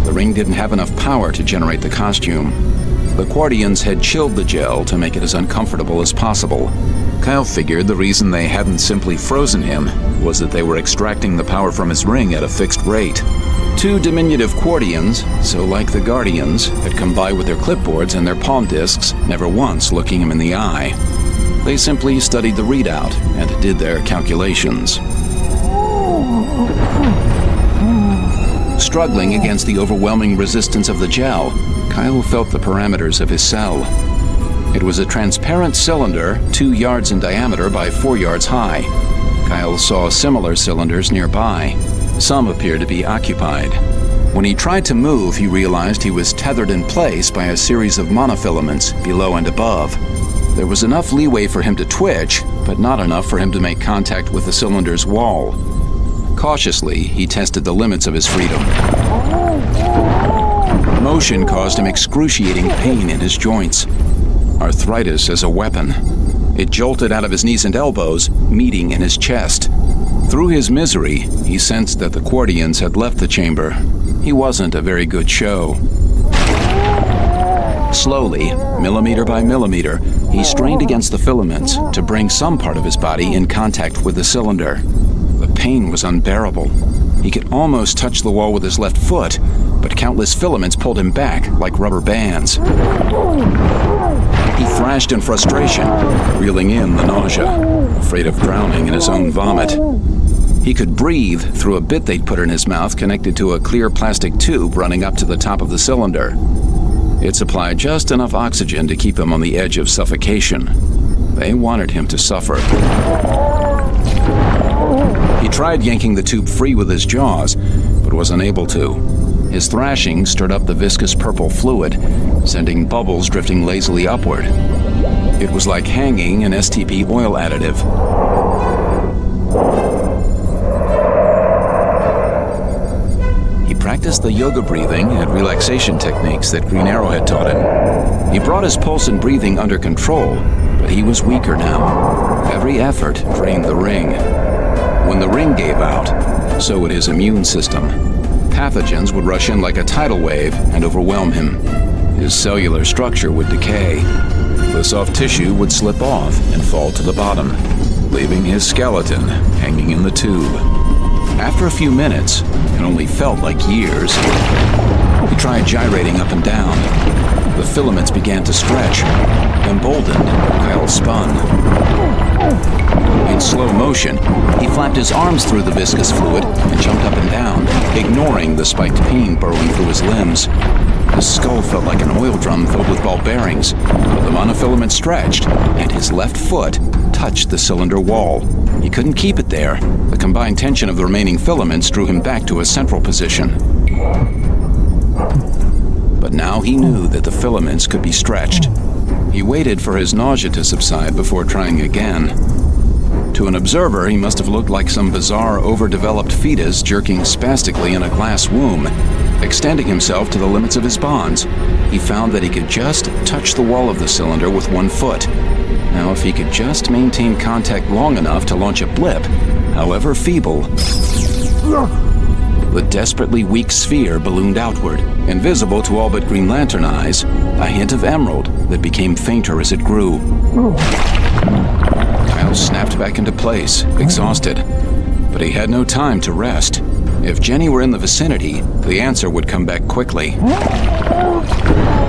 The ring didn't have enough power to generate the costume. The Quardians had chilled the gel to make it as uncomfortable as possible. Kyle figured the reason they hadn't simply frozen him was that they were extracting the power from his ring at a fixed rate. Two diminutive Quardians, so like the Guardians, had come by with their clipboards and their palm discs, never once looking him in the eye. They simply studied the readout and did their calculations. Struggling against the overwhelming resistance of the gel, Kyle felt the parameters of his cell. It was a transparent cylinder 2 yards in diameter by 4 yards high. Kyle saw similar cylinders nearby. Some appeared to be occupied. When he tried to move, he realized he was tethered in place by a series of monofilaments below and above. There was enough leeway for him to twitch, but not enough for him to make contact with the cylinder's wall. Cautiously, he tested the limits of his freedom. Motion caused him excruciating pain in his joints. Arthritis as a weapon. It jolted out of his knees and elbows, meeting in his chest. Through his misery, he sensed that the Quardians had left the chamber. He wasn't a very good show. Slowly, millimeter by millimeter, he strained against the filaments to bring some part of his body in contact with the cylinder. The pain was unbearable. He could almost touch the wall with his left foot, but countless filaments pulled him back like rubber bands. He thrashed in frustration, reeling in the nausea, afraid of drowning in his own vomit. He could breathe through a bit they'd put in his mouth connected to a clear plastic tube running up to the top of the cylinder. It supplied just enough oxygen to keep him on the edge of suffocation. They wanted him to suffer. He tried yanking the tube free with his jaws, but was unable to. His thrashing stirred up the viscous purple fluid, sending bubbles drifting lazily upward. It was like hanging an STP oil additive. He practiced the yoga breathing and relaxation techniques that Green Arrow had taught him. He brought his pulse and breathing under control, but he was weaker now. Every effort drained the ring. When the ring gave out, so would his immune system. Pathogens would rush in like a tidal wave and overwhelm him. His cellular structure would decay. The soft tissue would slip off and fall to the bottom, leaving his skeleton hanging in the tube. After a few minutes, it only felt like years. He tried gyrating up and down. The filaments began to stretch. Emboldened, Kyle spun. In slow motion, he flapped his arms through the viscous fluid and jumped up and down, ignoring the spiked pain burrowing through his limbs. His skull felt like an oil drum filled with ball bearings, but the monofilament stretched, and his left foot touched the cylinder wall. He couldn't keep it there. The combined tension of the remaining filaments drew him back to a central position. But now he knew that the filaments could be stretched. He waited for his nausea to subside before trying again. To an observer, he must have looked like some bizarre, overdeveloped fetus jerking spastically in a glass womb. Extending himself to the limits of his bonds, he found that he could just touch the wall of the cylinder with one foot. Now, if he could just maintain contact long enough to launch a blip, however feeble, the desperately weak sphere ballooned outward, invisible to all but Green Lantern eyes, a hint of emerald that became fainter as it grew. Kyle snapped back into place, exhausted. But he had no time to rest. If Jenny were in the vicinity, the answer would come back quickly.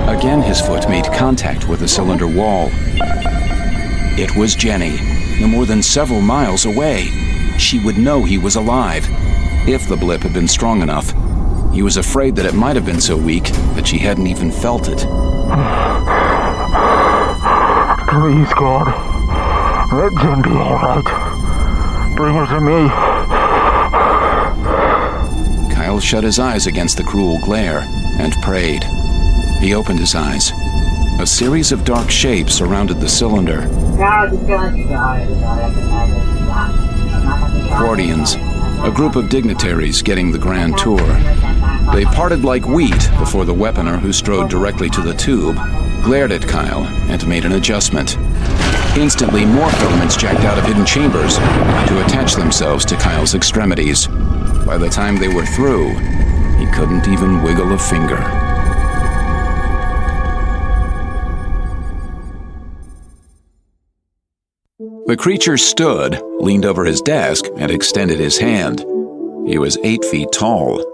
Again, his foot made contact with the cylinder wall. It was Jenny, no more than several miles away. She would know he was alive, if the blip had been strong enough. He was afraid that it might have been so weak that she hadn't even felt it. Please, God. Let Jen be all right. Bring her to me. Kyle shut his eyes against the cruel glare and prayed. He opened his eyes. A series of dark shapes surrounded the cylinder. Guardians, a group of dignitaries getting the grand tour. They parted like wheat before the weaponer who strode directly to the tube glared at Kyle and made an adjustment. Instantly, more filaments jacked out of hidden chambers to attach themselves to Kyle's extremities. By the time they were through, he couldn't even wiggle a finger. The creature stood, leaned over his desk, and extended his hand. He was 8 feet tall.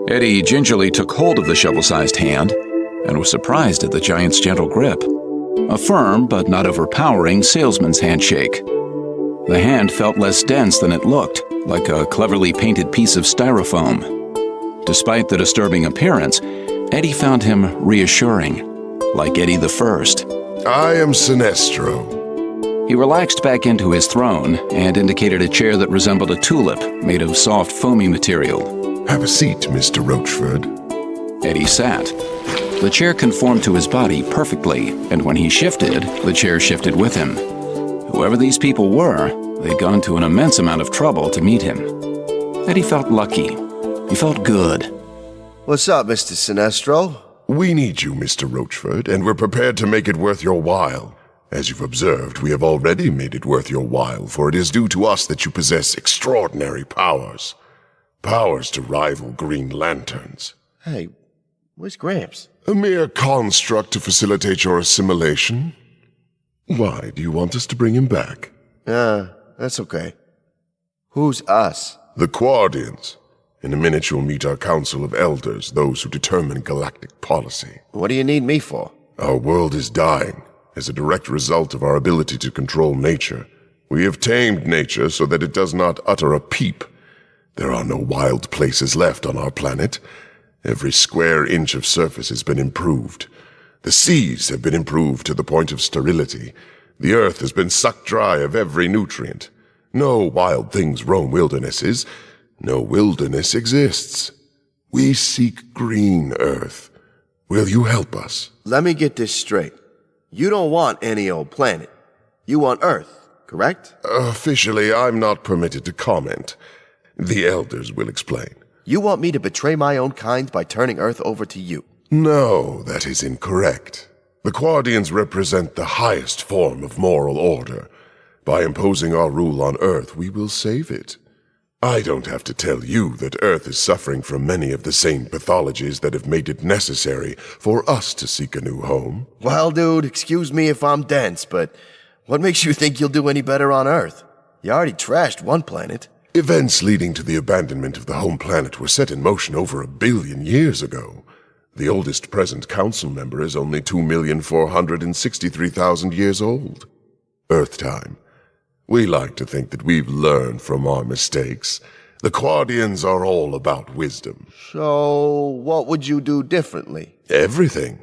Eddie gingerly took hold of the shovel-sized hand and was surprised at the giant's gentle grip. A firm, but not overpowering, salesman's handshake. The hand felt less dense than it looked, like a cleverly painted piece of styrofoam. Despite the disturbing appearance, Eddie found him reassuring, like Eddie the First. I am Sinestro. He relaxed back into his throne and indicated a chair that resembled a tulip made of soft, foamy material. Have a seat, Mr. Roachford. Eddie sat. The chair conformed to his body perfectly, and when he shifted, the chair shifted with him. Whoever these people were, they'd gone to an immense amount of trouble to meet him. Eddie felt lucky. He felt good. What's up, Mr. Sinestro? We need you, Mr. Roachford, and we're prepared to make it worth your while. As you've observed, we have already made it worth your while, for it is due to us that you possess extraordinary powers. Powers to rival Green Lanterns. Hey, where's Gramps? A mere construct to facilitate your assimilation. Why, do you want us to bring him back? That's okay. Who's us? The Guardians. In a minute you'll meet our Council of Elders, those who determine galactic policy. What do you need me for? Our world is dying. As a direct result of our ability to control nature. We have tamed nature so that it does not utter a peep. There are no wild places left on our planet. Every square inch of surface has been improved. The seas have been improved to the point of sterility. The earth has been sucked dry of every nutrient. No wild things roam wildernesses. No wilderness exists. We seek green earth. Will you help us? Let me get this straight. You don't want any old planet. You want Earth, correct? Officially, I'm not permitted to comment. The Elders will explain. You want me to betray my own kind by turning Earth over to you? No, that is incorrect. The Guardians represent the highest form of moral order. By imposing our rule on Earth, we will save it. I don't have to tell you that Earth is suffering from many of the same pathologies that have made it necessary for us to seek a new home. Well, dude, excuse me if I'm dense, but what makes you think you'll do any better on Earth? You already trashed one planet. Events leading to the abandonment of the home planet were set in motion over 1 billion years ago. The oldest present council member is only 2,463,000 years old. Earth time. We like to think that we've learned from our mistakes. The Guardians are all about wisdom. So, what would you do differently? Everything.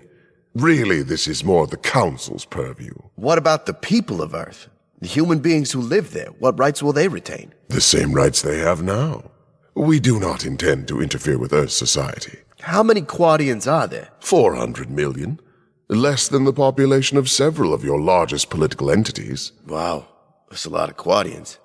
Really, this is more the Council's purview. What about the people of Earth? The human beings who live there, what rights will they retain? The same rights they have now. We do not intend to interfere with Earth's society. How many Guardians are there? 400 million. Less than the population of several of your largest political entities. Wow. That's a lot of Guardians.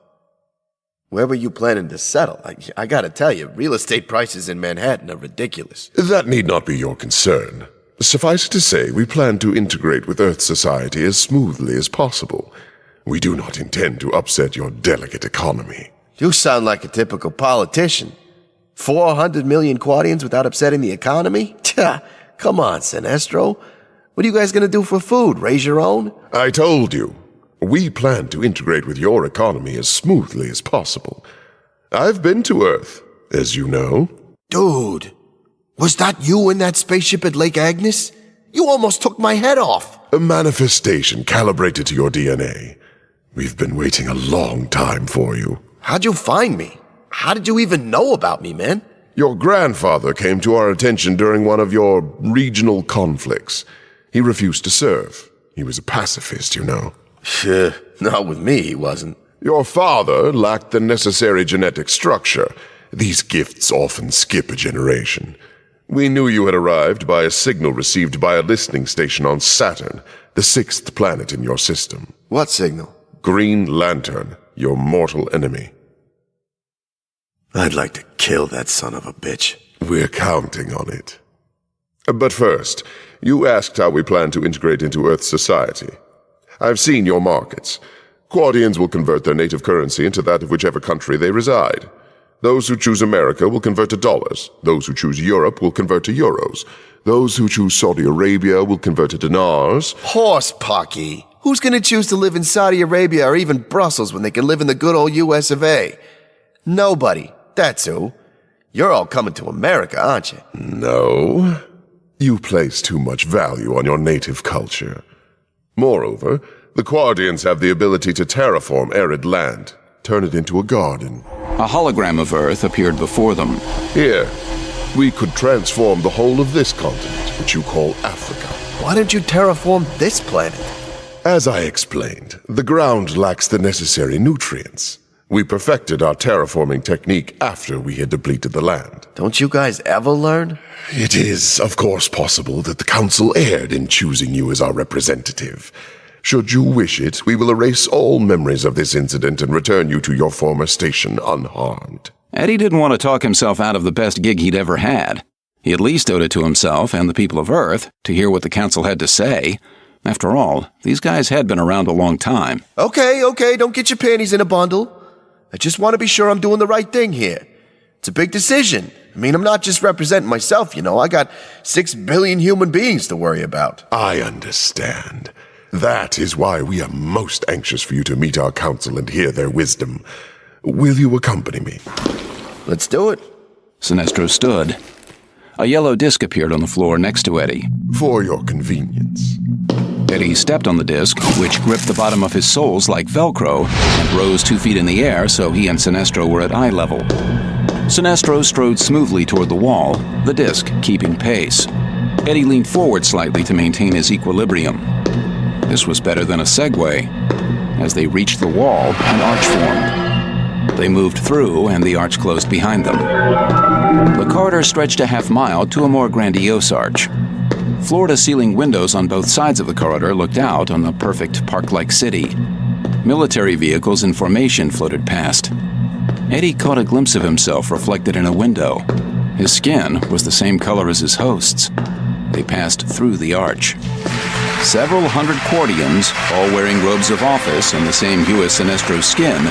Where were you planning to settle? I gotta tell you, real estate prices in Manhattan are ridiculous. That need not be your concern. Suffice it to say, we plan to integrate with Earth society as smoothly as possible. We do not intend to upset your delicate economy. You sound like a typical politician. 400 million Quadians without upsetting the economy? Tja, come on, Sinestro. What are you guys gonna do for food? Raise your own? I told you. We plan to integrate with your economy as smoothly as possible. I've been to Earth, as you know. Dude, was that you in that spaceship at Lake Agnes? You almost took my head off. A manifestation calibrated to your DNA. We've been waiting a long time for you. How'd you find me? How did you even know about me, man? Your grandfather came to our attention during one of your regional conflicts. He refused to serve. He was a pacifist, you know. Not with me, he wasn't. Your father lacked the necessary genetic structure. These gifts often skip a generation. We knew you had arrived by a signal received by a listening station on Saturn, the 6th planet in your system. What signal? Green Lantern, your mortal enemy. I'd like to kill that son of a bitch. We're counting on it. But first, you asked how we plan to integrate into Earth's society. I've seen your markets. Quadians will convert their native currency into that of whichever country they reside. Those who choose America will convert to dollars. Those who choose Europe will convert to euros. Those who choose Saudi Arabia will convert to dinars. Horse pocky. Who's gonna choose to live in Saudi Arabia or even Brussels when they can live in the good old US of A? Nobody. That's who. You're all coming to America, aren't you? No. You place too much value on your native culture. Moreover, the Quadians have the ability to terraform arid land, turn it into a garden. A hologram of Earth appeared before them. Here, we could transform the whole of this continent, which you call Africa. Why don't you terraform this planet? As I explained, the ground lacks the necessary nutrients. We perfected our terraforming technique after we had depleted the land. Don't you guys ever learn? It is, of course, possible that the Council erred in choosing you as our representative. Should you wish it, we will erase all memories of this incident and return you to your former station unharmed. Eddie didn't want to talk himself out of the best gig he'd ever had. He at least owed it to himself and the people of Earth to hear what the Council had to say. After all, these guys had been around a long time. Okay, don't get your panties in a bundle. I just want to be sure I'm doing the right thing here. It's a big decision. I mean, I'm not just representing myself, you know. I got 6 billion human beings to worry about. I understand. That is why we are most anxious for you to meet our council and hear their wisdom. Will you accompany me? Let's do it. Sinestro stood. A yellow disc appeared on the floor next to Eddie. For your convenience. Eddie stepped on the disc, which gripped the bottom of his soles like Velcro, and rose 2 feet in the air so he and Sinestro were at eye level. Sinestro strode smoothly toward the wall, the disc keeping pace. Eddie leaned forward slightly to maintain his equilibrium. This was better than a Segway. As they reached the wall, an arch formed. They moved through, and the arch closed behind them. The corridor stretched a half-mile to a more grandiose arch. Floor-to-ceiling windows on both sides of the corridor looked out on the perfect park-like city. Military vehicles in formation floated past. Eddie caught a glimpse of himself reflected in a window. His skin was the same color as his host's. They passed through the arch. Several hundred Quadians, all wearing robes of office and the same hue as Sinestro's skin,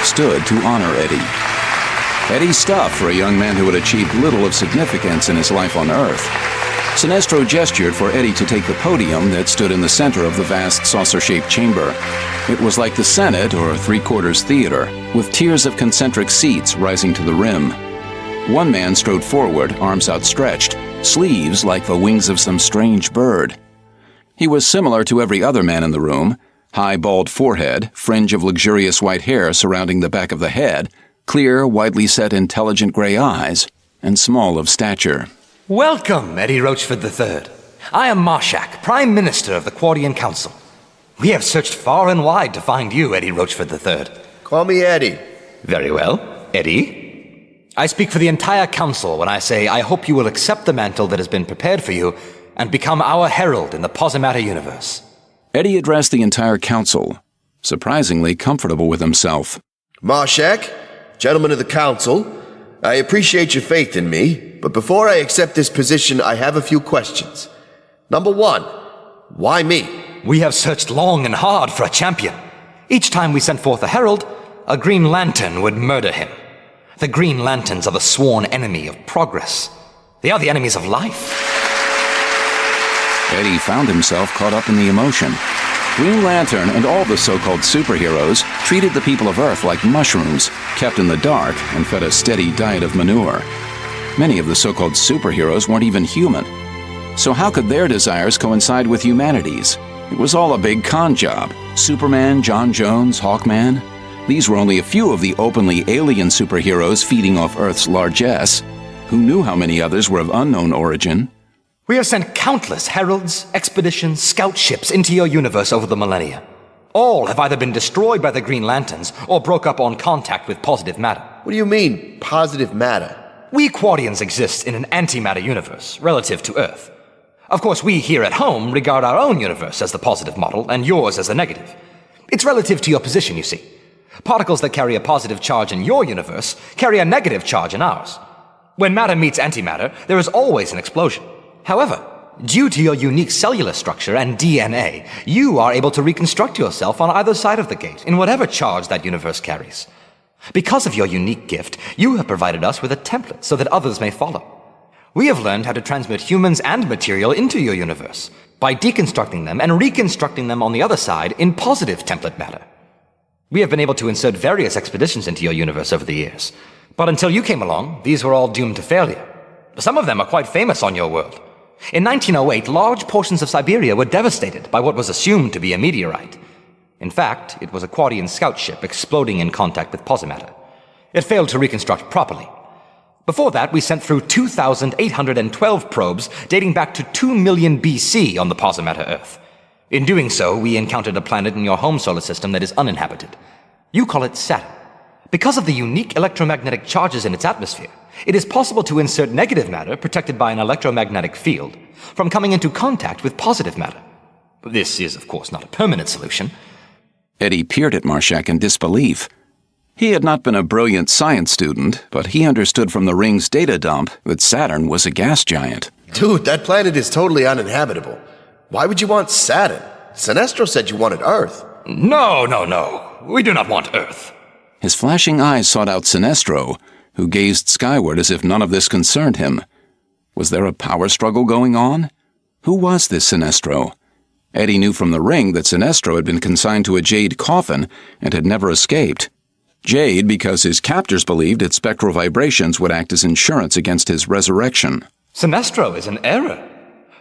stood to honor Eddie. Eddie's stuff for a young man who had achieved little of significance in his life on Earth. Sinestro gestured for Eddie to take the podium that stood in the center of the vast saucer-shaped chamber. It was like the Senate or three-quarters theater, with tiers of concentric seats rising to the rim. One man strode forward, arms outstretched, sleeves like the wings of some strange bird. He was similar to every other man in the room: high bald forehead, fringe of luxurious white hair surrounding the back of the head, clear, widely set, intelligent gray eyes, and small of stature. Welcome, Eddie Rochford III. I am Marshak, Prime Minister of the Quadian Council. We have searched far and wide to find you, Eddie Rochford III. Call me Eddie. Very well, Eddie. I speak for the entire Council when I say I hope you will accept the mantle that has been prepared for you and become our herald in the Posimatter universe. Eddie addressed the entire Council, surprisingly comfortable with himself. Marshak, gentlemen of the Council, I appreciate your faith in me, but before I accept this position, I have a few questions. Number 1, why me? We have searched long and hard for a champion. Each time we sent forth a herald, a Green Lantern would murder him. The Green Lanterns are the sworn enemy of progress. They are the enemies of life. Eddie found himself caught up in the emotion. Green Lantern and all the so-called superheroes treated the people of Earth like mushrooms, kept in the dark and fed a steady diet of manure. Many of the so-called superheroes weren't even human. So how could their desires coincide with humanity's? It was all a big con job. Superman, John Jones, Hawkman. These were only a few of the openly alien superheroes feeding off Earth's largesse. Who knew how many others were of unknown origin? We have sent countless heralds, expeditions, scout ships into your universe over the millennia. All have either been destroyed by the Green Lanterns or broke up on contact with positive matter. What do you mean, positive matter? We Quadians exist in an antimatter universe, relative to Earth. Of course, we here at home regard our own universe as the positive model and yours as the negative. It's relative to your position, you see. Particles that carry a positive charge in your universe carry a negative charge in ours. When matter meets antimatter, there is always an explosion. However, due to your unique cellular structure and DNA, you are able to reconstruct yourself on either side of the gate in whatever charge that universe carries. Because of your unique gift, you have provided us with a template so that others may follow. We have learned how to transmit humans and material into your universe by deconstructing them and reconstructing them on the other side in positive template matter. We have been able to insert various expeditions into your universe over the years, but until you came along, these were all doomed to failure. Some of them are quite famous on your world. In 1908, large portions of Siberia were devastated by what was assumed to be a meteorite. In fact, it was a Quadian scout ship exploding in contact with posimatter. It failed to reconstruct properly. Before that, we sent through 2,812 probes dating back to 2 million BC on the posimatter Earth. In doing so, we encountered a planet in your home solar system that is uninhabited. You call it Saturn. Because of the unique electromagnetic charges in its atmosphere, it is possible to insert negative matter protected by an electromagnetic field from coming into contact with positive matter. This is, of course, not a permanent solution. Eddie peered at Marshak in disbelief. He had not been a brilliant science student, but he understood from the ring's data dump that Saturn was a gas giant. Dude, that planet is totally uninhabitable. Why would you want Saturn? Sinestro said you wanted Earth. No. We do not want Earth. His flashing eyes sought out Sinestro, who gazed skyward as if none of this concerned him. Was there a power struggle going on? Who was this Sinestro? Eddie knew from the ring that Sinestro had been consigned to a jade coffin and had never escaped. Jade because his captors believed its spectral vibrations would act as insurance against his resurrection. Sinestro is an error.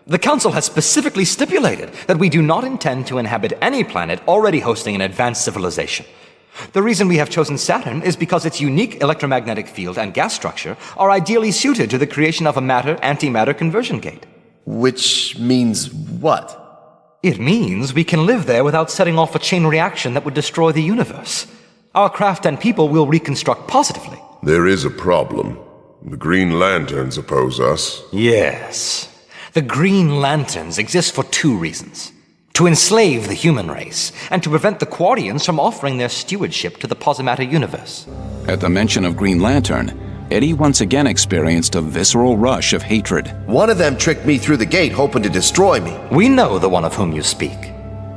The Council has specifically stipulated that we do not intend to inhabit any planet already hosting an advanced civilization. The reason we have chosen Saturn is because its unique electromagnetic field and gas structure are ideally suited to the creation of a matter-antimatter conversion gate. Which means what? It means we can live there without setting off a chain reaction that would destroy the universe. Our craft and people will reconstruct positively. There is a problem. The Green Lanterns oppose us. Yes. The Green Lanterns exist for two reasons. To enslave the human race, and to prevent the Quadians from offering their stewardship to the posimatter universe. At the mention of Green Lantern, Eddie once again experienced a visceral rush of hatred. One of them tricked me through the gate, hoping to destroy me. We know the one of whom you speak.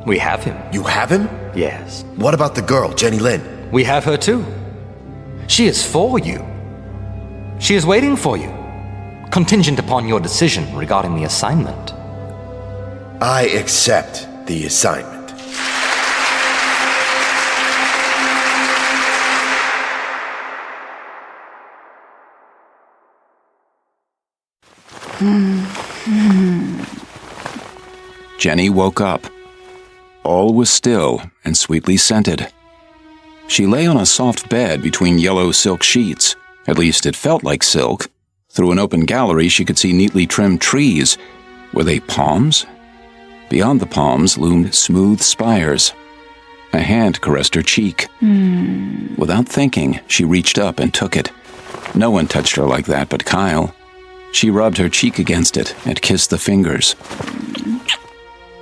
We have him. You have him? Yes. What about the girl, Jenny Lin? We have her too. She is for you. She is waiting for you, contingent upon your decision regarding the assignment. I accept the assignment. Jenny woke up. All was still and sweetly scented. She lay on a soft bed between yellow silk sheets. At least it felt like silk. Through an open gallery, she could see neatly trimmed trees. Were they palms? Beyond the palms loomed smooth spires. A hand caressed her cheek. Without thinking, she reached up and took it. No one touched her like that but Kyle. She rubbed her cheek against it and kissed the fingers.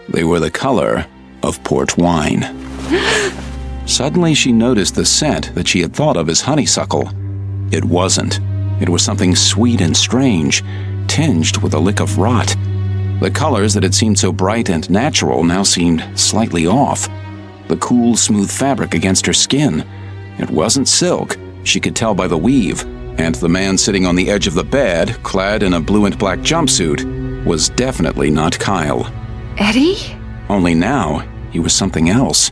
They were the color of port wine. Suddenly she noticed the scent that she had thought of as honeysuckle. It wasn't. It was something sweet and strange, tinged with a lick of rot. The colors that had seemed so bright and natural now seemed slightly off. The cool, smooth fabric against her skin. It wasn't silk. She could tell by the weave, and the man sitting on the edge of the bed, clad in a blue and black jumpsuit, was definitely not Kyle. Eddie? Only now, he was something else.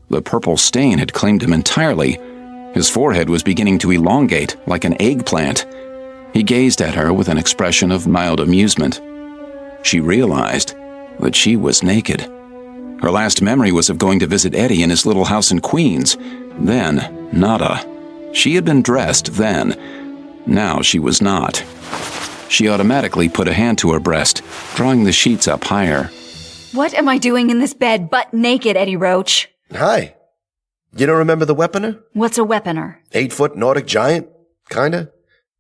The purple stain had claimed him entirely. His forehead was beginning to elongate like an eggplant. He gazed at her with an expression of mild amusement. She realized that she was naked. Her last memory was of going to visit Eddie in his little house in Queens. Then, nada. She had been dressed then. Now she was not. She automatically put a hand to her breast, drawing the sheets up higher. What am I doing in this bed butt naked, Eddie Roach? Hi. You don't remember the weaponer? What's a weaponer? 8-foot Nordic giant? Kinda.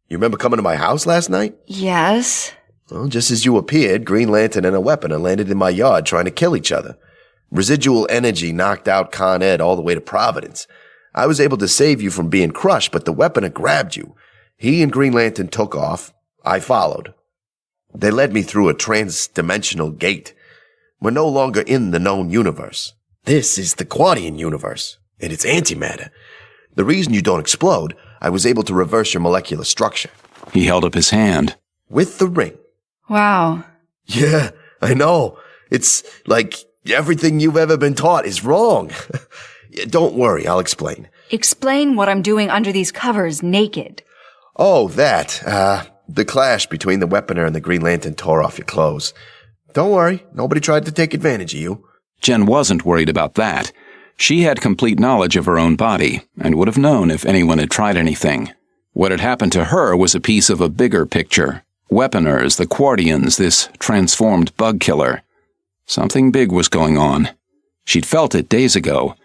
You remember coming to my house last night? Yes. Well, just as you appeared, Green Lantern and a weaponer landed in my yard trying to kill each other. Residual energy knocked out Con Ed all the way to Providence. I was able to save you from being crushed, but the weaponer grabbed you. He and Green Lantern took off. I followed. They led me through a trans-dimensional gate. We're no longer in the known universe. This is the Quadian universe, and it's antimatter. The reason you don't explode, I was able to reverse your molecular structure. He held up his hand. With the ring. Wow. Yeah, I know. It's like everything you've ever been taught is wrong. Don't worry, I'll explain. Explain what I'm doing under these covers naked. Oh, that. The clash between the weaponer and the Green Lantern tore off your clothes. Don't worry, nobody tried to take advantage of you. Jen wasn't worried about that. She had complete knowledge of her own body, and would have known if anyone had tried anything. What had happened to her was a piece of a bigger picture. Weaponers, the Quadians, this transformed bug killer. Something big was going on. She'd felt it days ago,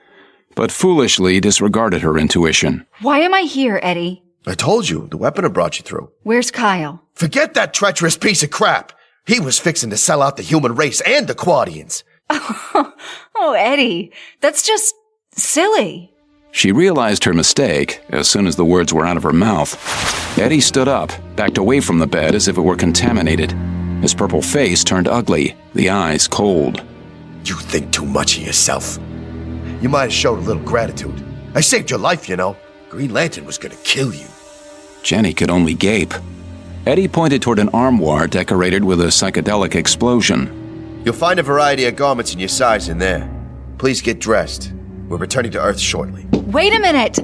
but foolishly disregarded her intuition. Why am I here, Eddie? I told you, the weaponer brought you through. Where's Kyle? Forget that treacherous piece of crap! He was fixing to sell out the human race and the Quadians. Oh, Eddie, that's just silly. She realized her mistake as soon as the words were out of her mouth. Eddie stood up, backed away from the bed as if it were contaminated. His purple face turned ugly, the eyes cold. You think too much of yourself. You might have showed a little gratitude. I saved your life, you know. Green Lantern was gonna kill you. Jenny could only gape. Eddie pointed toward an armoire decorated with a psychedelic explosion. You'll find a variety of garments in your size in there. Please get dressed. We're returning to Earth shortly. Wait a minute!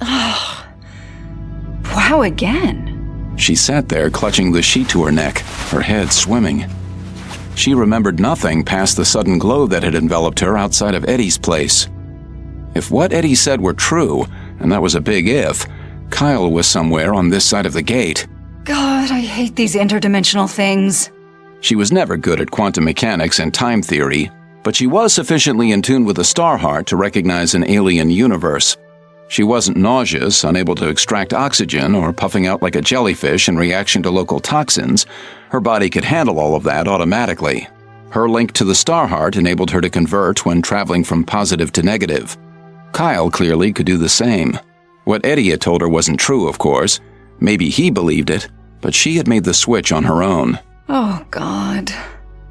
Oh. Wow, again. She sat there clutching the sheet to her neck, her head swimming. She remembered nothing past the sudden glow that had enveloped her outside of Eddie's place. If what Eddie said were true, and that was a big if, Kyle was somewhere on this side of the gate. God, I hate these interdimensional things. She was never good at quantum mechanics and time theory, but she was sufficiently in tune with the star heart to recognize an alien universe. She wasn't nauseous, unable to extract oxygen, or puffing out like a jellyfish in reaction to local toxins. Her body could handle all of that automatically. Her link to the star heart enabled her to convert when traveling from positive to negative. Kyle clearly could do the same. What Eddie had told her wasn't true, of course. Maybe he believed it, but she had made the switch on her own. Oh, God.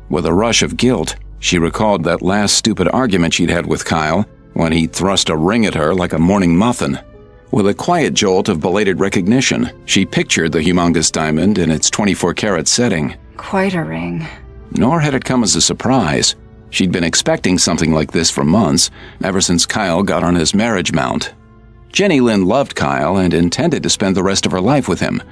With a rush of guilt, she recalled that last stupid argument she'd had with Kyle when he thrust a ring at her like a morning muffin. With a quiet jolt of belated recognition, she pictured the humongous diamond in its 24-carat setting. Quite a ring. Nor had it come as a surprise. She'd been expecting something like this for months, ever since Kyle got on his marriage mount. Jenny Lynn loved Kyle and intended to spend the rest of her life with him.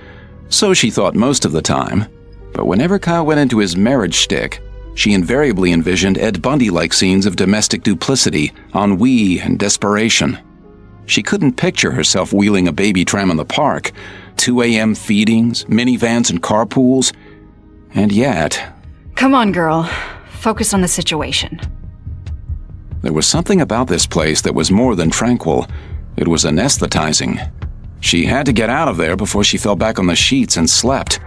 So she thought most of the time. But whenever Kyle went into his marriage shtick, she invariably envisioned Ed Bundy-like scenes of domestic duplicity, ennui, and desperation. She couldn't picture herself wheeling a baby tram in the park, 2 a.m. feedings, minivans, and carpools. And yet... Come on, girl. Focus on the situation. There was something about this place that was more than tranquil. It was anesthetizing. She had to get out of there before she fell back on the sheets and slept.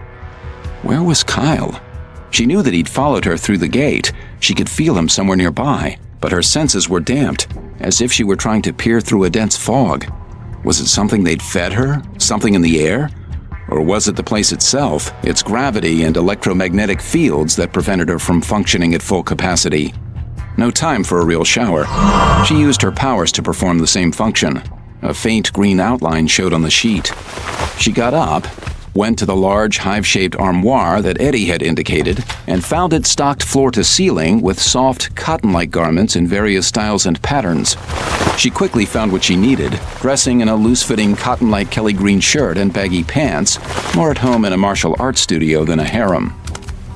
Where was Kyle? She knew that he'd followed her through the gate. She could feel him somewhere nearby, but her senses were damped, as if she were trying to peer through a dense fog. Was it something they'd fed her? Something in the air? Or was it the place itself, its gravity and electromagnetic fields that prevented her from functioning at full capacity? No time for a real shower. She used her powers to perform the same function. A faint green outline showed on the sheet. She got up, went to the large hive-shaped armoire that Eddie had indicated, and found it stocked floor to ceiling with soft, cotton-like garments in various styles and patterns. She quickly found what she needed, dressing in a loose-fitting cotton-like Kelly green shirt and baggy pants, more at home in a martial arts studio than a harem.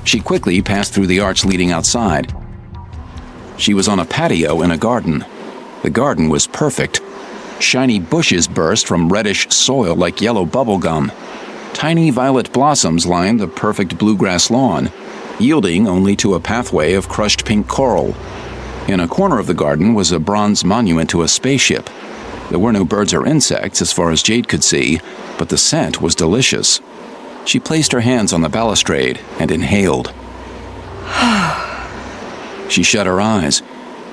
She quickly passed through the arch leading outside. She was on a patio in a garden. The garden was perfect. Shiny bushes burst from reddish soil like yellow bubble gum. Tiny violet blossoms lined the perfect bluegrass lawn, yielding only to a pathway of crushed pink coral. In a corner of the garden was a bronze monument to a spaceship. There were no birds or insects as far as Jade could see, but the scent was delicious. She placed her hands on the balustrade and inhaled. She shut her eyes,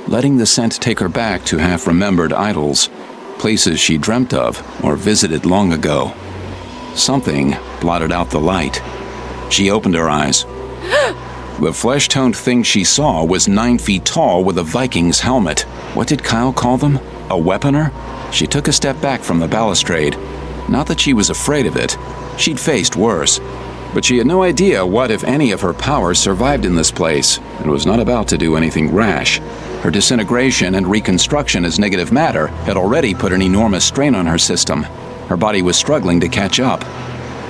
letting the scent take her back to half-remembered idols, places she dreamt of or visited long ago. Something blotted out the light. She opened her eyes. The flesh-toned thing she saw was 9 feet tall with a Viking's helmet. What did Kyle call them? A weaponer? She took a step back from the balustrade. Not that she was afraid of it. She'd faced worse. But she had no idea what, if any, of her powers survived in this place, and was not about to do anything rash. Her disintegration and reconstruction as negative matter had already put an enormous strain on her system. Her body was struggling to catch up.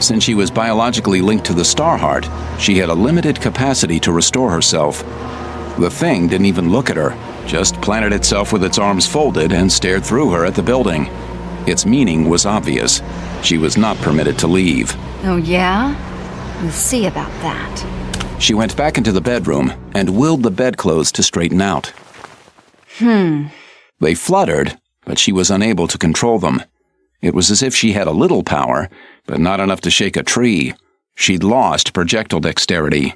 Since she was biologically linked to the Starheart, she had a limited capacity to restore herself. The thing didn't even look at her, just planted itself with its arms folded and stared through her at the building. Its meaning was obvious. She was not permitted to leave. Oh, yeah? We'll see about that. She went back into the bedroom and willed the bedclothes to straighten out. They fluttered, but she was unable to control them. It was as if she had a little power, but not enough to shake a tree. She'd lost projectile dexterity.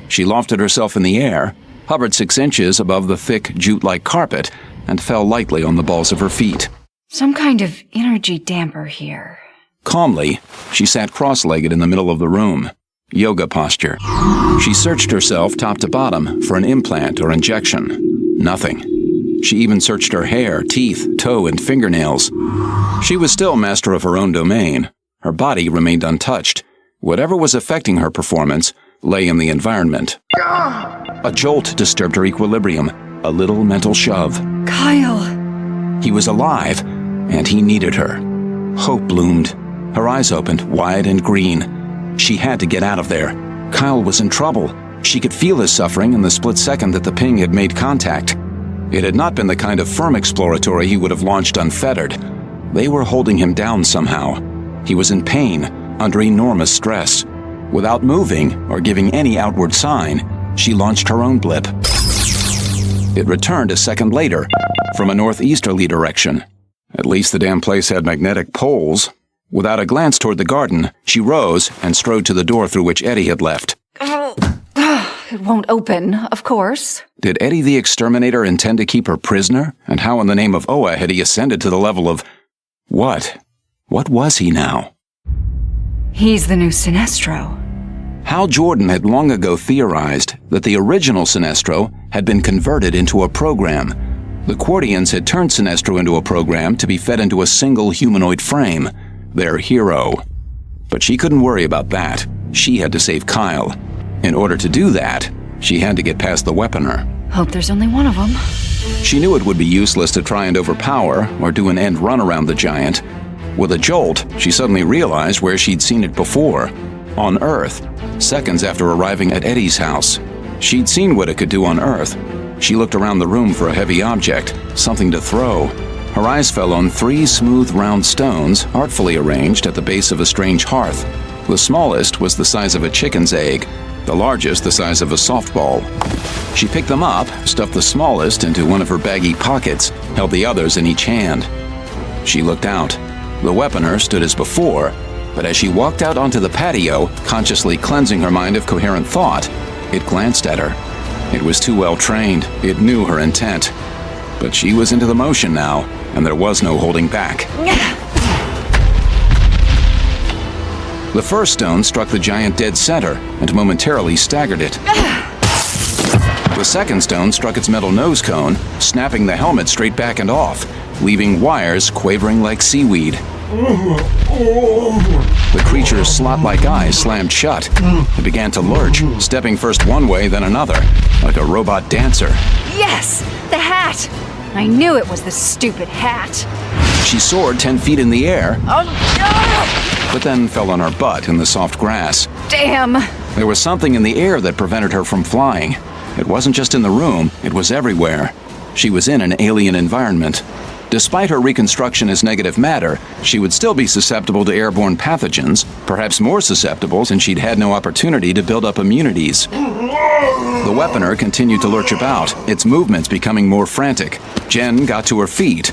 She lofted herself in the air, hovered 6 inches above the thick, jute-like carpet, and fell lightly on the balls of her feet. Some kind of energy damper here. Calmly, she sat cross-legged in the middle of the room. Yoga posture. She searched herself top to bottom for an implant or injection. Nothing. She even searched her hair, teeth, toe, and fingernails. She was still master of her own domain. Her body remained untouched. Whatever was affecting her performance lay in the environment. A jolt disturbed her equilibrium, a little mental shove. Kyle! He was alive, and he needed her. Hope bloomed. Her eyes opened, wide and green. She had to get out of there. Kyle was in trouble. She could feel his suffering in the split second that the ping had made contact. It had not been the kind of firm exploratory he would have launched unfettered. They were holding him down somehow. He was in pain, under enormous stress. Without moving or giving any outward sign, she launched her own blip. It returned a second later, from a northeasterly direction. At least the damn place had magnetic poles. Without a glance toward the garden, she rose and strode to the door through which Eddie had left. It won't open, of course. Did Eddie the Exterminator intend to keep her prisoner? And how in the name of Oa had he ascended to the level of... what? What was he now? He's the new Sinestro. Hal Jordan had long ago theorized that the original Sinestro had been converted into a program. The Quartians had turned Sinestro into a program to be fed into a single humanoid frame, their hero. But she couldn't worry about that. She had to save Kyle. In order to do that, she had to get past the weaponer. Hope there's only one of them. She knew it would be useless to try and overpower or do an end run around the giant. With a jolt, she suddenly realized where she'd seen it before. On Earth, seconds after arriving at Eddie's house. She'd seen what it could do on Earth. She looked around the room for a heavy object, something to throw. Her eyes fell on 3 smooth round stones, artfully arranged at the base of a strange hearth. The smallest was the size of a chicken's egg, the largest the size of a softball. She picked them up, stuffed the smallest into one of her baggy pockets, held the others in each hand. She looked out. The weaponer stood as before, but as she walked out onto the patio, consciously cleansing her mind of coherent thought, it glanced at her. It was too well trained. It knew her intent. But she was into the motion now, and there was no holding back. The first stone struck the giant dead center and momentarily staggered it. The second stone struck its metal nose cone, snapping the helmet straight back and off, leaving wires quavering like seaweed. The creature's slot-like eyes slammed shut. It began to lurch, stepping first one way, then another, like a robot dancer. Yes! The hat! I knew it was the stupid hat. She soared 10 feet in the air, Oh, no! but then fell on her butt in the soft grass. Damn! There was something in the air that prevented her from flying. It wasn't just in the room, it was everywhere. She was in an alien environment. Despite her reconstruction as negative matter, she would still be susceptible to airborne pathogens, perhaps more susceptible since she'd had no opportunity to build up immunities. The weaponer continued to lurch about, its movements becoming more frantic. Jen got to her feet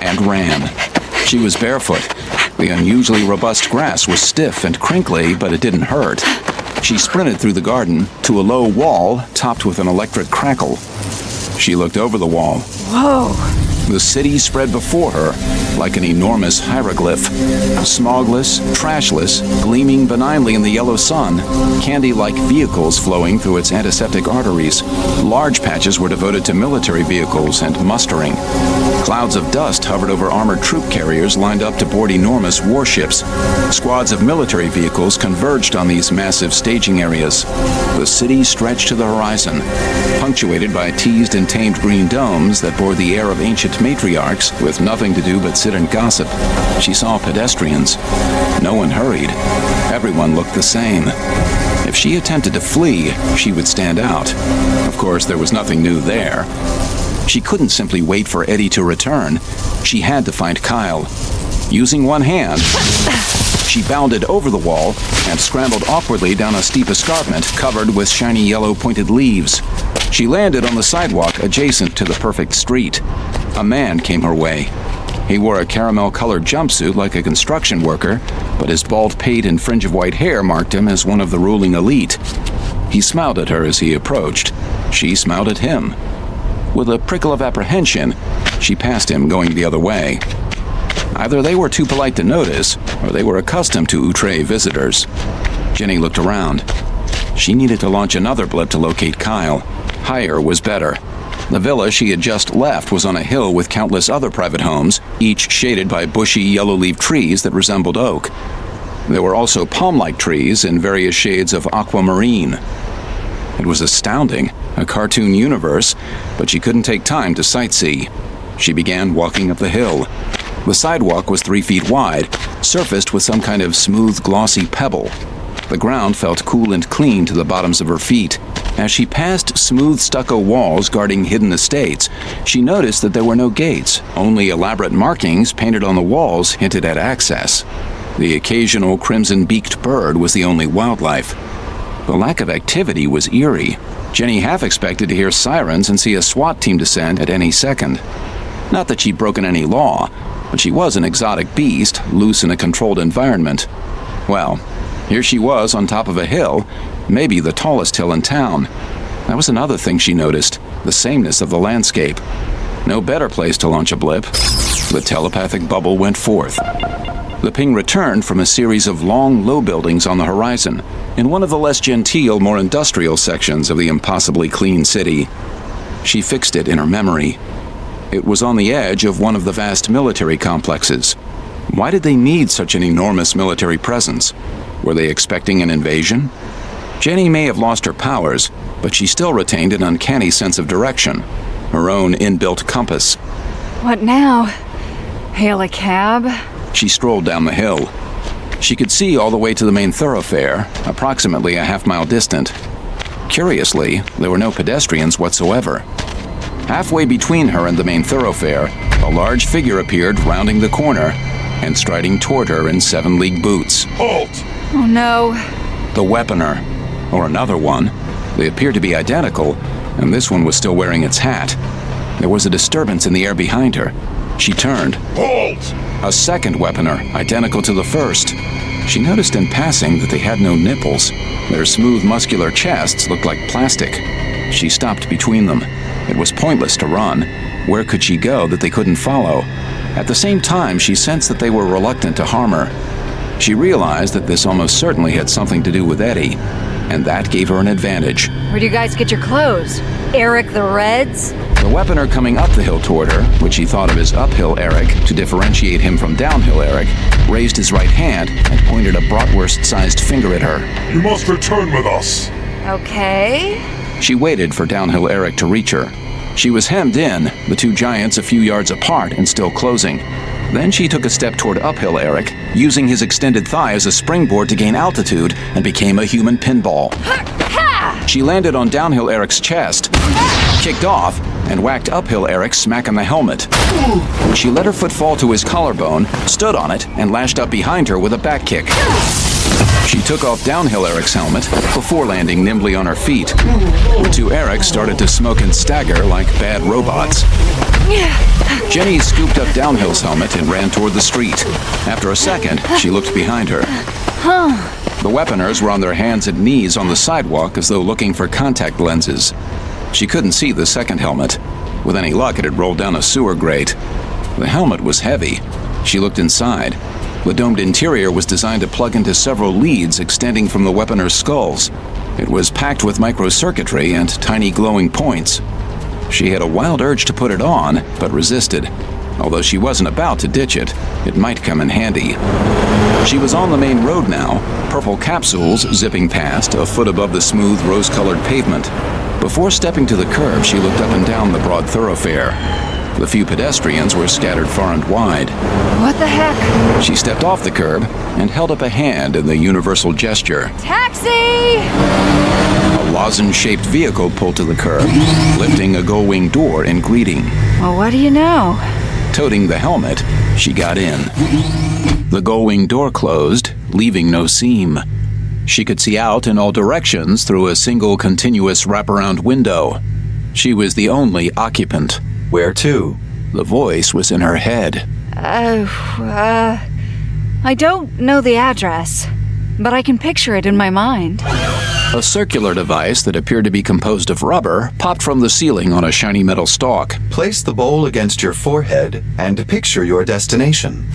and ran. She was barefoot. The unusually robust grass was stiff and crinkly, but it didn't hurt. She sprinted through the garden to a low wall topped with an electric crackle. She looked over the wall. Whoa! The city spread before her like an enormous hieroglyph. Smogless, trashless, gleaming benignly in the yellow sun, candy-like vehicles flowing through its antiseptic arteries. Large patches were devoted to military vehicles and mustering. Clouds of dust hovered over armored troop carriers lined up to board enormous warships. Squads of military vehicles converged on these massive staging areas. The city stretched to the horizon, punctuated by teased and tamed green domes that bore the air of ancient matriarchs with nothing to do but sit and gossip. She saw pedestrians. No one hurried. Everyone looked the same. If she attempted to flee, she would stand out. Of course, there was nothing new there. She couldn't simply wait for Eddie to return. She had to find Kyle. Using one hand, she bounded over the wall and scrambled awkwardly down a steep escarpment covered with shiny yellow pointed leaves. She landed on the sidewalk adjacent to the perfect street. A man came her way. He wore a caramel-colored jumpsuit like a construction worker, but his bald pate and fringe of white hair marked him as one of the ruling elite. He smiled at her as he approached. She smiled at him. With a prickle of apprehension, she passed him going the other way. Either they were too polite to notice, or they were accustomed to outre visitors. Jenny looked around. She needed to launch another blip to locate Kyle. Higher was better. The villa she had just left was on a hill with countless other private homes, each shaded by bushy yellow-leaved trees that resembled oak. There were also palm-like trees in various shades of aquamarine. It was astounding, a cartoon universe, but she couldn't take time to sightsee. She began walking up the hill. The sidewalk was 3 feet wide, surfaced with some kind of smooth, glossy pebble. The ground felt cool and clean to the bottoms of her feet. As she passed smooth stucco walls guarding hidden estates, she noticed that there were no gates. Only elaborate markings painted on the walls hinted at access. The occasional crimson-beaked bird was the only wildlife. The lack of activity was eerie. Jenny half expected to hear sirens and see a SWAT team descend at any second. Not that she'd broken any law, but she was an exotic beast, loose in a controlled environment. Well, here she was on top of a hill, maybe the tallest hill in town. That was another thing she noticed, the sameness of the landscape. No better place to launch a blip. The telepathic bubble went forth. The ping returned from a series of long, low buildings on the horizon, in one of the less genteel, more industrial sections of the impossibly clean city. She fixed it in her memory. It was on the edge of one of the vast military complexes. Why did they need such an enormous military presence? Were they expecting an invasion? Jenny may have lost her powers, but she still retained an uncanny sense of direction, her own inbuilt compass. What now? Hail a cab? She strolled down the hill. She could see all the way to the main thoroughfare, approximately a half-mile distant. Curiously, there were no pedestrians whatsoever. Halfway between her and the main thoroughfare, a large figure appeared rounding the corner and striding toward her in 7-league boots. Halt! Oh no. The weaponer, or another one. They appeared to be identical, and this one was still wearing its hat. There was a disturbance in the air behind her. She turned. Halt! A second weaponer, identical to the first. She noticed in passing that they had no nipples. Their smooth, muscular chests looked like plastic. She stopped between them. It was pointless to run. Where could she go that they couldn't follow? At the same time, she sensed that they were reluctant to harm her. She realized that this almost certainly had something to do with Eddie. and that gave her an advantage. Where do you guys get your clothes? Eric the Reds? The weaponer coming up the hill toward her, which he thought of as uphill Eric to differentiate him from downhill Eric, raised his right hand and pointed a bratwurst-sized finger at her. You must return with us. Okay. She waited for downhill Eric to reach her. She was hemmed in, the two giants a few yards apart and still closing. Then she took a step toward uphill Eric, using his extended thigh as a springboard to gain altitude, and became a human pinball. She landed on downhill Eric's chest, kicked off, and whacked uphill Eric smack on the helmet. She let her foot fall to his collarbone, stood on it, and lashed up behind her with a back kick. She took off downhill Eric's helmet before landing nimbly on her feet. The two Erics started to smoke and stagger like bad robots. Jenny scooped up downhill's helmet and ran toward the street. After a second, she looked behind her. The weaponers were on their hands and knees on the sidewalk as though looking for contact lenses. She couldn't see the second helmet. With any luck, it had rolled down a sewer grate. The helmet was heavy. She looked inside. The domed interior was designed to plug into several leads extending from the weaponers' skulls. It was packed with microcircuitry and tiny glowing points. She had a wild urge to put it on, but resisted. Although she wasn't about to ditch it, it might come in handy. She was on the main road now, purple capsules zipping past, a foot above the smooth, rose-colored pavement. Before stepping to the curb, she looked up and down the broad thoroughfare. The few pedestrians were scattered far and wide. What the heck? She stepped off the curb and held up a hand in the universal gesture. Taxi! A lozenge-shaped vehicle pulled to the curb, lifting a gull-wing door in greeting. Well, what do you know? Toting the helmet, she got in. The gull-wing door closed, leaving no seam. She could see out in all directions through a single continuous wraparound window. She was the only occupant. Where to? The voice was in her head. I don't know the address, but I can picture it in my mind. A circular device that appeared to be composed of rubber popped from the ceiling on a shiny metal stalk. Place the bowl against your forehead and picture your destination.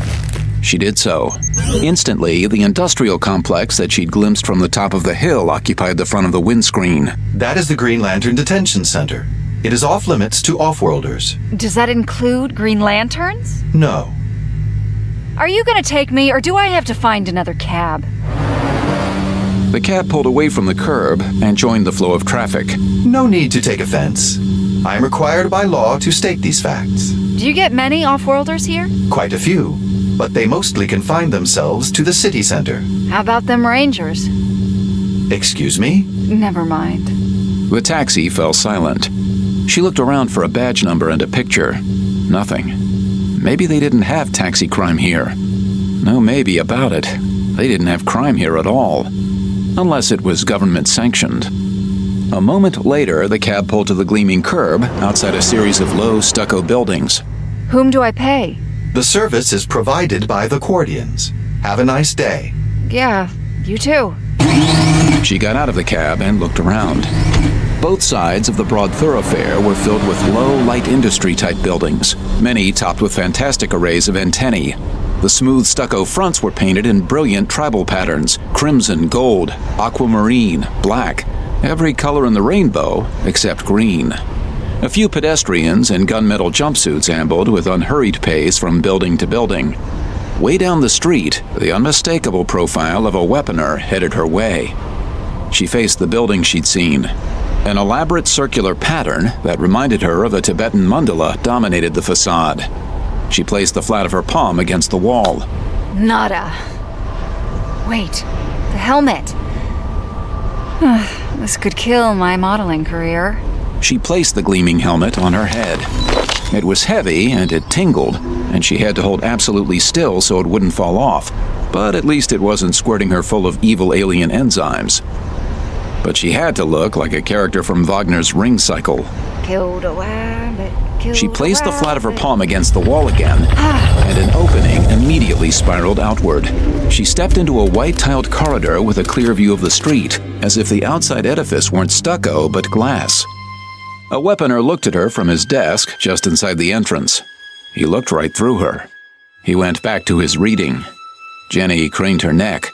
She did so. Instantly, the industrial complex that she'd glimpsed from the top of the hill occupied the front of the windscreen. That is the Green Lantern Detention Center. It is off-limits to off-worlders. Does that include Green Lanterns? No. Are you gonna take me, or do I have to find another cab? The cab pulled away from the curb and joined the flow of traffic. No need to take offense. I am required by law to state these facts. Do you get many off-worlders here? Quite a few, but they mostly confine themselves to the city center. How about them Rangers? Excuse me? Never mind. The taxi fell silent. She looked around for a badge number and a picture. Nothing. Maybe they didn't have taxi crime here. No maybe about it. They didn't have crime here at all. Unless it was government sanctioned. A moment later, the cab pulled to the gleaming curb outside a series of low stucco buildings. Whom do I pay? The service is provided by the Cordians. Have a nice day. Yeah, you too. She got out of the cab and looked around. Both sides of the broad thoroughfare were filled with low, light industry-type buildings, many topped with fantastic arrays of antennae. The smooth stucco fronts were painted in brilliant tribal patterns: crimson, gold, aquamarine, black, every color in the rainbow except green. A few pedestrians in gunmetal jumpsuits ambled with unhurried pace from building to building. Way down the street, the unmistakable profile of a weaponer headed her way. She faced the building she'd seen. An elaborate circular pattern that reminded her of a Tibetan mandala dominated the facade. She placed the flat of her palm against the wall. Nada. Wait, the helmet. This could kill my modeling career. She placed the gleaming helmet on her head. It was heavy and it tingled, and she had to hold absolutely still so it wouldn't fall off, but at least it wasn't squirting her full of evil alien enzymes. But she had to look like a character from Wagner's Ring Cycle. Killed a rabbit. She placed the flat of her palm against the wall again, and an opening immediately spiraled outward. She stepped into a white-tiled corridor with a clear view of the street, as if the outside edifice weren't stucco but glass. A weaponer looked at her from his desk just inside the entrance. He looked right through her. He went back to his reading. Jenny craned her neck.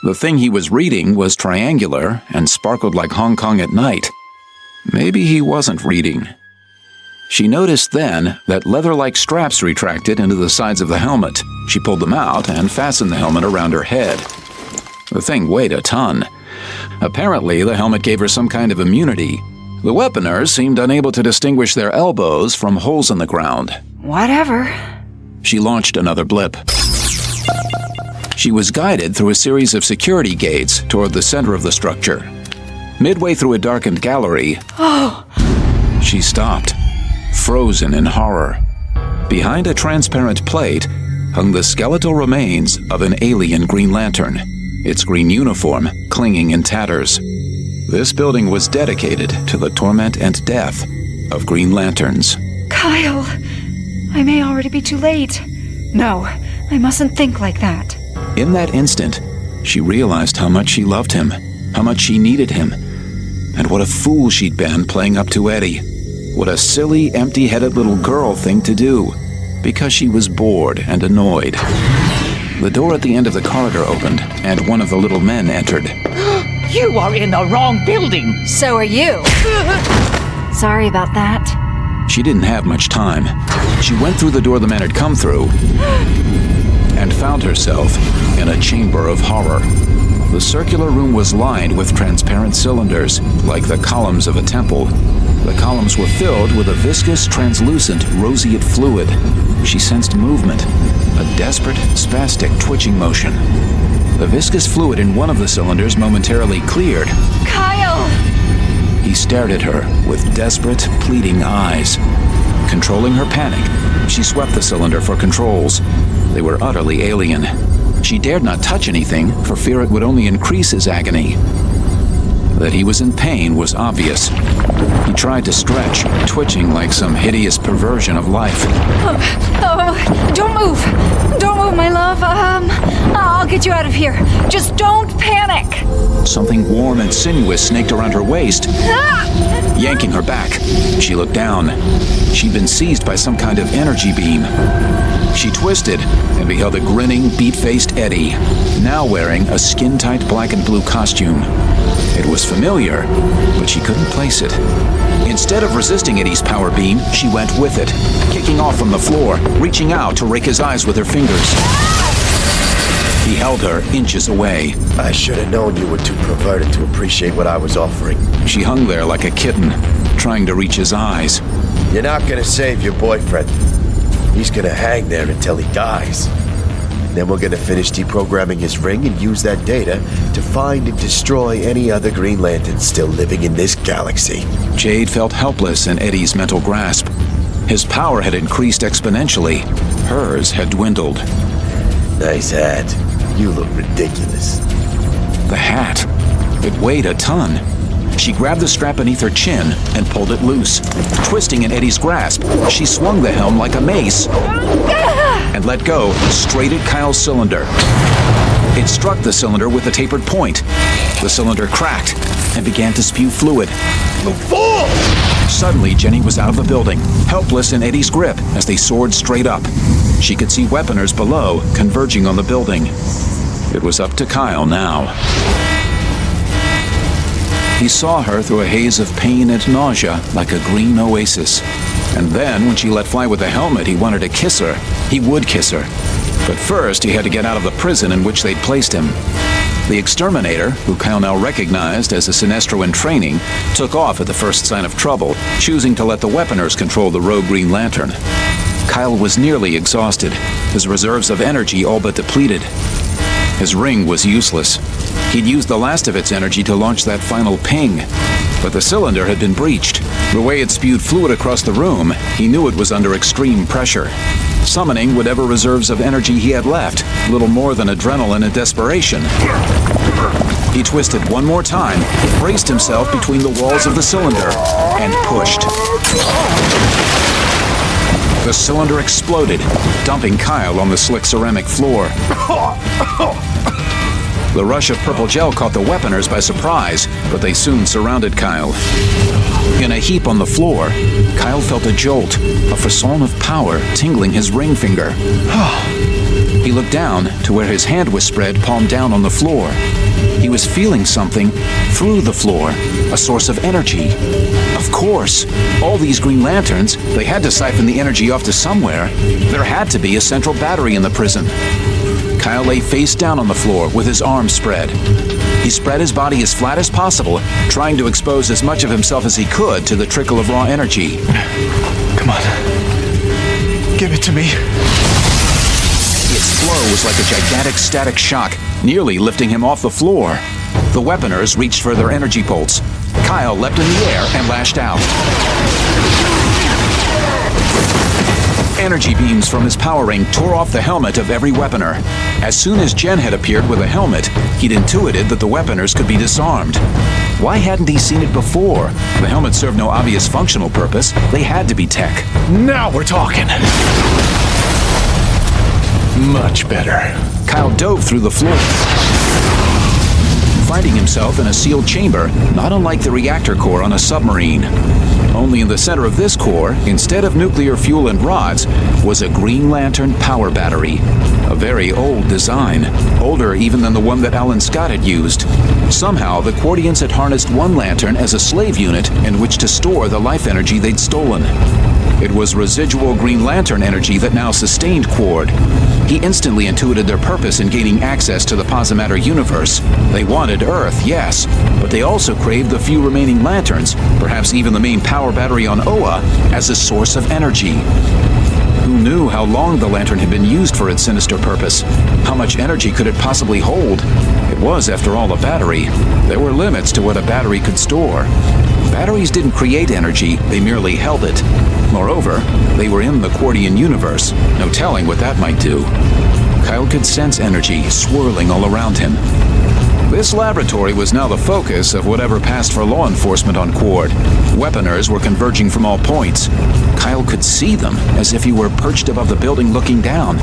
The thing he was reading was triangular and sparkled like Hong Kong at night. Maybe he wasn't reading. She noticed then that leather-like straps retracted into the sides of the helmet. She pulled them out and fastened the helmet around her head. The thing weighed a ton. Apparently, the helmet gave her some kind of immunity. The weaponers seemed unable to distinguish their elbows from holes in the ground. Whatever. She launched another blip. She was guided through a series of security gates toward the center of the structure. Midway through a darkened gallery, she stopped, frozen in horror. Behind a transparent plate hung the skeletal remains of an alien Green Lantern, its green uniform clinging in tatters. This building was dedicated to the torment and death of Green Lanterns. Kyle, I may already be too late. No, I mustn't think like that. In that instant, she realized how much she loved him, how much she needed him, and what a fool she'd been playing up to Eddie. What a silly, empty-headed little girl thing to do, because she was bored and annoyed. The door at the end of the corridor opened, and one of the little men entered. You are in the wrong building! So are you. Sorry about that. She didn't have much time. She went through the door the man had come through, and found herself in a chamber of horror. The circular room was lined with transparent cylinders, like the columns of a temple. The columns were filled with a viscous, translucent, roseate fluid. She sensed movement, a desperate, spastic twitching motion. The viscous fluid in one of the cylinders momentarily cleared. Kyle! He stared at her with desperate, pleading eyes. Controlling her panic, she swept the cylinder for controls. They were utterly alien. She dared not touch anything for fear it would only increase his agony. That he was in pain was obvious. He tried to stretch, twitching like some hideous perversion of life. Don't move! Don't move, my love. I'll get you out of here. Just don't panic! Something warm and sinuous snaked around her waist, yanking her back. She looked down. She'd been seized by some kind of energy beam. She twisted and beheld a grinning, beat-faced Eddie, now wearing a skin-tight black and blue costume. It was familiar, but she couldn't place it. Instead of resisting Eddie's power beam, she went with it, kicking off from the floor, reaching out to rake his eyes with her fingers. He held her inches away. I should have known you were too perverted to appreciate what I was offering. She hung there like a kitten, trying to reach his eyes. You're not gonna save your boyfriend. He's gonna hang there until he dies. Then we're gonna finish deprogramming his ring and use that data to find and destroy any other Green Lanterns still living in this galaxy. Jade felt helpless in Eddie's mental grasp. His power had increased exponentially. Hers had dwindled. Nice hat. You look ridiculous. The hat. It weighed a ton. She grabbed the strap beneath her chin and pulled it loose. Twisting in Eddie's grasp, she swung the helm like a mace and let go straight at Kyle's cylinder. It struck the cylinder with a tapered point. The cylinder cracked and began to spew fluid. The fool! Suddenly, Jenny was out of the building, helpless in Eddie's grip as they soared straight up. She could see weaponers below, converging on the building. It was up to Kyle now. He saw her through a haze of pain and nausea like a green oasis. And then, when she let fly with the helmet, he wanted to kiss her. He would kiss her. But first, he had to get out of the prison in which they'd placed him. The exterminator, who Kyle now recognized as a Sinestro in training, took off at the first sign of trouble, choosing to let the weaponers control the rogue Green Lantern. Kyle was nearly exhausted, his reserves of energy all but depleted. His ring was useless. He'd used the last of its energy to launch that final ping, but the cylinder had been breached. The way it spewed fluid across the room, he knew it was under extreme pressure. Summoning whatever reserves of energy he had left, little more than adrenaline and desperation. He twisted one more time, braced himself between the walls of the cylinder, and pushed. The cylinder exploded, dumping Kyle on the slick ceramic floor. The rush of purple gel caught the weaponers by surprise, but they soon surrounded Kyle. In a heap on the floor, Kyle felt a jolt, a frisson of power tingling his ring finger. He looked down to where his hand was spread palm down on the floor. He was feeling something through the floor, a source of energy. Of course, all these Green Lanterns, they had to siphon the energy off to somewhere. There had to be a central battery in the prison. Kyle lay face down on the floor with his arms spread. He spread his body as flat as possible, trying to expose as much of himself as he could to the trickle of raw energy. Come on. Give it to me. Its flow was like a gigantic static shock, nearly lifting him off the floor. The weaponers reached for their energy bolts. Kyle leapt in the air and lashed out. Energy beams from his power ring tore off the helmet of every weaponer. As soon as Jen had appeared with a helmet, he'd intuited that the weaponers could be disarmed. Why hadn't he seen it before? The helmet served no obvious functional purpose. They had to be tech. Now we're talking. Much better. Kyle dove through the floor, finding himself in a sealed chamber, not unlike the reactor core on a submarine. Only in the center of this core, instead of nuclear fuel and rods, was a Green Lantern power battery. A very old design, older even than the one that Alan Scott had used. Somehow, the Quardians had harnessed one lantern as a slave unit in which to store the life energy they'd stolen. It was residual Green Lantern energy that now sustained Quard. He instantly intuited their purpose in gaining access to the Posimatter universe. They wanted Earth, yes, but they also craved the few remaining lanterns, perhaps even the main power battery on Oa, as a source of energy. Who knew how long the lantern had been used for its sinister purpose? How much energy could it possibly hold? It was, after all, a battery. There were limits to what a battery could store. Batteries didn't create energy, they merely held it. Moreover, they were in the Quardian universe, no telling what that might do. Kyle could sense energy swirling all around him. This laboratory was now the focus of whatever passed for law enforcement on Quard. Weaponers were converging from all points. Kyle could see them, as if he were perched above the building looking down.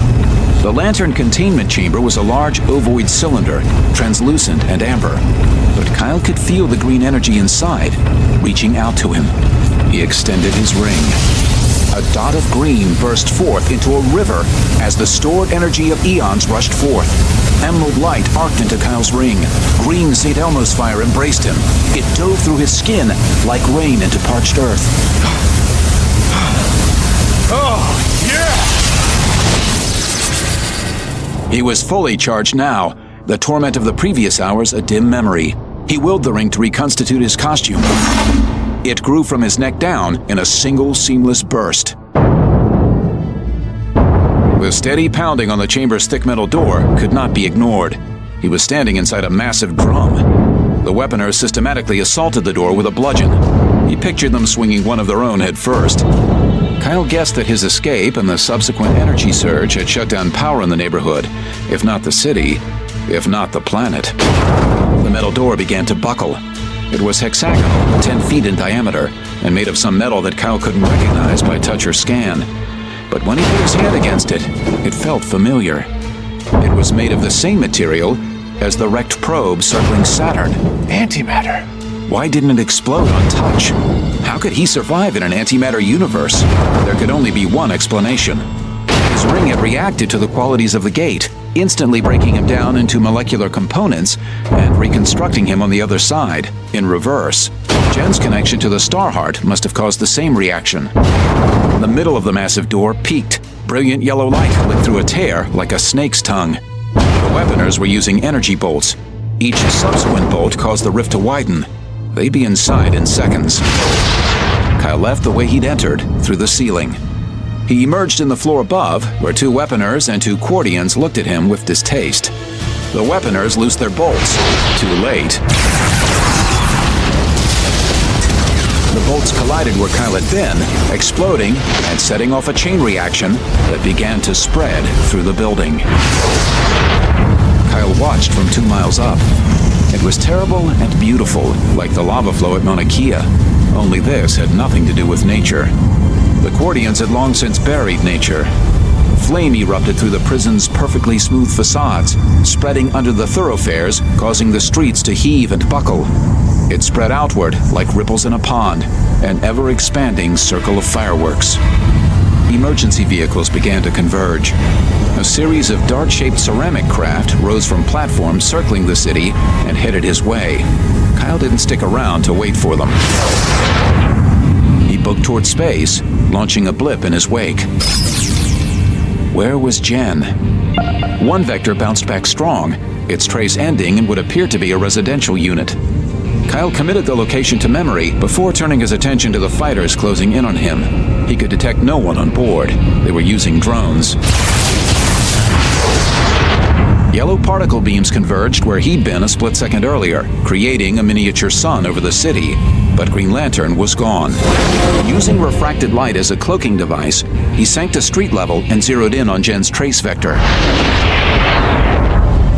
The lantern containment chamber was a large ovoid cylinder, translucent and amber. But Kyle could feel the green energy inside, reaching out to him. He extended his ring. A dot of green burst forth into a river as the stored energy of eons rushed forth. Emerald light arced into Kyle's ring. Green St. Elmo's fire embraced him. It dove through his skin like rain into parched earth. Oh, yeah! He was fully charged now, the torment of the previous hours a dim memory. He willed the ring to reconstitute his costume. It grew from his neck down in a single seamless burst. The steady pounding on the chamber's thick metal door could not be ignored. He was standing inside a massive drum. The weaponers systematically assaulted the door with a bludgeon. He pictured them swinging one of their own head first. Kyle guessed that his escape and the subsequent energy surge had shut down power in the neighborhood, if not the city, if not the planet. The metal door began to buckle. It was hexagonal, 10 feet in diameter, and made of some metal that Kyle couldn't recognize by touch or scan. But when he put his hand against it, it felt familiar. It was made of the same material as the wrecked probe circling Saturn. Antimatter. Why didn't it explode on touch? How could he survive in an antimatter universe? There could only be one explanation. His ring had reacted to the qualities of the gate, instantly breaking him down into molecular components and reconstructing him on the other side, in reverse. Jen's connection to the Starheart must have caused the same reaction. The middle of the massive door peaked. Brilliant yellow light lit through a tear like a snake's tongue. The weaponers were using energy bolts. Each subsequent bolt caused the rift to widen. They'd be inside in seconds. Kyle left the way he'd entered, through the ceiling. He emerged in the floor above, where 2 weaponers and 2 Quardians looked at him with distaste. The weaponers loosed their bolts. Too late. The bolts collided where Kyle had been, exploding and setting off a chain reaction that began to spread through the building. Kyle watched from 2 miles up. It was terrible and beautiful, like the lava flow at Mauna Kea. Only this had nothing to do with nature. The Quardians had long since buried nature. Flame erupted through the prison's perfectly smooth facades, spreading under the thoroughfares, causing the streets to heave and buckle. It spread outward like ripples in a pond, an ever-expanding circle of fireworks. Emergency vehicles began to converge. A series of dart-shaped ceramic craft rose from platforms circling the city and headed his way. Kyle didn't stick around to wait for them. He booked toward space, launching a blip in his wake. Where was Jen? One vector bounced back strong, its trace ending in what appeared to be a residential unit. Kyle committed the location to memory before turning his attention to the fighters closing in on him. He could detect no one on board. They were using drones. Yellow particle beams converged where he'd been a split second earlier, creating a miniature sun over the city. But Green Lantern was gone. Using refracted light as a cloaking device, he sank to street level and zeroed in on Jen's trace vector.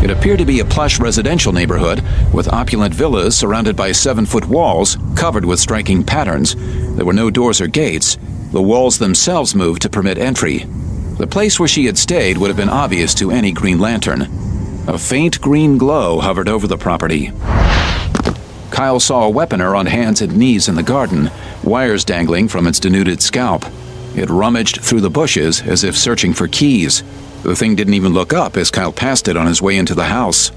It appeared to be a plush residential neighborhood with opulent villas surrounded by 7-foot walls covered with striking patterns. There were no doors or gates. The walls themselves moved to permit entry. The place where she had stayed would have been obvious to any Green Lantern. A faint green glow hovered over the property. Kyle saw a weaponer on hands and knees in the garden, wires dangling from its denuded scalp. It rummaged through the bushes as if searching for keys. The thing didn't even look up as Kyle passed it on his way into the house.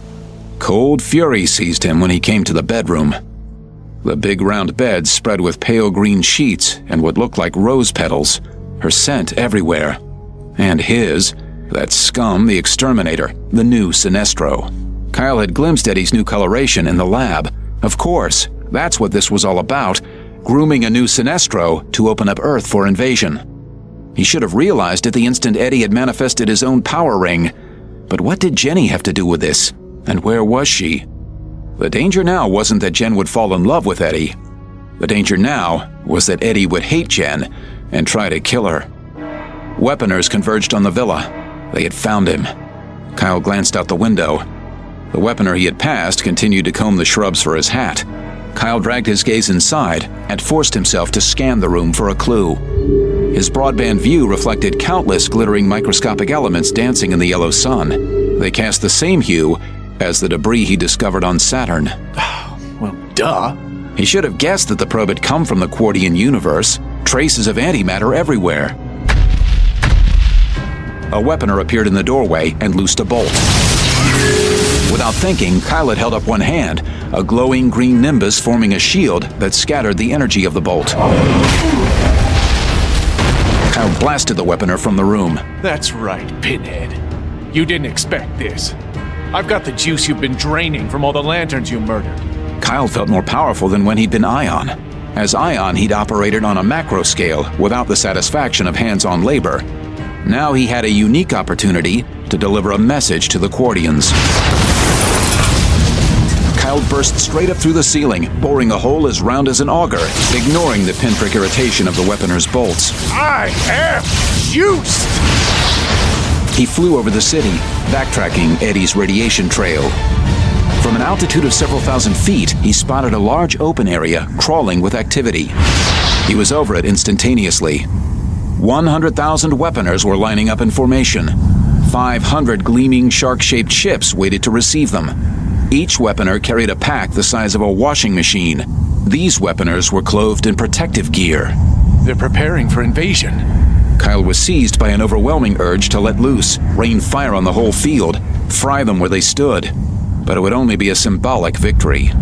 Cold fury seized him when he came to the bedroom. The big round bed spread with pale green sheets and what looked like rose petals, her scent everywhere. And his, that scum, the exterminator, the new Sinestro. Kyle had glimpsed Eddie's new coloration in the lab. Of course, that's what this was all about, grooming a new Sinestro to open up Earth for invasion. He should have realized it the instant Eddie had manifested his own power ring. But what did Jenny have to do with this? And where was she? The danger now wasn't that Jen would fall in love with Eddie. The danger now was that Eddie would hate Jen and try to kill her. Weaponers converged on the villa. They had found him. Kyle glanced out the window. The weaponer he had passed continued to comb the shrubs for his hat. Kyle dragged his gaze inside and forced himself to scan the room for a clue. His broadband view reflected countless glittering microscopic elements dancing in the yellow sun. They cast the same hue as the debris he discovered on Saturn. Well, duh. He should have guessed that the probe had come from the Quartian universe. Traces of antimatter everywhere. A weaponer appeared in the doorway and loosed a bolt. Without thinking, Kyle had held up one hand, a glowing green nimbus forming a shield that scattered the energy of the bolt. Kyle blasted the weaponer from the room. That's right, Pinhead. You didn't expect this. I've got the juice you've been draining from all the lanterns you murdered. Kyle felt more powerful than when he'd been Ion. As Ion, he'd operated on a macro scale without the satisfaction of hands-on labor. Now he had a unique opportunity to deliver a message to the Quartians. Kyle burst straight up through the ceiling, boring a hole as round as an auger, ignoring the pinprick irritation of the weaponer's bolts. I am juiced! He flew over the city, backtracking Eddie's radiation trail. From an altitude of several thousand feet, he spotted a large open area crawling with activity. He was over it instantaneously. 100,000 weaponers were lining up in formation. 500 gleaming shark-shaped ships waited to receive them. Each weaponer carried a pack the size of a washing machine. These weaponers were clothed in protective gear. They're preparing for invasion. Kyle was seized by an overwhelming urge to let loose, rain fire on the whole field, fry them where they stood. But it would only be a symbolic victory.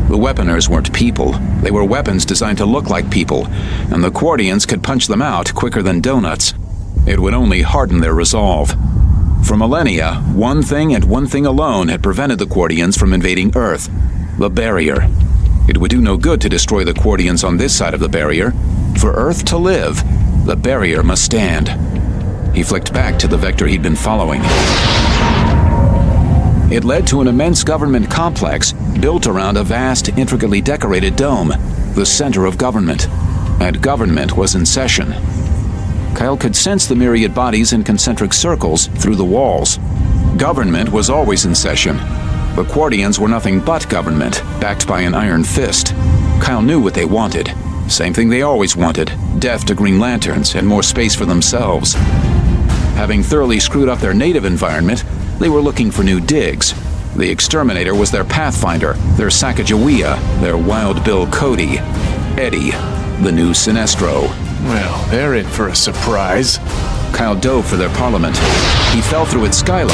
The weaponers weren't people. They were weapons designed to look like people, and the Quartians could punch them out quicker than donuts. It would only harden their resolve. For millennia, one thing and one thing alone had prevented the Quartians from invading Earth: the barrier. It would do no good to destroy the Quartians on this side of the barrier. For Earth to live, the barrier must stand. He flicked back to the vector he'd been following. It led to an immense government complex built around a vast, intricately decorated dome, the center of government. And government was in session. Kyle could sense the myriad bodies in concentric circles through the walls. Government was always in session. The Quartians were nothing but government, backed by an iron fist. Kyle knew what they wanted. Same thing they always wanted: death to Green Lanterns and more space for themselves. Having thoroughly screwed up their native environment, they were looking for new digs. The Exterminator was their Pathfinder, their Sacagawea, their Wild Bill Cody. Eddie, the new Sinestro. Well, they're in for a surprise. Kyle dove for their parliament. He fell through its skylight,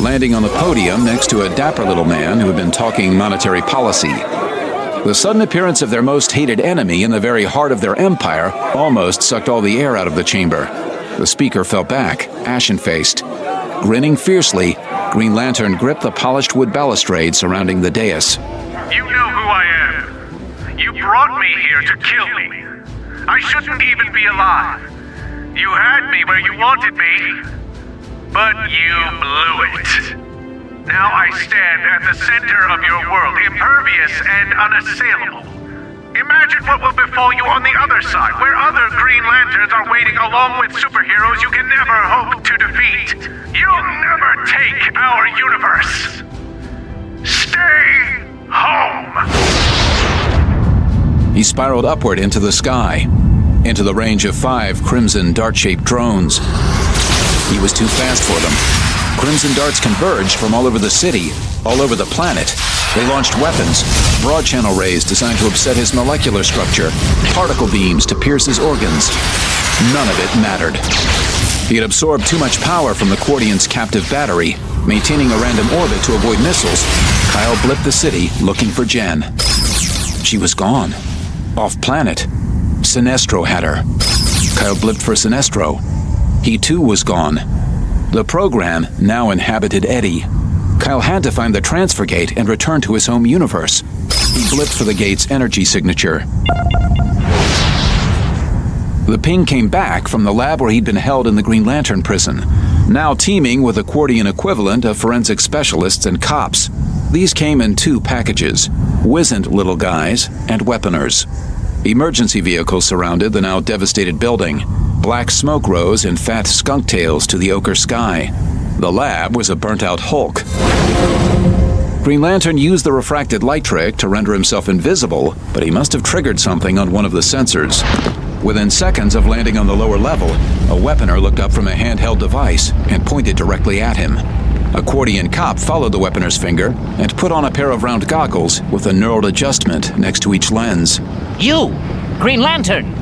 landing on the podium next to a dapper little man who had been talking monetary policy. The sudden appearance of their most hated enemy in the very heart of their empire almost sucked all the air out of the chamber. The speaker fell back, ashen-faced. Grinning fiercely, Green Lantern gripped the polished wood balustrade surrounding the dais. You know who I am. You brought me here to kill me. I shouldn't even be alive. You had me where you wanted me, but you blew it. Now I stand at the center of your world, impervious and unassailable. Imagine what will befall you on the other side, where other Green Lanterns are waiting along with superheroes you can never hope to defeat. You'll never take our universe. Stay home. He spiraled upward into the sky, into the range of 5 crimson dart-shaped drones. He was too fast for them. Crimson darts converged from all over the city, all over the planet. They launched weapons, broad channel rays designed to upset his molecular structure, particle beams to pierce his organs. None of it mattered. He had absorbed too much power from the Quardian's captive battery. Maintaining a random orbit to avoid missiles, Kyle blipped the city looking for Jen. She was gone. Off planet. Sinestro had her. Kyle blipped for Sinestro. He too was gone. The program now inhabited Eddie. Kyle had to find the transfer gate and return to his home universe. He blipped for the gate's energy signature. The ping came back from the lab where he'd been held in the Green Lantern prison, now teeming with a Quardian equivalent of forensic specialists and cops. These came in 2 packages, wizened little guys and weaponers. Emergency vehicles surrounded the now devastated building. Black smoke rose in fat skunk tails to the ochre sky. The lab was a burnt-out hulk. Green Lantern used the refracted light trick to render himself invisible, but he must have triggered something on one of the sensors. Within seconds of landing on the lower level, a weaponer looked up from a handheld device and pointed directly at him. A Quardian cop followed the weaponer's finger and put on a pair of round goggles with a knurled adjustment next to each lens. You! Green Lantern!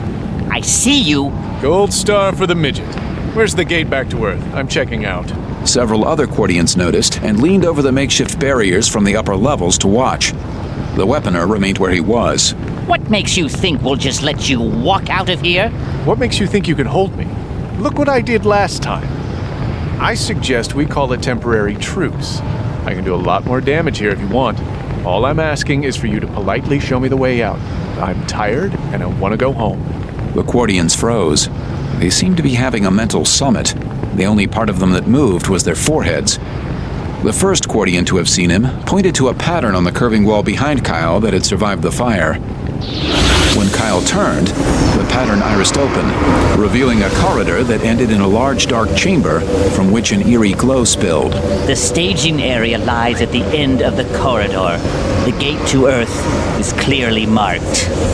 I see you! Gold star for the midget. Where's the gate back to Earth? I'm checking out. Several other Quardians noticed and leaned over the makeshift barriers from the upper levels to watch. The weaponer remained where he was. What makes you think we'll just let you walk out of here? What makes you think you can hold me? Look what I did last time. I suggest we call a temporary truce. I can do a lot more damage here if you want. All I'm asking is for you to politely show me the way out. I'm tired and I want to go home. The Quardians froze. They seemed to be having a mental summit. The only part of them that moved was their foreheads. The first Quardian to have seen him pointed to a pattern on the curving wall behind Kyle that had survived the fire. When Kyle turned, the pattern irised open, revealing a corridor that ended in a large dark chamber from which an eerie glow spilled. The staging area lies at the end of the corridor. The gate to Earth is clearly marked.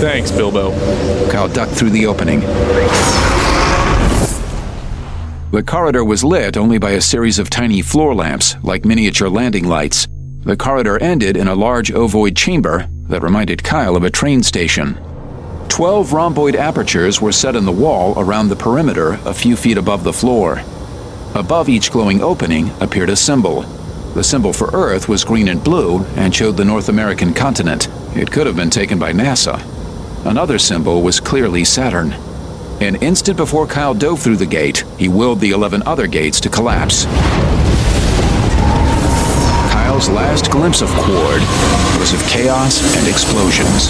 Thanks, Bilbo. Kyle ducked through the opening. The corridor was lit only by a series of tiny floor lamps, like miniature landing lights. The corridor ended in a large ovoid chamber that reminded Kyle of a train station. 12 rhomboid apertures were set in the wall around the perimeter a few feet above the floor. Above each glowing opening appeared a symbol. The symbol for Earth was green and blue and showed the North American continent. It could have been taken by NASA. Another symbol was clearly Saturn. An instant before Kyle dove through the gate, he willed the 11 other gates to collapse. Kyle's last glimpse of Quard was of chaos and explosions.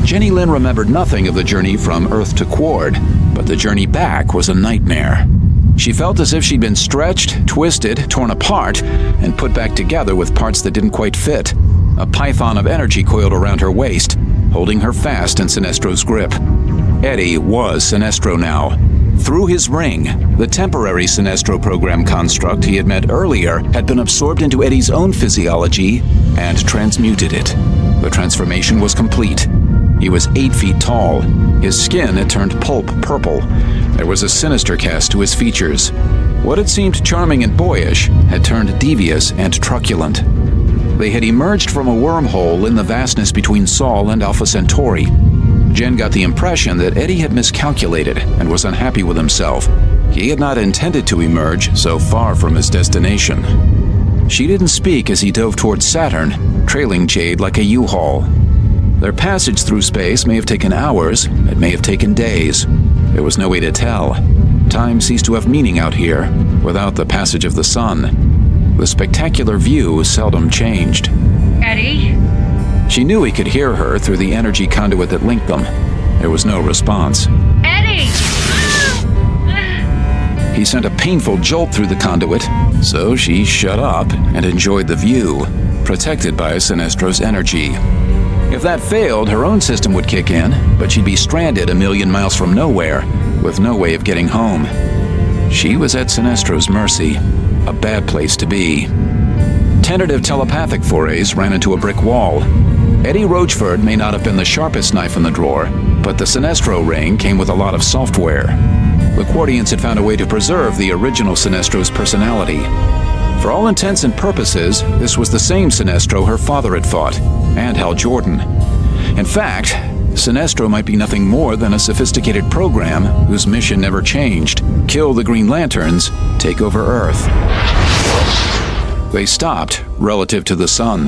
Jenny Lynn remembered nothing of the journey from Earth to Quard, but the journey back was a nightmare. She felt as if she'd been stretched, twisted, torn apart, and put back together with parts that didn't quite fit. A python of energy coiled around her waist, holding her fast in Sinestro's grip. Eddie was Sinestro now. Through his ring, the temporary Sinestro program construct he had met earlier had been absorbed into Eddie's own physiology and transmuted it. The transformation was complete. He was 8 feet tall. His skin had turned pulp purple. There was a sinister cast to his features. What had seemed charming and boyish had turned devious and truculent. They had emerged from a wormhole in the vastness between Sol and Alpha Centauri. Jen got the impression that Eddie had miscalculated and was unhappy with himself. He had not intended to emerge so far from his destination. She didn't speak as he dove towards Saturn, trailing Jade like a U-Haul. Their passage through space may have taken hours, it may have taken days. There was no way to tell. Time ceased to have meaning out here, without the passage of the sun. The spectacular view seldom changed. Eddie? She knew he could hear her through the energy conduit that linked them. There was no response. Eddie! He sent a painful jolt through the conduit, so she shut up and enjoyed the view, protected by Sinestro's energy. If that failed, her own system would kick in, but she'd be stranded a million miles from nowhere, with no way of getting home. She was at Sinestro's mercy, a bad place to be. Tentative telepathic forays ran into a brick wall. Eddie Rochford may not have been the sharpest knife in the drawer, but the Sinestro ring came with a lot of software. The Quardians had found a way to preserve the original Sinestro's personality. For all intents and purposes, this was the same Sinestro her father had fought, and Hal Jordan. In fact, Sinestro might be nothing more than a sophisticated program whose mission never changed: kill the Green Lanterns, take over Earth. They stopped relative to the sun.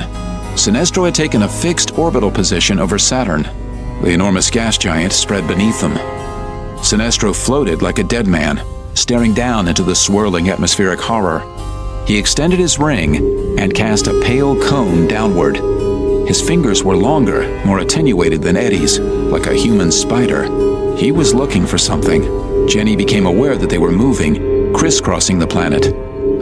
Sinestro had taken a fixed orbital position over Saturn. The enormous gas giant spread beneath them. Sinestro floated like a dead man, staring down into the swirling atmospheric horror. He extended his ring and cast a pale cone downward. His fingers were longer, more attenuated than Eddie's, like a human spider. He was looking for something. Jenny became aware that they were moving, crisscrossing the planet.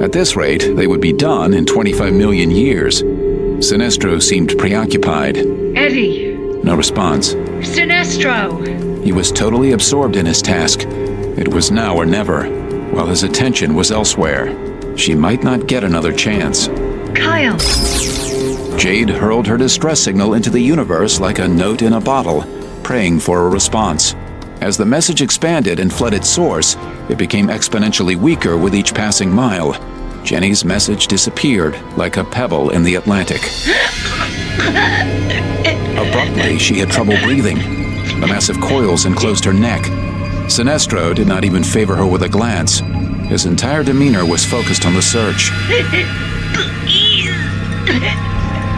At this rate, they would be done in 25 million years. Sinestro seemed preoccupied. Eddie! No response. Sinestro! He was totally absorbed in his task. It was now or never, while his attention was elsewhere. She might not get another chance. Kyle! Jade hurled her distress signal into the universe like a note in a bottle, praying for a response. As the message expanded and fled its source, it became exponentially weaker with each passing mile. Jenny's message disappeared like a pebble in the Atlantic. Abruptly, she had trouble breathing. The massive coils enclosed her neck. Sinestro did not even favor her with a glance. His entire demeanor was focused on the search.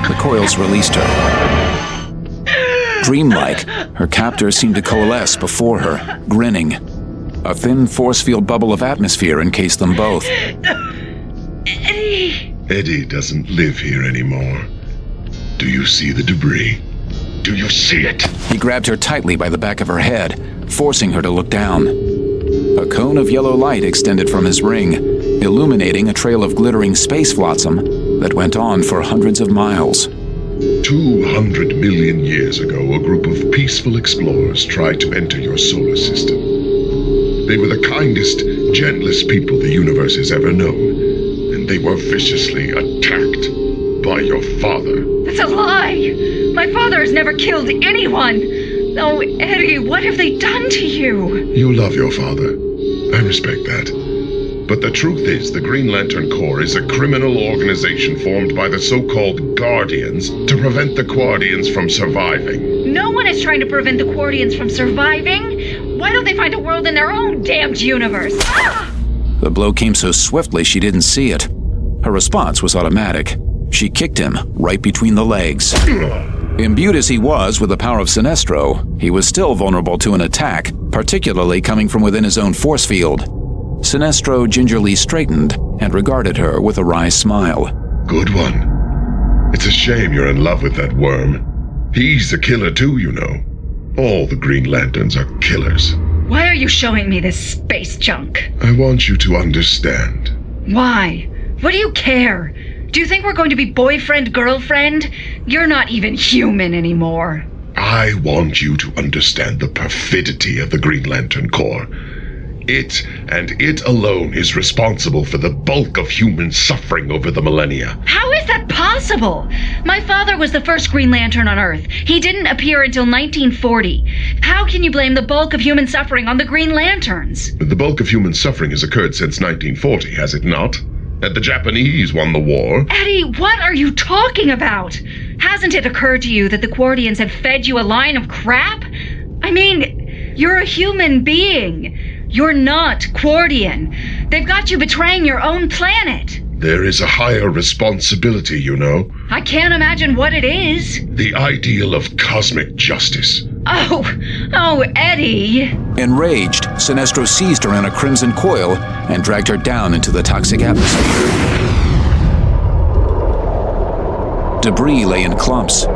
The coils released her. Dreamlike, her captor seemed to coalesce before her, grinning. A thin force field bubble of atmosphere encased them both. Eddie doesn't live here anymore. Do you see the debris? Do you see it? He grabbed her tightly by the back of her head, forcing her to look down. A cone of yellow light extended from his ring, illuminating a trail of glittering space flotsam that went on for hundreds of miles. 200 million years ago, a group of peaceful explorers tried to enter your solar system. They were the kindest, gentlest people the universe has ever known, and they were viciously attacked by your father. That's a lie! My father has never killed anyone! Oh, Eddie, what have they done to you? You love your father. I respect that. But the truth is, the Green Lantern Corps is a criminal organization formed by the so-called Guardians to prevent the Quardians from surviving. No one is trying to prevent the Quardians from surviving. Why don't they find a world in their own damned universe? Ah! The blow came so swiftly she didn't see it. Her response was automatic. She kicked him right between the legs. Imbued as he was with the power of Sinestro, he was still vulnerable to an attack, particularly coming from within his own force field. Sinestro gingerly straightened and regarded her with a wry smile. Good one. It's a shame you're in love with that worm. He's a killer too, you know. All the Green Lanterns are killers. Why are you showing me this space junk? I want you to understand. Why? What do you care? Do you think we're going to be boyfriend-girlfriend? You're not even human anymore. I want you to understand the perfidy of the Green Lantern Corps. It, and it alone, is responsible for the bulk of human suffering over the millennia. How is that possible? My father was the first Green Lantern on Earth. He didn't appear until 1940. How can you blame the bulk of human suffering on the Green Lanterns? The bulk of human suffering has occurred since 1940, has it not? And the Japanese won the war. Eddie, what are you talking about? Hasn't it occurred to you that the Quardians have fed you a line of crap? I mean, you're a human being. You're not Quardian. They've got you betraying your own planet. There is a higher responsibility, you know. I can't imagine what it is. The ideal of cosmic justice. Oh, Eddie. Enraged, Sinestro seized her in a crimson coil and dragged her down into the toxic atmosphere. Debris lay in clumps.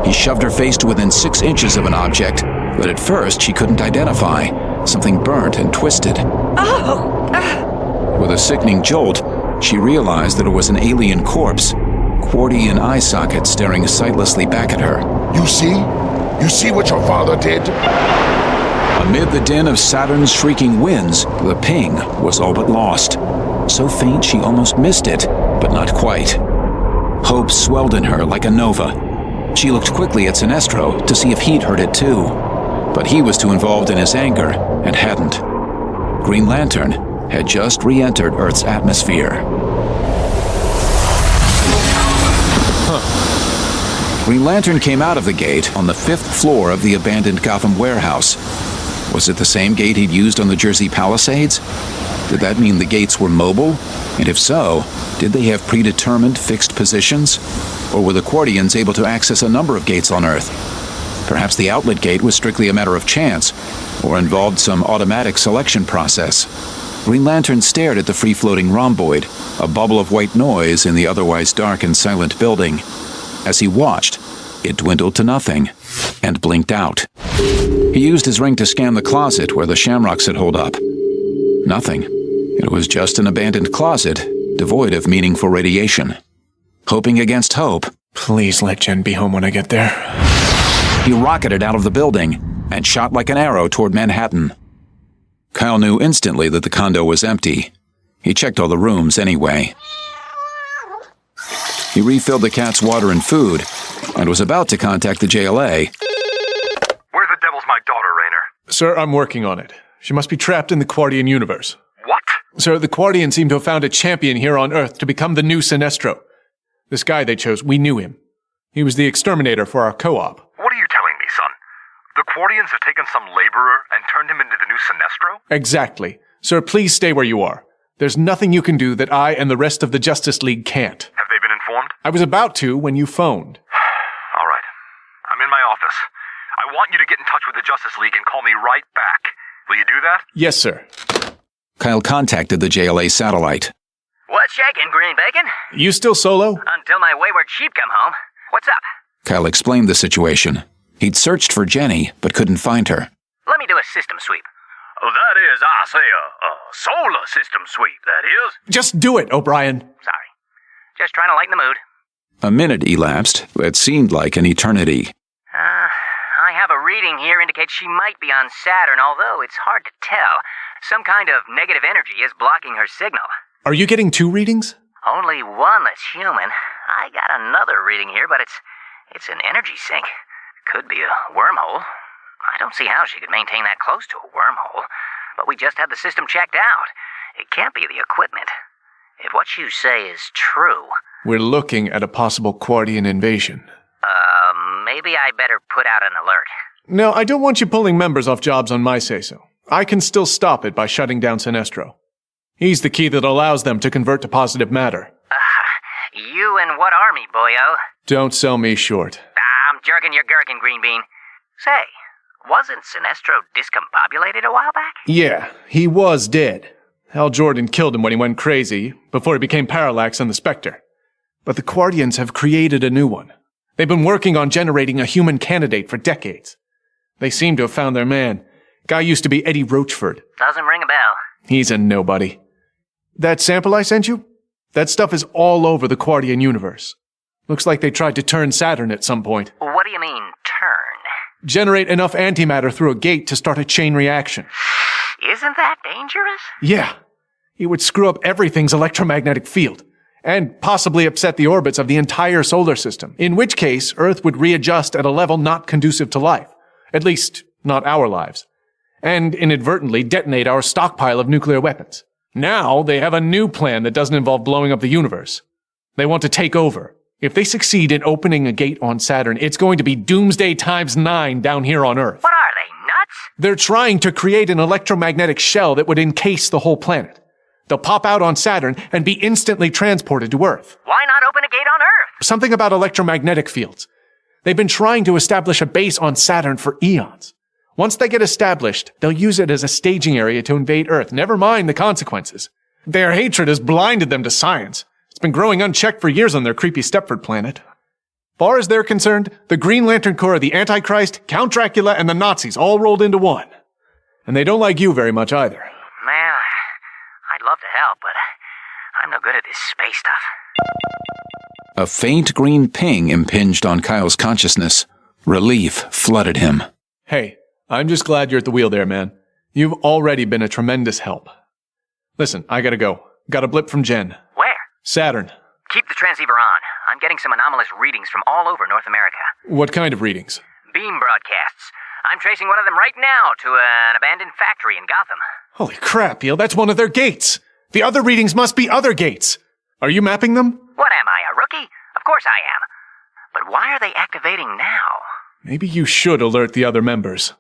He shoved her face to within 6 inches of an object, but at first she couldn't identify. Something burnt and twisted. With a sickening jolt, she realized that it was an alien corpse, Quardian eye socket staring sightlessly back at her. You see? You see what your father did? Amid the din of Saturn's shrieking winds, the ping was all but lost. So faint she almost missed it, but not quite. Hope swelled in her like a nova. She looked quickly at Sinestro to see if he'd heard it too. But he was too involved in his anger and hadn't. Green Lantern had just re-entered Earth's atmosphere. Green Lantern came out of the gate on the 5th floor of the abandoned Gotham warehouse. Was it the same gate he'd used on the Jersey Palisades? Did that mean the gates were mobile? And if so, did they have predetermined fixed positions? Or were the Quardians able to access a number of gates on Earth? Perhaps the outlet gate was strictly a matter of chance, or involved some automatic selection process. Green Lantern stared at the free-floating rhomboid, a bubble of white noise in the otherwise dark and silent building. As he watched, it dwindled to nothing, and blinked out. He used his ring to scan the closet where the shamrocks had holed up. Nothing. It was just an abandoned closet, devoid of meaningful radiation. Hoping against hope, Please let Jen be home when I get there. He rocketed out of the building and shot like an arrow toward Manhattan. Kyle knew instantly that the condo was empty. He checked all the rooms anyway. He refilled the cat's water and food and was about to contact the JLA. Where the devil's my daughter, Rayner? Sir, I'm working on it. She must be trapped in the Quardian universe. What? Sir, the Quardians seem to have found a champion here on Earth to become the new Sinestro. This guy they chose, we knew him. He was the exterminator for our co-op. What are you telling me, son? The Quardians have taken some laborer and turned him into the new Sinestro? Exactly. Sir, please stay where you are. There's nothing you can do that I and the rest of the Justice League can't. Have they been informed? I was about to when you phoned. All right. I'm in my office. I want you to get in touch with the Justice League and call me right back. Will you do that? Yes, sir. Kyle contacted the JLA satellite. What's shaking, Green Bacon? You still solo? Until my wayward sheep come home. What's up? Kyle explained the situation. He'd searched for Jenny, but couldn't find her. Let me do a system sweep. Oh, that is, I say, a solar system sweep, that is. Just do it, O'Brien. Sorry. Just trying to lighten the mood. A minute elapsed. It seemed like an eternity. I have a reading here indicates she might be on Saturn, although it's hard to tell. Some kind of negative energy is blocking her signal. Are you getting 2 readings? Only one that's human. I got another reading here, but it's an energy sink. Could be a wormhole. I don't see how she could maintain that close to a wormhole. But we just had the system checked out. It can't be the equipment. If what you say is true... We're looking at a possible Quardian invasion. Maybe I better put out an alert. No, I don't want you pulling members off jobs on my say-so. I can still stop it by shutting down Sinestro. He's the key that allows them to convert to positive matter. You and what army, boyo? Don't sell me short. I'm jerking your gherkin, Green Bean. Say, wasn't Sinestro discombobulated a while back? Yeah, he was dead. Hal Jordan killed him when he went crazy, before he became Parallax and the Spectre. But the Quardians have created a new one. They've been working on generating a human candidate for decades. They seem to have found their man. Guy used to be Eddie Roachford. Doesn't ring a bell. He's a nobody. That sample I sent you? That stuff is all over the Quardian universe. Looks like they tried to turn Saturn at some point. What do you mean, turn? Generate enough antimatter through a gate to start a chain reaction. Isn't that dangerous? Yeah. It would screw up everything's electromagnetic field, and possibly upset the orbits of the entire solar system, in which case Earth would readjust at a level not conducive to life. At least, not our lives. And inadvertently detonate our stockpile of nuclear weapons. Now, they have a new plan that doesn't involve blowing up the universe. They want to take over. If they succeed in opening a gate on Saturn, it's going to be Doomsday ×9 down here on Earth. What are they, nuts? They're trying to create an electromagnetic shell that would encase the whole planet. They'll pop out on Saturn and be instantly transported to Earth. Why not open a gate on Earth? Something about electromagnetic fields. They've been trying to establish a base on Saturn for eons. Once they get established, they'll use it as a staging area to invade Earth, never mind the consequences. Their hatred has blinded them to science. It's been growing unchecked for years on their creepy Stepford planet. Far as they're concerned, the Green Lantern Corps are the Antichrist, Count Dracula, and the Nazis all rolled into one. And they don't like you very much either. Man, I'd love to help, but I'm no good at this space stuff. A faint green ping impinged on Kyle's consciousness. Relief flooded him. Hey, I'm just glad you're at the wheel there, man. You've already been a tremendous help. Listen, I gotta go. Got a blip from Jen. Where? Saturn. Keep the transceiver on. I'm getting some anomalous readings from all over North America. What kind of readings? Beam broadcasts. I'm tracing one of them right now to an abandoned factory in Gotham. Holy crap, Eel, that's one of their gates. The other readings must be other gates. Are you mapping them? What am I, a rookie? Of course I am. But why are they activating now? Maybe you should alert the other members.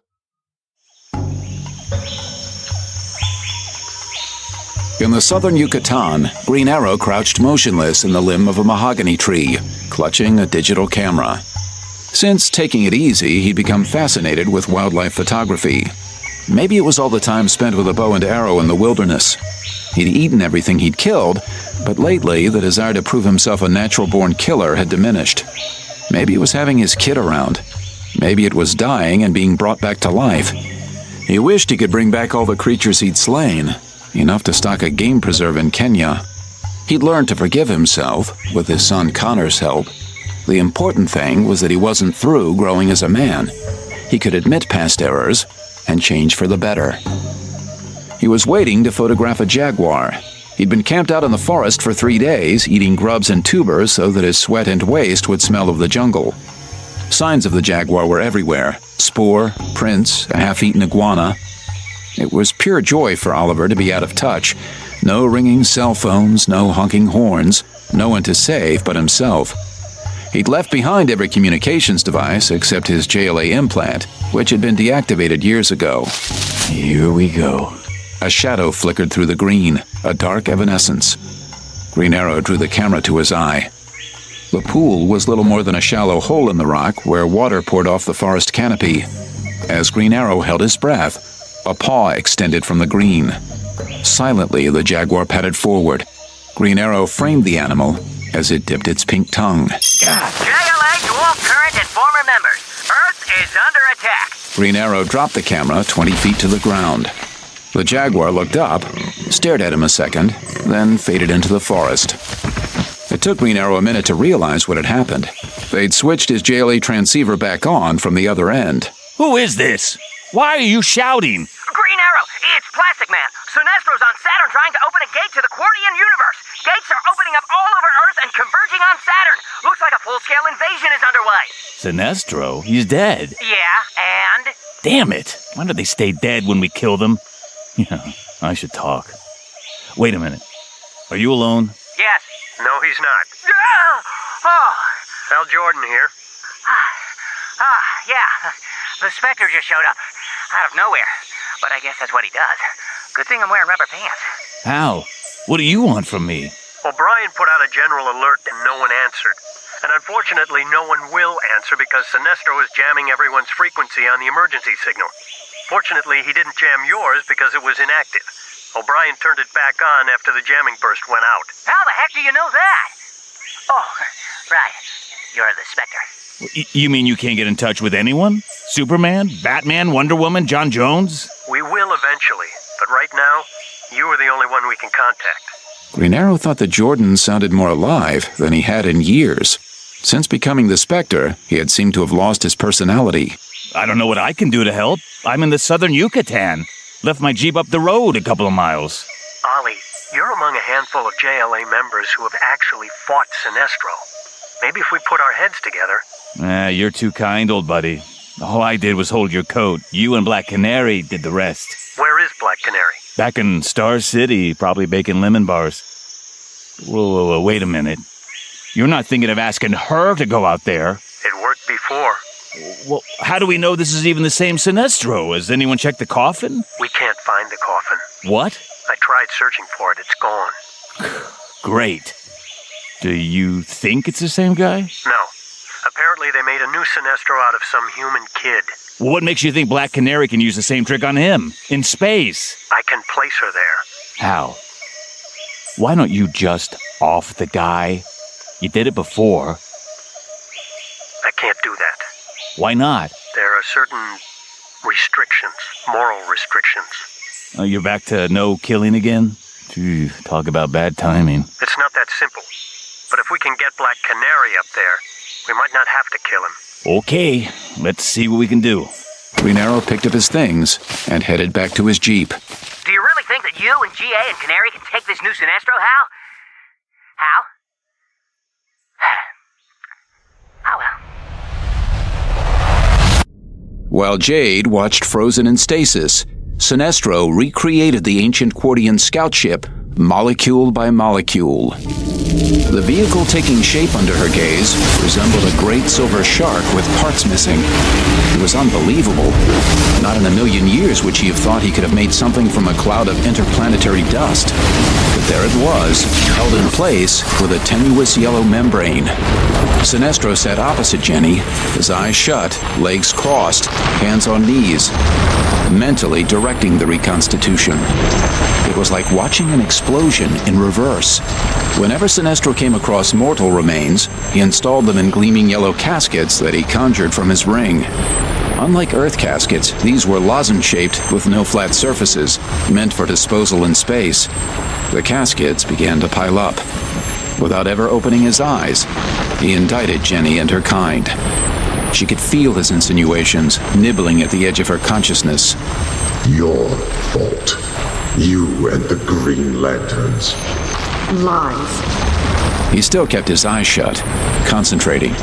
In the southern Yucatan, Green Arrow crouched motionless in the limb of a mahogany tree, clutching a digital camera. Since taking it easy, he'd become fascinated with wildlife photography. Maybe it was all the time spent with a bow and arrow in the wilderness. He'd eaten everything he'd killed, but lately the desire to prove himself a natural-born killer had diminished. Maybe it was having his kid around. Maybe it was dying and being brought back to life. He wished he could bring back all the creatures he'd slain, enough to stock a game preserve in Kenya. He'd learned to forgive himself, with his son Connor's help. The important thing was that he wasn't through growing as a man. He could admit past errors and change for the better. He was waiting to photograph a jaguar. He'd been camped out in the forest for 3 days, eating grubs and tubers so that his sweat and waste would smell of the jungle. Signs of the jaguar were everywhere. Spoor, prints, a half-eaten iguana. It was pure joy for Oliver to be out of touch. No ringing cell phones, no honking horns, no one to save but himself. He'd left behind every communications device except his JLA implant, which had been deactivated years ago. Here we go. A shadow flickered through the green, a dark evanescence. Green Arrow drew the camera to his eye. The pool was little more than a shallow hole in the rock where water poured off the forest canopy. As Green Arrow held his breath, a paw extended from the green. Silently, the jaguar padded forward. Green Arrow framed the animal as it dipped its pink tongue. JLA dual current and former members. Earth is under attack. Green Arrow dropped the camera 20 feet to the ground. The jaguar looked up, stared at him a second, then faded into the forest. It took Green Arrow a minute to realize what had happened. They'd switched his JLA transceiver back on from the other end. Who is this? Why are you shouting? Green Arrow, it's Plastic Man. Sinestro's on Saturn trying to open a gate to the Quartian universe. Gates are opening up all over Earth and converging on Saturn. Looks like a full-scale invasion is underway. Sinestro? He's dead. Yeah, and? Damn it. Why do they stay dead when we kill them? Yeah, I should talk. Wait a minute. Are you alone? Yes. No, he's not. Oh. Hal Jordan here. Yeah. The Spectre just showed up. Out of nowhere. But I guess that's what he does. Good thing I'm wearing rubber pants. Hal, what do you want from me? O'Brien put out a general alert and no one answered. And unfortunately, no one will answer because Sinestro is jamming everyone's frequency on the emergency signal. Fortunately, he didn't jam yours because it was inactive. O'Brien turned it back on after the jamming burst went out. How the heck do you know that? Oh, right. You're the Spectre. You mean you can't get in touch with anyone? Superman? Batman? Wonder Woman? John Jones? We will eventually, but right now, you are the only one we can contact. Green Arrow thought that Jordan sounded more alive than he had in years. Since becoming the Spectre, he had seemed to have lost his personality. I don't know what I can do to help. I'm in the southern Yucatan. Left my Jeep up the road a couple of miles. Ollie, you're among a handful of JLA members who have actually fought Sinestro. Maybe if we put our heads together... You're too kind, old buddy. All I did was hold your coat. You and Black Canary did the rest. Where is Black Canary? Back in Star City, probably baking lemon bars. Whoa, wait a minute. You're not thinking of asking her to go out there? It worked before. Well, how do we know this is even the same Sinestro? Has anyone checked the coffin? We can't find the coffin. What? I tried searching for it. It's gone. Great. Do you think it's the same guy? No. Apparently they made a new Sinestro out of some human kid. Well, what makes you think Black Canary can use the same trick on him? In space? I can place her there. How? Why don't you just off the guy? You did it before. I can't do that. Why not? There are certain restrictions, moral restrictions. Oh, you're back to no killing again? Phew, talk about bad timing. It's not that simple. But if we can get Black Canary up there, we might not have to kill him. Okay, let's see what we can do. Rayner picked up his things and headed back to his Jeep. Do you really think that you and GA and Canary can take this new Sinestro, Hal? Hal? Oh well. While Jade watched frozen in stasis, Sinestro recreated the ancient Quartian scout ship, molecule by molecule. The vehicle taking shape under her gaze resembled a great silver shark with parts missing. It was unbelievable. Not in a million years would she have thought he could have made something from a cloud of interplanetary dust. But there it was, held in place with a tenuous yellow membrane. Sinestro sat opposite Jenny, his eyes shut, legs crossed, hands on knees, mentally directing the reconstitution. It was like watching an explosion in reverse. Whenever Sinestro came across mortal remains, he installed them in gleaming yellow caskets that he conjured from his ring. Unlike Earth caskets, these were lozenge-shaped with no flat surfaces, meant for disposal in space. The caskets began to pile up. Without ever opening his eyes, he indicted Jenny and her kind. She could feel his insinuations nibbling at the edge of her consciousness. Your fault. You and the Green Lanterns. Lies. He still kept his eyes shut, concentrating.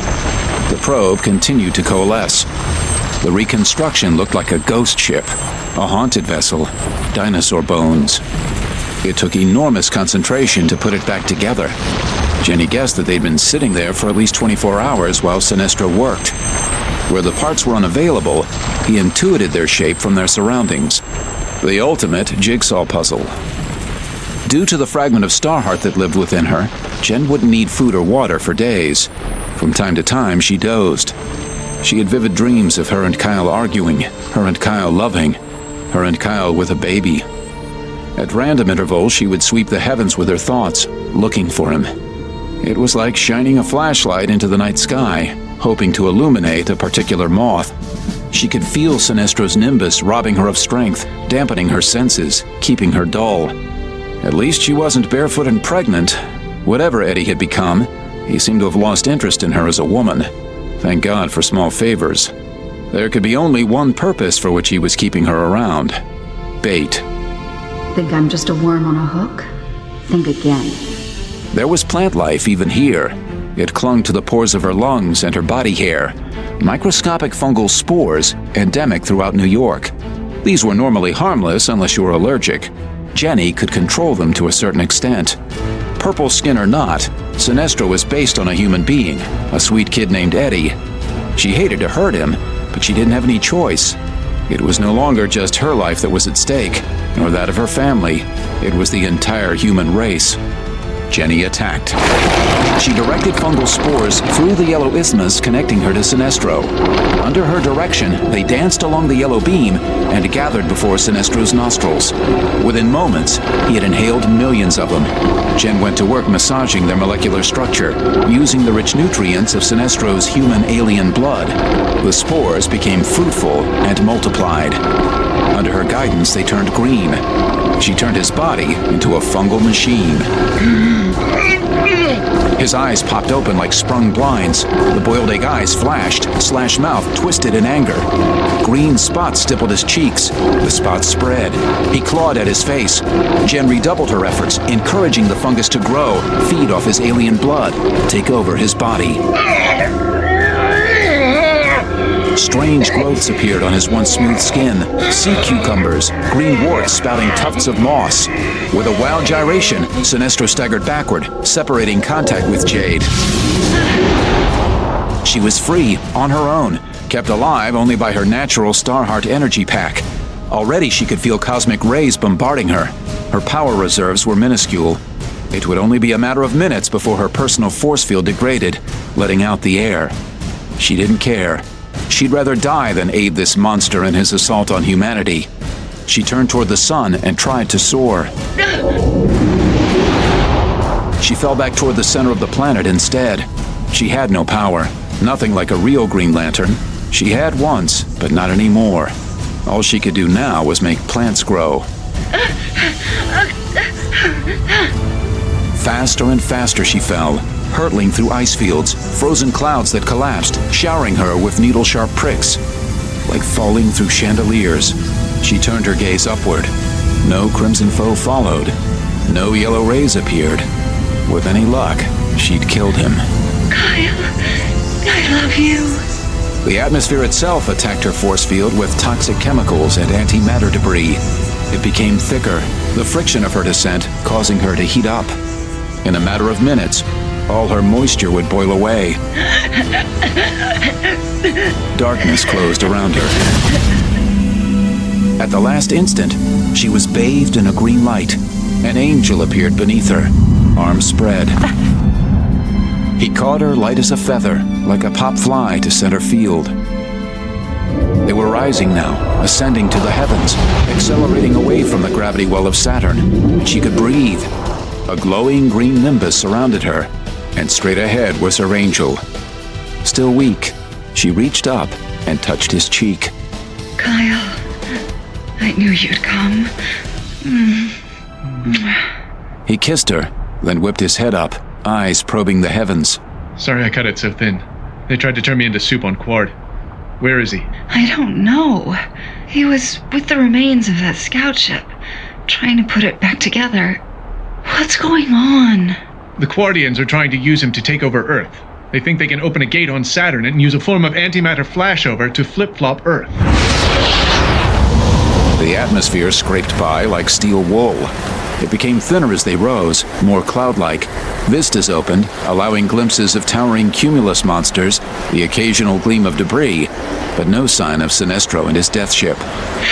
The probe continued to coalesce. The reconstruction looked like a ghost ship, a haunted vessel, dinosaur bones. It took enormous concentration to put it back together. Jenny guessed that they'd been sitting there for at least 24 hours while Sinestro worked. Where the parts were unavailable, he intuited their shape from their surroundings. The ultimate jigsaw puzzle. Due to the fragment of Starheart that lived within her, Jen wouldn't need food or water for days. From time to time, she dozed. She had vivid dreams of her and Kyle arguing, her and Kyle loving, her and Kyle with a baby. At random intervals, she would sweep the heavens with her thoughts, looking for him. It was like shining a flashlight into the night sky, hoping to illuminate a particular moth. She could feel Sinestro's nimbus robbing her of strength, dampening her senses, keeping her dull. At least she wasn't barefoot and pregnant. Whatever Eddie had become, he seemed to have lost interest in her as a woman. Thank God for small favors. There could be only one purpose for which he was keeping her around. Bait. Think I'm just a worm on a hook? Think again. There was plant life even here. It clung to the pores of her lungs and her body hair. Microscopic fungal spores, endemic throughout New York. These were normally harmless unless you were allergic. Jenny could control them to a certain extent. Purple skin or not, Sinestro was based on a human being, a sweet kid named Eddie. She hated to hurt him, but she didn't have any choice. It was no longer just her life that was at stake, nor that of her family. It was the entire human race. Jenny attacked. She directed fungal spores through the yellow isthmus connecting her to Sinestro. Under her direction, they danced along the yellow beam and gathered before Sinestro's nostrils. Within moments, he had inhaled millions of them. Jen went to work massaging their molecular structure, using the rich nutrients of Sinestro's human alien blood. The spores became fruitful and multiplied. Under her guidance, they turned green. She turned his body into a fungal machine. His eyes popped open like sprung blinds. The boiled egg eyes flashed, slash mouth twisted in anger. Green spots stippled his cheeks. The spots spread. He clawed at his face. Jen redoubled her efforts, encouraging the fungus to grow, feed off his alien blood, take over his body. Strange growths appeared on his once smooth skin, sea cucumbers, green warts spouting tufts of moss. With a wild gyration, Sinestro staggered backward, separating contact with Jade. She was free, on her own, kept alive only by her natural Starheart energy pack. Already she could feel cosmic rays bombarding her. Her power reserves were minuscule. It would only be a matter of minutes before her personal force field degraded, letting out the air. She didn't care. She'd rather die than aid this monster in his assault on humanity. She turned toward the sun and tried to soar. She fell back toward the center of the planet instead. She had no power, nothing like a real Green Lantern. She had once, but not anymore. All she could do now was make plants grow. Faster and faster she fell, hurtling through ice fields, frozen clouds that collapsed, showering her with needle-sharp pricks. Like falling through chandeliers, she turned her gaze upward. No crimson foe followed. No yellow rays appeared. With any luck, she'd killed him. Kyle, I love you. The atmosphere itself attacked her force field with toxic chemicals and antimatter debris. It became thicker, the friction of her descent causing her to heat up. In a matter of minutes, all her moisture would boil away. Darkness closed around her. At the last instant, she was bathed in a green light. An angel appeared beneath her, arms spread. He caught her light as a feather, like a pop fly to center field. They were rising now, ascending to the heavens, accelerating away from the gravity well of Saturn. She could breathe. A glowing green nimbus surrounded her, and straight ahead was her angel. Still weak, she reached up and touched his cheek. Kyle, I knew you'd come. He kissed her, then whipped his head up, eyes probing the heavens. Sorry I cut it so thin. They tried to turn me into soup on Quard. Where is he? I don't know. He was with the remains of that scout ship, trying to put it back together. What's going on? The Quardians are trying to use him to take over Earth. They think they can open a gate on Saturn and use a form of antimatter flashover to flip-flop Earth. The atmosphere scraped by like steel wool. It became thinner as they rose, more cloud-like. Vistas opened, allowing glimpses of towering cumulus monsters, the occasional gleam of debris, but no sign of Sinestro and his death ship.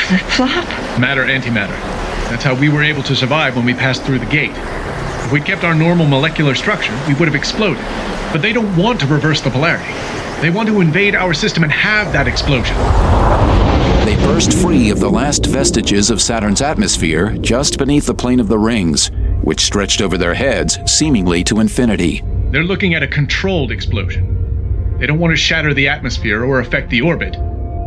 Flip-flop? Matter-antimatter. That's how we were able to survive when we passed through the gate. If we'd kept our normal molecular structure, we would have exploded. But they don't want to reverse the polarity. They want to invade our system and have that explosion. They burst free of the last vestiges of Saturn's atmosphere just beneath the plane of the rings, which stretched over their heads, seemingly to infinity. They're looking at a controlled explosion. They don't want to shatter the atmosphere or affect the orbit.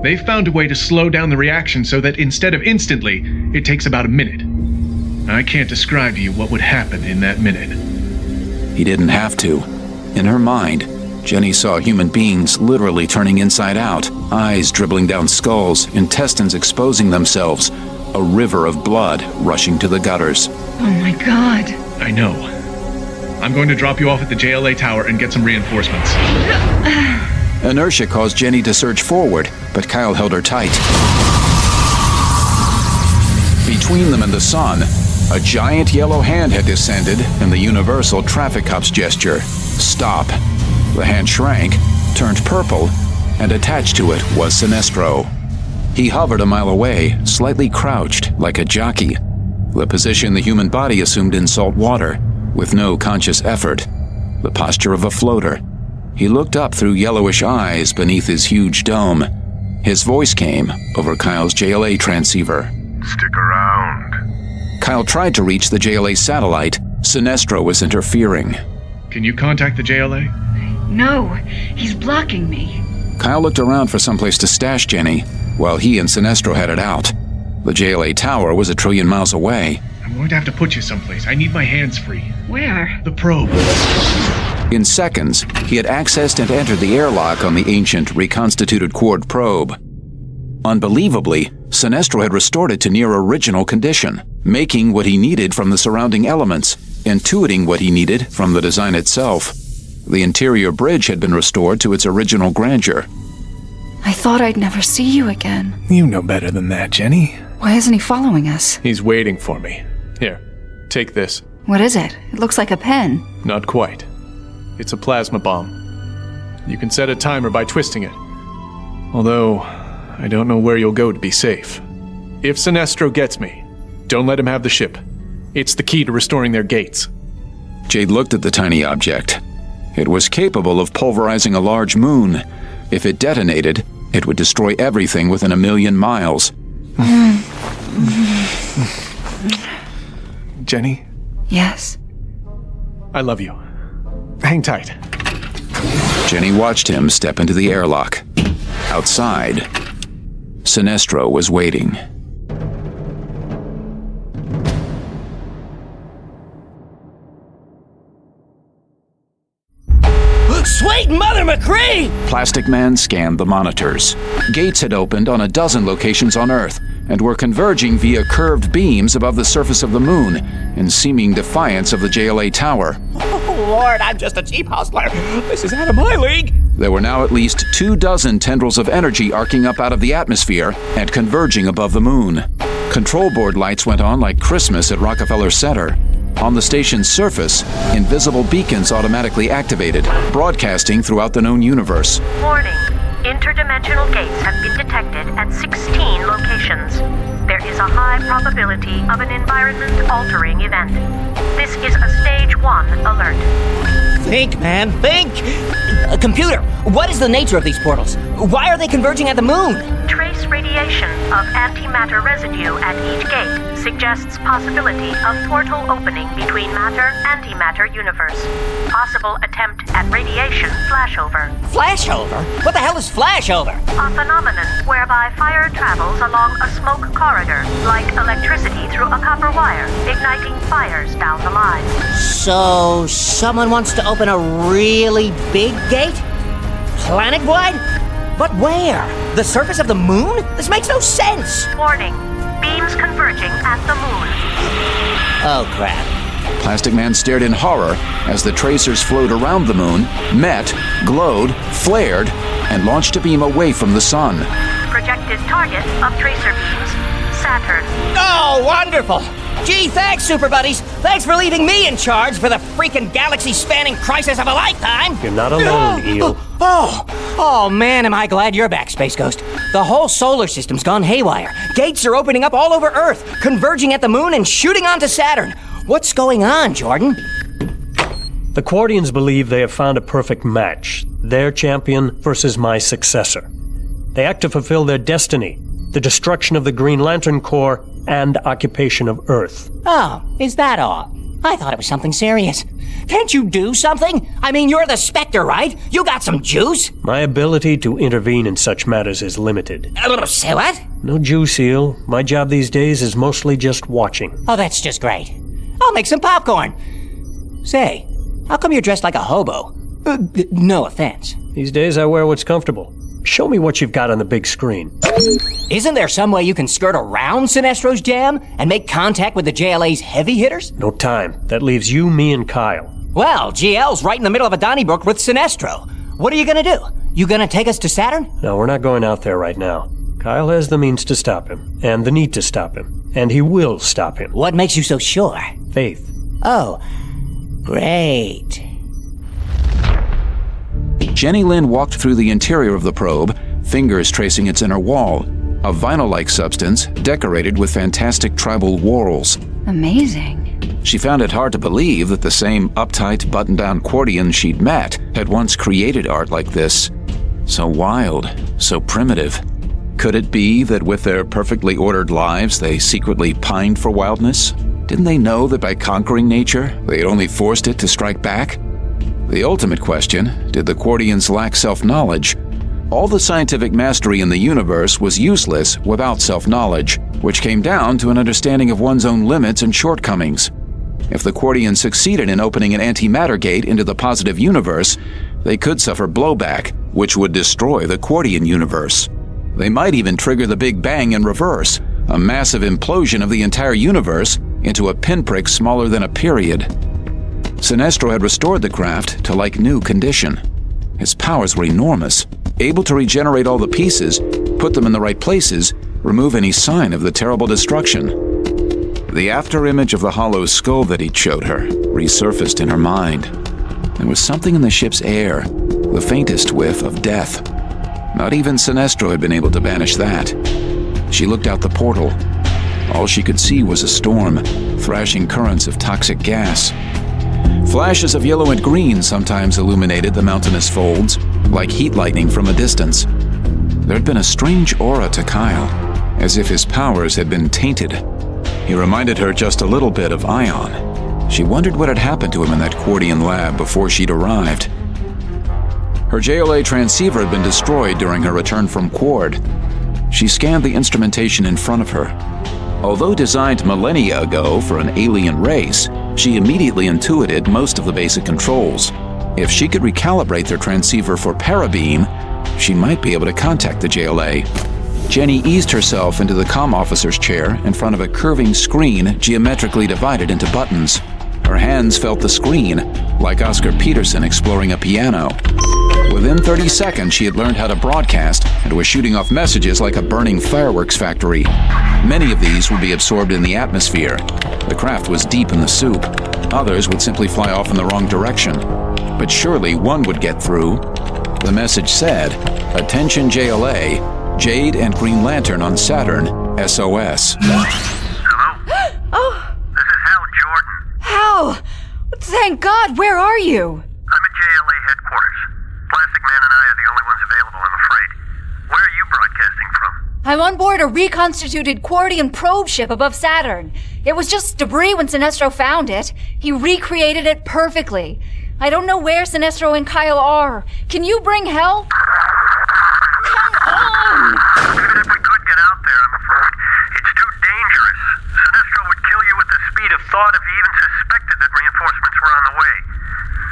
They've found a way to slow down the reaction so that instead of instantly, it takes about a minute. I can't describe to you what would happen in that minute. He didn't have to. In her mind, Jenny saw human beings literally turning inside out, eyes dribbling down skulls, intestines exposing themselves, a river of blood rushing to the gutters. Oh my God. I know. I'm going to drop you off at the JLA tower and get some reinforcements. Inertia caused Jenny to surge forward, but Kyle held her tight. Between them and the sun, a giant yellow hand had descended in the universal traffic cop's gesture. Stop. The hand shrank, turned purple, and attached to it was Sinestro. He hovered a mile away, slightly crouched like a jockey, the position the human body assumed in salt water, with no conscious effort, the posture of a floater. He looked up through yellowish eyes beneath his huge dome. His voice came over Kyle's JLA transceiver. Stick around. Kyle tried to reach the JLA satellite. Sinestro was interfering. Can you contact the JLA? No, he's blocking me. Kyle looked around for someplace to stash Jenny, while he and Sinestro headed out. The JLA tower was 1 trillion miles away. I'm going to have to put you someplace. I need my hands free. Where? The probe. In seconds, he had accessed and entered the airlock on the ancient, reconstituted Quard probe. Unbelievably, Sinestro had restored it to near original condition, making what he needed from the surrounding elements, intuiting what he needed from the design itself. The interior bridge had been restored to its original grandeur. I thought I'd never see you again. You know better than that, Jenny. Why isn't he following us? He's waiting for me. Here, take this. What is it? It looks like a pen. Not quite. It's a plasma bomb. You can set a timer by twisting it. Although, I don't know where you'll go to be safe. If Sinestro gets me, don't let him have the ship. It's the key to restoring their gates. Jade looked at the tiny object. It was capable of pulverizing a large moon. If it detonated, it would destroy everything within 1,000,000 miles. Jenny? Yes? I love you. Hang tight. Jenny watched him step into the airlock. Outside, Sinestro was waiting. Sweet Mother McCree! Plastic Man scanned the monitors. Gates had opened on a dozen locations on Earth and were converging via curved beams above the surface of the moon in seeming defiance of the JLA tower. Oh, Lord, I'm just a cheap hustler. This is out of my league. There were now at least 24 tendrils of energy arcing up out of the atmosphere and converging above the moon. Control board lights went on like Christmas at Rockefeller Center. On the station's surface, invisible beacons automatically activated, broadcasting throughout the known universe. Warning. Interdimensional gates have been detected at 16 locations. There is a high probability of an environment-altering event. This is a Stage 1 alert. Think, man, think! Computer, what is the nature of these portals? Why are they converging at the moon? Trace radiation of antimatter residue at each gate suggests possibility of portal opening between matter-antimatter universe. Possible attempt at radiation flashover. Flashover? What the hell is flashover? A phenomenon whereby fire travels along a smoke corridor, like electricity through a copper wire, igniting fires down the line. So, someone wants to open a really big gate? Planet-wide? But where? The surface of the moon? This makes no sense! Warning. Beams converging at the moon. Oh, crap. Plastic Man stared in horror as the tracers flowed around the moon, met, glowed, flared, and launched a beam away from the sun. Projected target of tracer beams, Saturn. Oh, wonderful! Gee, thanks, Super Buddies! Thanks for leaving me in charge for the freaking galaxy-spanning crisis of a lifetime! You're not alone, Eel. Oh, man, am I glad you're back, Space Ghost. The whole solar system's gone haywire. Gates are opening up all over Earth, converging at the moon and shooting onto Saturn. What's going on, Jordan? The Quardians believe they have found a perfect match. Their champion versus my successor. They act to fulfill their destiny, the destruction of the Green Lantern Corps and occupation of Earth. Oh, is that all? I thought it was something serious. Can't you do something? I mean, you're the Spectre, right? You got some juice? My ability to intervene in such matters is limited. Say what? No juice, Eel. My job these days is mostly just watching. Oh, that's just great. I'll make some popcorn. Say, how come you're dressed like a hobo? No offense. These days I wear what's comfortable. Show me what you've got on the big screen. Isn't there some way you can skirt around Sinestro's jam and make contact with the JLA's heavy hitters? No time. That leaves you, me, and Kyle. Well, GL's right in the middle of a Donnybrook with Sinestro. What are you gonna do? You gonna take us to Saturn? No, we're not going out there right now. Kyle has the means to stop him, and the need to stop him, and he will stop him. What makes you so sure? Faith. Oh, great. Jenny Lynn walked through the interior of the probe, fingers tracing its inner wall, a vinyl-like substance decorated with fantastic tribal whorls. Amazing. She found it hard to believe that the same uptight, buttoned-down Quardian she'd met had once created art like this. So wild, so primitive. Could it be that with their perfectly ordered lives, they secretly pined for wildness? Didn't they know that by conquering nature, they had only forced it to strike back? The ultimate question, did the Quardians lack self-knowledge? All the scientific mastery in the universe was useless without self-knowledge, which came down to an understanding of one's own limits and shortcomings. If the Quardians succeeded in opening an antimatter gate into the positive universe, they could suffer blowback, which would destroy the Quardian universe. They might even trigger the Big Bang in reverse, a massive implosion of the entire universe into a pinprick smaller than a period. Sinestro had restored the craft to like-new condition. His powers were enormous, able to regenerate all the pieces, put them in the right places, remove any sign of the terrible destruction. The afterimage of the hollow skull that he'd showed her resurfaced in her mind. There was something in the ship's air, the faintest whiff of death. Not even Sinestro had been able to banish that. She looked out the portal. All she could see was a storm, thrashing currents of toxic gas. Flashes of yellow and green sometimes illuminated the mountainous folds, like heat lightning from a distance. There'd been a strange aura to Kyle, as if his powers had been tainted. He reminded her just a little bit of Ion. She wondered what had happened to him in that Quardian lab before she'd arrived. Her JLA transceiver had been destroyed during her return from Quard. She scanned the instrumentation in front of her. Although designed millennia ago for an alien race, she immediately intuited most of the basic controls. If she could recalibrate their transceiver for parabeam, she might be able to contact the JLA. Jenny eased herself into the comm officer's chair in front of a curving screen geometrically divided into buttons. Her hands felt the screen, like Oscar Peterson exploring a piano. Within 30 seconds, she had learned how to broadcast and was shooting off messages like a burning fireworks factory. Many of these would be absorbed in the atmosphere. The craft was deep in the soup. Others would simply fly off in the wrong direction. But surely one would get through. The message said, "Attention JLA, Jade and Green Lantern on Saturn, SOS." Oh! This is Hal Jordan. Hal! Thank God, where are you? I'm at JLA headquarters. Plastic Man and I are the only ones available, I'm afraid. Where are you broadcasting from? I'm on board a reconstituted Quardian probe ship above Saturn. It was just debris when Sinestro found it. He recreated it perfectly. I don't know where Sinestro and Kyle are. Can you bring help? Come on! Even if we could get out there, I'm afraid it's too dangerous. Sinestro would kill you with the speed of thought if he even suspected that reinforcements were on the way.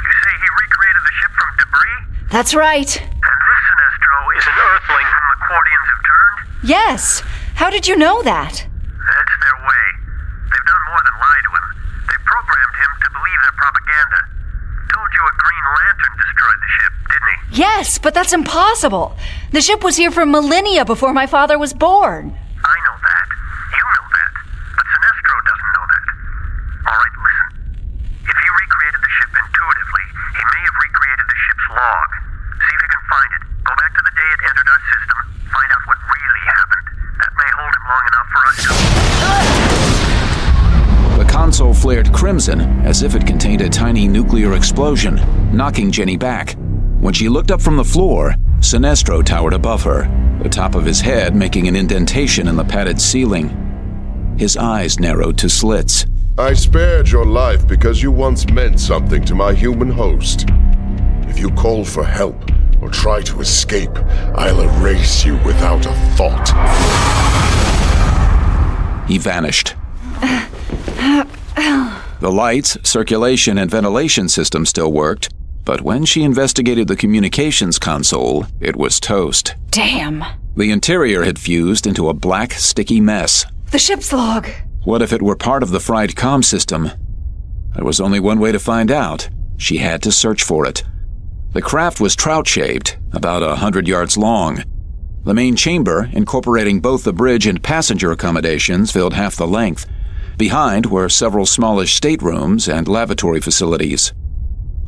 You say he recreated the ship from debris? That's right. And this Sinestro is an Earthling whom the Quardians have turned? Yes. How did you know that? That's their way. They've done more than lie to him. They programmed him to believe their propaganda. Told you a Green Lantern destroyed the ship, didn't he? Yes, but that's impossible. The ship was here for millennia before my father was born. I know that. You know that. But Sinestro doesn't know that. All right, listen. If he recreated the ship intuitively, he may have recreated the ship's log. See if you can find it. Go back to the day it entered our system. Find out what really happened. That may hold him long enough for us to... The console flared crimson, as if it contained a tiny nuclear explosion, knocking Jenny back. When she looked up from the floor, Sinestro towered above her, the top of his head making an indentation in the padded ceiling. His eyes narrowed to slits. I spared your life because you once meant something to my human host. If you call for help or try to escape, I'll erase you without a thought. He vanished. The lights, circulation, and ventilation system still worked, but when she investigated the communications console, it was toast. Damn. The interior had fused into a black, sticky mess. The ship's log. What if it were part of the fried comm system? There was only one way to find out. She had to search for it. The craft was trout-shaped, about 100 yards long. The main chamber, incorporating both the bridge and passenger accommodations, filled half the length. Behind were several smallish staterooms and lavatory facilities.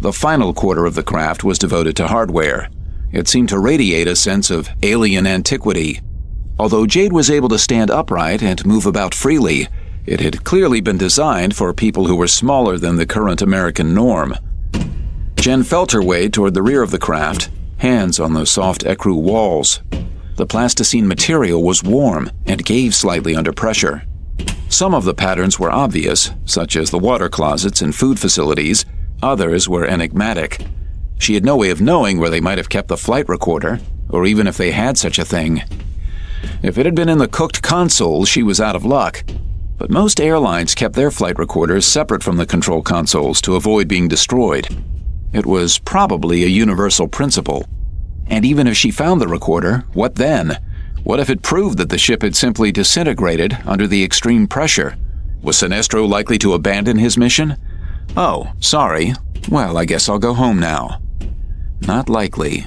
The final quarter of the craft was devoted to hardware. It seemed to radiate a sense of alien antiquity. Although Jade was able to stand upright and move about freely, it had clearly been designed for people who were smaller than the current American norm. Jen felt her way toward the rear of the craft, hands on the soft ecru walls. The plasticine material was warm and gave slightly under pressure. Some of the patterns were obvious, such as the water closets and food facilities. Others were enigmatic. She had no way of knowing where they might have kept the flight recorder, or even if they had such a thing. If it had been in the cooked console, she was out of luck. But most airlines kept their flight recorders separate from the control consoles to avoid being destroyed. It was probably a universal principle. And even if she found the recorder, what then? What if it proved that the ship had simply disintegrated under the extreme pressure? Was Sinestro likely to abandon his mission? Oh, sorry. Well, I guess I'll go home now. Not likely.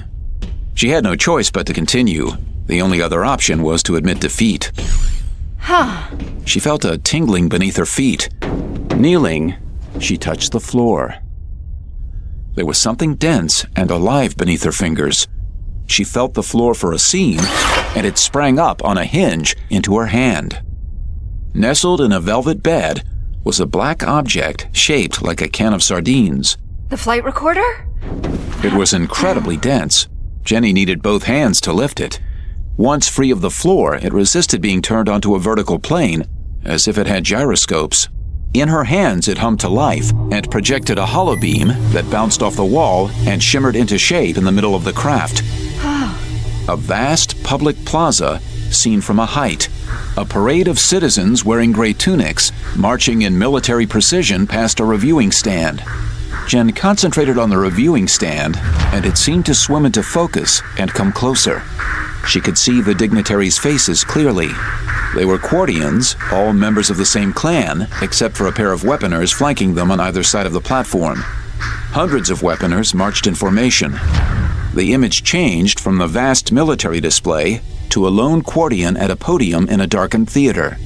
She had no choice but to continue. The only other option was to admit defeat. She felt a tingling beneath her feet. Kneeling, she touched the floor. There was something dense and alive beneath her fingers. she felt the floor for a seam, and it sprang up on a hinge into her hand. Nestled in a velvet bed was a black object shaped like a can of sardines. The flight recorder? It was incredibly dense. Jenny needed both hands to lift it. Once free of the floor, it resisted being turned onto a vertical plane, as if it had gyroscopes. In her hands, it hummed to life and projected a holobeam that bounced off the wall and shimmered into shape in the middle of the craft. A vast public plaza seen from a height. A parade of citizens wearing gray tunics, marching in military precision past a reviewing stand. Jen concentrated on the reviewing stand, and it seemed to swim into focus and come closer. She could see the dignitaries' faces clearly. They were Quartians, all members of the same clan, except for a pair of weaponers flanking them on either side of the platform. Hundreds of weaponers marched in formation. The image changed from the vast military display to a lone Quartian at a podium in a darkened theater.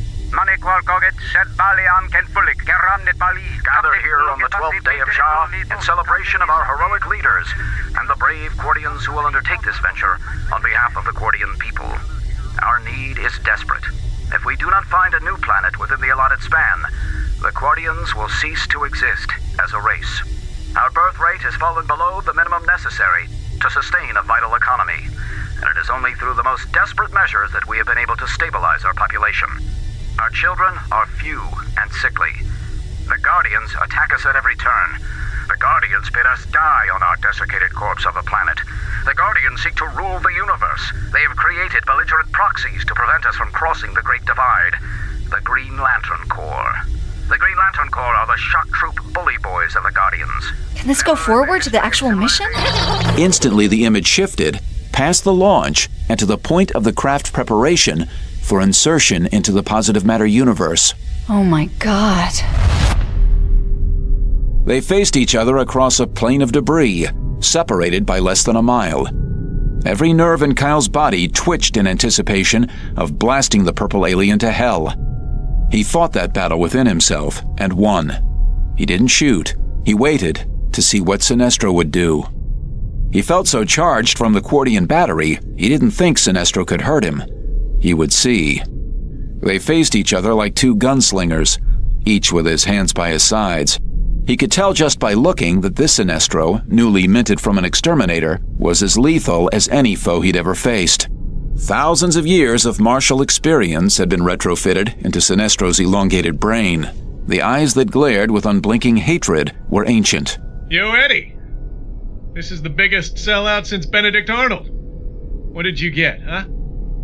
Gathered here on the 12th day of Shah in celebration of our heroic leaders and the brave Quartians who will undertake this venture on behalf of the Quartian people. Our need is desperate. If we do not find a new planet within the allotted span, the Quartians will cease to exist as a race. Our birth rate has fallen below the minimum necessary to sustain a vital economy, and it is only through the most desperate measures that we have been able to stabilize our population. Our children are few and sickly. The Guardians attack us at every turn. The Guardians bid us die on our desiccated corpse of a planet. The Guardians seek to rule the universe. They have created belligerent proxies to prevent us from crossing the Great Divide. The Green Lantern Corps. The Green Lantern Corps are the shock troop bully boys of the Guardians. Can this go forward to the actual mission? Instantly, the image shifted, past the launch, and to the point of the craft preparation for insertion into the positive matter universe. Oh my god. They faced each other across a plain of debris, separated by less than a mile. Every nerve in Kyle's body twitched in anticipation of blasting the purple alien to hell. He fought that battle within himself and won. He didn't shoot. He waited to see what Sinestro would do. He felt so charged from the Quartian battery, he didn't think Sinestro could hurt him. He would see. They faced each other like two gunslingers, each with his hands by his sides. He could tell just by looking that this Sinestro, newly minted from an exterminator, was as lethal as any foe he'd ever faced. Thousands of years of martial experience had been retrofitted into Sinestro's elongated brain. The eyes that glared with unblinking hatred were ancient. Yo, Eddie. This is the biggest sellout since Benedict Arnold. What did you get, huh?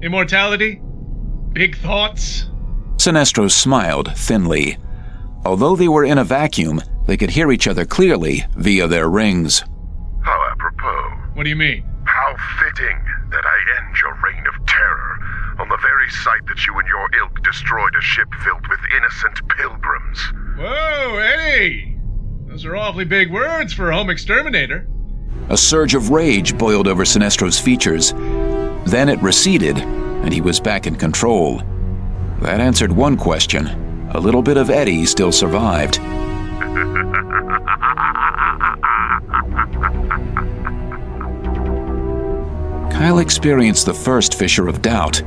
Immortality? Big thoughts? Sinestro smiled thinly. Although they were in a vacuum, they could hear each other clearly via their rings. How apropos. What do you mean? How fitting that I end your reign of terror on the very site that you and your ilk destroyed a ship filled with innocent pilgrims. Whoa, Eddie! Those are awfully big words for a home exterminator. A surge of rage boiled over Sinestro's features. Then it receded, and he was back in control. That answered one question. A little bit of Eddie still survived. Kyle experienced the first fissure of doubt.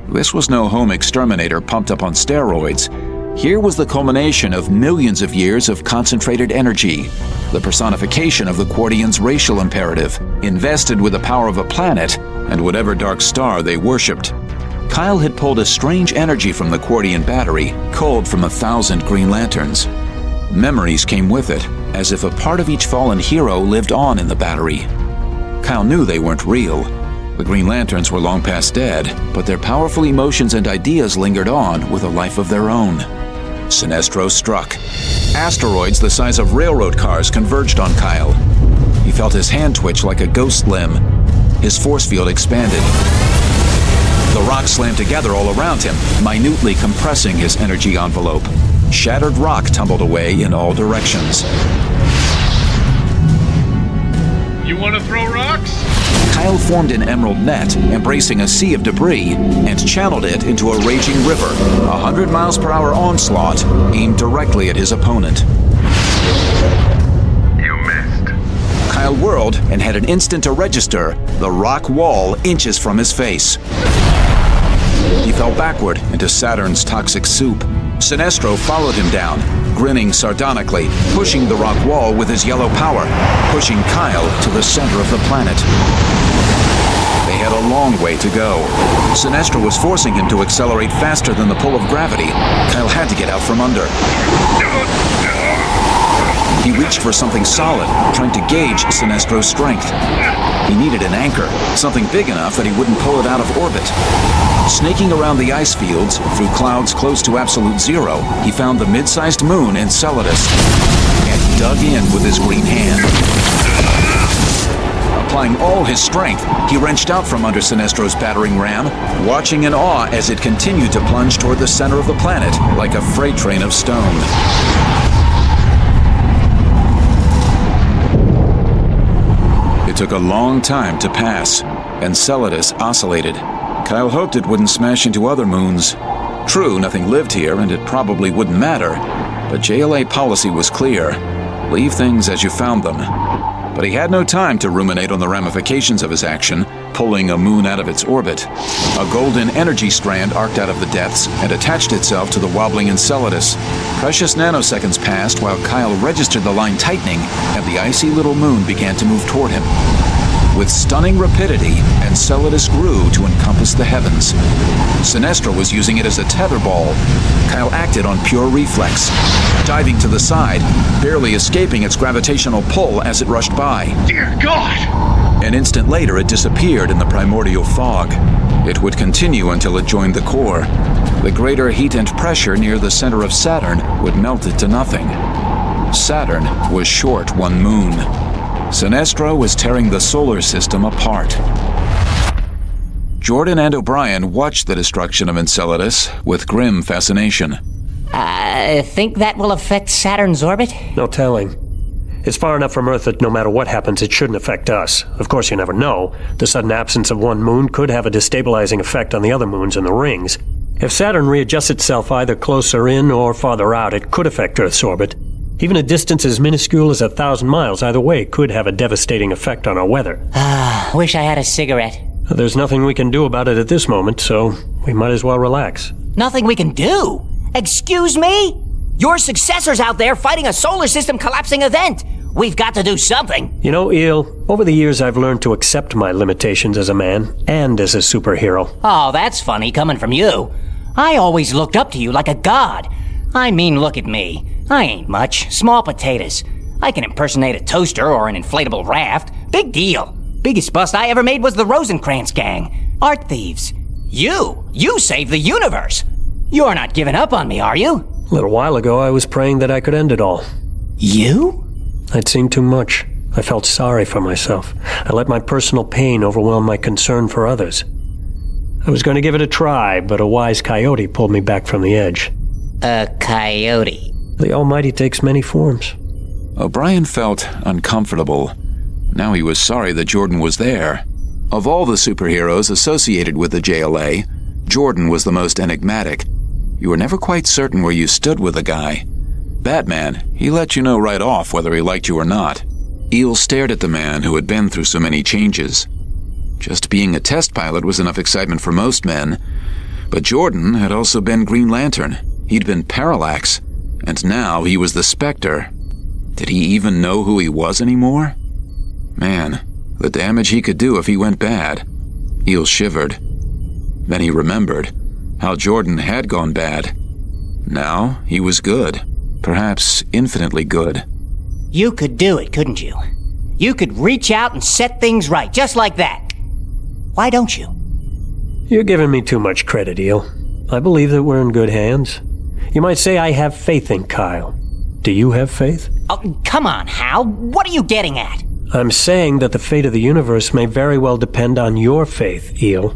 This was no home exterminator pumped up on steroids. Here was the culmination of millions of years of concentrated energy, the personification of the Quartians' racial imperative, invested with the power of a planet and whatever dark star they worshipped. Kyle had pulled a strange energy from the Quartian battery, culled from 1,000 Green Lanterns. Memories came with it, as if a part of each fallen hero lived on in the battery. Kyle knew they weren't real. The Green Lanterns were long past dead, but their powerful emotions and ideas lingered on with a life of their own. Sinestro struck. Asteroids the size of railroad cars converged on Kyle. He felt his hand twitch like a ghost limb. His force field expanded. The rocks slammed together all around him, minutely compressing his energy envelope. Shattered rock tumbled away in all directions. You want to throw rocks? Kyle formed an emerald net, embracing a sea of debris, and channeled it into a raging river. 100 miles per hour onslaught aimed directly at his opponent. You missed. Kyle Kyle whirled and had an instant to register the rock wall inches from his face. He fell backward into Saturn's toxic soup. Sinestro followed him down, grinning sardonically, pushing the rock wall with his yellow power, pushing Kyle to the center of the planet. They had a long way to go. Sinestro was forcing him to accelerate faster than the pull of gravity. Kyle had to get out from under. He reached for something solid, trying to gauge Sinestro's strength. He needed an anchor, something big enough that he wouldn't pull it out of orbit. Snaking around the ice fields, through clouds close to absolute zero, he found the mid-sized moon Enceladus and dug in with his green hand. Applying all his strength, he wrenched out from under Sinestro's battering ram, watching in awe as it continued to plunge toward the center of the planet like a freight train of stone. It took a long time to pass. Enceladus oscillated. Kyle hoped it wouldn't smash into other moons. True, nothing lived here, and it probably wouldn't matter, but JLA policy was clear. Leave things as you found them. But he had no time to ruminate on the ramifications of his action, pulling a moon out of its orbit. A golden energy strand arced out of the depths and attached itself to the wobbling Enceladus. Precious nanoseconds passed while Kyle registered the line tightening, and the icy little moon began to move toward him. With stunning rapidity, Enceladus grew to encompass the heavens. Sinestro was using it as a tetherball. Kyle acted on pure reflex, diving to the side, barely escaping its gravitational pull as it rushed by. Dear God! An instant later, it disappeared in the primordial fog. It would continue until it joined the core. The greater heat and pressure near the center of Saturn would melt it to nothing. Saturn was short one moon. Sinestro was tearing the solar system apart. Jordan and O'Brien watched the destruction of Enceladus with grim fascination. Think that will affect Saturn's orbit? No telling. It's far enough from Earth that no matter what happens, it shouldn't affect us. Of course, you never know. The sudden absence of one moon could have a destabilizing effect on the other moons in the rings. If Saturn readjusts itself either closer in or farther out, it could affect Earth's orbit. Even a distance as minuscule as 1,000 miles either way could have a devastating effect on our weather. Wish I had a cigarette. There's nothing we can do about it at this moment, so we might as well relax. Nothing we can do? Excuse me? Your successor's out there fighting a solar system collapsing event. We've got to do something. You know, Eel, over the years I've learned to accept my limitations as a man and as a superhero. Oh, that's funny coming from you. I always looked up to you like a god. I mean, look at me. I ain't much. Small potatoes. I can impersonate a toaster or an inflatable raft. Big deal. Biggest bust I ever made was the Rosencrantz gang. Art thieves. You saved the universe. You're not giving up on me, are you? A little while ago, I was praying that I could end it all. You? I'd seen too much. I felt sorry for myself. I let my personal pain overwhelm my concern for others. I was going to give it a try, but a wise coyote pulled me back from the edge. A coyote? The Almighty takes many forms. O'Brien felt uncomfortable. Now he was sorry that Jordan was there. Of all the superheroes associated with the JLA, Jordan was the most enigmatic. You were never quite certain where you stood with the guy. Batman, he let you know right off whether he liked you or not. Eel stared at the man who had been through so many changes. Just being a test pilot was enough excitement for most men. But Jordan had also been Green Lantern. He'd been Parallax. And now he was the Spectre. Did he even know who he was anymore? Man, the damage he could do if he went bad. Eel shivered. Then he remembered how Jordan had gone bad. Now he was good. Perhaps infinitely good. You could do it, couldn't you? You could reach out and set things right, just like that. Why don't you? You're giving me too much credit, Eel. I believe that we're in good hands. You might say I have faith in Kyle. Do you have faith? Oh, come on, Hal. What are you getting at? I'm saying that the fate of the universe may very well depend on your faith, Eel.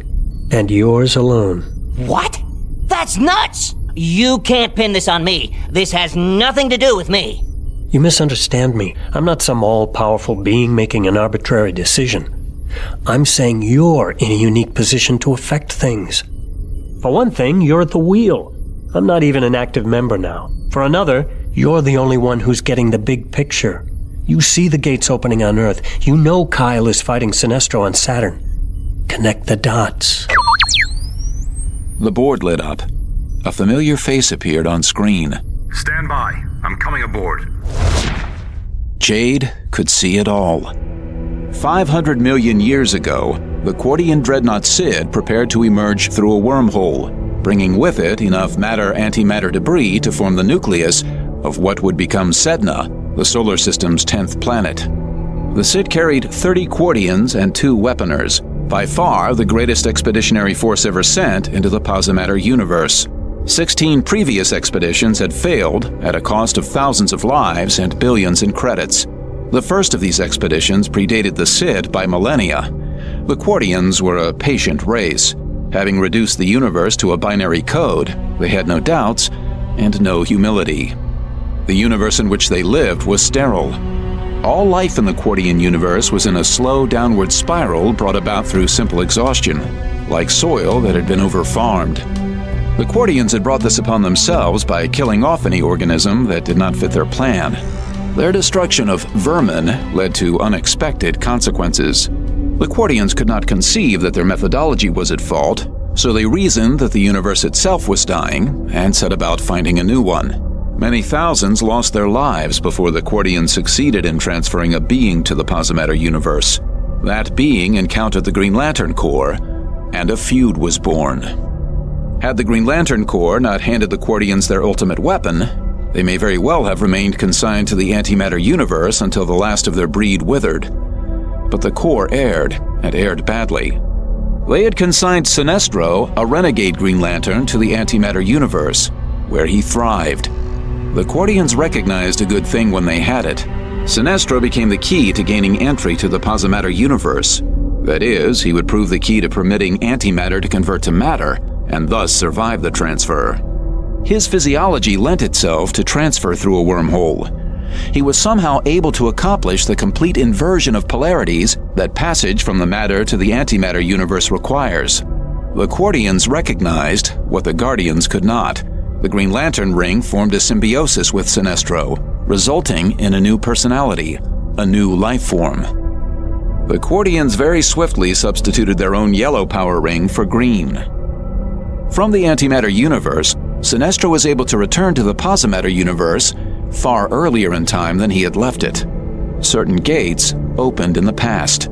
And yours alone. What? That's nuts! You can't pin this on me. This has nothing to do with me. You misunderstand me. I'm not some all-powerful being making an arbitrary decision. I'm saying you're in a unique position to affect things. For one thing, you're at the wheel. I'm not even an active member now. For another, you're the only one who's getting the big picture. You see the gates opening on Earth. You know Kyle is fighting Sinestro on Saturn. Connect the dots. The board lit up. A familiar face appeared on screen. Stand by. I'm coming aboard. Jade could see it all. 500 million years ago, the Quartian dreadnought Sid prepared to emerge through a wormhole, bringing with it enough matter-antimatter debris to form the nucleus of what would become Sedna, the solar system's 10th planet. The Sid carried 30 Quartians and 2 weaponers, by far the greatest expeditionary force ever sent into the Posimatter universe. 16 previous expeditions had failed at a cost of thousands of lives and billions in credits. The first of these expeditions predated the Sid by millennia. The Quartians were a patient race. Having reduced the universe to a binary code, they had no doubts and no humility. The universe in which they lived was sterile. All life in the Quartian universe was in a slow downward spiral brought about through simple exhaustion, like soil that had been over-farmed. The Quartians had brought this upon themselves by killing off any organism that did not fit their plan. Their destruction of vermin led to unexpected consequences. The Quartians could not conceive that their methodology was at fault, so they reasoned that the universe itself was dying and set about finding a new one. Many thousands lost their lives before the Quartians succeeded in transferring a being to the Posimatter universe. That being encountered the Green Lantern Corps, and a feud was born. Had the Green Lantern Corps not handed the Quartians their ultimate weapon, they may very well have remained consigned to the antimatter universe until the last of their breed withered. But the Corps erred, and erred badly. They had consigned Sinestro, a renegade Green Lantern, to the antimatter universe, where he thrived. The Quartians recognized a good thing when they had it. Sinestro became the key to gaining entry to the Posimatter universe. That is, he would prove the key to permitting antimatter to convert to matter, and thus survive the transfer. His physiology lent itself to transfer through a wormhole. He was somehow able to accomplish the complete inversion of polarities that passage from the matter to the antimatter universe requires. The Quartians recognized what the Guardians could not. The Green Lantern ring formed a symbiosis with Sinestro, resulting in a new personality, a new life form. The Quartians very swiftly substituted their own yellow power ring for green. From the antimatter universe, Sinestro was able to return to the Posimatter universe far earlier in time than he had left it. Certain gates opened in the past.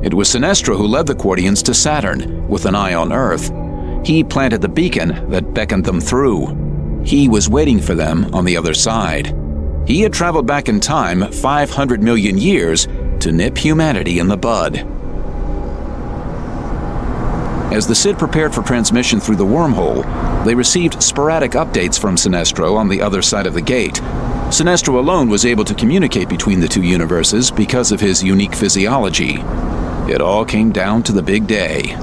It was Sinestro who led the Quartians to Saturn, with an eye on Earth. He planted the beacon that beckoned them through. He was waiting for them on the other side. He had traveled back in time 500 million years to nip humanity in the bud. As the Sid prepared for transmission through the wormhole, they received sporadic updates from Sinestro on the other side of the gate. Sinestro alone was able to communicate between the two universes because of his unique physiology. It all came down to the big day,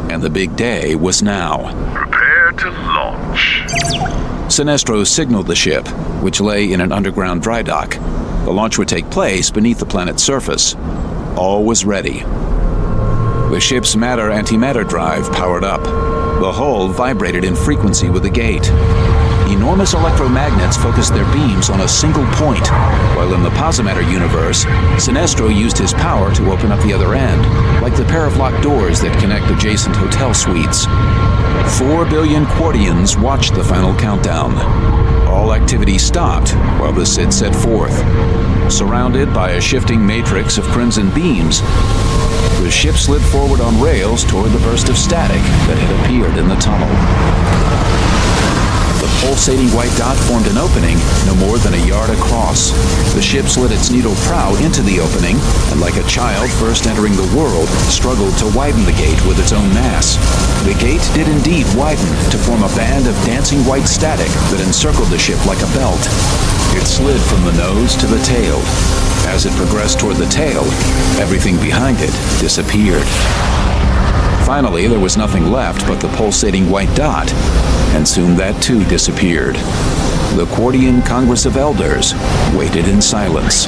and the big day was now. Prepare to launch. Sinestro signaled the ship, which lay in an underground dry dock. The launch would take place beneath the planet's surface. All was ready. The ship's matter-antimatter drive powered up. The hull vibrated in frequency with the gate. Enormous electromagnets focused their beams on a single point, while in the Posimatter universe, Sinestro used his power to open up the other end, like the pair of locked doors that connect adjacent hotel suites. 4 billion Quartians watched the final countdown. All activity stopped while the Sid set forth. Surrounded by a shifting matrix of crimson beams, the ship slid forward on rails toward the burst of static that had appeared in the tunnel. The pulsating white dot formed an opening no more than a yard across. The ship slid its needle prow into the opening, and like a child first entering the world, struggled to widen the gate with its own mass. The gate did indeed widen to form a band of dancing white static that encircled the ship like a belt. It slid from the nose to the tail. As it progressed toward the tail, everything behind it disappeared. Finally, there was nothing left but the pulsating white dot, and soon that too disappeared. The Quartian Congress of Elders waited in silence.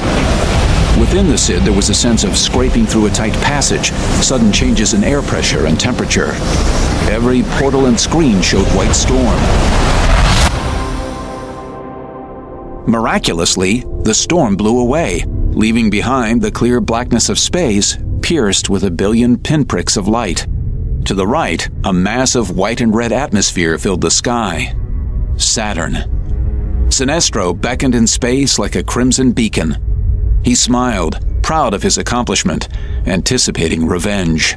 Within the Sid, there was a sense of scraping through a tight passage, sudden changes in air pressure and temperature. Every portal and screen showed white storm. Miraculously, the storm blew away. leaving behind the clear blackness of space pierced with a billion pinpricks of light. To the right, a massive white and red atmosphere filled the sky. Saturn. Sinestro beckoned in space like a crimson beacon. He smiled, proud of his accomplishment, anticipating revenge.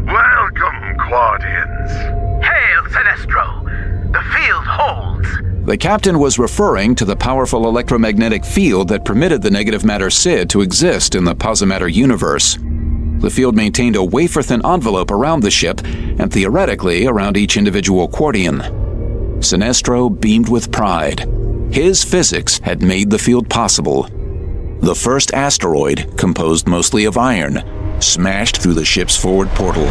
Welcome, Quadians. Hail, Sinestro! The field holds. The captain was referring to the powerful electromagnetic field that permitted the negative matter Sid to exist in the Posimatter universe. The field maintained a wafer-thin envelope around the ship and theoretically around each individual Quardian. Sinestro beamed with pride. His physics had made the field possible. The first asteroid, composed mostly of iron, smashed through the ship's forward portal.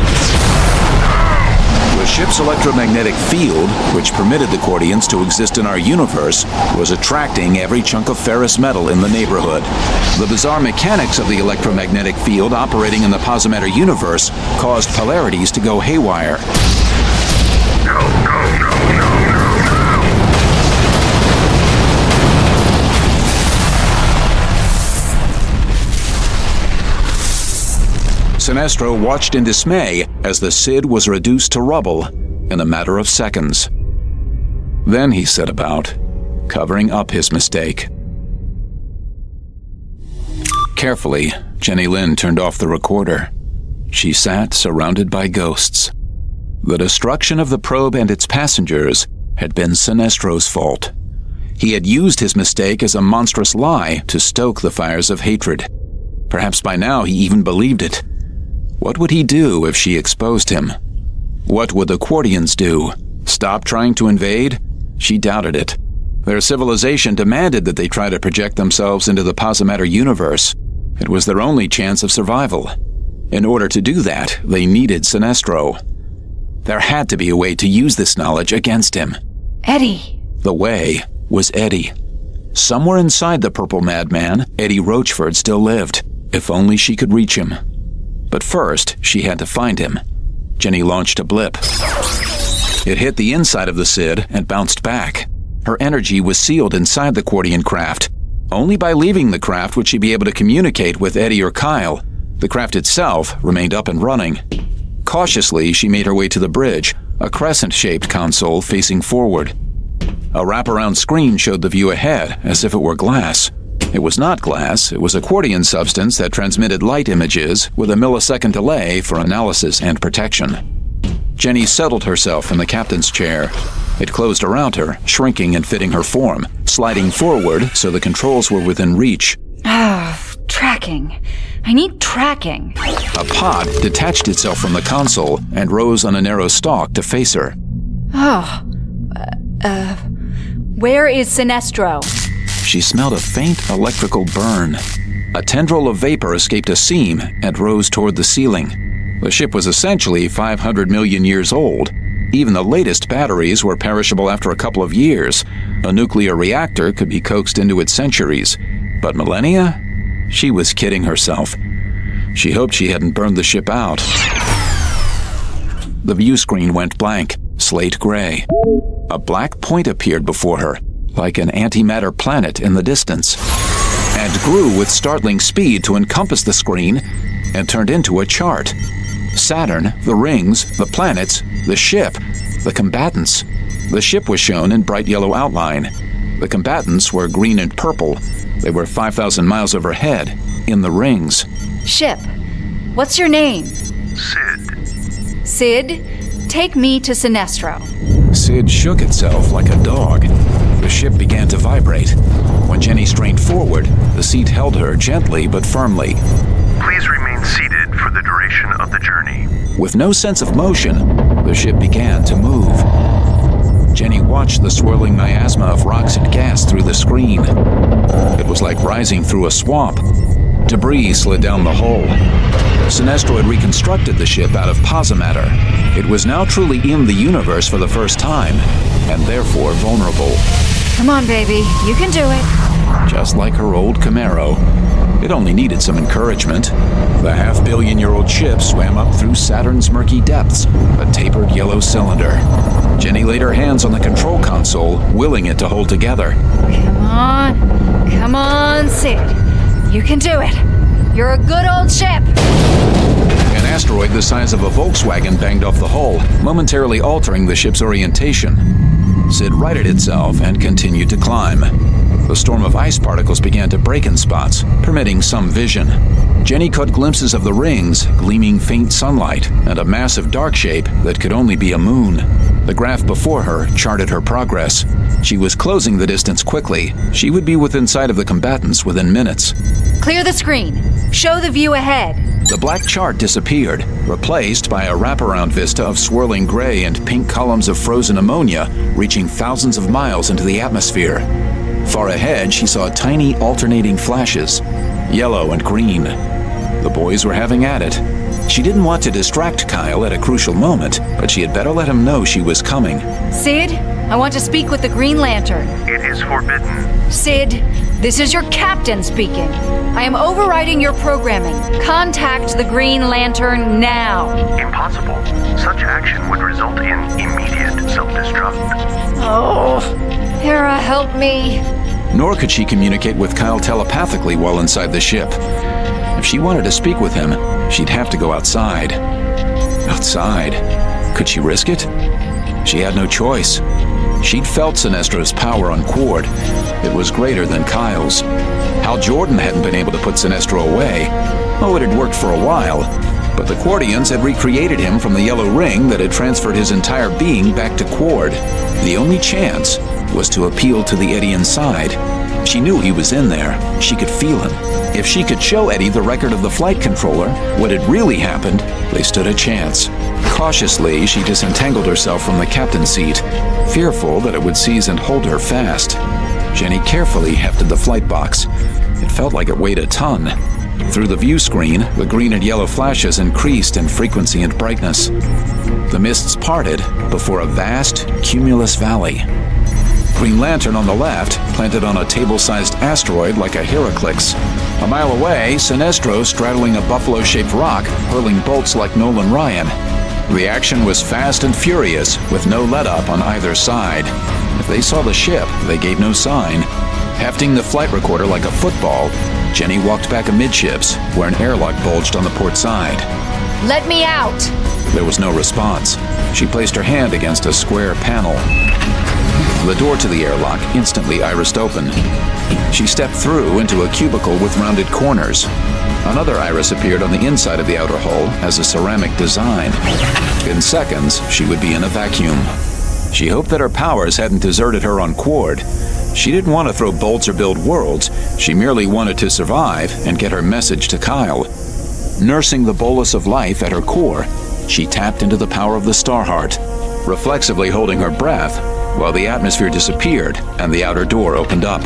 The ship's electromagnetic field, which permitted the Quardians to exist in our universe, was attracting every chunk of ferrous metal in the neighborhood. The bizarre mechanics of the electromagnetic field operating in the Posimatter universe caused polarities to go haywire. Sinestro watched in dismay as the Sid was reduced to rubble in a matter of seconds. Then he set about covering up his mistake. Carefully, Jenny Lynn turned off the recorder. She sat surrounded by ghosts. The destruction of the probe and its passengers had been Sinestro's fault. He had used his mistake as a monstrous lie to stoke the fires of hatred. Perhaps by now he even believed it. What would he do if she exposed him? What would the Quardians do? Stop trying to invade? She doubted it. Their civilization demanded that they try to project themselves into the Posimatter universe. It was their only chance of survival. In order to do that, they needed Sinestro. There had to be a way to use this knowledge against him. Eddie. The way was Eddie. Somewhere inside the purple madman, Eddie Rochford still lived. If only she could reach him. But first, she had to find him. Jenny launched a blip. It hit the inside of the Sid and bounced back. Her energy was sealed inside the Quardian craft. Only by leaving the craft would she be able to communicate with Eddie or Kyle. The craft itself remained up and running. Cautiously, she made her way to the bridge, a crescent-shaped console facing forward. A wraparound screen showed the view ahead, as if it were glass. It was not glass, it was a Quardian substance that transmitted light images with a millisecond delay for analysis and protection. Jenny settled herself in the captain's chair. It closed around her, shrinking and fitting her form, sliding forward so the controls were within reach. Tracking. I need tracking. A pod detached itself from the console and rose on a narrow stalk to face her. Where is Sinestro? She smelled a faint electrical burn. A tendril of vapor escaped a seam and rose toward the ceiling. The ship was essentially 500 million years old. Even the latest batteries were perishable after a couple of years. A nuclear reactor could be coaxed into its centuries. But millennia? She was kidding herself. She hoped she hadn't burned the ship out. The view screen went blank, slate gray. A black point appeared before her, like an antimatter planet in the distance, and grew with startling speed to encompass the screen and turned into a chart. Saturn, the rings, the planets, the ship, the combatants. The ship was shown in bright yellow outline. The combatants were green and purple. They were 5,000 miles overhead, in the rings. Ship. What's your name? Sid. Sid, take me to Sinestro. Sid shook itself like a dog. The ship began to vibrate. When Jenny strained forward, the seat held her gently but firmly. Please remain seated for the duration of the journey. With no sense of motion, the ship began to move. Jenny watched the swirling miasma of rocks and gas through the screen. It was like rising through a swamp. Debris slid down the hull. Sinestro had reconstructed the ship out of Posimatter. It was now truly in the universe for the first time, and therefore vulnerable. Come on, baby. You can do it. Just like her old Camaro. It only needed some encouragement. The half-billion-year-old ship swam up through Saturn's murky depths, a tapered yellow cylinder. Jenny laid her hands on the control console, willing it to hold together. Come on. Come on, Sid. You can do it. You're a good old ship. An asteroid the size of a Volkswagen banged off the hull, momentarily altering the ship's orientation. Sid righted itself and continued to climb. The storm of ice particles began to break in spots, permitting some vision. Jenny caught glimpses of the rings, gleaming faint sunlight, and a massive dark shape that could only be a moon. The graph before her charted her progress. She was closing the distance quickly. She would be within sight of the combatants within minutes. Clear the screen. Show the view ahead. The black chart disappeared, replaced by a wraparound vista of swirling gray and pink columns of frozen ammonia reaching thousands of miles into the atmosphere. Far ahead, she saw tiny alternating flashes, yellow and green. The boys were having at it. She didn't want to distract Kyle at a crucial moment, but she had better let him know she was coming. Sid, I want to speak with the Green Lantern. It is forbidden. Sid, this is your captain speaking. I am overriding your programming. Contact the Green Lantern now. Impossible. Such action would result in immediate self-destruct. Oh, Hera, help me. Nor could she communicate with Kyle telepathically while inside the ship. If she wanted to speak with him, she'd have to go outside. Outside? Could she risk it? She had no choice. She'd felt Sinestro's power on Quard. It was greater than Kyle's. Hal Jordan hadn't been able to put Sinestro away. Oh, it had worked for a while, but the Quardians had recreated him from the yellow ring that had transferred his entire being back to Quard. The only chance was to appeal to the Eddie inside. She knew he was in there. She could feel him. If she could show Eddie the record of the flight controller, what had really happened, they stood a chance. Cautiously, she disentangled herself from the captain's seat, fearful that it would seize and hold her fast. Jenny carefully hefted the flight box. It felt like it weighed a ton. Through the view screen, the green and yellow flashes increased in frequency and brightness. The mists parted before a vast, cumulus valley. Green Lantern on the left, planted on a table-sized asteroid like a Heraclix. A mile away, Sinestro straddling a buffalo-shaped rock, hurling bolts like Nolan Ryan. The action was fast and furious, with no let-up on either side. If they saw the ship, they gave no sign. Hefting the flight recorder like a football, Jenny walked back amidships, where an airlock bulged on the port side. Let me out! There was no response. She placed her hand against a square panel. The door to the airlock instantly irised open. She stepped through into a cubicle with rounded corners. Another iris appeared on the inside of the outer hull as a ceramic design. In seconds, she would be in a vacuum. She hoped that her powers hadn't deserted her on Quard. She didn't want to throw bolts or build worlds. She merely wanted to survive and get her message to Kyle. Nursing the bolus of life at her core, she tapped into the power of the Starheart, reflexively holding her breath while the atmosphere disappeared and the outer door opened up.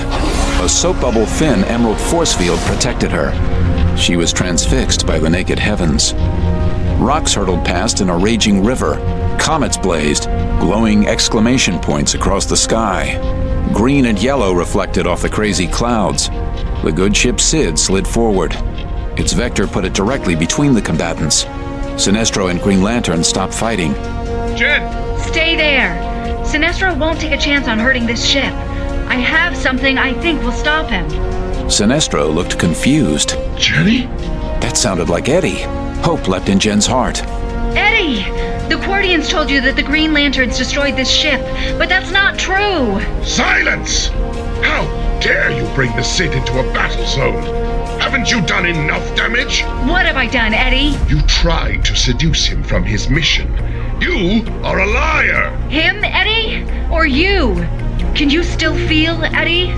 A soap bubble thin emerald force field protected her. She was transfixed by the naked heavens. Rocks hurtled past in a raging river. Comets blazed, glowing exclamation points across the sky. Green and yellow reflected off the crazy clouds. The good ship Sid slid forward. Its vector put it directly between the combatants. Sinestro and Green Lantern stopped fighting. Jen! Stay there. Sinestro won't take a chance on hurting this ship. I have something I think will stop him. Sinestro looked confused. Jenny? That sounded like Eddie. Hope leapt in Jen's heart. Eddie! The Quardians told you that the Green Lanterns destroyed this ship, but that's not true! Silence! How dare you bring the Cid into a battle zone? Haven't you done enough damage? What have I done, Eddie? You tried to seduce him from his mission. You are a liar! Him, Eddie? Or you? Can you still feel, Eddie?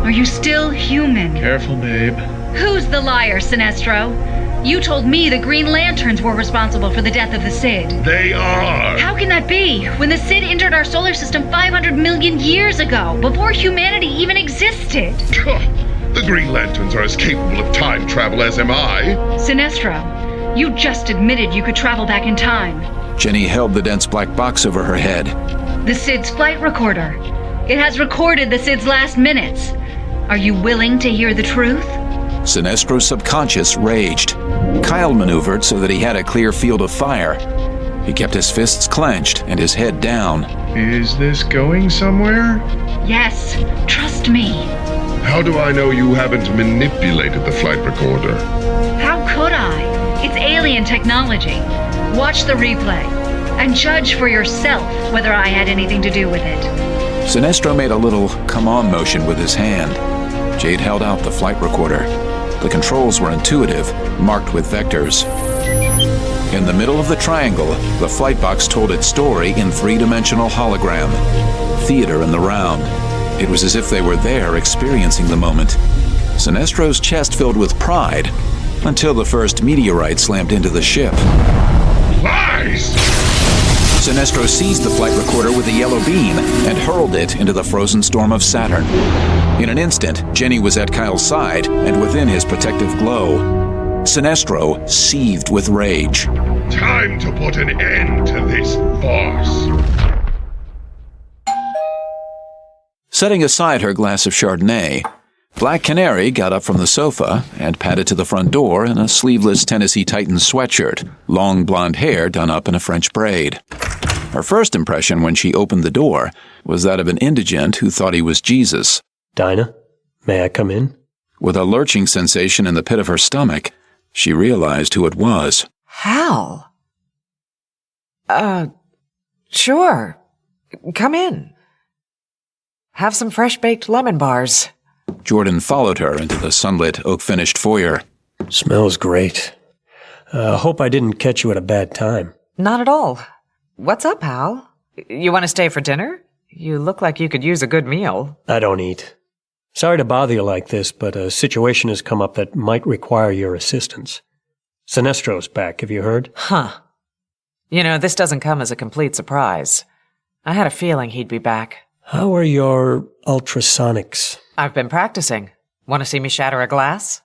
Are you still human? Careful, babe. Who's the liar, Sinestro? You told me the Green Lanterns were responsible for the death of the Cid. They are! How can that be, when the Cid entered our solar system 500 million years ago, before humanity even existed? The Green Lanterns are as capable of time travel as am I. Sinestro, you just admitted you could travel back in time. Jenny held the dense black box over her head. The Cid's flight recorder. It has recorded the Cid's last minutes. Are you willing to hear the truth? Sinestro's subconscious raged. Kyle maneuvered so that he had a clear field of fire. He kept his fists clenched and his head down. Is this going somewhere? Yes, trust me. How do I know you haven't manipulated the flight recorder? How could I? It's alien technology. Watch the replay and judge for yourself whether I had anything to do with it. Sinestro made a little come-on motion with his hand. Jade held out the flight recorder. The controls were intuitive, marked with vectors. In the middle of the triangle, the flight box told its story in three-dimensional hologram. Theater in the round. It was as if they were there experiencing the moment. Sinestro's chest filled with pride until the first meteorite slammed into the ship. Lies! Sinestro seized the flight recorder with a yellow beam and hurled it into the frozen storm of Saturn. In an instant, Jenny was at Kyle's side and within his protective glow. Sinestro seethed with rage. Time to put an end to this farce. Setting aside her glass of Chardonnay, Black Canary got up from the sofa and padded to the front door in a sleeveless Tennessee Titans sweatshirt, long blonde hair done up in a French braid. Her first impression when she opened the door was that of an indigent who thought he was Jesus. Dinah, may I come in? With a lurching sensation in the pit of her stomach, she realized who it was. Hal? Sure. Come in. Have some fresh-baked lemon bars. Jordan followed her into the sunlit, oak-finished foyer. Smells great. Hope I didn't catch you at a bad time. Not at all. What's up, Hal? You want to stay for dinner? You look like you could use a good meal. I don't eat. Sorry to bother you like this, but a situation has come up that might require your assistance. Sinestro's back, have you heard? Huh. You know, this doesn't come as a complete surprise. I had a feeling he'd be back. How are your ultrasonics? I've been practicing. Want to see me shatter a glass?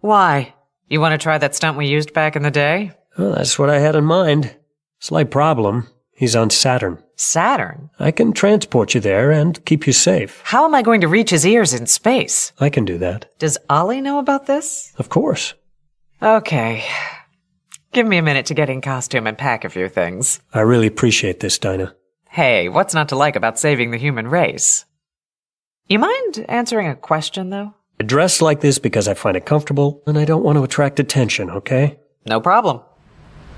Why? You want to try that stunt we used back in the day? Well, that's what I had in mind. Slight problem. He's on Saturn. Saturn? I can transport you there and keep you safe. How am I going to reach his ears in space? I can do that. Does Ollie know about this? Of course. Okay. Give me a minute to get in costume and pack a few things. I really appreciate this, Dinah. Hey, what's not to like about saving the human race? You mind answering a question, though? I dress like this because I find it comfortable, and I don't want to attract attention, okay? No problem.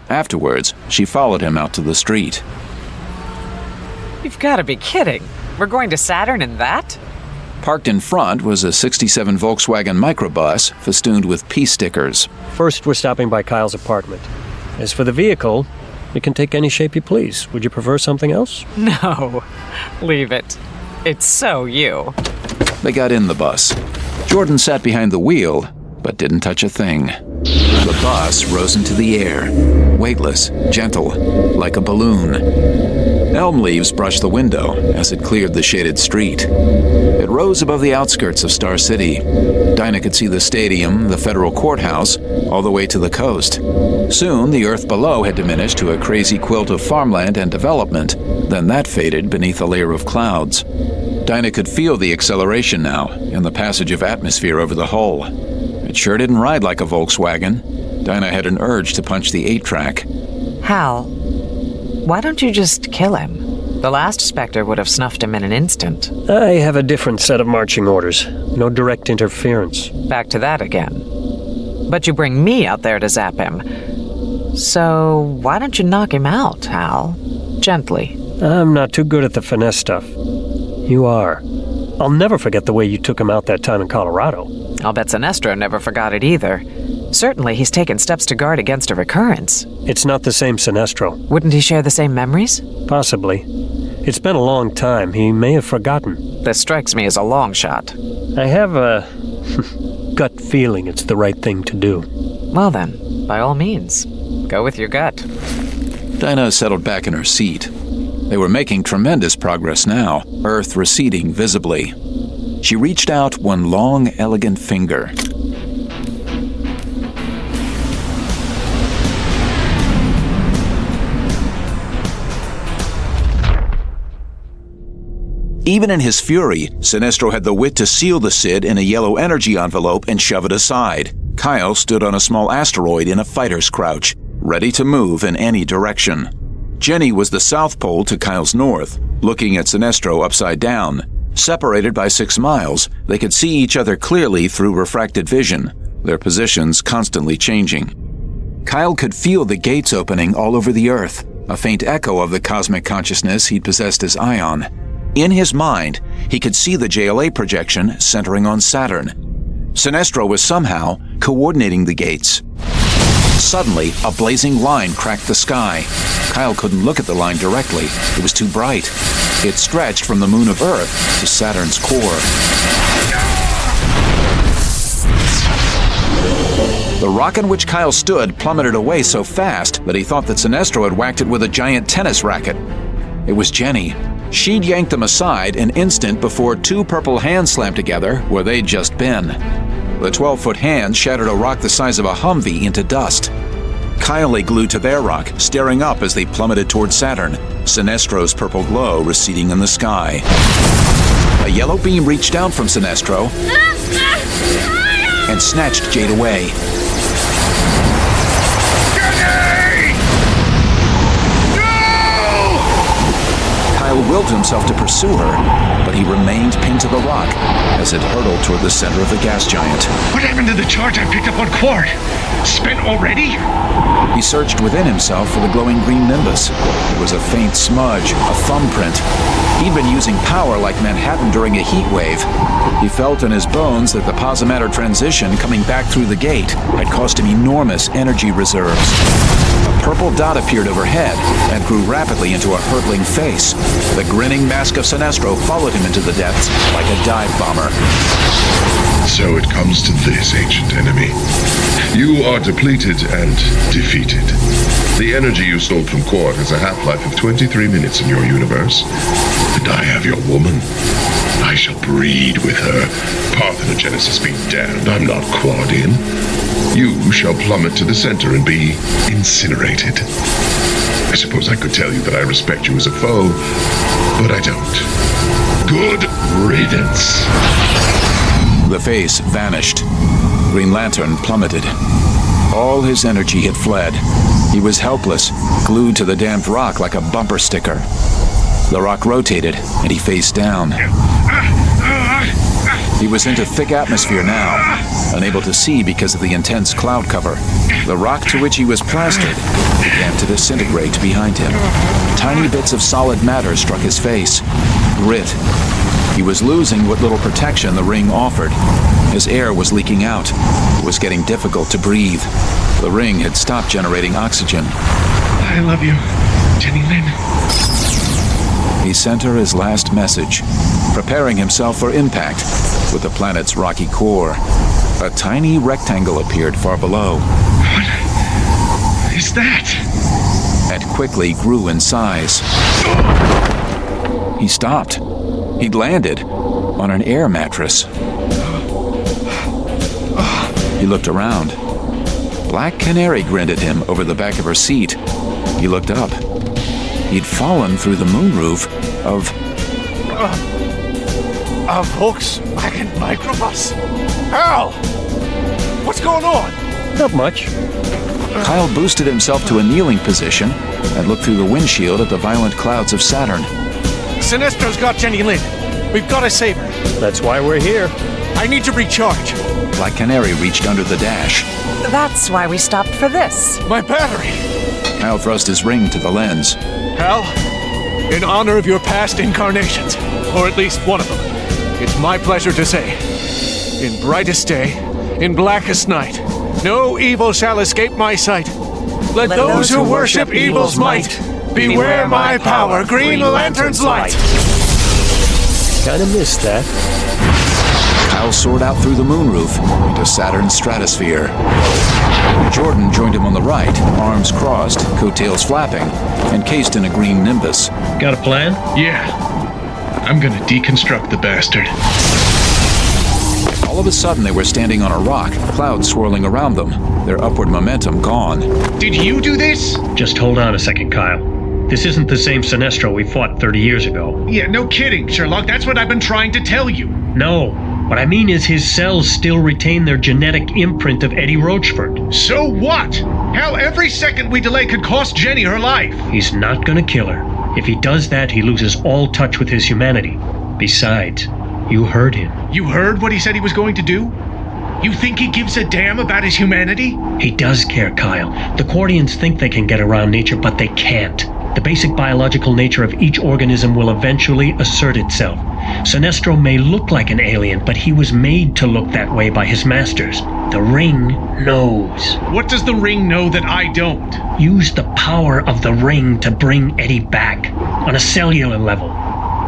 Afterwards, she followed him out to the street. You've got to be kidding. We're going to Saturn in that? Parked in front was a 67 Volkswagen microbus festooned with peace stickers. First, we're stopping by Kyle's apartment. As for the vehicle, it can take any shape you please. Would you prefer something else? No. Leave it. It's so you. They got in the bus. Jordan sat behind the wheel, but didn't touch a thing. The bus rose into the air, weightless, gentle, like a balloon. Elm leaves brushed the window as it cleared the shaded street. It rose above the outskirts of Star City. Dinah could see the stadium, the federal courthouse, all the way to the coast. Soon, the earth below had diminished to a crazy quilt of farmland and development. Then that faded beneath a layer of clouds. Dinah could feel the acceleration now and the passage of atmosphere over the hull. It sure didn't ride like a Volkswagen. Dinah had an urge to punch the 8-track. Hal, why don't you just kill him? The last Spectre would have snuffed him in an instant. I have a different set of marching orders. No direct interference. Back to that again. But you bring me out there to zap him. So why don't you knock him out, Hal? Gently. I'm not too good at the finesse stuff. You are. I'll never forget the way you took him out that time in Colorado. I'll bet Sinestro never forgot it either. Certainly he's taken steps to guard against a recurrence. It's not the same Sinestro. Wouldn't he share the same memories? Possibly. It's been a long time. He may have forgotten. This strikes me as a long shot. I have a gut feeling it's the right thing to do. Well then, by all means, go with your gut. Dinah settled back in her seat. They were making tremendous progress now, Earth receding visibly. She reached out one long, elegant finger. Even in his fury, Sinestro had the wit to seal the SID in a yellow energy envelope and shove it aside. Kyle stood on a small asteroid in a fighter's crouch, ready to move in any direction. Jenny was the south pole to Kyle's north, looking at Sinestro upside down, Separated by 6 miles, they could see each other clearly through refracted vision, their positions constantly changing. Kyle could feel the gates opening all over the Earth, a faint echo of the cosmic consciousness he'd possessed as Ion. In his mind, he could see the JLA projection centering on Saturn. Sinestro was somehow coordinating the gates. Suddenly, a blazing line cracked the sky. Kyle couldn't look at the line directly. It was too bright. It stretched from the moon of Earth to Saturn's core. The rock on which Kyle stood plummeted away so fast that he thought that Sinestro had whacked it with a giant tennis racket. It was Jenny. She'd yanked them aside an instant before 2 purple hands slammed together where they'd just been. The 12-foot hand shattered a rock the size of a Humvee into dust. Kyle lay glued to their rock, staring up as they plummeted toward Saturn, Sinestro's purple glow receding in the sky. A yellow beam reached down from Sinestro and snatched Jade away. Kyle willed himself to pursue her, but he remained pinned to the rock as it hurtled toward the center of the gas giant. What happened to the charge I picked up on Quart? Spent already? He searched within himself for the glowing green nimbus. There was a faint smudge, a thumbprint. He'd been using power like Manhattan during a heat wave. He felt in his bones that the posimatter transition coming back through the gate had cost him enormous energy reserves. A purple dot appeared overhead and grew rapidly into a hurtling face. The grinning mask of Sinestro followed him into the depths like a dive bomber. So it comes to this, ancient enemy. You are depleted and defeated. The energy you stole from Quart has a half-life of 23 minutes in your universe. And I have your woman. I shall breed with her. Parthenogenesis be damned, I'm not Quardian. You shall plummet to the center and be incinerated. I suppose I could tell you that I respect you as a foe, but I don't. Good riddance. The face vanished. Green Lantern plummeted. All his energy had fled. He was helpless, glued to the damned rock like a bumper sticker. The rock rotated, and he faced down. He was into thick atmosphere now, unable to see because of the intense cloud cover. The rock to which he was plastered began to disintegrate behind him. Tiny bits of solid matter struck his face. Grit. He was losing what little protection the ring offered. His air was leaking out. It was getting difficult to breathe. The ring had stopped generating oxygen. I love you, Jenny Lynn. He sent her his last message, preparing himself for impact with the planet's rocky core. A tiny rectangle appeared far below. What is that? And quickly grew in size. He stopped. He'd landed on an air mattress. He looked around. Black Canary grinned at him over the back of her seat. He looked up. He'd fallen through the moonroof of Volkswagen microbus. Hal! What's going on? Not much. Kyle boosted himself to a kneeling position and looked through the windshield at the violent clouds of Saturn. Sinestro's got Jenny Lynn. We've got to save her. That's why we're here. I need to recharge. Black Canary reached under the dash. That's why we stopped for this. My battery! Kyle thrust his ring to the lens. Hal, in honor of your past incarnations, or at least one of them, it's my pleasure to say, in brightest day, in blackest night, no evil shall escape my sight. Let those who worship evil's might beware my power, Green Lantern's light. Kinda missed that. Kyle soared out through the moonroof into Saturn's stratosphere. Jordan joined him on the right, arms crossed, coattails flapping, encased in a green nimbus. Got a plan? Yeah. I'm gonna deconstruct the bastard. All of a sudden, they were standing on a rock, clouds swirling around them, their upward momentum gone. Did you do this? Just hold on a second, Kyle. This isn't the same Sinestro we fought 30 years ago. Yeah, no kidding, Sherlock. That's what I've been trying to tell you. No. What I mean is his cells still retain their genetic imprint of Eddie Rochford. So what? Hell, every second we delay could cost Jenny her life. He's not gonna kill her. If he does that, he loses all touch with his humanity. Besides, you heard him. You heard what he said he was going to do? You think he gives a damn about his humanity? He does care, Kyle. The Cordians think they can get around nature, but they can't. The basic biological nature of each organism will eventually assert itself. Sinestro may look like an alien, but he was made to look that way by his masters. The Ring knows. What does the Ring know that I don't? Use the power of the Ring to bring Eddie back, on a cellular level.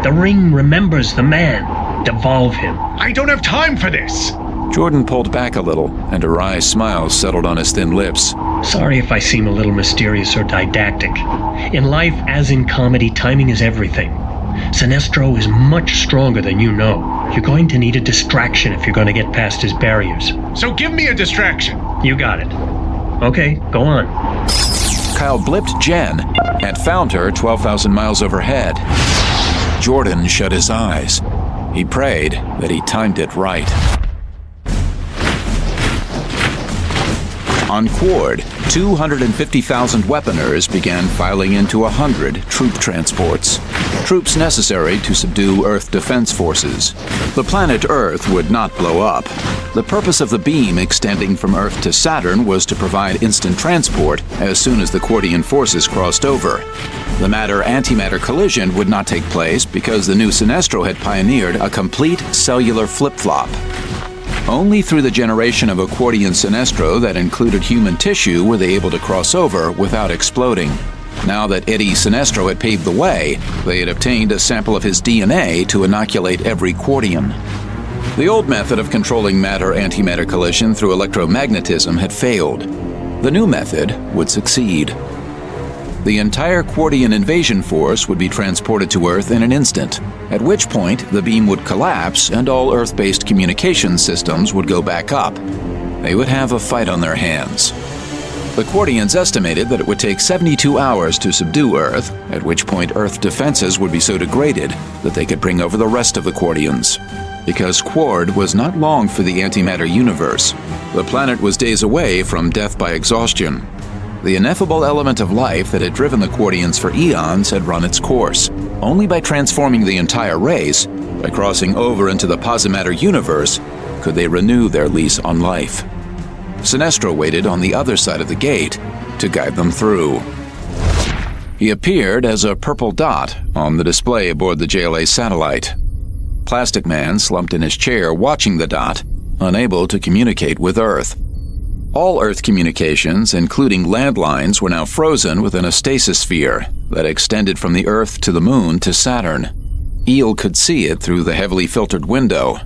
The Ring remembers the man. Devolve him. I don't have time for this! Jordan pulled back a little, and a wry smile settled on his thin lips. Sorry if I seem a little mysterious or didactic. In life, as in comedy, timing is everything. Sinestro is much stronger than you know. You're going to need a distraction if you're going to get past his barriers. So give me a distraction! You got it. Okay, go on. Kyle blipped Jen and found her 12,000 miles overhead. Jordan shut his eyes. He prayed that he timed it right. On Quard, 250,000 weaponers began filing into 100 troop transports. Troops necessary to subdue Earth defense forces. The planet Earth would not blow up. The purpose of the beam extending from Earth to Saturn was to provide instant transport as soon as the Quardian forces crossed over. The matter-antimatter collision would not take place because the new Sinestro had pioneered a complete cellular flip-flop. Only through the generation of a Quardian Sinestro that included human tissue were they able to cross over without exploding. Now that Eddie Sinestro had paved the way, they had obtained a sample of his DNA to inoculate every Quardian. The old method of controlling matter-antimatter collision through electromagnetism had failed. The new method would succeed. The entire Quardian invasion force would be transported to Earth in an instant, at which point the beam would collapse and all Earth-based communication systems would go back up. They would have a fight on their hands. The Quardians estimated that it would take 72 hours to subdue Earth, at which point Earth defenses would be so degraded that they could bring over the rest of the Quardians. Because Quard was not long for the antimatter universe, the planet was days away from death by exhaustion. The ineffable element of life that had driven the Quardians for eons had run its course. Only by transforming the entire race, by crossing over into the posimatter universe, could they renew their lease on life. Sinestro waited on the other side of the gate to guide them through. He appeared as a purple dot on the display aboard the JLA satellite. Plastic Man slumped in his chair watching the dot, unable to communicate with Earth. All Earth communications, including landlines, were now frozen within a stasis sphere that extended from the Earth to the Moon to Saturn. Eel could see it through the heavily filtered window.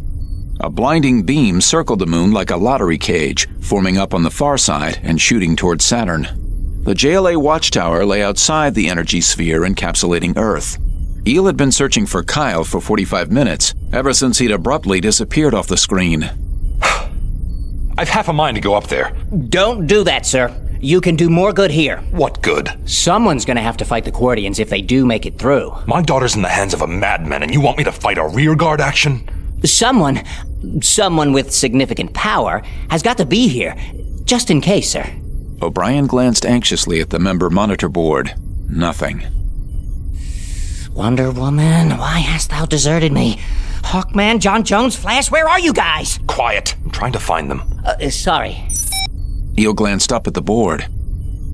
A blinding beam circled the Moon like a lottery cage, forming up on the far side and shooting towards Saturn. The JLA watchtower lay outside the energy sphere encapsulating Earth. Eel had been searching for Kyle for 45 minutes, ever since he'd abruptly disappeared off the screen. I've half a mind to go up there. Don't do that, sir. You can do more good here. What good? Someone's gonna have to fight the Quardians if they do make it through. My daughter's in the hands of a madman, and you want me to fight a rearguard action? Someone with significant power has got to be here, just in case, sir. O'Brien glanced anxiously at the member monitor board. Nothing. Wonder Woman, why hast thou deserted me? Hawkman, John Jones, Flash, where are you guys? Quiet. I'm trying to find them. Sorry. Eel glanced up at the board.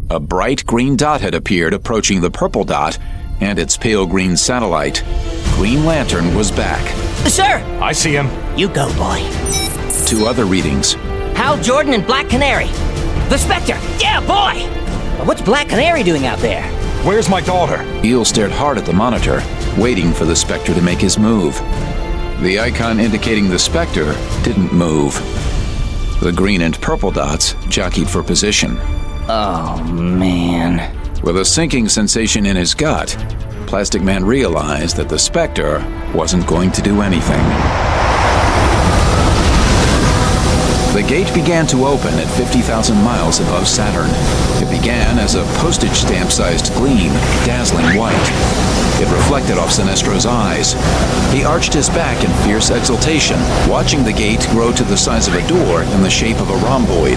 A bright green dot had appeared approaching the purple dot and its pale green satellite. Green Lantern was back. Sir! I see him. You go, boy. 2 other readings. Hal Jordan and Black Canary. The Spectre! Yeah, boy! What's Black Canary doing out there? Where's my daughter? Eel stared hard at the monitor, waiting for the Spectre to make his move. The icon indicating the Spectre didn't move. The green and purple dots jockeyed for position. Oh, man. With a sinking sensation in his gut, Plastic Man realized that the Spectre wasn't going to do anything. The gate began to open at 50,000 miles above Saturn. It began as a postage stamp-sized gleam, dazzling white. It reflected off Sinestro's eyes. He arched his back in fierce exultation, watching the gate grow to the size of a door in the shape of a rhomboid.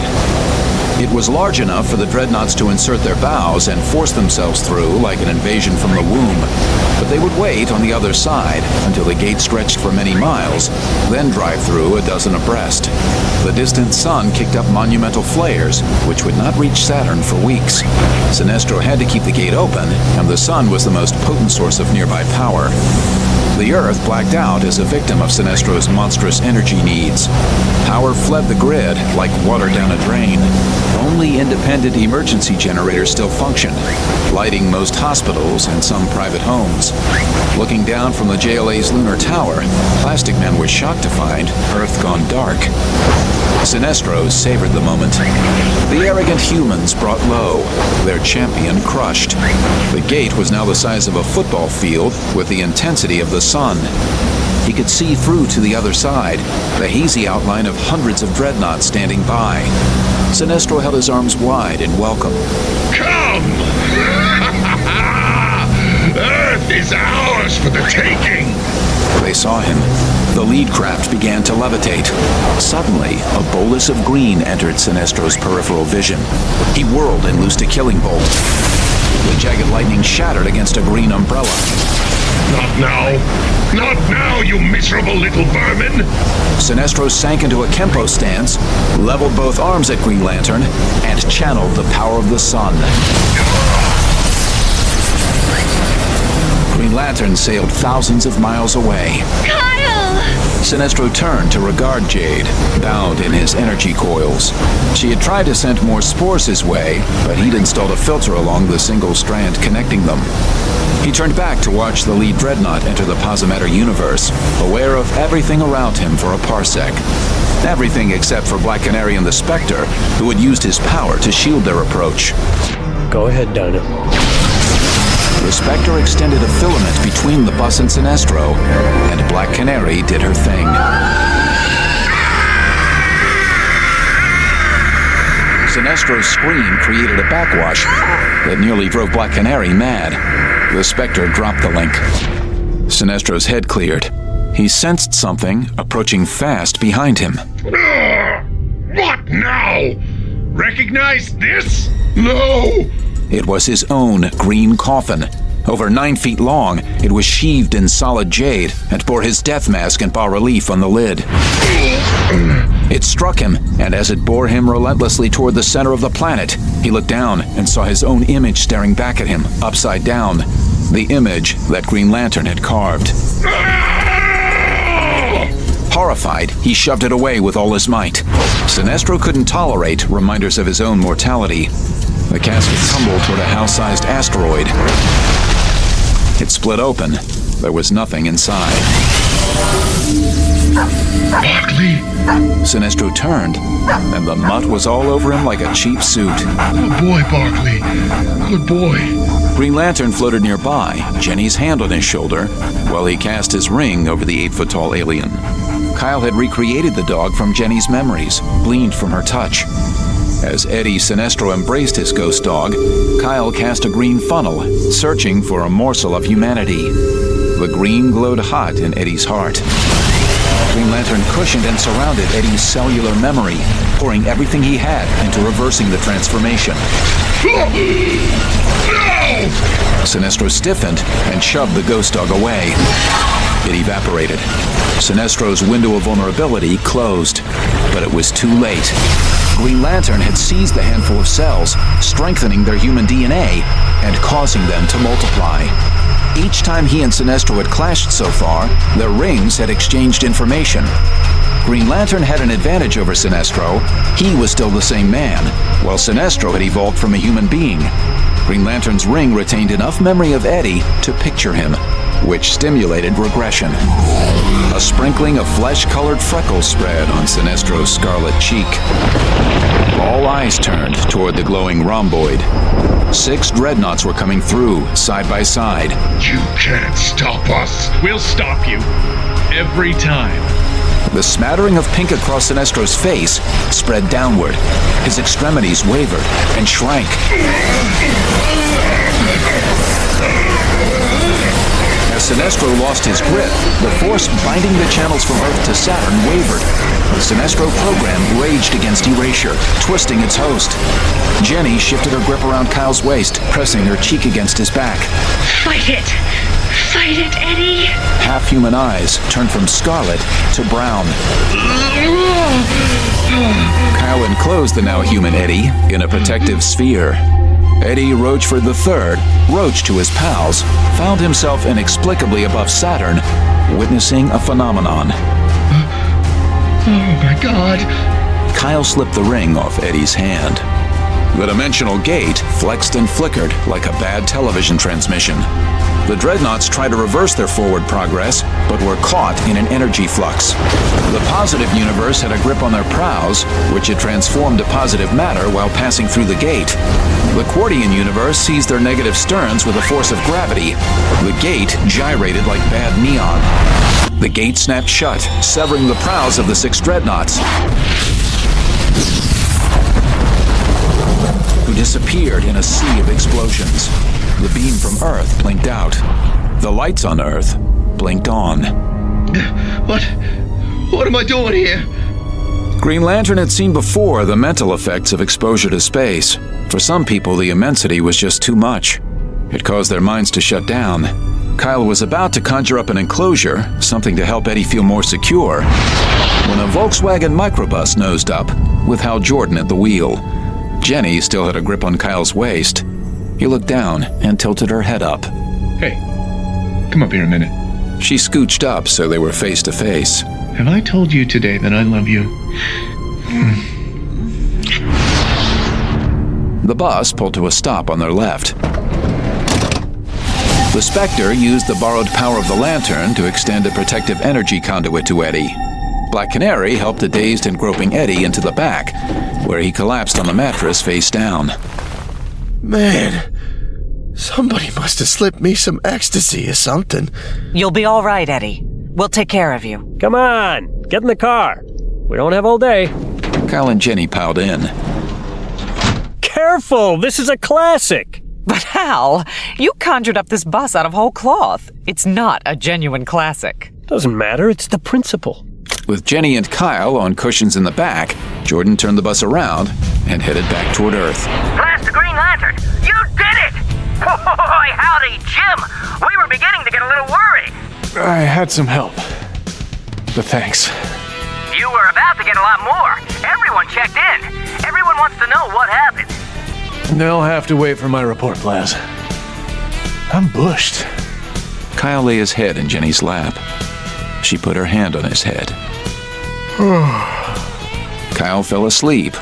It was large enough for the dreadnoughts to insert their bows and force themselves through like an invasion from the womb. But they would wait on the other side until the gate stretched for many miles, then drive through a dozen abreast. The distant sun kicked up monumental flares, which would not reach Saturn for weeks. Sinestro had to keep the gate open, and the sun was the most potent source of nearby power. The Earth blacked out as a victim of Sinestro's monstrous energy needs. Power fled the grid like water down a drain. Only independent emergency generators still functioned, lighting most hospitals and some private homes. Looking down from the JLA's lunar tower, Plastic Man was shocked to find Earth gone dark. Sinestro savored the moment. The arrogant humans brought low, their champion crushed. The gate was now the size of a football field with the intensity of the sun. He could see through to the other side, the hazy outline of hundreds of dreadnoughts standing by. Sinestro held his arms wide in welcome. Come! Earth is ours for the taking! They saw him. The lead craft began to levitate. Suddenly, a bolus of green entered Sinestro's peripheral vision. He whirled and loosed a killing bolt. The jagged lightning shattered against a green umbrella. Not now! Not now, you miserable little vermin! Sinestro sank into a Kempo stance, leveled both arms at Green Lantern, and channeled the power of the sun. Green Lantern sailed thousands of miles away. Kyle! Sinestro turned to regard Jade, bound in his energy coils. She had tried to send more spores his way, but he'd installed a filter along the single strand connecting them. He turned back to watch the lead dreadnought enter the Posimatter universe, aware of everything around him for a parsec. Everything except for Black Canary and the Spectre, who had used his power to shield their approach. Go ahead, Dinah. The Spectre extended a filament between the bus and Sinestro, and Black Canary did her thing. Sinestro's scream created a backwash that nearly drove Black Canary mad. The Spectre dropped the link. Sinestro's head cleared. He sensed something approaching fast behind him. What now? Recognize this? No! It was his own green coffin. Over 9 feet long, it was sheathed in solid jade and bore his death mask in bas-relief on the lid. It struck him, and as it bore him relentlessly toward the center of the planet, he looked down and saw his own image staring back at him, upside down. The image that Green Lantern had carved. Horrified, he shoved it away with all his might. Sinestro couldn't tolerate reminders of his own mortality. The casket tumbled toward a house-sized asteroid. It split open. There was nothing inside. Barkley? Sinestro turned, and the mutt was all over him like a cheap suit. Good boy, Barkley. Good boy. Green Lantern floated nearby, Jenny's hand on his shoulder, while he cast his ring over the 8-foot-tall alien. Kyle had recreated the dog from Jenny's memories, gleaned from her touch. As Eddie Sinestro embraced his ghost dog, Kyle cast a green funnel, searching for a morsel of humanity. The green glowed hot in Eddie's heart. Green Lantern cushioned and surrounded Eddie's cellular memory, pouring everything he had into reversing the transformation. No! Sinestro stiffened and shoved the ghost dog away. It evaporated. Sinestro's window of vulnerability closed, but it was too late. Green Lantern had seized the handful of cells, strengthening their human DNA and causing them to multiply. Each time he and Sinestro had clashed so far, their rings had exchanged information. Green Lantern had an advantage over Sinestro. He was still the same man, while Sinestro had evolved from a human being. Green Lantern's ring retained enough memory of Eddie to picture him, which stimulated regression. A sprinkling of flesh-colored freckles spread on Sinestro's scarlet cheek. All eyes turned toward the glowing rhomboid. 6 dreadnoughts were coming through, side by side. You can't stop us. We'll stop you. Every time. The smattering of pink across Sinestro's face spread downward. His extremities wavered and shrank. As Sinestro lost his grip, the force binding the channels from Earth to Saturn wavered. The Sinestro program raged against erasure, twisting its host. Jenny shifted her grip around Kyle's waist, pressing her cheek against his back. Fight it! Fight it, Eddie! Half-human eyes turned from scarlet to brown. Kyle enclosed the now-human Eddie in a protective sphere. Eddie Roachford III, Roach to his pals, found himself inexplicably above Saturn, witnessing a phenomenon. Oh my God! Kyle slipped the ring off Eddie's hand. The dimensional gate flexed and flickered like a bad television transmission. The dreadnoughts tried to reverse their forward progress, but were caught in an energy flux. The positive universe had a grip on their prows, which had transformed to positive matter while passing through the gate. The Quartian universe seized their negative sterns with a force of gravity. The gate gyrated like bad neon. The gate snapped shut, severing the prows of the 6 dreadnoughts, who disappeared in a sea of explosions. The beam from Earth blinked out. The lights on Earth blinked on. What am I doing here? Green Lantern had seen before the mental effects of exposure to space. For some people, the immensity was just too much. It caused their minds to shut down. Kyle was about to conjure up an enclosure, something to help Eddie feel more secure, when a Volkswagen microbus nosed up, with Hal Jordan at the wheel. Jenny still had a grip on Kyle's waist. He looked down and tilted her head up. Hey, come up here a minute. She scooched up so they were face to face. Have I told you today that I love you? The bus pulled to a stop on their left. The Spectre used the borrowed power of the lantern to extend a protective energy conduit to Eddie. Black Canary helped the dazed and groping Eddie into the back, where he collapsed on the mattress face down. Man, somebody must have slipped me some ecstasy or something. You'll be all right, Eddie. We'll take care of you. Come on, get in the car. We don't have all day. Kyle and Jenny piled in. Careful, this is a classic. But Hal, you conjured up this bus out of whole cloth. It's not a genuine classic. Doesn't matter, it's the principle. With Jenny and Kyle on cushions in the back, Jordan turned the bus around and headed back toward Earth. Blast the Green Lantern! You did it! Boy, howdy, Jim! We were beginning to get a little worried. I had some help, but thanks. You were about to get a lot more. Everyone checked in. Everyone wants to know what happened. They'll have to wait for my report, Blaz. I'm bushed. Kyle lay his head in Jenny's lap. She put her hand on his head. Kyle fell asleep,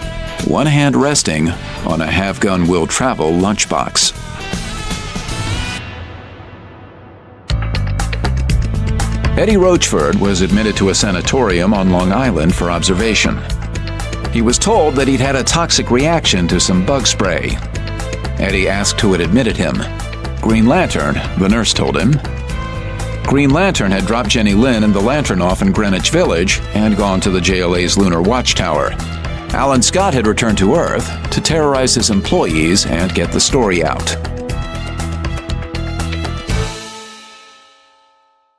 one hand resting on a half-gun will travel lunchbox. Eddie Roachford was admitted to a sanatorium on Long Island for observation. He was told that he'd had a toxic reaction to some bug spray. Eddie asked who had admitted him. Green Lantern, the nurse told him. Green Lantern had dropped Jenny Lynn and the Lantern off in Greenwich Village and gone to the JLA's lunar watchtower. Alan Scott had returned to Earth to terrorize his employees and get the story out.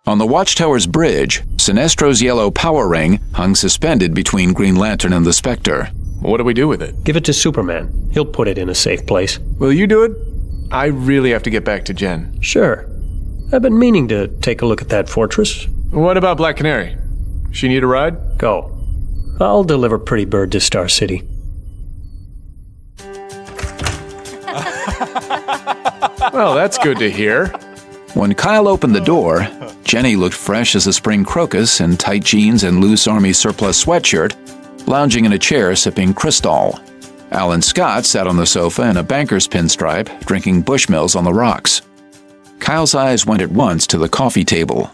On the watchtower's bridge, Sinestro's yellow power ring hung suspended between Green Lantern and the Spectre. What do we do with it? Give it to Superman. He'll put it in a safe place. Will you do it? I really have to get back to Jen. Sure. I've been meaning to take a look at that fortress. What about Black Canary? She need a ride? Go. I'll deliver Pretty Bird to Star City. Well, that's good to hear. When Kyle opened the door, Jenny looked fresh as a spring crocus in tight jeans and loose army surplus sweatshirt, lounging in a chair sipping Cristal. Alan Scott sat on the sofa in a banker's pinstripe, drinking Bushmills on the rocks. Kyle's eyes went at once to the coffee table.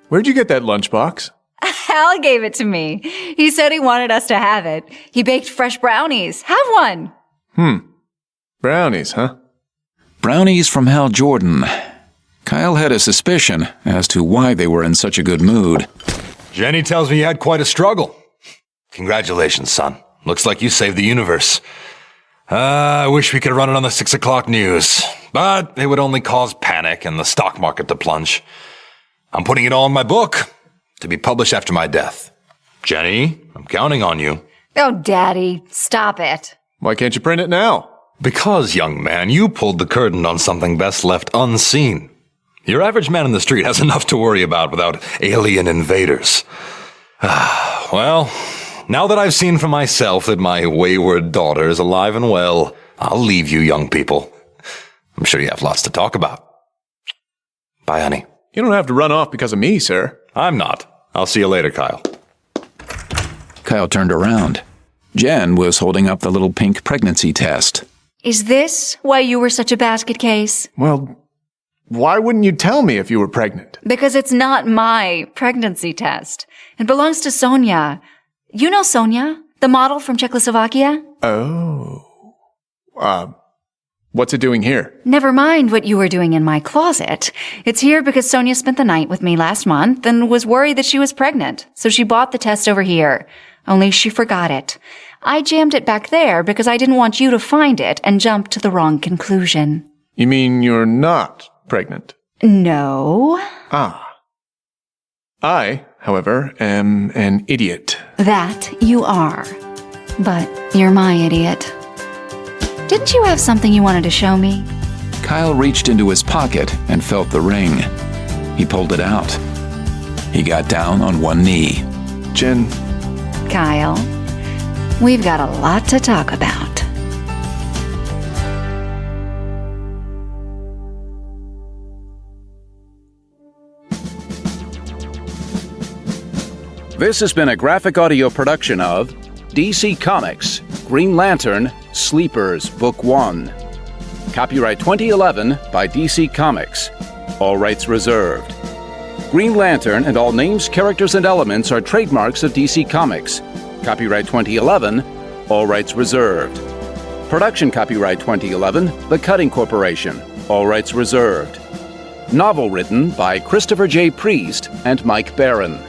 Where'd you get that lunchbox? Hal gave it to me. He said he wanted us to have it. He baked fresh brownies. Have one. Brownies, huh? Brownies from Hal Jordan. Kyle had a suspicion as to why they were in such a good mood. Jenny tells me you had quite a struggle. Congratulations, son. Looks like you saved the universe. I wish we could run it on the 6 o'clock news, but it would only cause panic and the stock market to plunge. I'm putting it all in my book to be published after my death. Jenny, I'm counting on you. Oh, Daddy, stop it. Why can't you print it now? Because, young man, you pulled the curtain on something best left unseen. Your average man in the street has enough to worry about without alien invaders. Well, now that I've seen for myself that my wayward daughter is alive and well, I'll leave you young people. I'm sure you have lots to talk about. Bye, honey. You don't have to run off because of me, sir. I'm not. I'll see you later, Kyle. Kyle turned around. Jen was holding up the little pink pregnancy test. Is this why you were such a basket case? Well, why wouldn't you tell me if you were pregnant? Because it's not my pregnancy test. It belongs to Sonia. You know Sonia, the model from Czechoslovakia? Oh. What's it doing here? Never mind what you were doing in my closet. It's here because Sonia spent the night with me last month and was worried that she was pregnant, so she bought the test over here. Only she forgot it. I jammed it back there because I didn't want you to find it and jump to the wrong conclusion. You mean you're not pregnant? No. I, however, am an idiot. That you are. But you're my idiot. Didn't you have something you wanted to show me? Kyle reached into his pocket and felt the ring. He pulled it out. He got down on one knee. Jen. Kyle, we've got a lot to talk about. This has been a graphic audio production of DC Comics, Green Lantern, Sleepers, Book 1. Copyright 2011 by DC Comics. All rights reserved. Green Lantern and all names, characters, and elements are trademarks of DC Comics. Copyright 2011, all rights reserved. Production copyright 2011, The Cutting Corporation. All rights reserved. Novel written by Christopher J. Priest and Mike Barron.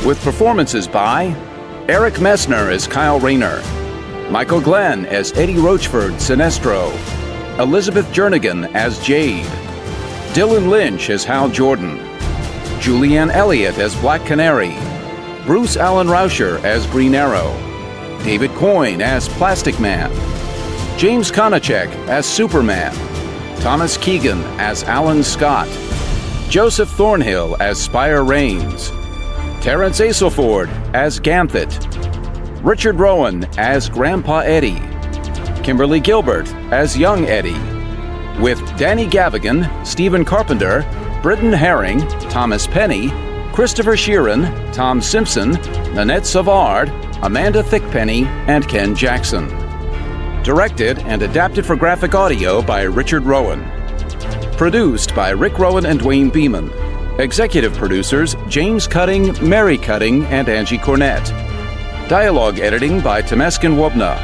With performances by Eric Messner as Kyle Rayner, Michael Glenn as Eddie Rochford, Sinestro, Elizabeth Jernigan as Jade, Dylan Lynch as Hal Jordan, Julianne Elliott as Black Canary, Bruce Allen Rauscher as Green Arrow, David Coyne as Plastic Man, James Konachek as Superman, Thomas Keegan as Alan Scott, Joseph Thornhill as Spire Raines, Terrence Aselford as Ganthet, Richard Rowan as Grandpa Eddie, Kimberly Gilbert as Young Eddie, with Danny Gavigan, Stephen Carpenter, Britton Herring, Thomas Penny, Christopher Sheeran, Tom Simpson, Nanette Savard, Amanda Thickpenny, and Ken Jackson. Directed and adapted for graphic audio by Richard Rowan. Produced by Rick Rowan and Dwayne Beeman. Executive producers James Cutting, Mary Cutting, and Angie Cornett. Dialogue editing by Temeskin Wobna.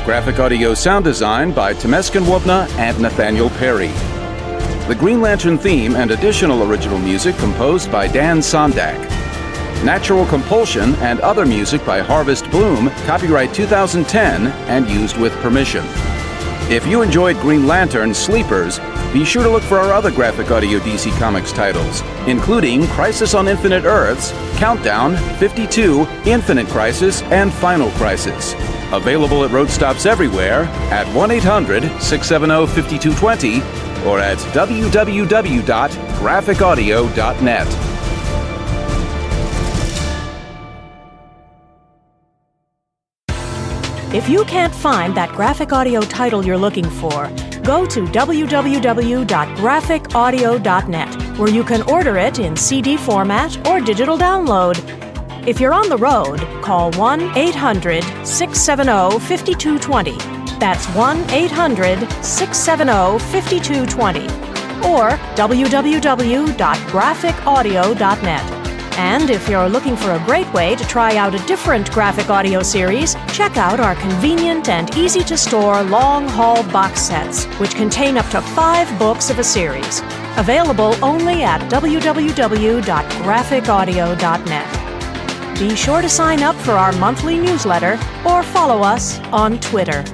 Graphic audio sound design by Temeskin Wobna and Nathaniel Perry. The Green Lantern theme and additional original music composed by Dan Sondak. Natural Compulsion and other music by Harvest Bloom, copyright 2010 and used with permission. If you enjoyed Green Lantern Sleepers, be sure to look for our other graphic audio DC Comics titles, including Crisis on Infinite Earths, Countdown, 52, Infinite Crisis, and Final Crisis. Available at road stops everywhere at 1-800-670-5220 or at www.graphicaudio.net. If you can't find that graphic audio title you're looking for, go to www.graphicaudio.net, where you can order it in CD format or digital download. If you're on the road, call 1-800-670-5220. That's 1-800-670-5220. Or www.graphicaudio.net. And if you're looking for a great way to try out a different graphic audio series, check out our convenient and easy-to-store long-haul box sets, which contain up to 5 books of a series. Available only at www.graphicaudio.net. Be sure to sign up for our monthly newsletter or follow us on Twitter.